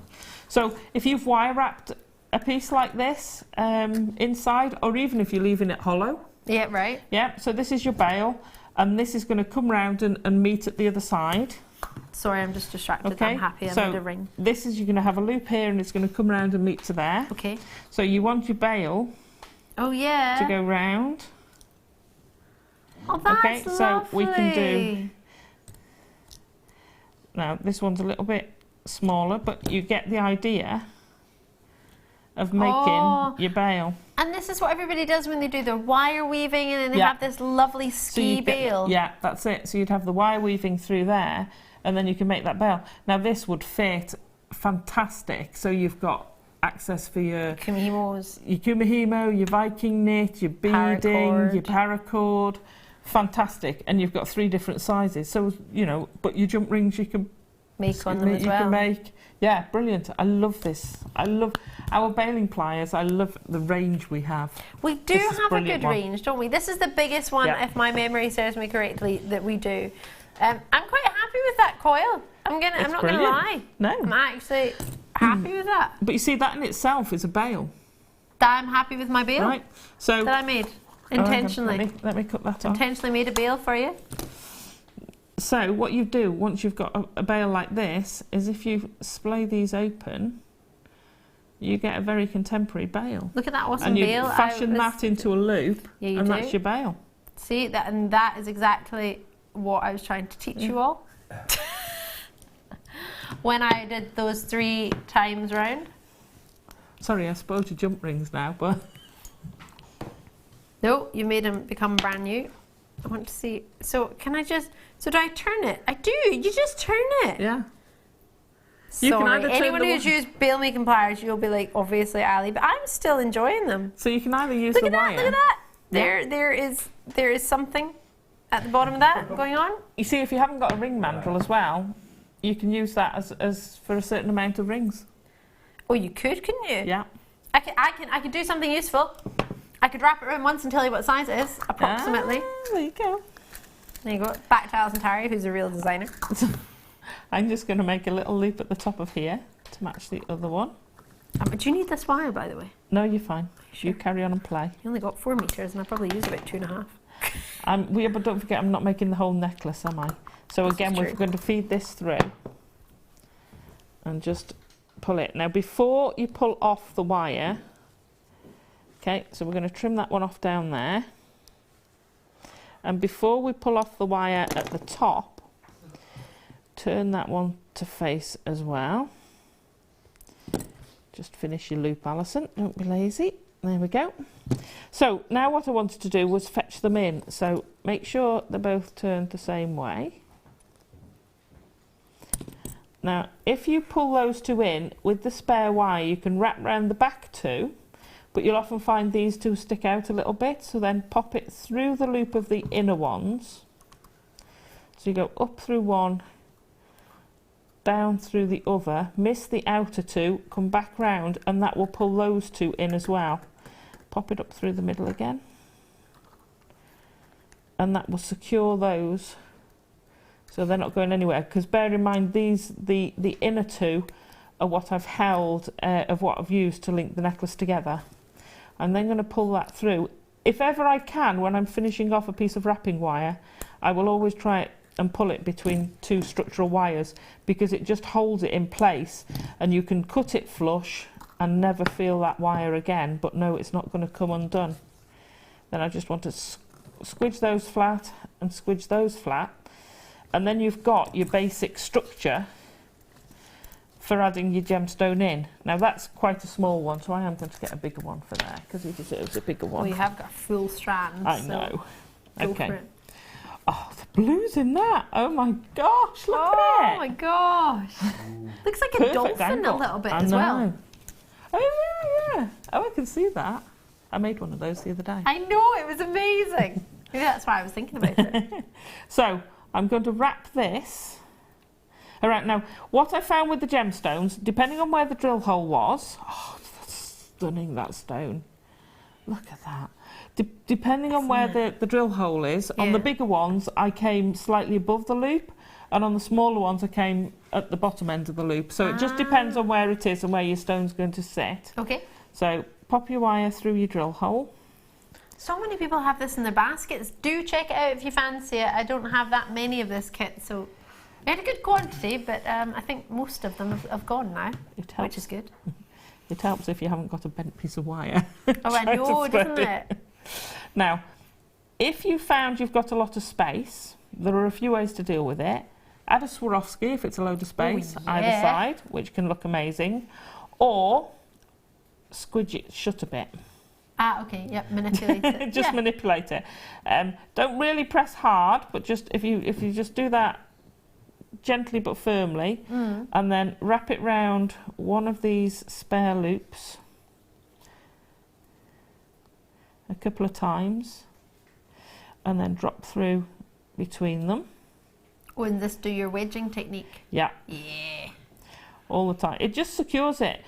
So, if you've wire wrapped a piece like this inside, or even if you're leaving it hollow. Yeah, right. Yeah. So this is your bail. And this is going to come round and meet at the other side. Sorry, I'm just distracted. Okay. I'm happy. I so need a ring. This is, you're going to have a loop here, and it's going to come round and meet to there. Okay. So you want your bail. Oh yeah. To go round. Oh, that's lovely. So we can do. Now this one's a little bit smaller, but you get the idea of making your bail. And this is what everybody does when they do their wire weaving, and then they have this lovely ski bail. Yeah, that's it. So you'd have the wire weaving through there, and then you can make that bail. Now this would fit fantastic. So you've got access for your kumihimo, your Viking knit, your beading, your paracord. Fantastic. And you've got 3 different sizes. So, but your jump rings you can make on them as well. You can make. Yeah, brilliant. I love this. I love our bailing pliers. I love the range we have. We do have a good range, don't we? This is the biggest one, if my memory serves me correctly, that we do. I'm quite happy with that coil. I'm not going to lie. No. I'm actually happy with that. But you see, that in itself is a bail. I'm happy with my bail. Right. So that I made intentionally. Let me cut that off. Intentionally made a bail for you. So what you do once you've got a bail like this is if you splay these open, you get a very contemporary bail. Look at that awesome bail. And you fashion that into a loop, and that's your bail. See, that is exactly what I was trying to teach you all when I did those 3 times round. Sorry, I spoiled your jump rings now, but No, you made them become brand new. I want to see. So can I just, so do I turn it? I do, you just turn it. Yeah. Sorry, anyone who's used bail making pliers, you'll be like, obviously, Ali, but I'm still enjoying them. So you can either use Look the at that, wire. look at that. There is something at the bottom of that going on. You see, if you haven't got a ring mandrel as well, you can use that as for a certain amount of rings. Oh, you could, couldn't you? Yeah. I could do something useful. I could wrap it around once and tell you what size it is, approximately. There you go. There you go. Back to Alison Tarry, who's a real designer. I'm just going to make a little loop at the top of here to match the other one. Do you need this wire, by the way? No, you're fine. You carry on and play. You only got 4 meters, and I probably used about 2.5. Yeah, but don't forget, I'm not making the whole necklace, am I? So again, we're going to feed this through and just pull it. Now, before you pull off the wire, okay, so we're going to trim that one off down there. And before we pull off the wire at the top, turn that one to face as well. Just finish your loop, Alison. Don't be lazy. There we go. So now what I wanted to do was fetch them in. So make sure they're both turned the same way. Now, if you pull those two in with the spare wire, you can wrap round the back two, but you'll often find these two stick out a little bit. So then pop it through the loop of the inner ones. So you go up through one, down through the other, miss the outer two, come back round, and that will pull those two in as well. Pop it up through the middle again, and that will secure those so they're not going anywhere, because bear in mind these the inner two are what I've held of what I've used to link the necklace together. I'm then going to pull that through. If ever I can, when I'm finishing off a piece of wrapping wire, I will always try it and pull it between two structural wires, because it just holds it in place and you can cut it flush and never feel that wire again, but no, it's not going to come undone. Then I just want to squidge those flat and squidge those flat, and then you've got your basic structure for adding your gemstone in. Now that's quite a small one, so I am going to get a bigger one for there, because he deserves a bigger one. Well, you have got full strands. I know. Go okay. for it. Oh, the blue's in that. Oh my gosh, look at it. Oh my gosh. Looks like a dolphin angle. a little bit I as know. well. Oh yeah. Oh, I can see that. I made one of those the other day. I know, it was amazing. Maybe that's why I was thinking about it. So I'm going to wrap this. All right, now what I found with the gemstones, depending on where the drill hole was, oh, that's stunning, that stone. Look at that. Depending on where the drill hole is, on the bigger ones I came slightly above the loop, and on the smaller ones I came at the bottom end of the loop. So it just depends on where it is and where your stone's going to sit. Okay. So pop your wire through your drill hole. So many people have this in their baskets. Do check it out if you fancy it. I don't have that many of this kit, so we had a good quantity, but I think most of them have gone now, which is good. It helps if you haven't got a bent piece of wire. Oh, I know, doesn't it? Now, if you found you've got a lot of space, there are a few ways to deal with it. Add a Swarovski if it's a load of space either side, which can look amazing, or squidge it shut a bit. Ah, okay, yep, manipulate it. Just manipulate it. Don't really press hard, but just if you just do that gently but firmly, and then wrap it round one of these spare loops a couple of times, and then drop through between them. Oh, and this do your wedging technique? Yeah. Yeah. All the time. It just secures it.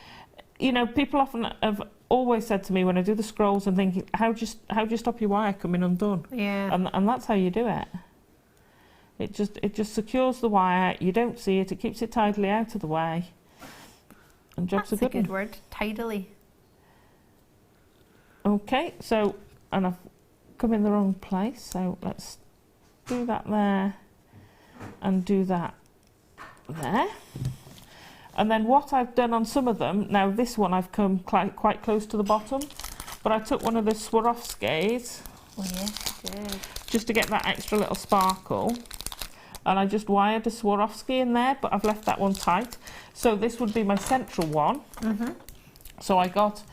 You know, people often have always said to me when I do the scrolls and thinking, how do you stop your wire coming undone? Yeah. And that's how you do it. It just secures the wire. You don't see it. It keeps it tidily out of the way. And job's That's a good word. Tidily. Okay, so, and I've come in the wrong place, so let's do that there and do that there. And then what I've done on some of them, now this one I've come quite close to the bottom, but I took one of the Swarovskis, just to get that extra little sparkle, and I just wired a Swarovski in there, but I've left that one tight. So this would be my central one. So I got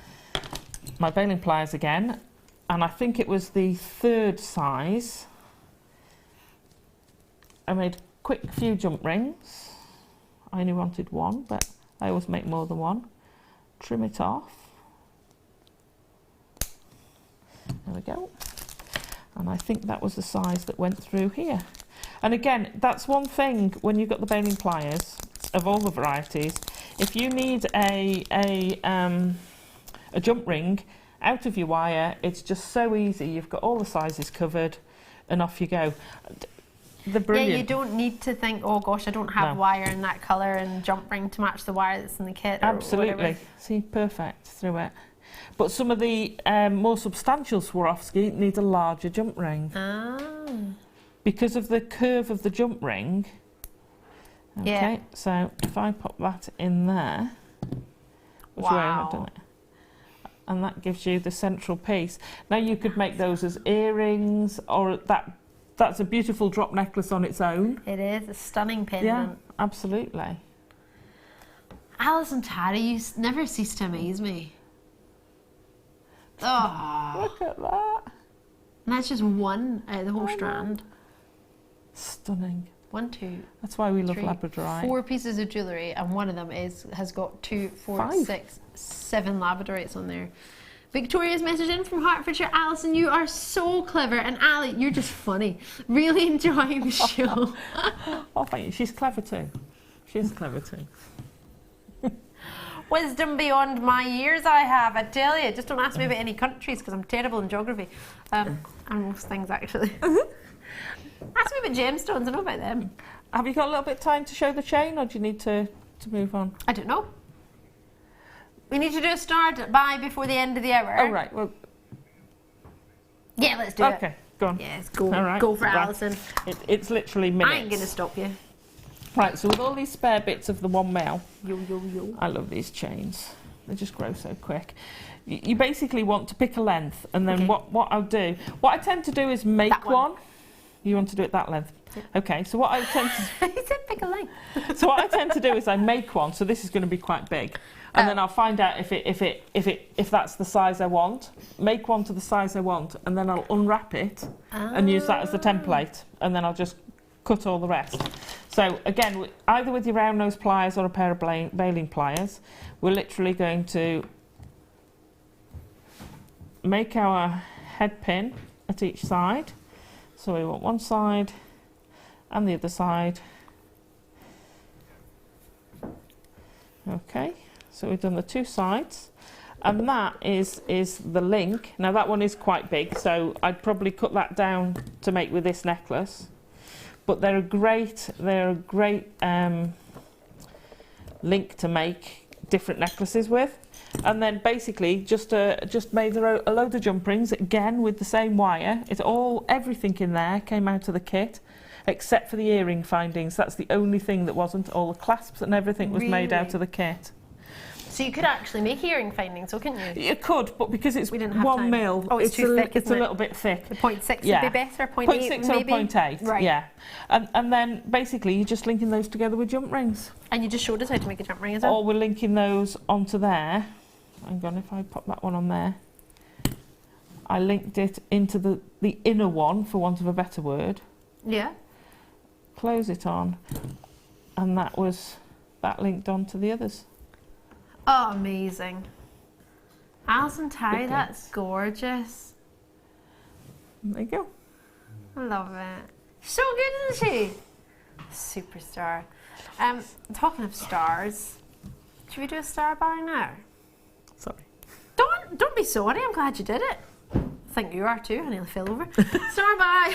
my baling pliers again, and I think it was the 3rd size. I made a quick few jump rings. I only wanted one, but I always make more than one. Trim it off. There we go. And I think that was the size that went through here. And again, that's one thing when you've got the baling pliers of all the varieties. If you need a jump ring out of your wire, it's just so easy. You've got all the sizes covered, and off you go. They're brilliant. Yeah, you don't need to think, oh gosh, I don't have wire in that colour and jump ring to match the wire that's in the kit. Absolutely. Or whatever. See, perfect through it. But some of the more substantial Swarovski need a larger jump ring. Ah. Because of the curve of the jump ring. Okay, yeah. So if I pop that in there, which way have I done it? And that gives you the central piece. Now you could make those as earrings, or that's a beautiful drop necklace on its own. It is a stunning pendant. Yeah, absolutely. Alison, Tarry, you never cease to amaze me. Oh, look at that! And that's just one out of the whole strand. Stunning. 1, 2. That's why we love labradorite. 4 pieces of jewellery, and one of them has got 2, 4, 5. 6, 7 labradorites on there. Victoria's message in from Hertfordshire. Alison, you are so clever, and Ali, you're just funny. Really enjoying the show. Oh, thank you. She's clever too. She's clever too. Wisdom beyond my years I have, I tell you. Just don't ask me about any countries, because I'm terrible in geography. And most things, actually. Ask me about gemstones, I know about them. Have you got a little bit of time to show the chain, or do you need to move on? I don't know. We need to do a start by before the end of the hour. Oh, right. Well, yeah, let's do it. Okay, go on. Yes, go. All right. Go for Alison. It's literally minutes. I ain't going to stop you. Right, so with all these spare bits of the 1 mil, yo. I love these chains. They just grow so quick. You basically want to pick a length, and then what I'll do, what I tend to do is make one. You want to do it that length? Yep. Okay, so what I tend to... He said pick a length. So what I tend to do is I make one, so this is going to be quite big. And then I'll find out if that's the size I want, make one to the size I want, and then I'll unwrap it and use that as the template, and then I'll just cut all the rest. So again, either with your round nose pliers or a pair of baling pliers, we're literally going to make our head pin at each side. So we want one side and the other side. Okay, so we've done the 2 sides, and that is the link. Now that one is quite big, so I'd probably cut that down to make with this necklace. But they're a great link to make different necklaces with. And then basically just made a load of jump rings, again with the same wire. Everything in there came out of the kit, except for the earring findings. That's the only thing that wasn't. All the clasps and everything was made out of the kit. So you could actually make earring findings, so couldn't you? You could, but because it's 1 mil, it's too thick, it's a little bit thick. The 0.6 would be better, 0.8 0.6 maybe? or 0.8, right. Yeah. And then basically you're just linking those together with jump rings. And you just showed us how to make a jump ring as well? Or we're linking those onto there. Hang on, if I pop that one on there. I linked it into the inner one, for want of a better word. Yeah. Close it on, and that linked onto the others. Oh, amazing. Alison, Tarry, that's gorgeous. There you go. I love it. So good, isn't she? Superstar. Talking of stars, should we do a star by now? Sorry. Don't be sorry, I'm glad you did it. I think you are too, I nearly fell over. Star by.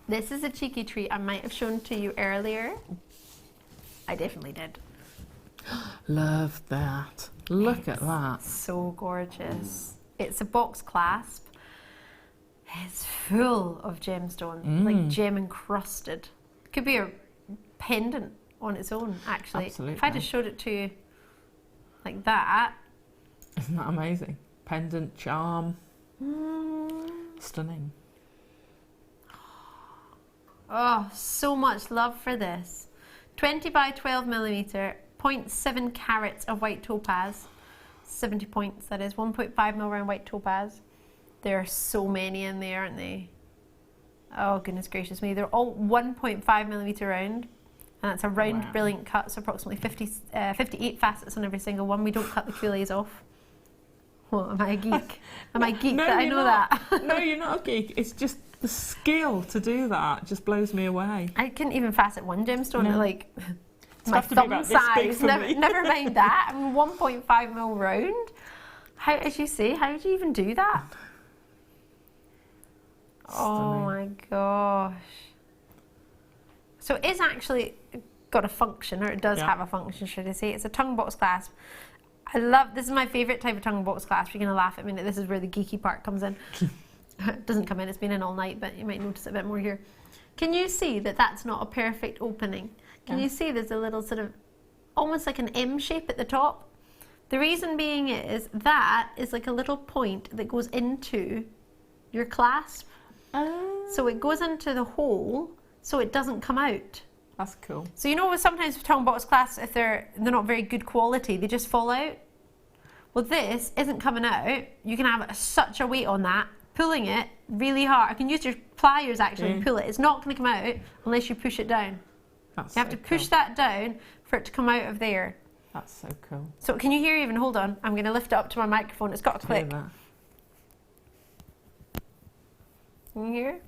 This is a cheeky treat I might have shown to you earlier. I definitely did. Love that. Look at that. So gorgeous. It's a box clasp. It's full of gemstones, like gem encrusted. Could be a pendant on its own, actually. Absolutely. If I just showed it to you like that. Isn't that amazing? pendant, charm. Stunning. Oh, so much love for this. 20 by 12 millimeter, 0.7 carats of white topaz. 70 points, that is 1.5 mil round white topaz. There are so many in there, aren't they? Oh, goodness gracious me. They're all 1.5 millimeter round. And it's a round, brilliant cut, so approximately 58 facets on every single one. We don't cut the coolies off. What, am I a geek? Am I a geek that I know that? No, you're not a geek. It's just the skill to do that just blows me away. I couldn't even facet one gemstone. No. Like, It's my got to be thumb about this big size. for me. Never mind that. I'm 1.5 mil round. How, as you say, how do you even do that? Oh my gosh. So it is actually got a function, or it does have a function, should I say. It's a tongue box clasp. I love, this is my favourite type of tongue box clasp. You're going to laugh at me. This is where the geeky part comes in. It doesn't come in, it's been in all night, but you might notice it a bit more here. Can you see that that's not a perfect opening? Can you see there's a little sort of, almost like an M shape at the top? The reason being is that is like a little point that goes into your clasp. So it goes into the hole, so it doesn't come out. That's cool. So you know, sometimes with tongue box clasps, if they're not very good quality, they just fall out. Well, this isn't coming out. You can have such a weight on that, pulling it really hard. I can use your pliers actually and pull it. It's not going to come out unless you push it down. That's you have to push that down for it to come out of there. That's so cool. So can you hear even? Hold on. I'm going to lift it up to my microphone. It's got a click. That. Can you hear?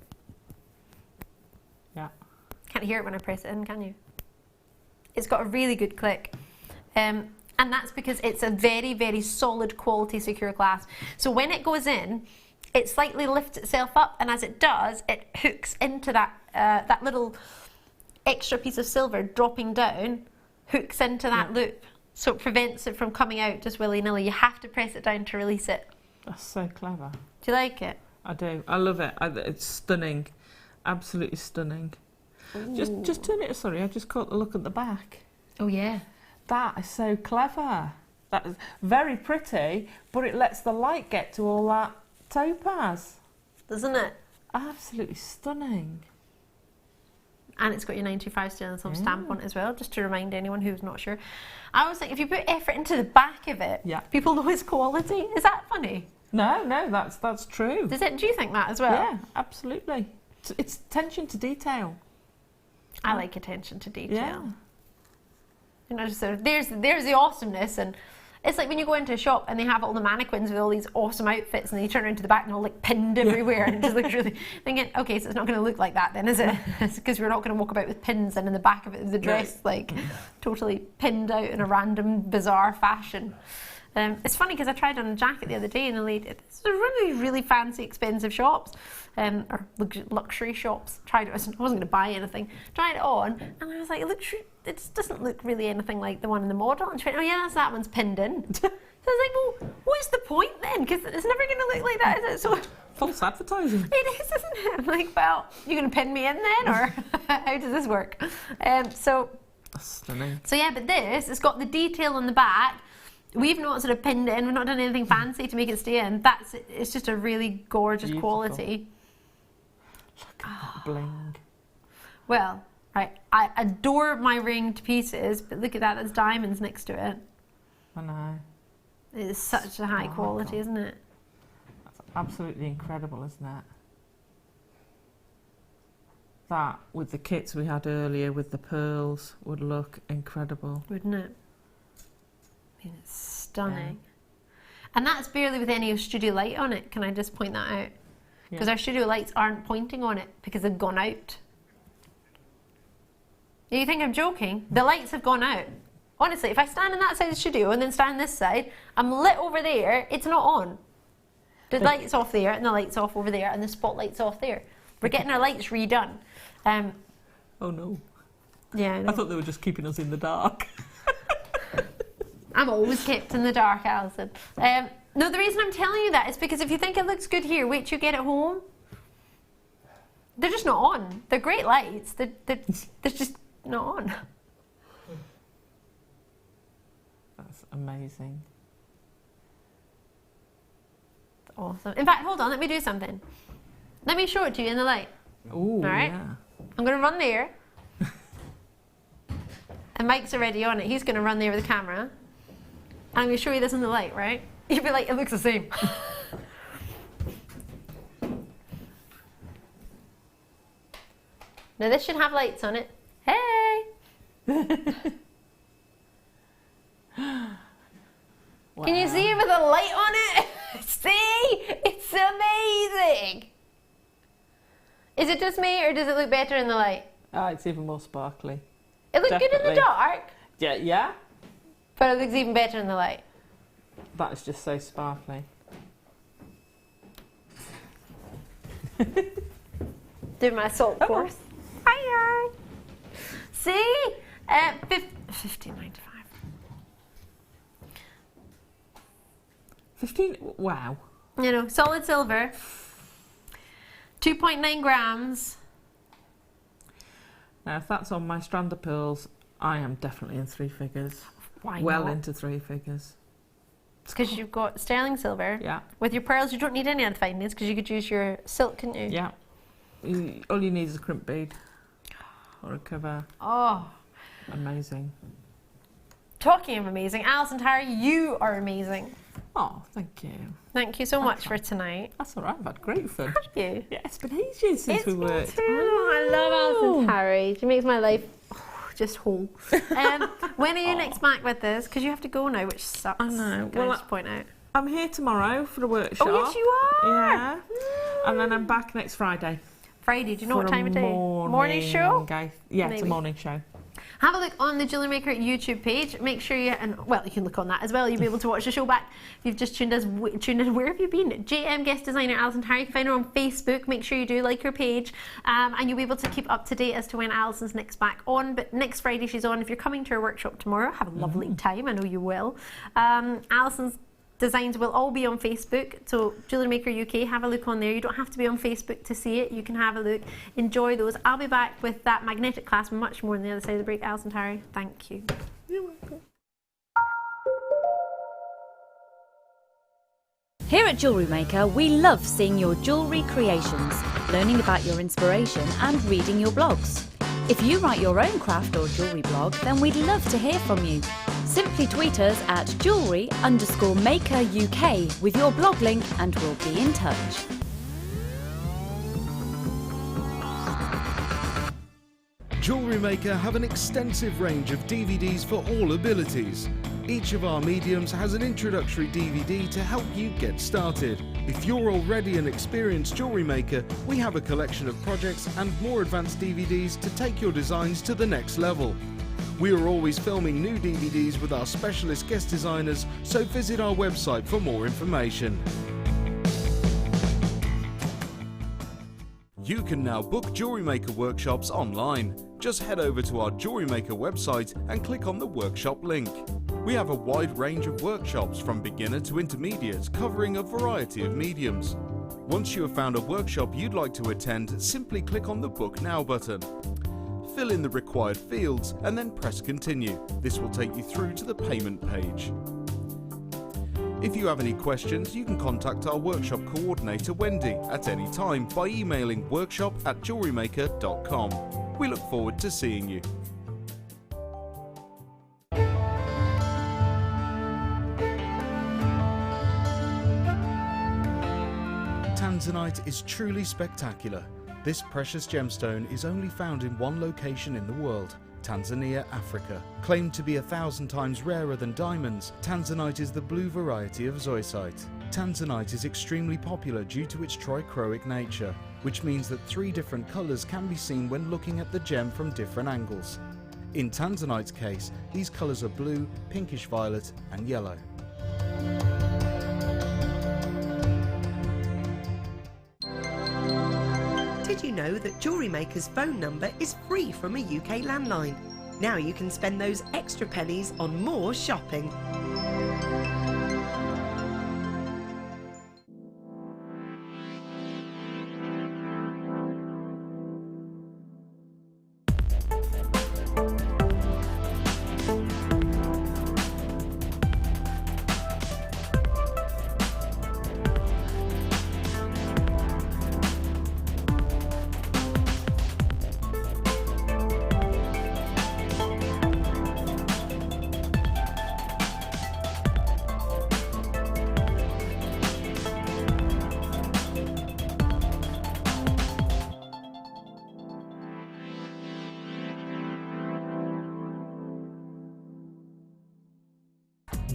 Yeah. Can't hear it when I press it in, can you? It's got a really good click. And that's because it's a very, very solid quality secure clasp. So when it goes in, it slightly lifts itself up, and as it does, it hooks into that, that little extra piece of silver dropping down, hooks into that loop. So it prevents it from coming out just willy-nilly. You have to press it down to release it. That's so clever. Do you like it? I do. I love it. It's stunning. Absolutely stunning. Just turn it, sorry, I just caught a look at the back. Oh yeah. That is so clever. That is very pretty, but it lets the light get to all that topaz. Doesn't it? Absolutely stunning. And it's got your 925 stainless steel stamp on it as well, just to remind anyone who's not sure. I always think if you put effort into the back of it, people know it's quality. Is that funny? No, that's true. Does it? Do you think that as well? Yeah, absolutely. It's attention to detail. I like attention to detail. Yeah. You know, just sort of, there's the awesomeness, and it's like when you go into a shop and they have all the mannequins with all these awesome outfits, and they turn around to the back and all like pinned everywhere, and it just looks really thinking, okay, so it's not going to look like that then, is it? It's because we're not going to walk about with pins and in the back of it the dress like totally pinned out in a random bizarre fashion. It's funny because I tried on a jacket the other day, and the lady, it's really, really fancy, expensive shops, or luxury shops. Tried it. I wasn't going to buy anything. Tried it on, and I was like, it just doesn't look really anything like the one in the model. And she went, oh yeah, that one's pinned in. So I was like, well, what's the point then? Because it's never going to look like that, is it? So false advertising. It is, isn't it? I'm like, well, you're going to pin me in then, or how does this work? So that's stunning. So yeah, but this, it's got the detail on the back. We've not sort of pinned it in, we've not done anything fancy to make it stay in. It's just a really gorgeous quality. Look at that bling. Well, right, I adore my ring to pieces, but look at that, there's diamonds next to it. I know. It is such a high quality, isn't it? That's absolutely incredible, isn't it? That, with the kits we had earlier with the pearls, would look incredible. Wouldn't it? I mean, it's stunning. And that's barely with any studio light on it, can I just point that out? Because our studio lights aren't pointing on it because they've gone out. You think I'm joking? The lights have gone out. Honestly, if I stand on that side of the studio and then stand on this side, I'm lit over there, it's not on. The light's off there, and the light's off over there, and the spotlight's off there. We're getting our lights redone. Oh no. Yeah, I thought they were just keeping us in the dark. I'm always kept in the dark, Alison. No, the reason I'm telling you that is because if you think it looks good here, wait till you get it home. They're just not on. They're great lights. They're just not on. That's amazing. Awesome. In fact, hold on, let me do something. Let me show it to you in the light. Ooh, all right? yeah. I'm going to run there. And Mike's already on it. He's going to run there with the camera. And I'm going to show you this in the light, right? You'll be like, it looks the same. Now this should have lights on it. Hey! Wow. Can you see it with a light on it? See? It's amazing! Is it just me or does it look better in the light? Oh, it's even more sparkly. It looks good in the Definitely. dark, Yeah, yeah. but it looks even better in the light. That is just so sparkly. Do my salt course. Hiya! See? 15.95. 15, wow. You know, solid silver. 2.9 grams. Now, if that's on my strand of pearls, I am definitely in 3 figures. Why well not? into 3 figures. Because you've got sterling silver. Yeah. With your pearls, you don't need any other findings because you could use your silk, couldn't you? Yeah. All you need is a crimp bead or a cover. Oh. Amazing. Talking of amazing, Alison, Tarry, you are amazing. Oh, thank you. Thank you so much for tonight. That's all right. I've had great fun. Have you? Yeah, it's been ages since we worked. I love Alison Tarry. She makes my life just whole. When are you next back with this? Because you have to go now, which sucks. I know. Can I Well, just point out? I'm here tomorrow for the workshop. Oh, yes, you are. Yeah. And then I'm back next Friday. Friday, do you know for what a time of day? Morning show? Yeah, it's Maybe. a morning show. Have a look on the Jewellery Maker YouTube page. Make sure you, and well, you can look on that as well. You'll be able to watch the show back. If you've just tuned in, where have you been? JM guest designer Alison Tarry. You can find her on Facebook. Make sure you do like her page, and you'll be able to keep up to date as to when Alison's next back on. But next Friday she's on. If you're coming to her workshop tomorrow, have a lovely time. I know you will. Alison's designs will all be on Facebook, so Jewellery Maker UK, have a look on there. You don't have to be on Facebook to see it. You can have a look, enjoy those. I'll be back with that magnetic clasp and much more on the other side of the break. Alison Tarry, thank you. You're welcome. Here at Jewellery Maker, we love seeing your jewellery creations, learning about your inspiration and reading your blogs. If you write your own craft or jewellery blog, then we'd love to hear from you. Simply tweet us at jewellery_maker UK with your blog link and we'll be in touch. Jewellery Maker have an extensive range of DVDs for all abilities. Each of our mediums has an introductory DVD to help you get started. If you're already an experienced jewellery maker, we have a collection of projects and more advanced DVDs to take your designs to the next level. We are always filming new DVDs with our specialist guest designers, so visit our website for more information. You can now book Jewellery Maker workshops online. Just head over to our Jewellery Maker website and click on the workshop link. We have a wide range of workshops from beginner to intermediate, covering a variety of mediums. Once you have found a workshop you'd like to attend, simply click on the Book Now button. Fill in the required fields and then press continue. This will take you through to the payment page. If you have any questions, you can contact our workshop coordinator Wendy at any time by emailing workshop@jewellerymaker.com. We look forward to seeing you. Tanzanite is truly spectacular. This precious gemstone is only found in one location in the world, Tanzania, Africa. Claimed to be 1,000 times rarer than diamonds, Tanzanite is the blue variety of zoisite. Tanzanite is extremely popular due to its trichroic nature, which means that 3 different colours can be seen when looking at the gem from different angles. In Tanzanite's case, these colours are blue, pinkish violet and yellow. Did you know that Jewellery Maker's phone number is free from a UK landline? Now you can spend those extra pennies on more shopping.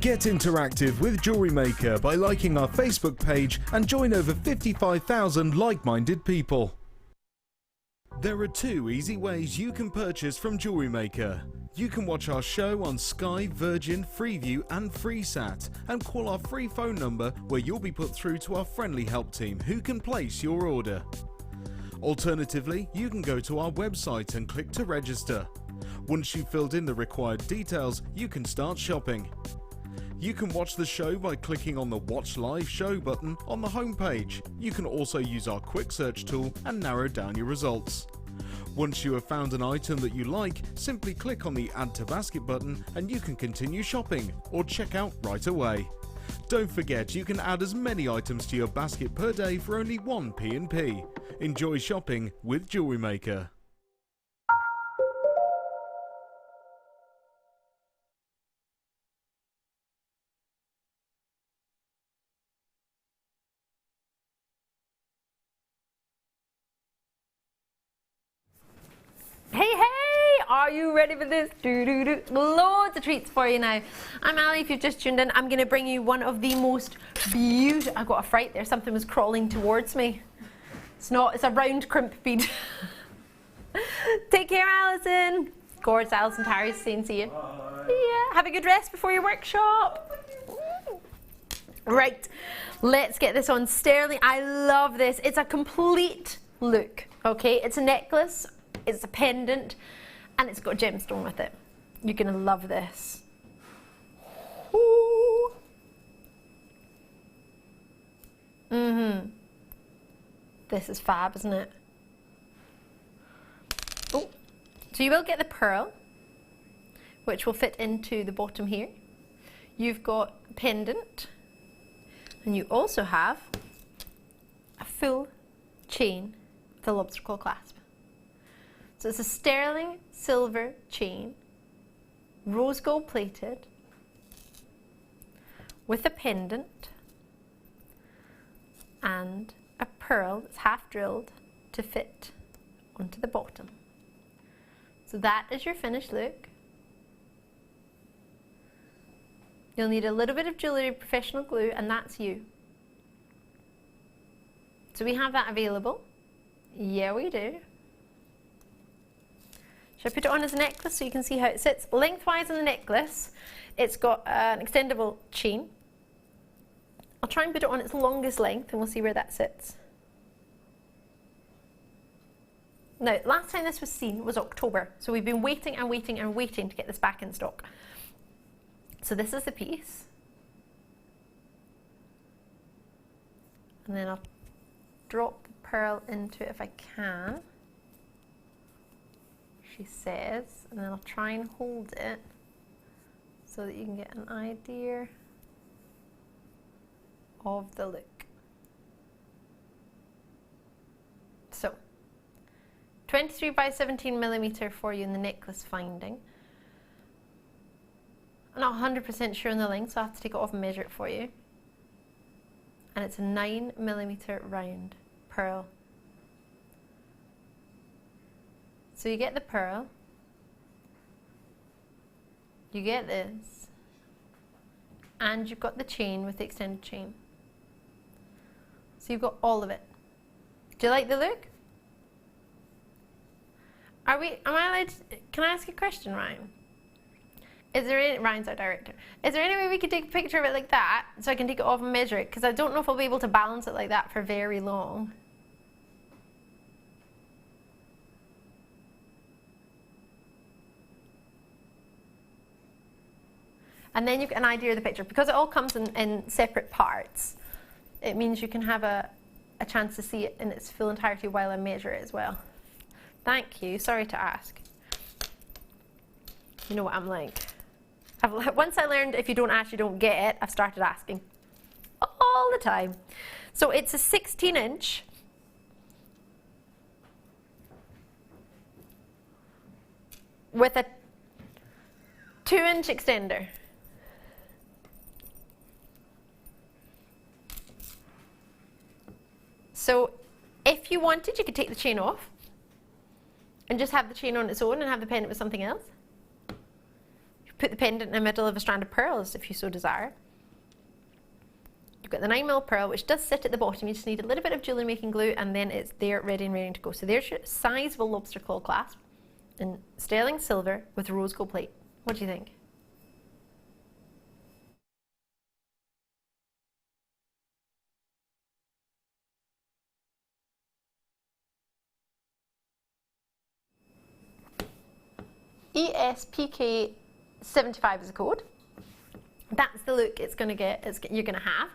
Get interactive with Jewellery Maker by liking our Facebook page and join over 55,000 like-minded people. There are 2 easy ways you can purchase from Jewellery Maker. You can watch our show on Sky, Virgin, Freeview and FreeSat and call our free phone number where you'll be put through to our friendly help team who can place your order. Alternatively, you can go to our website and click to register. Once you've filled in the required details, you can start shopping. You can watch the show by clicking on the Watch Live Show button on the homepage. You can also use our quick search tool and narrow down your results. Once you have found an item that you like, simply click on the Add to Basket button and you can continue shopping or check out right away. Don't forget you can add as many items to your basket per day for only 1 P&P. Enjoy shopping with Jewellery Maker. Hey, are you ready for this? Loads of treats for you now. I'm Ali. If you've just tuned in, I'm going to bring you one of the most beautiful... I got a fright there. Something was crawling towards me. It's not. It's a round crimp bead. Take care, Alison. Gorgeous Alison, Tarry, saying see you. Yeah. Have a good rest before your workshop. Right. Let's get this on. Sterling. I love this. It's a complete look. Okay. It's a necklace. It's a pendant, and it's got a gemstone with it. You're going to love this. Ooh. This is fab, isn't it? Oh, so you will get the pearl, which will fit into the bottom here. You've got a pendant, and you also have a full chain with a lobster claw clasp. So it's a sterling silver chain, rose gold plated, with a pendant and a pearl that's half drilled to fit onto the bottom. So that is your finished look. You'll need a little bit of jewellery professional glue, and that's you. So we have that available. Yeah, we do. Should I put it on as a necklace so you can see how it sits? Lengthwise in the necklace, it's got an extendable chain. I'll try and put it on its longest length and we'll see where that sits. Now, last time this was seen was October, so we've been waiting and waiting and waiting to get this back in stock. So this is the piece. And then I'll drop the pearl into it if I can. She says, and then I'll try and hold it so that you can get an idea of the look. So 23 by 17 millimeter for you in the necklace finding. I'm not 100% sure on the length, so I have to take it off and measure it for you. And it's a 9 millimeter round pearl. So you get the pearl, you get this, and you've got the chain with the extended chain. So you've got all of it. Do you like the look? Am I allowed to, can I ask a question, Ryan? Ryan's our director. Is there any way we could take a picture of it like that, so I can take it off and measure it? Because I don't know if I'll be able to balance it like that for very long. And then you get an idea of the picture. Because it all comes in separate parts, it means you can have a chance to see it in its full entirety while I measure it as well. Thank you. Sorry to ask. You know what I'm like. Once I learned if you don't ask, you don't get it, I've started asking all the time. So it's a 16-inch. With a 2-inch extender. So if you wanted, you could take the chain off and just have the chain on its own and have the pendant with something else. You Put the pendant in the middle of a strand of pearls if you so desire. You've got the 9mm pearl, which does sit at the bottom. You just need a little bit of jewellery making glue, and then it's there ready and ready to go. So there's your size of a lobster claw clasp in sterling silver with rose gold plate. What do you think? ESPK75 is the code. That's the look it's going to get. You're going to have.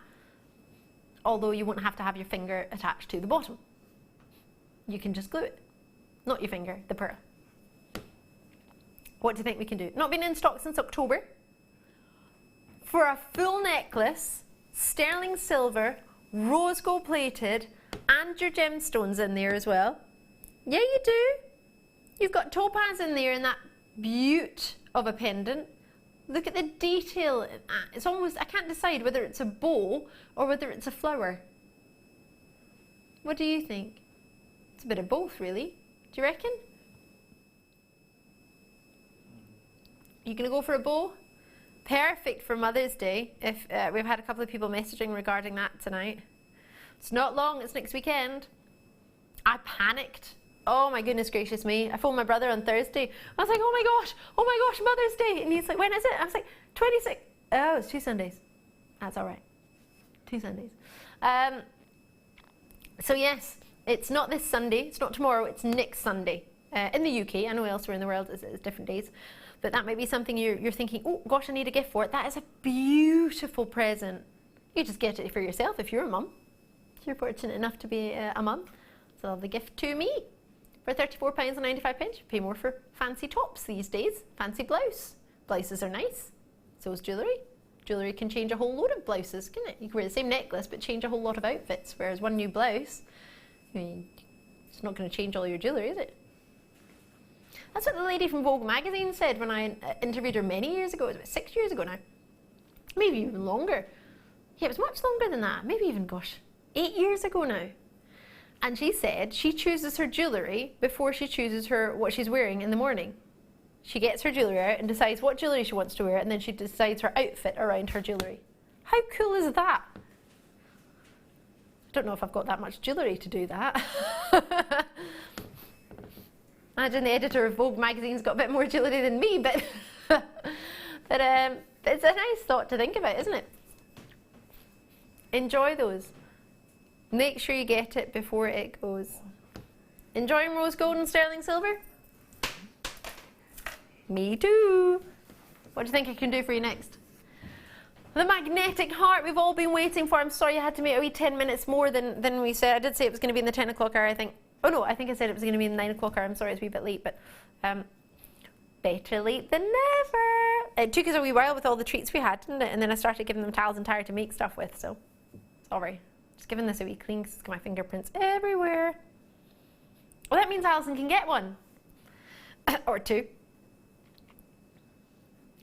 Although you won't have to have your finger attached to the bottom. You can just glue it. Not your finger, the pearl. What do you think we can do? Not been in stock since October. For a full necklace, sterling silver, rose gold plated, and your gemstones in there as well. Yeah, you do. You've got topaz in there in that beaut of a pendant. Look at the detail. It's almost, I can't decide whether it's a bow or whether it's a flower. What do you think? It's a bit of both, really. Do you reckon? You gonna go for a bow? Perfect for Mother's Day. If we've had a couple of people messaging regarding that tonight. It's not long, it's next weekend. I panicked. Oh my goodness gracious me. I phoned my brother on Thursday. I was like, oh my gosh, Mother's Day. And he's like, when is it? I was like, 26. Oh, it's 2 Sundays. That's all right. 2 Sundays. So yes, it's not this Sunday. It's not tomorrow. It's next Sunday. In the UK, I know elsewhere in the world it's different days. But that might be something you're thinking, oh gosh, I need a gift for it. That is a beautiful present. You just get it for yourself if you're a mum. If you're fortunate enough to be a mum. It's a lovely gift to me. For £34.95, you pay more for fancy tops these days. Fancy blouse. Blouses are nice. So is jewellery. Jewellery can change a whole load of blouses, can it? You can wear the same necklace but change a whole lot of outfits, whereas one new blouse, I mean, it's not going to change all your jewellery, is it? That's what the lady from Vogue magazine said when I interviewed her many years ago. It was about 6 years ago now. Maybe even longer. Yeah, it was much longer than that. Maybe even, gosh, 8 years ago now. And she said she chooses her jewellery before she chooses what she's wearing in the morning. She gets her jewellery out and decides what jewellery she wants to wear, and then she decides her outfit around her jewellery. How cool is that? I don't know if I've got that much jewellery to do that. Imagine the editor of Vogue magazine's got a bit more jewellery than me, but it's a nice thought to think about, isn't it? Enjoy those. Make sure you get it before it goes. Enjoying rose gold and sterling silver? Me too. What do you think I can do for you next? The magnetic heart we've all been waiting for. I'm sorry I had to make a wee 10 minutes more than we said. I did say it was going to be in the 10 o'clock hour, I think. Oh no, I think I said it was going to be in the 9 o'clock hour. I'm sorry, it's a wee bit late, but better late than never. It took us a wee while with all the treats we had, didn't it? And then I started giving them towels and Tarry to make stuff with, so sorry. Just giving this a wee clean because it's got my fingerprints everywhere. Well, that means Alison can get one. Or 2.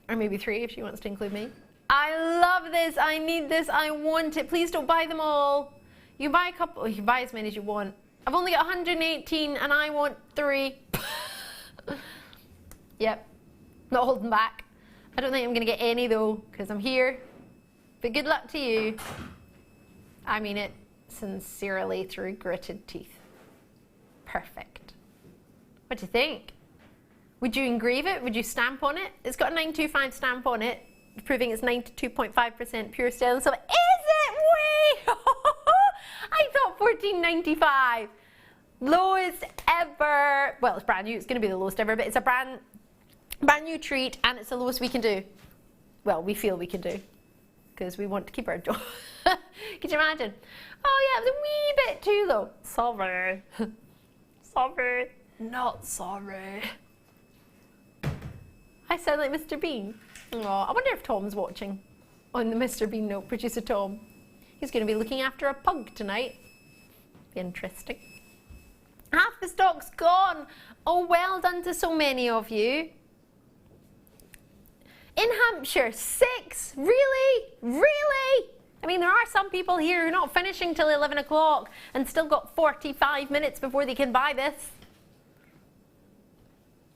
Or maybe 3 if she wants to include me. I love this. I need this. I want it. Please don't buy them all. You can buy a couple. You can buy as many as you want. I've only got 118 and I want 3. Yep. Not holding back. I don't think I'm going to get any though because I'm here. But good luck to you. I mean it sincerely through gritted teeth. Perfect. What do you think? Would you engrave it? Would you stamp on it? It's got a 925 stamp on it, proving it's 92.5% pure sterling silver. Is it? Way! I thought $14.95. Lowest ever. Well, it's brand new. It's going to be the lowest ever, but it's a brand new treat, and it's the lowest we can do. Well, we feel we can do. Because we want to keep our job. Could you imagine? Oh yeah, it was a wee bit too low. Sorry. Sorry. Not sorry. I sound like Mr. Bean. Oh, I wonder if Tom's watching on the Mr. Bean note, producer Tom. He's going to be looking after a pug tonight. Be interesting. Half the stock's gone. Oh, well done to so many of you. In Hampshire, 6? Really? Really? I mean, there are some people here who are not finishing till 11 o'clock and still got 45 minutes before they can buy this.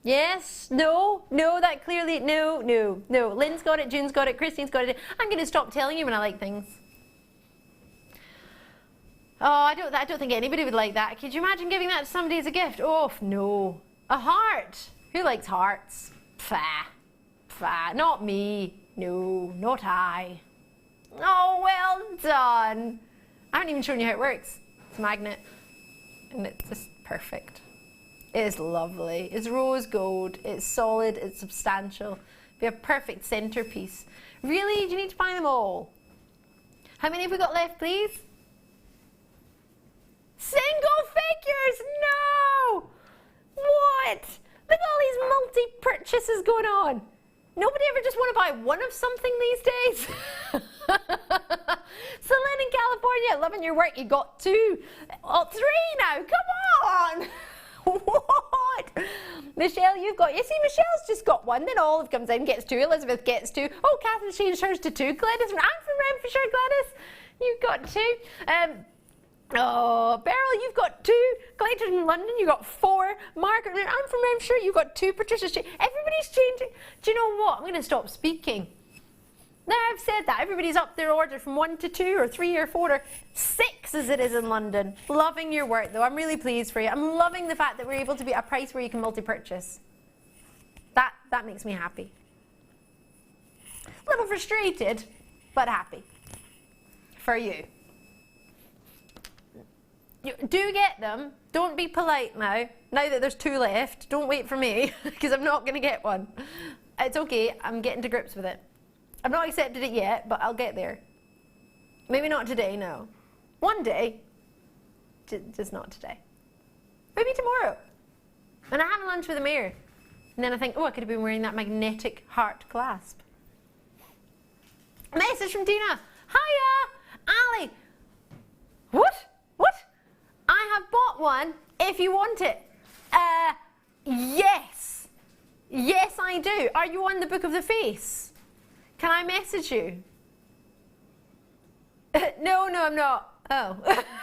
Yes, no, that clearly, no. Lynn's got it, June's got it, Christine's got it. I'm going to stop telling you when I like things. Oh, I don't think anybody would like that. Could you imagine giving that to somebody as a gift? Oh, no. A heart. Who likes hearts? Pfah, not me. No, not I. Oh, well done. I haven't even shown you how it works. It's a magnet, and it's just perfect. It is lovely. It's rose gold. It's solid. It's substantial. Be a perfect centerpiece. Really? Do you need to buy them all? How many have we got left, please? Single figures? No! What? Look at all these multi-purchases going on. Nobody ever just want to buy one of something these days? Celine in California, loving your work. You got 2. Oh, 3 now. Come on. What? Michelle, you've got, you see, Michelle's just got 1, then Olive comes in, gets 2, Elizabeth gets 2. Oh, Catherine changed hers to 2. Gladys, I'm from Renfrewshire, Gladys. You've got 2. Oh, Beryl, you've got 2. Clayton in London, you got 4. Margaret, I'm from Renfrewshire, you've got 2. Patricia's changed. Everybody's changing. Do you know what? I'm going to stop speaking. Now I've said that, everybody's up their order from 1 to 2 or 3 or 4 or 6 as it is in London. Loving your work though, I'm really pleased for you. I'm loving the fact that we're able to be at a price where you can multi-purchase. That makes me happy. A little frustrated, but happy. For you. Do get them. Don't be polite now. Now that there's 2 left, don't wait for me, because I'm not going to get one. It's okay, I'm getting to grips with it. I've not accepted it yet, but I'll get there. Maybe not today, no. One day, just not today. Maybe tomorrow. When I have lunch with the mayor. And then I think, oh, I could have been wearing that magnetic heart clasp. Message from Tina. Hiya, Ali. What? I have bought one if you want it. Yes. Yes, I do. Are you on the Book of the Face? Can I message you? No, I'm not. Oh.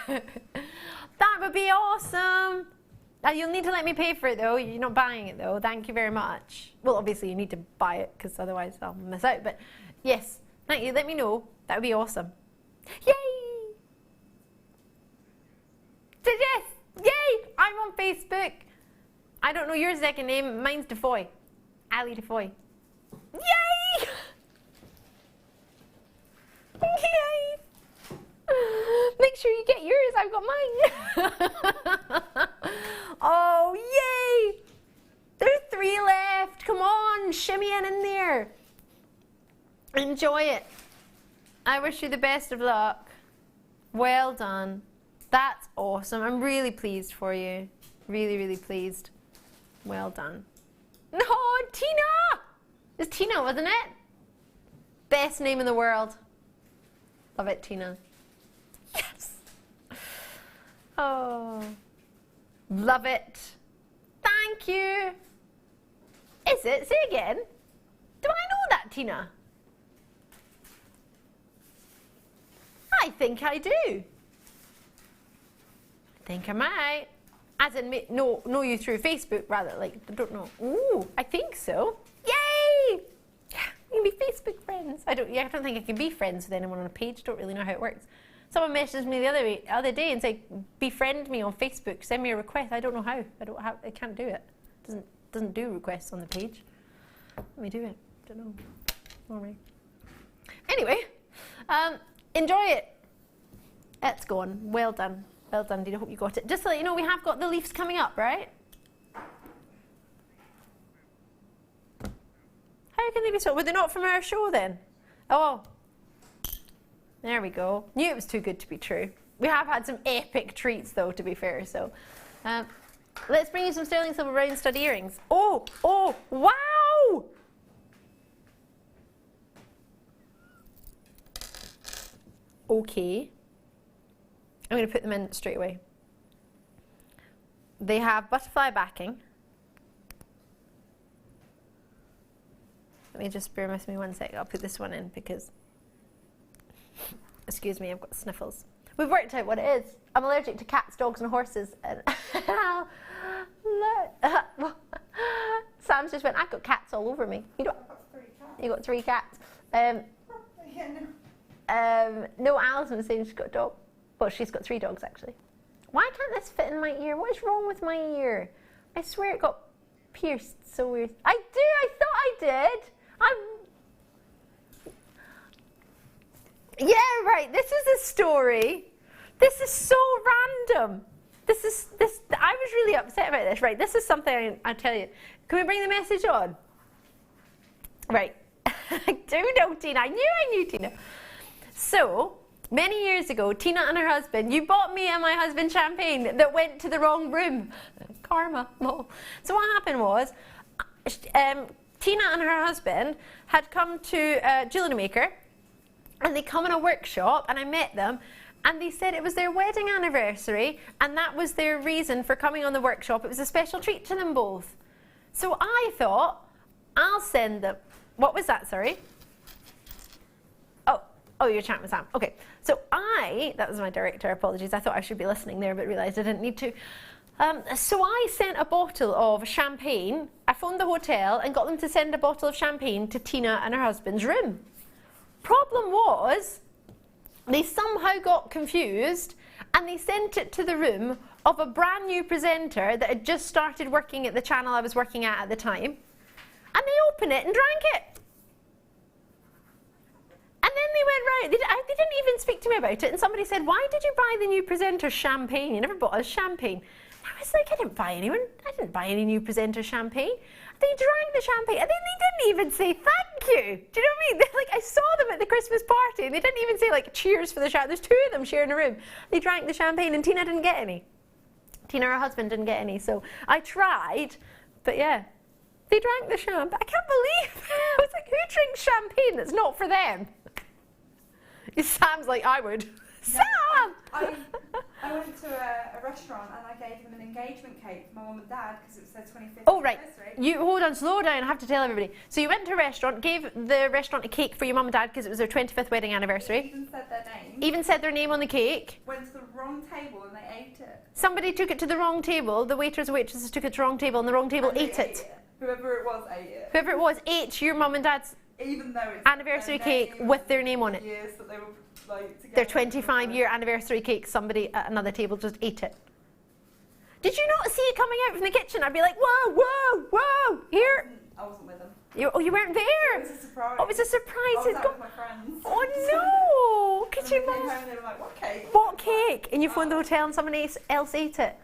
That would be awesome. You'll need to let me pay for it though. You're not buying it though. Thank you very much. Well, obviously you need to buy it because otherwise I'll miss out. But yes, thank you. Let me know. That would be awesome. Yay! Yes! Yay! I'm on Facebook. I don't know your second name. Mine's DeFoy. Ali DeFoy. Yay! Yay! Make sure you get yours. I've got mine. Oh, yay! There's 3 left. Come on, shimmy in there. Enjoy it. I wish you the best of luck. Well done. That's awesome. I'm really pleased for you. Really, really pleased. Well done. No, Tina! It's Tina, wasn't it? Best name in the world. Love it, Tina. Yes. Oh. Love it. Thank you. Is it? Say again. Do I know that, Tina? I think I do. I think I might. As in, know you through Facebook, rather. Like, I don't know. Ooh, I think so. Yay! You can be Facebook friends. I don't think I can be friends with anyone on a page. Don't really know how it works. Someone messaged me the other day and said, befriend me on Facebook. Send me a request. I don't know how. I can't do it. Doesn't do requests on the page. Let me do it. Don't know. All right. Anyway, enjoy it. It's gone. Well done. Well done, Dina. Hope you got it. Just to let you know, we have got the leaves coming up, right? How can they be so? Were they not from our show then? Oh, there we go. Knew it was too good to be true. We have had some epic treats though, to be fair. So let's bring you some sterling silver round stud earrings. Oh, wow! Okay. I'm going to put them in straight away. They have butterfly backing. Let me just bear with me one sec. I'll put this one in because, excuse me, I've got sniffles. We've worked out what it is. I'm allergic to cats, dogs and horses. And Sam's just went, I've got cats all over me. You I've got 3 cats. got 3 cats. Yeah, no. No, Alison was saying she's got a dog. Well, she's got 3 dogs, actually. Why can't this fit in my ear? What is wrong with my ear? I swear it got pierced so weird. I thought I did. Yeah, right, this is a story. This is so random. I was really upset about this. Right, this is something I tell you. Can we bring the message on? Right. I do know Tina. I knew Tina. So, many years ago, Tina and her husband, you bought me and my husband champagne that went to the wrong room. Karma. No. So what happened was, Tina and her husband had come to Jewellery Maker, and they come in a workshop, and I met them, and they said it was their wedding anniversary, and that was their reason for coming on the workshop. It was a special treat to them both. So I thought, I'll send them. What was that, sorry? Oh, you're chatting with Sam. Okay. So that was my director, apologies. I thought I should be listening there, but realised I didn't need to. So I sent a bottle of champagne. I phoned the hotel and got them to send a bottle of champagne to Tina and her husband's room. Problem was, they somehow got confused and they sent it to the room of a brand new presenter that had just started working at the channel I was working at the time. And they opened it and drank it. And then they went, right, they didn't even speak to me about it. And somebody said, why did you buy the new presenter champagne? You never bought us champagne. I was like, I didn't buy any new presenter champagne. They drank the champagne and then they didn't even say thank you. Do you know what I mean? Like, I saw them at the Christmas party and they didn't even say like cheers for the champagne. There's 2 of them sharing a room. They drank the champagne and Tina didn't get any. Tina, her husband, didn't get any. So I tried, but yeah, they drank the champagne. I can't believe it. I was like, who drinks champagne that's not for them? Sam's like, I would. Sam! I went to a restaurant and I gave them an engagement cake for my mum and dad because it was their 25th Oh, right. anniversary. You hold on, slow down. I have to tell everybody. So you went to a restaurant, gave the restaurant a cake for your mum and dad because it was their 25th wedding anniversary. Even said their name. Even said their name on the cake. Went to the wrong table and they ate it. Somebody took it to the wrong table. The waiters and waitresses took it to the wrong table and the wrong table ate it. Whoever it was ate it. Whoever it was ate your mum and dad's Even though it's anniversary cake with their name on it. Years that they were like together. Their 25-year anniversary cake, somebody at another table just ate it. Did you not see it coming out from the kitchen? I'd be like, whoa, whoa, whoa, here. I wasn't with them. You weren't there? It was a surprise. Oh, it was a surprise. I was out with my friends. Oh no! Could you They came imagine? home and they were like, what cake? What cake? And you phoned the hotel and somebody else ate it.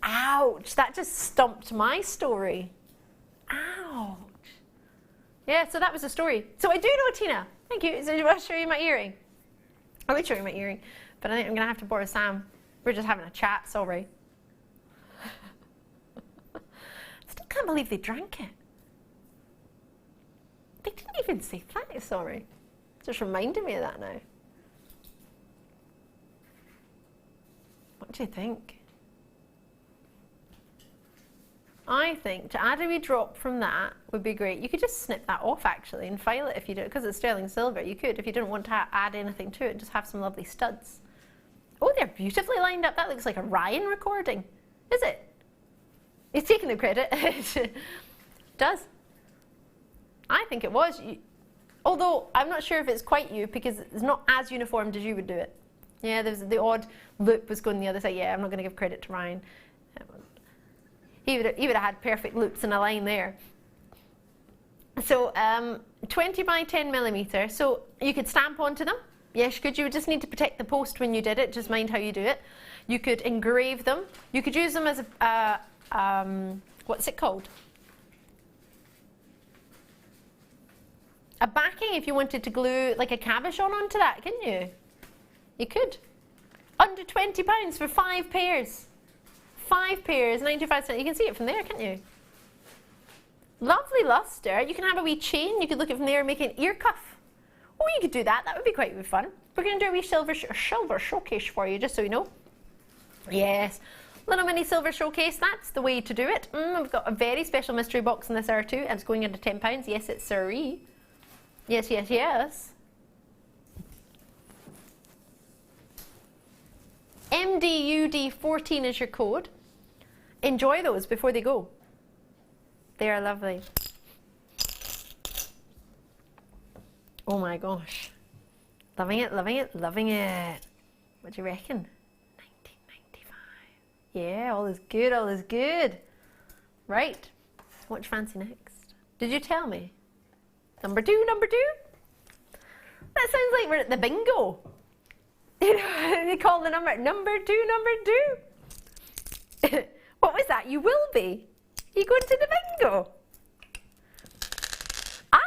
Ouch! That just stumped my story. Ouch! Yeah, so that was the story. So I do know Tina. Thank you. So do I show you my earring? I would show you my earring, but I think I'm going to have to borrow Sam. We're just having a chat, sorry. Still can't believe they drank it. They didn't even say thank you, sorry. Just reminded me of that now. What do you think? I think to add a wee drop from that would be great. You could just snip that off actually and file it if you do, because it's sterling silver. You could, if you didn't want to add anything to it, just have some lovely studs. Oh, they're beautifully lined up. That looks like a Ryan recording. Is it? He's taking the credit. It does. I think it was. Although I'm not sure if it's quite you because it's not as uniformed as you would do it. Yeah, there's the odd loop was going the other side. Yeah, I'm not going to give credit to Ryan. He would have had perfect loops in a line there. So 20 by 10 millimeter. So you could stamp onto them. Yes, you could. You would just need to protect the post when you did it. Just mind how you do it. You could engrave them. You could use them as a what's it called? A backing if you wanted to glue like a cabochon onto that, can you? You could. Under £20 for 5 pairs. 5 pairs, 95 cents. You can see it from there, can't you? Lovely luster. You can have a wee chain. You could look at it from there and make an ear cuff. Oh, you could do that. That would be quite fun. We're going to do a wee silver showcase for you, just so you know. Yes. Little mini silver showcase. That's the way to do it. We've got a very special mystery box in this hour too, and it's going into £10. Yes, it's siree. Yes, yes, yes. MDUD14 is your code. Enjoy those before they go. They are lovely. Oh my gosh. Loving it, loving it, loving it. What do you reckon? 1995. Yeah, all is good, all is good. Right. What do you fancy next? Did you tell me? Number two, number two? That sounds like we're at the bingo. You know, they call the number two, number two. What was that? You will be. You going to the bingo? I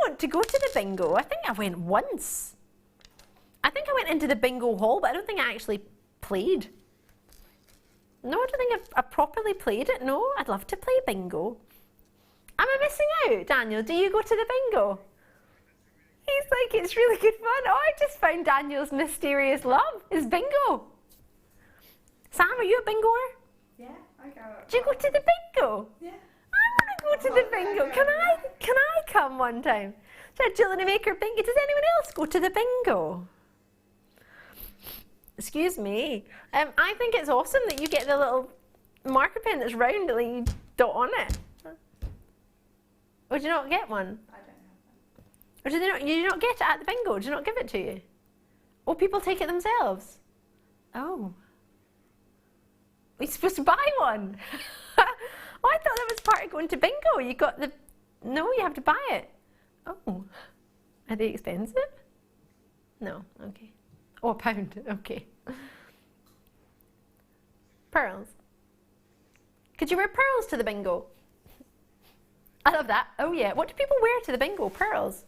want to go to the bingo. I think I went once. I think I went into the bingo hall, but I don't think I actually played. No, I don't think I properly played it. No, I'd love to play bingo. Am I missing out, Daniel? Do you go to the bingo? He's like, it's really good fun. Oh, I just found Daniel's mysterious love is bingo. Sam, are you a bingoer? Yeah, I go. Do you go to the bingo? Yeah. I want to go to the bingo. Can I come one time? Jewellery Maker bingo. Does anyone else go to the bingo? Excuse me. I think it's awesome that you get the little marker pen that's round and you dot on it. Or do you not get one? I don't have one. Or do they not? You do not get it at the bingo? Do you not give it to you? Or people take it themselves? Oh. We're supposed to buy one. Oh, I thought that was part of going to bingo. You got the... No, you have to buy it. Oh. Are they expensive? No, okay. Oh, £1, okay. Pearls. Could you wear pearls to the bingo? I love that. Oh yeah. What do people wear to the bingo? Pearls.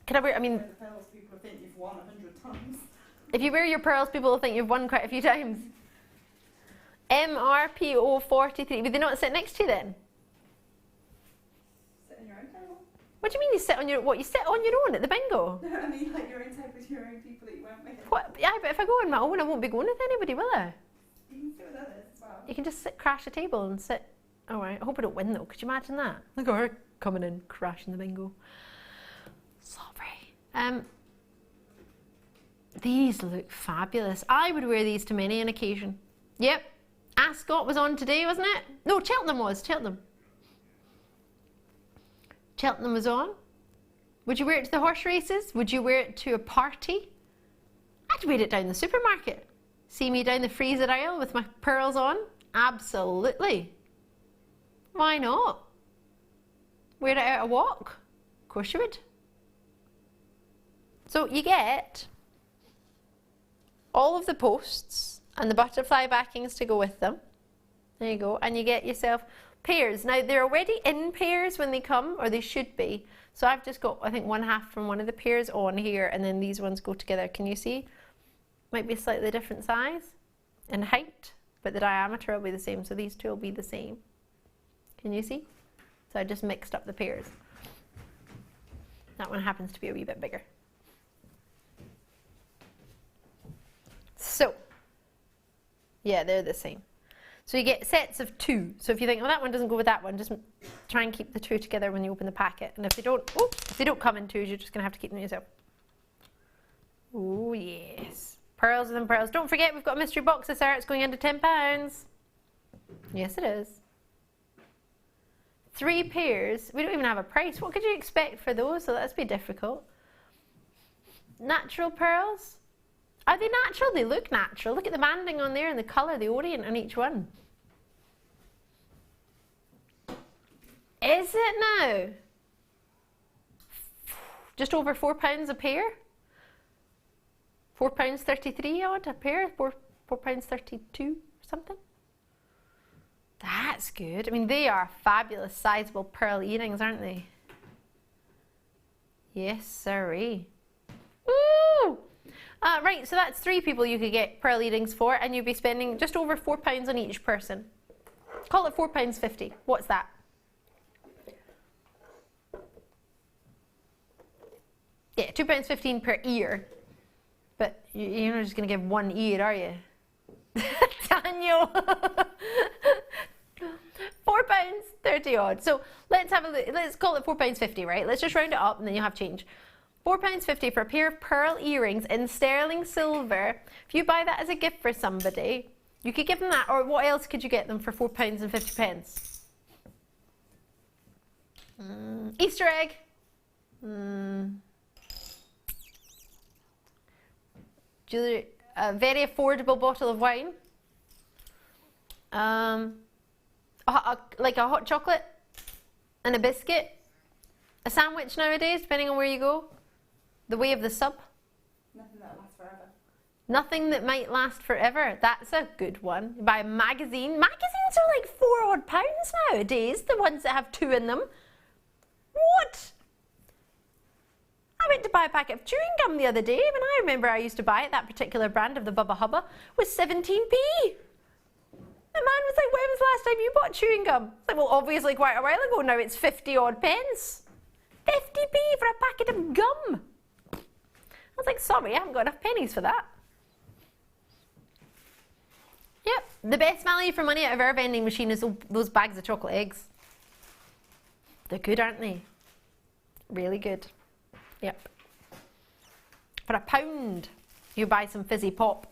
Can I wear, I mean... The pearls, people think you've won 100 times. If you wear your pearls, people will think you've won quite a few times. MRPO 43. Would they not sit next to you then? Sit in your own table. What do you mean you sit on your... What, you sit on your own at the bingo? No, I mean like your own table with your own people that you won't with. What? Yeah, but if I go on my own, I won't be going with anybody, will I? You can sit with others as well. You can just sit, crash a table and sit... All right, I hope I don't win though. Could you imagine that? Look at her coming in, crashing the bingo. Sorry. These look fabulous. I would wear these to many an occasion. Yep. Ascot was on today, wasn't it? No, Cheltenham was. Cheltenham was on. Would you wear it to the horse races? Would you wear it to a party? I'd wear it down the supermarket. See me down the freezer aisle with my pearls on? Absolutely. Why not? Wear it out a walk? Of course you would. So you get all of the posts and the butterfly backings to go with them. There you go. And you get yourself pairs. Now they're already in pairs when they come, or they should be. So I've just got, I think, one half from one of the pairs on here, and then these ones go together. Can you see? Might be a slightly different size and height, but the diameter will be the same. So these two will be the same. Can you see? So I just mixed up the pairs. That one happens to be a wee bit bigger. So, yeah, they're the same. So you get sets of 2. So if you think, well, that one doesn't go with that one, just try and keep the 2 together when you open the packet. And if they don't, if they don't come in 2s, you're just going to have to keep them yourself. Oh, yes. Pearls within pearls. Don't forget, we've got a mystery box this hour. It's going under £10. Yes, it is. 3 pairs. We don't even have a price. What could you expect for those? So that's be difficult. Natural pearls. Are they natural? They look natural. Look at the banding on there and the colour, the orient on each one. Is it now? Just over £4 a pair? £4.33 odd a pair? £4.32 something? That's good. I mean, they are fabulous, sizable pearl earrings, aren't they? Yes, sirree. Woo! Right, so that's 3 people you could get pearl earrings for, and you'd be spending just over £4 on each person. Call it £4.50. What's that? Yeah, £2.15 per ear. But you're not just going to give 1 ear, are you? Daniel! £4.30 odd. So let's have a look. Let's call it £4.50, right? Let's just round it up and then you'll have change. £4.50 for a pair of pearl earrings in sterling silver. If you buy that as a gift for somebody, You could give them that, or what else could you get them for £4.50? Easter egg. A very affordable bottle of wine. Like a hot chocolate and a biscuit. A sandwich nowadays, depending on where you go. The way of the sub. Nothing that'll last forever. Nothing that might last forever. That's a good one. You buy a magazine. Magazines are like £4 odd nowadays. The ones that have 2 in them. What? I went to buy a packet of chewing gum the other day, and I remember I used to buy it. That particular brand of the Bubba Hubba was 17p. The man was like, when was the last time you bought chewing gum? It's like, well, obviously quite a while ago. Now it's 50 odd pence. 50p for a packet of gum. I was like, sorry, I haven't got enough pennies for that. Yep, the best value for money out of our vending machine is those bags of chocolate eggs. They're good, aren't they? Really good. Yep. For £1, you buy some fizzy pop.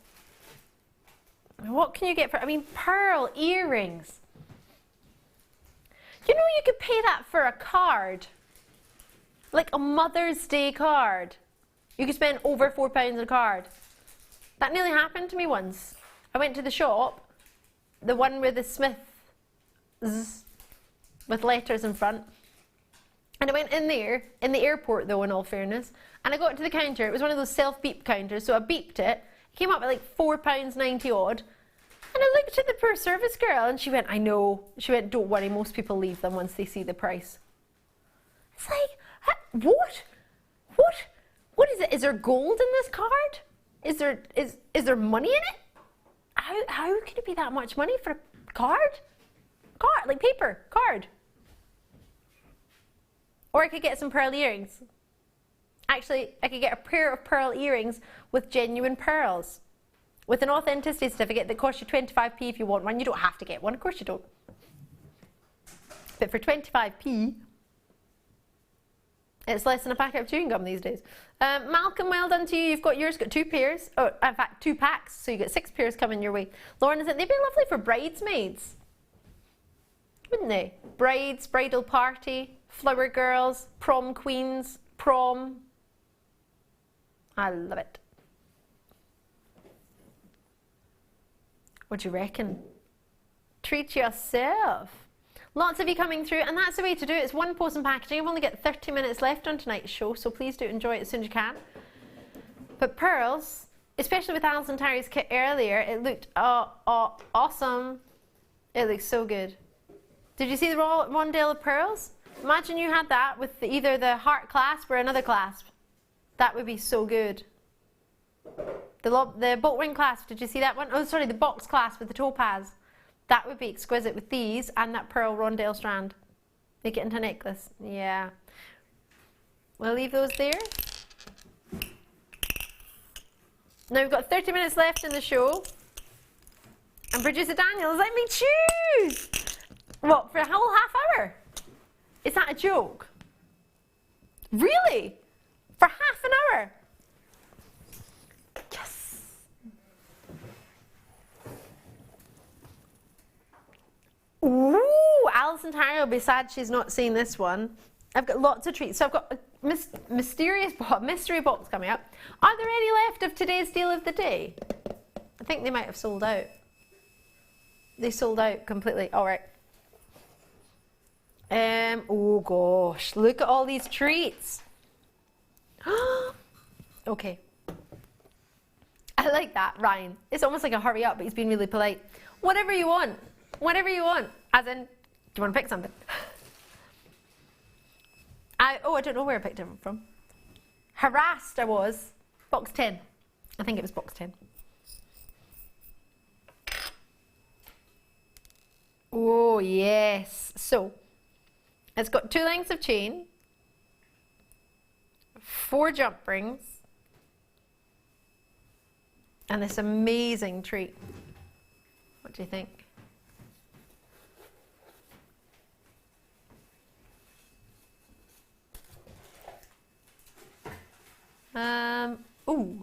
What can you get for, I mean, pearl earrings. You know you could pay that for a card. Like a Mother's Day card. You could spend over £4 on a card. That nearly happened to me once. I went to the shop, the one with the Smiths with letters in front. And I went in there, in the airport though, in all fairness, and I got to the counter. It was one of those self-beep counters, so I beeped it. It came up at like £4.90 odd. And I looked at the poor service girl and she went, I know. She went, don't worry, most people leave them once they see the price. It's like, what? What is it? Is there gold in this card? Is there money in it? How could it be that much money for a card? Card, like paper, card. Or I could get some pearl earrings. Actually, I could get a pair of pearl earrings with genuine pearls. With an authenticity certificate that costs you 25p if you want one. You don't have to get one, of course you don't. But for 25p, it's less than a packet of chewing gum these days. Malcolm, well done to you. You've got yours, got 2 pairs. Oh, in fact, 2 packs. So you get 6 pairs coming your way. Lauren, they'd be lovely for bridesmaids. Wouldn't they? Brides, bridal party, flower girls, prom queens, prom. I love it. What do you reckon? Treat yourself. Lots of you coming through, and that's the way to do it. It's one post and packaging. I've only got 30 minutes left on tonight's show, so please do enjoy it as soon as you can. But pearls, especially with Alison Tarry's kit earlier, it looked awesome. It looks so good. Did you see the rondelle of pearls? Imagine you had that with either the heart clasp or another clasp. That would be so good. The bolt ring clasp, did you see that one? Oh, sorry, the box clasp with the topaz. That would be exquisite with these and that pearl rondelle strand. Make it into a necklace. Yeah. We'll leave those there. Now we've got 30 minutes left in the show. And producer Daniel, let me choose. What, for a whole half hour? Is that a joke? Really? For half an hour? Yes. Ooh, Alison Tarry will be sad she's not seen this one. I've got lots of treats. So I've got a mystery box coming up. Are there any left of today's deal of the day? I think they might have sold out. They sold out completely. All right. Oh gosh, look at all these treats. Okay. I like that, Ryan. It's almost like a hurry up, but he's been really polite. Whatever you want. Whatever you want. As in, do you want to pick something? I don't know where I picked it from. Harassed I was. Box 10. I think it was box 10. Oh, yes. So, it's got 2 lengths of chain, 4 jump rings, and this amazing treat. What do you think? Ooh.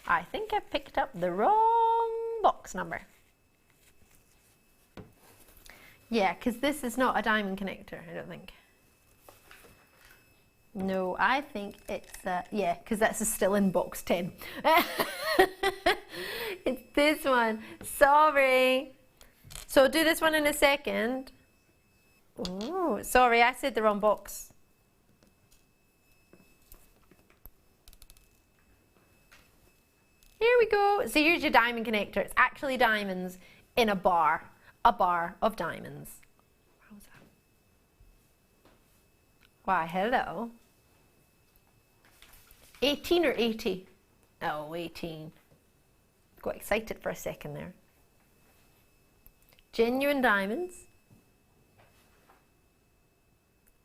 I think I picked up the wrong box number. Yeah, because this is not a diamond connector, I don't think. No, I think it's, yeah, because that's still in box 10. It's this one. Sorry. So I'll do this one in a second. Oh, sorry, I said the wrong box. Here we go. So here's your diamond connector. It's actually diamonds in a bar of diamonds. What was that? Why, hello. 18 or 80? Oh, 18. Got excited for a second there. Genuine diamonds.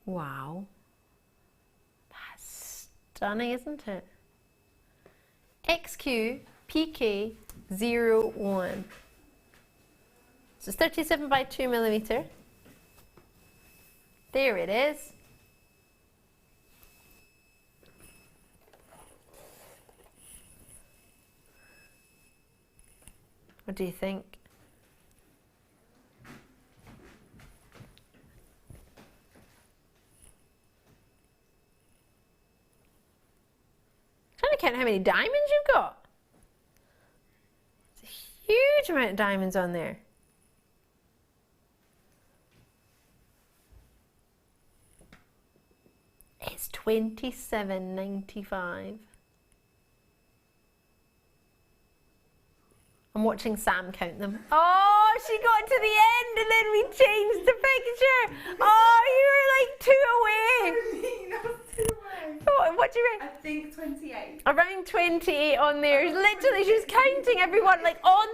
Wow. That's stunning, isn't it? XQ PK01. So it's 37 by 2 millimeter. There it is. What do you think? Trying to count how many diamonds you've got. It's a huge amount of diamonds on there. It's $27.95. I'm watching Sam count them. Oh, she got to the end and then we changed the picture. Oh, you were like 2 away. I was 2 away. What do you reckon? I think 28. Around 28 on there. Literally, she was counting everyone like on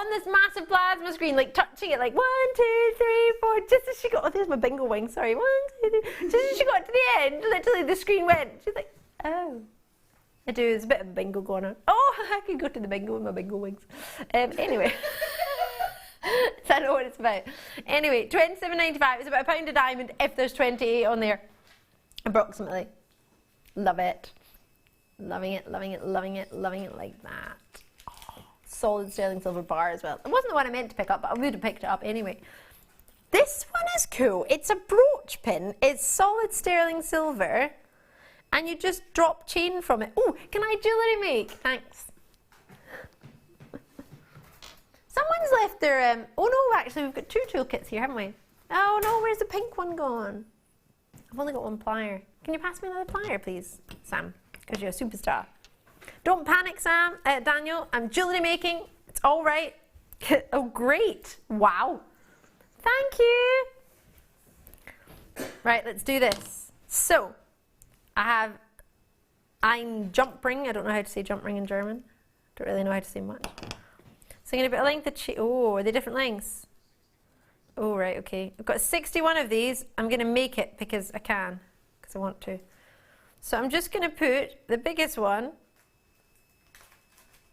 this massive plasma screen, like touching it, like 1, 2, 3, 4. Just as she got, oh, there's my bingo wing. Sorry, 1, 2, 3. Just as she got to the end, literally the screen went. She's like, oh. I do. There's a bit of bingo going on. Oh, I could go to the bingo with my bingo wings. Anyway, so I know what it's about. Anyway, $27.95. It's about £1 a diamond if there's 28 on there, approximately. Love it. Loving it, loving it, loving it, loving it like that. Oh, solid sterling silver bar as well. It wasn't the one I meant to pick up, but I would have picked it up anyway. This one is cool. It's a brooch pin. It's solid sterling silver. And you just drop chain from it. Oh, can I jewellery make? Thanks. Someone's left their, oh no, actually we've got 2 toolkits here, haven't we? Oh no, where's the pink one gone? I've only got 1 plier. Can you pass me another plier, please, Sam? Because you're a superstar. Don't panic, Sam, Daniel. I'm jewellery making. It's all right. Oh, great. Wow. Thank you. Right, let's do this. So, I have ein jump ring. I don't know how to say jump ring in German. Don't really know how to say much. So I'm going to put a length of chain. Oh, are they different lengths? Oh, right, okay. I've got 61 of these. I'm going to make it because I can, because I want to. So I'm just going to put the biggest one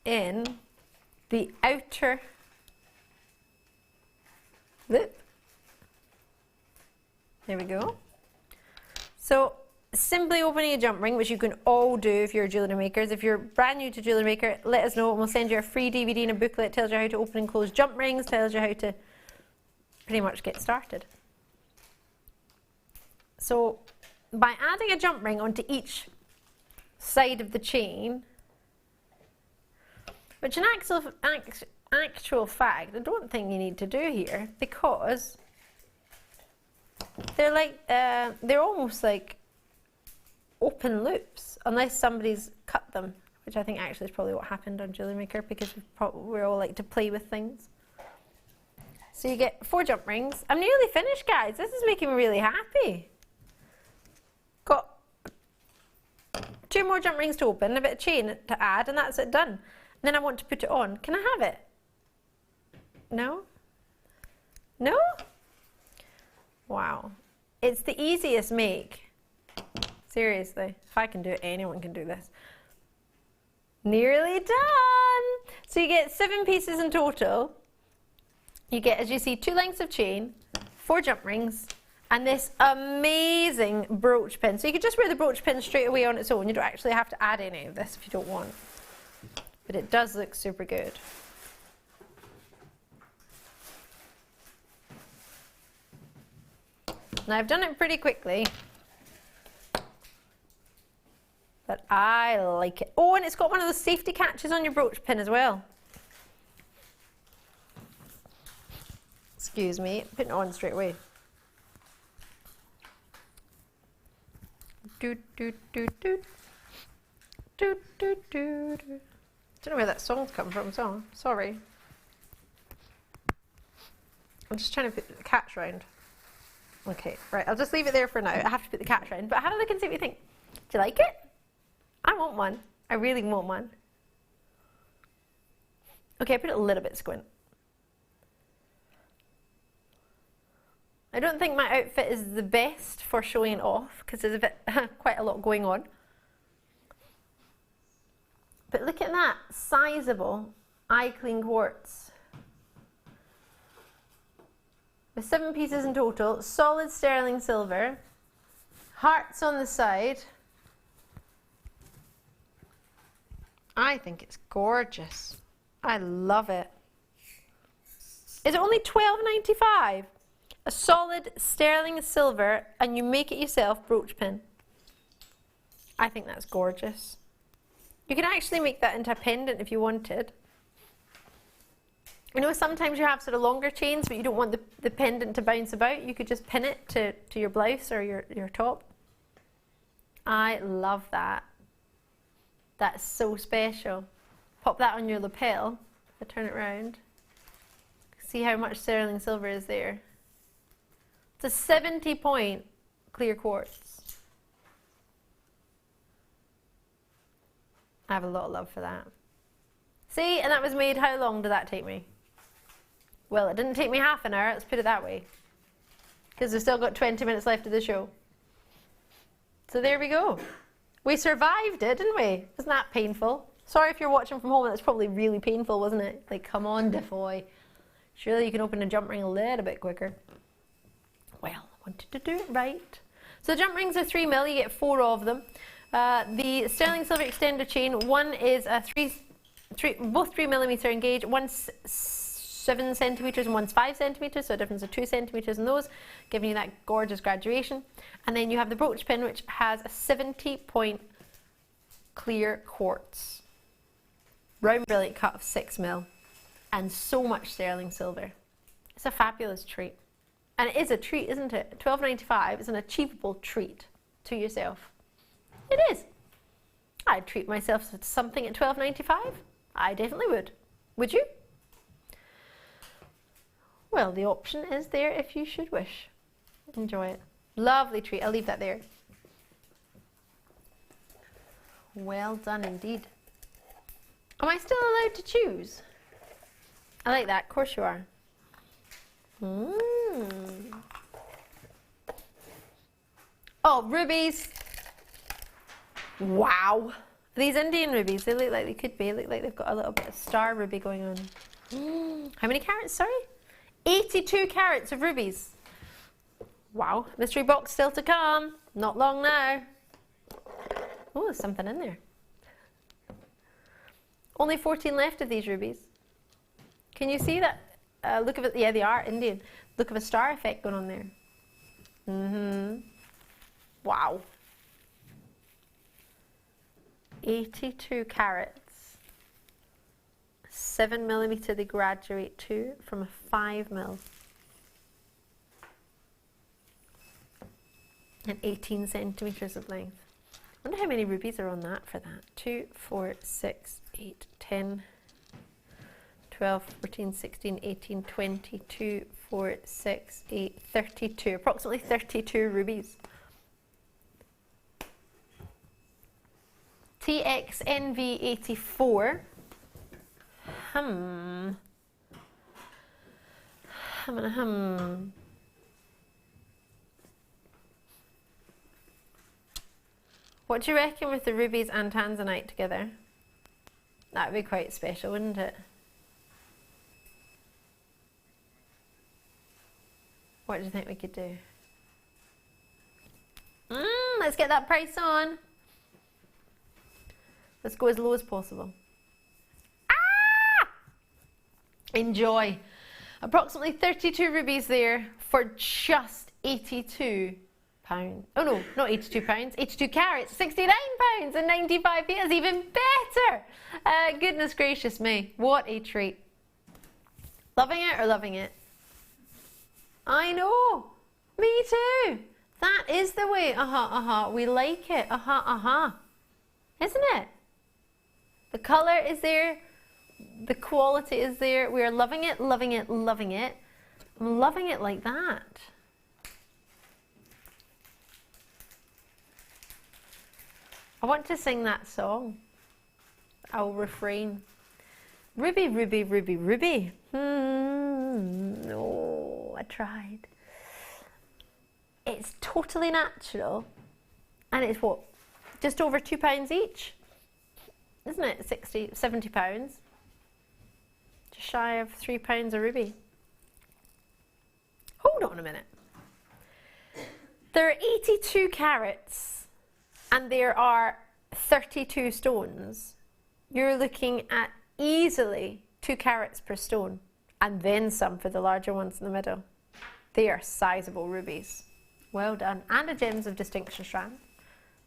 in the outer lip. There we go. So simply opening a jump ring, which you can all do if you're jewellery makers. If you're brand new to Jewellery Maker, let us know and we'll send you a free DVD and a booklet. It tells you how to open and close jump rings, tells you how to pretty much get started. So by adding a jump ring onto each side of the chain, which in actual fact I don't think you need to do here, because they're like they're almost like open loops unless somebody's cut them, which I think actually is probably what happened on Jewellery Maker, because we all like to play with things. So you get 4 jump rings. I'm nearly finished, guys. This is making me really happy. Got 2 more jump rings to open, a bit of chain to add, and that's it done. And then I want to put it on. Can I have it? No? No? Wow. It's the easiest make. Seriously. If I can do it, anyone can do this. Nearly done! So you get 7 pieces in total. You get, as you see, 2 lengths of chain, 4 jump rings, and this amazing brooch pin. So you could just wear the brooch pin straight away on its own. You don't actually have to add any of this if you don't want. But it does look super good. Now I've done it pretty quickly, but I like it. Oh, and it's got one of those safety catches on your brooch pin as well. Excuse me, putting it on straight away. Do do do do do do do. Don't know where that song's come from, so sorry. I'm just trying to put the catch round. Okay, right, I'll just leave it there for now. I have to put the catch round, but have a look and see what you think. Do you like it? I want one. I really want one. Okay, I put it a little bit squint. I don't think my outfit is the best for showing it off because there's a bit, quite a lot going on. But look at that, sizable eye clean quartz. With 7 pieces in total, solid sterling silver, hearts on the side. I think it's gorgeous. I love it. Is it only $12.95? A solid sterling silver, and you make it yourself brooch pin. I think that's gorgeous. You can actually make that into a pendant if you wanted. You know, sometimes you have sort of longer chains, but you don't want the pendant to bounce about. You could just pin it to your blouse or your top. I love that. That's so special. Pop that on your lapel. I turn it around. See how much sterling silver is there. It's a 70-point clear quartz. I have a lot of love for that. See, and that was made, how long did that take me? Well, it didn't take me half an hour, let's put it that way. Because we've still got 20 minutes left of the show. So there we go. We survived it, didn't we? Wasn't that painful? Sorry if you're watching from home, that's probably really painful, wasn't it? Like, come on, DeFoy. Surely you can open a jump ring a little bit quicker. Well, I wanted to do it right. So the jump rings are 3mm, you get 4 of them. The sterling silver extender chain, one is a both 3mm engaged, one's 7 centimeters and one's 5 centimeters, so a difference of 2 centimeters in those, giving you that gorgeous graduation. And then you have the brooch pin, which has a 70-point clear quartz. Round brilliant cut of 6mm, and so much sterling silver. It's a fabulous treat. And it is a treat, isn't it? $12.95 is an achievable treat to yourself. It is. I'd treat myself to something at $12.95. I definitely would. Would you? Well, the option is there if you should wish. Enjoy it. Lovely treat. I'll leave that there. Well done indeed. Am I still allowed to choose? I like that. Of course you are. Oh, rubies. Wow. These Indian rubies, they look like they could be. They look like they've got a little bit of star ruby going on. How many carats, sorry? 82 carats of rubies. Wow. Mystery box still to come. Not long now. Oh, there's something in there. Only 14 left of these rubies. Can you see that? Look of it, yeah, they are Indian. Look of a star effect going on there. Wow. 82 carats. 7mm they graduate to from a 5mm. And 18 centimeters of length. I wonder how many rubies are on that for that. 2, 4, 6, 8, 10, 12, 14, 16, 18, 20, 2, 4, 6, 8, 32. Approximately 32 rubies. TXNV84. What do you reckon with the rubies and Tanzanite together? That would be quite special, wouldn't it? What do you think we could do? Let's get that price on. Let's go as low as possible. Ah! Enjoy. Approximately 32 rubies there for just £82. Oh no, not £82, 82 carats, £69 and 95p. Is even better. Goodness gracious me, what a treat. Loving it or loving it? I know, me too. That is the way, we like it, isn't it? The colour is there, the quality is there, we are loving it, loving it, loving it. I'm loving it like that. I want to sing that song. I'll refrain. Ruby, ruby, ruby, ruby. No, I tried. It's totally natural. And it's what? Just over £2 each? Isn't it? 60, 70 pounds. Just shy of £3 a ruby. Hold on a minute. There are 82 carats and there are 32 stones. You're looking at easily 2 carats per stone, and then some for the larger ones in the middle. They are sizable rubies. Well done. And a Gems of Distinction strand.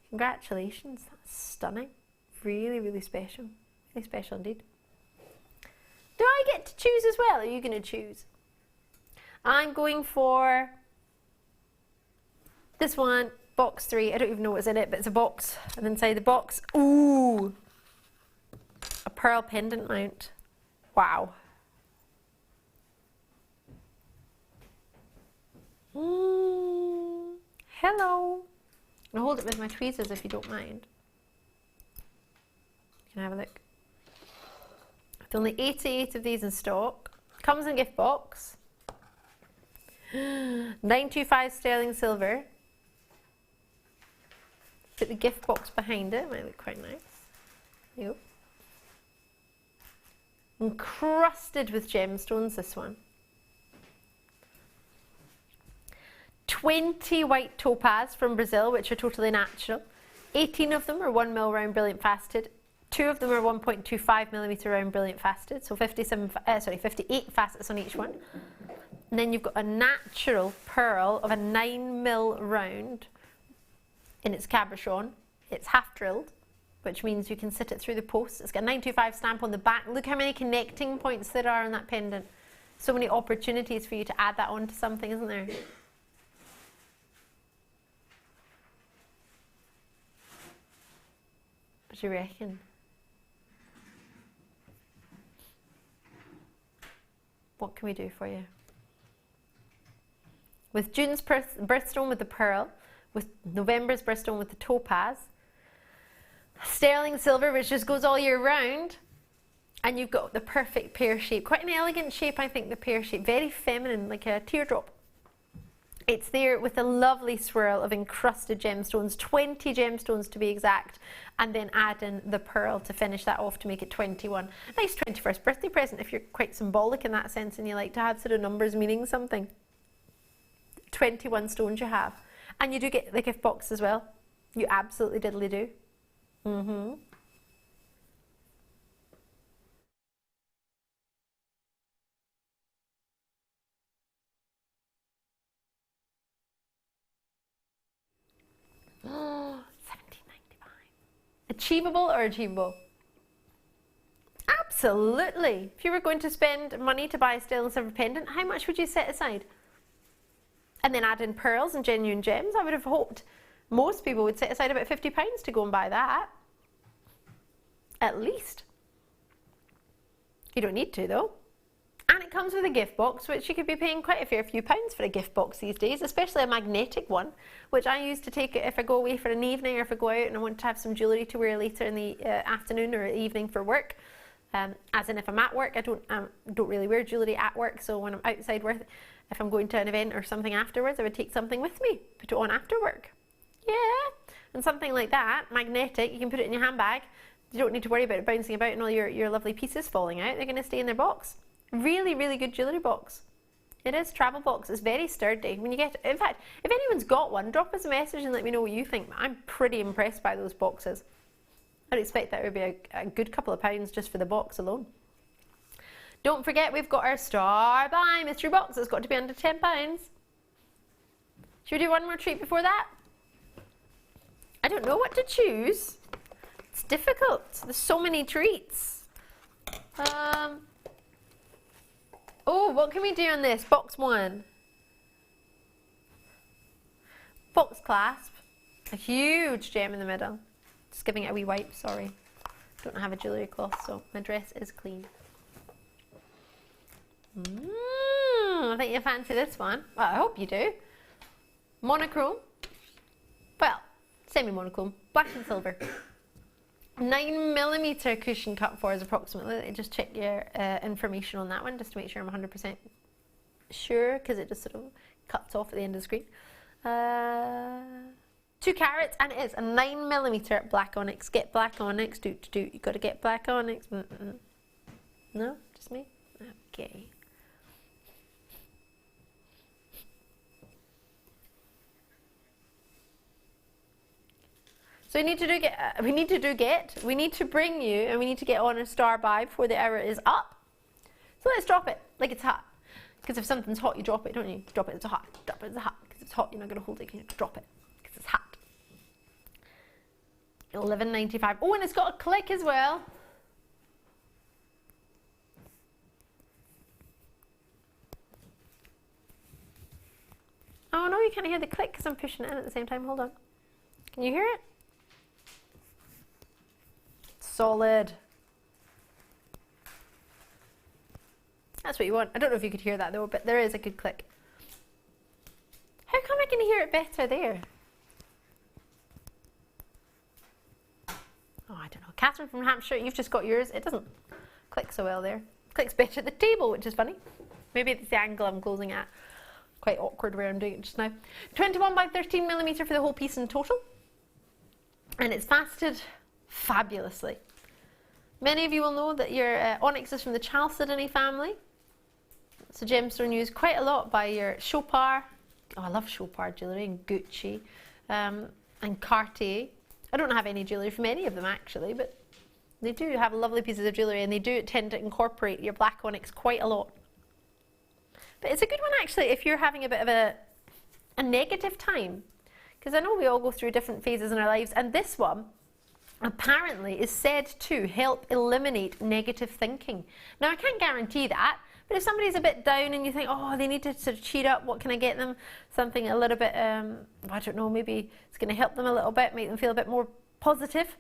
Congratulations. That's stunning. Really, really special. Really special indeed. Do I get to choose as well? Or are you going to choose? I'm going for this one, box 3. I don't even know what's in it, but it's a box. And inside the box, ooh, a pearl pendant mount. Wow. Hello. I'll hold it with my tweezers if you don't mind. You can have a look. With only 88 of these in stock. Comes in a gift box. 925 sterling silver. Put the gift box behind it. Might look quite nice. There you go. Encrusted with gemstones, this one. 20 white topaz from Brazil, which are totally natural. 18 of them are 1 mil round brilliant faceted. 2 of them are 1.25 millimeter round brilliant faceted. So 58 facets on each one. And then you've got a natural pearl of a 9 mil round in its cabochon. It's half drilled, which means you can sit it through the post. It's got a 925 stamp on the back. Look how many connecting points there are on that pendant. So many opportunities for you to add that onto something, isn't there? What do you reckon? What can we do for you? With June's birthstone with the pearl, with November's birthstone with the topaz, sterling silver, which just goes all year round, and you've got the perfect pear shape. Quite an elegant shape, I think, the pear shape. Very feminine, like a teardrop. It's there with a lovely swirl of encrusted gemstones, 20 gemstones to be exact, and then add in the pearl to finish that off to make it 21. Nice 21st birthday present if you're quite symbolic in that sense and you like to have sort of numbers meaning something. 21 stones you have. And you do get the gift box as well. You absolutely diddly do. Mm-hmm. Oh, $17.95. Achievable or achievable? Absolutely. If you were going to spend money to buy a sterling silver pendant, how much would you set aside? And then add in pearls and genuine gems. I would have hoped most people would set aside about £50 to go and buy that. At least. You don't need to though. And it comes with a gift box, which you could be paying quite a fair few pounds for a gift box these days, especially a magnetic one, which I use to take it if I go away for an evening or if I go out and I want to have some jewellery to wear later in the afternoon or evening for work. As in if I'm at work, I don't really wear jewellery at work, so when I'm outside work, if I'm going to an event or something afterwards, I would take something with me, put it on after work. Yeah, and something like that, magnetic, you can put it in your handbag. You don't need to worry about it bouncing about and all your lovely pieces falling out. They're going to stay in their box. Really, really good jewellery box. It is, travel box. It's very sturdy. When you get, in fact, if anyone's got one, drop us a message and let me know what you think. I'm pretty impressed by those boxes. I'd expect that would be a good couple of pounds just for the box alone. Don't forget, we've got our Star by Mystery Box. It's got to be under £10. Should we do one more treat before that? I don't know what to choose. It's difficult. There's so many treats. Oh, what can we do on this? Box 1. Box clasp. A huge gem in the middle. Just giving it a wee wipe, sorry. Don't have a jewellery cloth, so my dress is clean. I think you fancy this one. Well, I hope you do. Monochrome. Well, semi-monochrome. Black and silver. 9mm cushion cut for is approximately. Just check your information on that one just to make sure I'm 100% sure, because it just sort of cuts off at the end of the screen. 2 carats, and it is a 9mm black onyx. Get black onyx. You got to get black onyx. No, just me. Okay. So we need to bring you, and we need to get on a star by before the hour is up. So let's drop it like it's hot. Because if something's hot, you drop it, don't you? Drop it, it's hot. Drop it, it's hot. Because it's hot, you're not going to hold it, you drop it. Because it's hot. 11.95. Oh, and it's got a click as well. Oh no, you can't hear the click because I'm pushing it in at the same time. Hold on. Can you hear it? Solid. That's what you want. I don't know if you could hear that though, but there is a good click. How come I can hear it better there? Oh, I don't know. Catherine from Hampshire, you've just got yours. It doesn't click so well there. Clicks better at the table, which is funny. Maybe it's the angle I'm closing at. Quite awkward where I'm doing it just now. 21 by 13mm for the whole piece in total. And it's faceted fabulously. Many of you will know that your onyx is from the Chalcedony family. It's a gemstone used quite a lot by your Chopard. Oh, I love Chopard jewellery, and Gucci, and Cartier. I don't have any jewellery from any of them actually, but they do have lovely pieces of jewellery, and they do tend to incorporate your black onyx quite a lot. But it's a good one actually if you're having a bit of a negative time. Because I know we all go through different phases in our lives, and this one apparently is said to help eliminate negative thinking. Now I can't guarantee that, but if somebody's a bit down and you think, oh, they need to sort of cheer up, what can I get them? Something a little bit, I don't know, maybe it's going to help them a little bit, make them feel a bit more positive.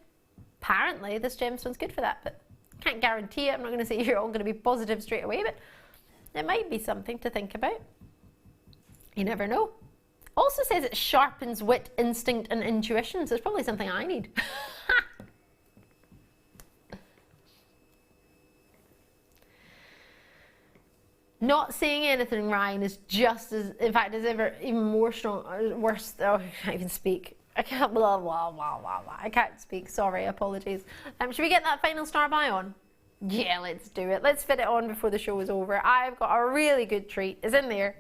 Apparently this gemstone's good for that, but can't guarantee it. I'm not going to say you're all going to be positive straight away, but it might be something to think about. You never know. Also says it sharpens wit, instinct and intuition, so it's probably something I need. Not saying anything, Ryan, is just as, in fact, is ever even more strong, or worse. Oh, I can't even speak. I can't, blah, blah, blah, blah, blah. I can't speak, sorry, apologies. Should we get that final star by on? Yeah, let's do it. Let's fit it on before the show is over. I've got a really good treat. It's in there.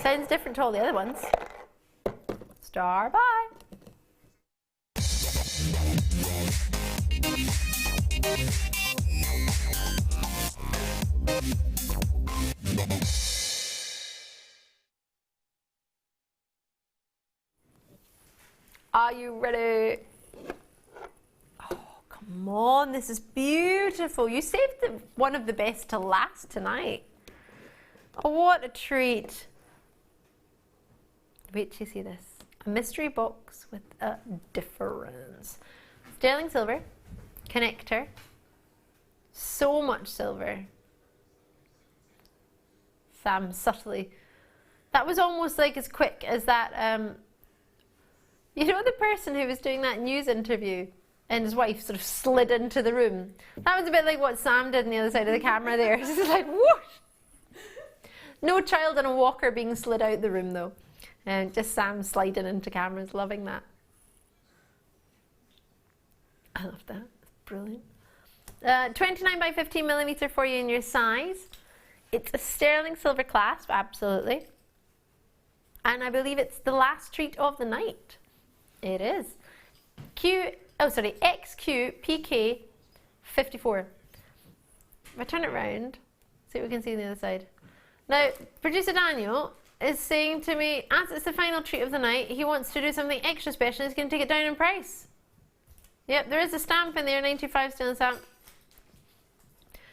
Sounds different to all the other ones. Star by. Are you ready? Oh, come on, this is beautiful. You saved one of the best to last tonight. Oh, what a treat. Wait till you see this. A mystery box with a difference. Sterling silver, connector, so much silver. Sam subtly. That was almost like as quick as that, you know, the person who was doing that news interview and his wife sort of slid into the room. That was a bit like what Sam did on the other side of the camera there. It's just like, whoosh! No child in a walker being slid out the room though. And just Sam sliding into cameras, loving that. I love that, it's brilliant. 29 by 15mm for you in your size. It's a sterling silver clasp, absolutely. And I believe it's the last treat of the night. It is. XQ PK 54. If I turn it around, see what we can see on the other side. Now, producer Daniel is saying to me, as it's the final treat of the night, he wants to do something extra special. He's going to take it down in price. Yep, there is a stamp in there, 95 still stamp.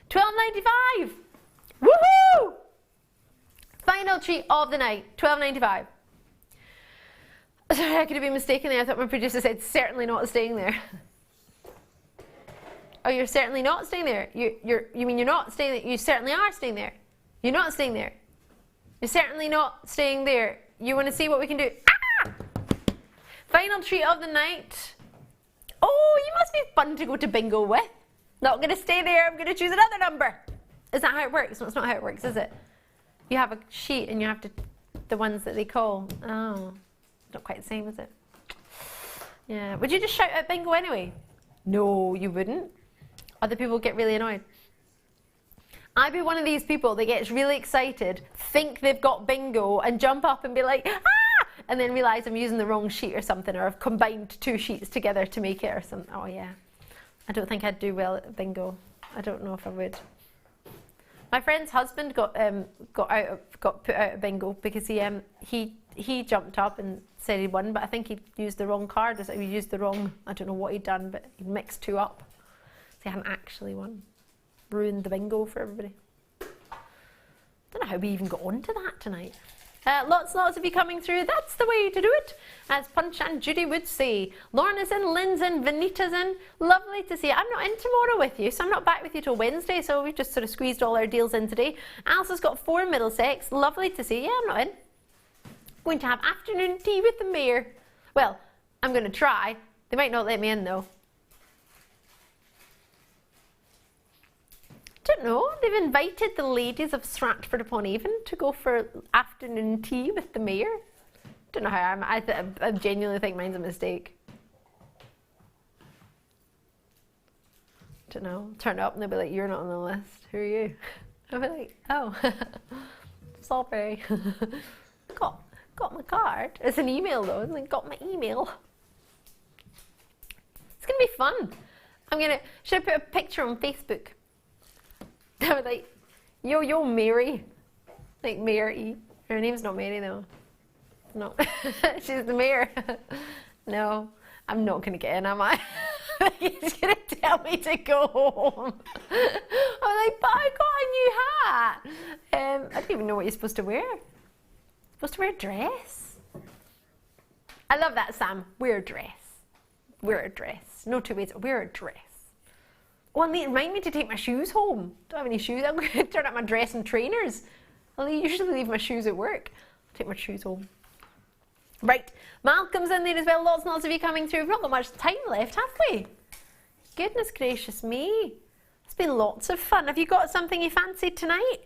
$12.95. Woohoo! Final treat of the night, $12.95. Sorry, I could have been mistaken there. I thought my producer said certainly not staying there. Oh, you're certainly not staying there. You mean you're not staying there? You certainly are staying there. You're not staying there. You're certainly not staying there. You want to see what we can do? Ah! Final treat of the night. Oh, you must be fun to go to bingo with. Not going to stay there. I'm going to choose another number. Is that how it works? No, it's not how it works, is it? You have a sheet and you have to, the ones that they call. Oh, not quite the same, is it? Yeah. Would you just shout out bingo anyway? No, you wouldn't. Other people get really annoyed. I'd be one of these people that gets really excited, think they've got bingo, and jump up and be like, ah! And then realise I'm using the wrong sheet or something, or I've combined two sheets together to make it or something. Oh yeah. I don't think I'd do well at bingo. I don't know if I would. My friend's husband got put out of bingo because he jumped up and said he won, but I think he used the wrong card. He used the wrong, I don't know what he'd done, but he mixed two up. So he hadn't actually won. Ruined the bingo for everybody. Don't know how we even got onto that tonight. Lots of you coming through. That's the way to do it. As Punch and Judy would say. Lorna's in, Lynn's in, Vanita's in. Lovely to see you. I'm not in tomorrow with you, so I'm not back with you till Wednesday, so we've just sort of squeezed all our deals in today. Alison's got 4 Middlesex. Lovely to see you. Yeah, I'm not in. Going to have afternoon tea with the mayor. Well, I'm going to try. They might not let me in though. Don't know, they've invited the ladies of Stratford upon Avon to go for afternoon tea with the mayor. Don't know how I genuinely think mine's a mistake. Don't know, turn up and they'll be like, you're not on the list, who are you? I'll be like, oh, sorry. got my card. It's an email though, isn't it? Got my email. It's gonna be fun. Should I put a picture on Facebook? I was like, yo, Mary. Like Mary. Her name's not Mary though. No. She's the mayor. No, I'm not going to get in, am I? He's going to tell me to go home. I was like, but I got a new hat. I don't even know what you're supposed to wear. You're supposed to wear a dress. I love that, Sam. Wear a dress. Wear a dress. No two ways. Wear a dress. Well, remind me to take my shoes home. Don't have any shoes. I'm going to turn up my dress and trainers. I usually leave my shoes at work. I'll take my shoes home. Right, Malcolm's in there as well. Lots and lots of you coming through. We've not got much time left, have we? Goodness gracious me. It's been lots of fun. Have you got something you fancied tonight?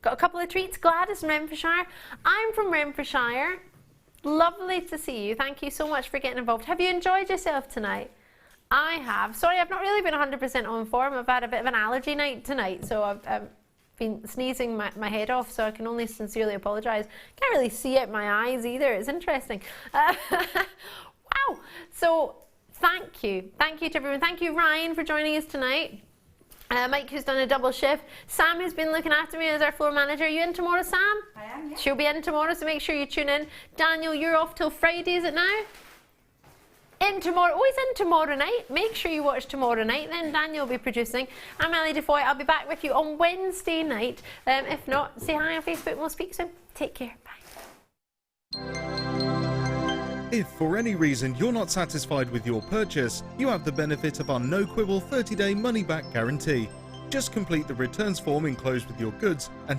Got a couple of treats? Gladys from Renfrewshire. I'm from Renfrewshire. Lovely to see you. Thank you so much for getting involved. Have you enjoyed yourself tonight? I have. Sorry, I've not really been 100% on form. I've had a bit of an allergy night tonight, so I've been sneezing my head off, so I can only sincerely apologise. Can't really see it in my eyes either. It's interesting. Wow. So thank you to everyone. Thank you, Ryan, for joining us tonight. Mike, who's done a double shift. Sam, who's been looking after me as our floor manager. Are you in tomorrow, Sam? I am, yeah. She'll be in tomorrow, so make sure you tune in. Daniel, you're off till Friday, is it now? In tomorrow, always in tomorrow night. Make sure you watch tomorrow night. Then Daniel will be producing. I'm Ali DeFoy. I'll be back with you on Wednesday night. If not, say hi on Facebook and we'll speak soon. Take care. Bye. If for any reason you're not satisfied with your purchase, you have the benefit of our no-quibble 30-day money-back guarantee. Just complete the returns form enclosed with your goods and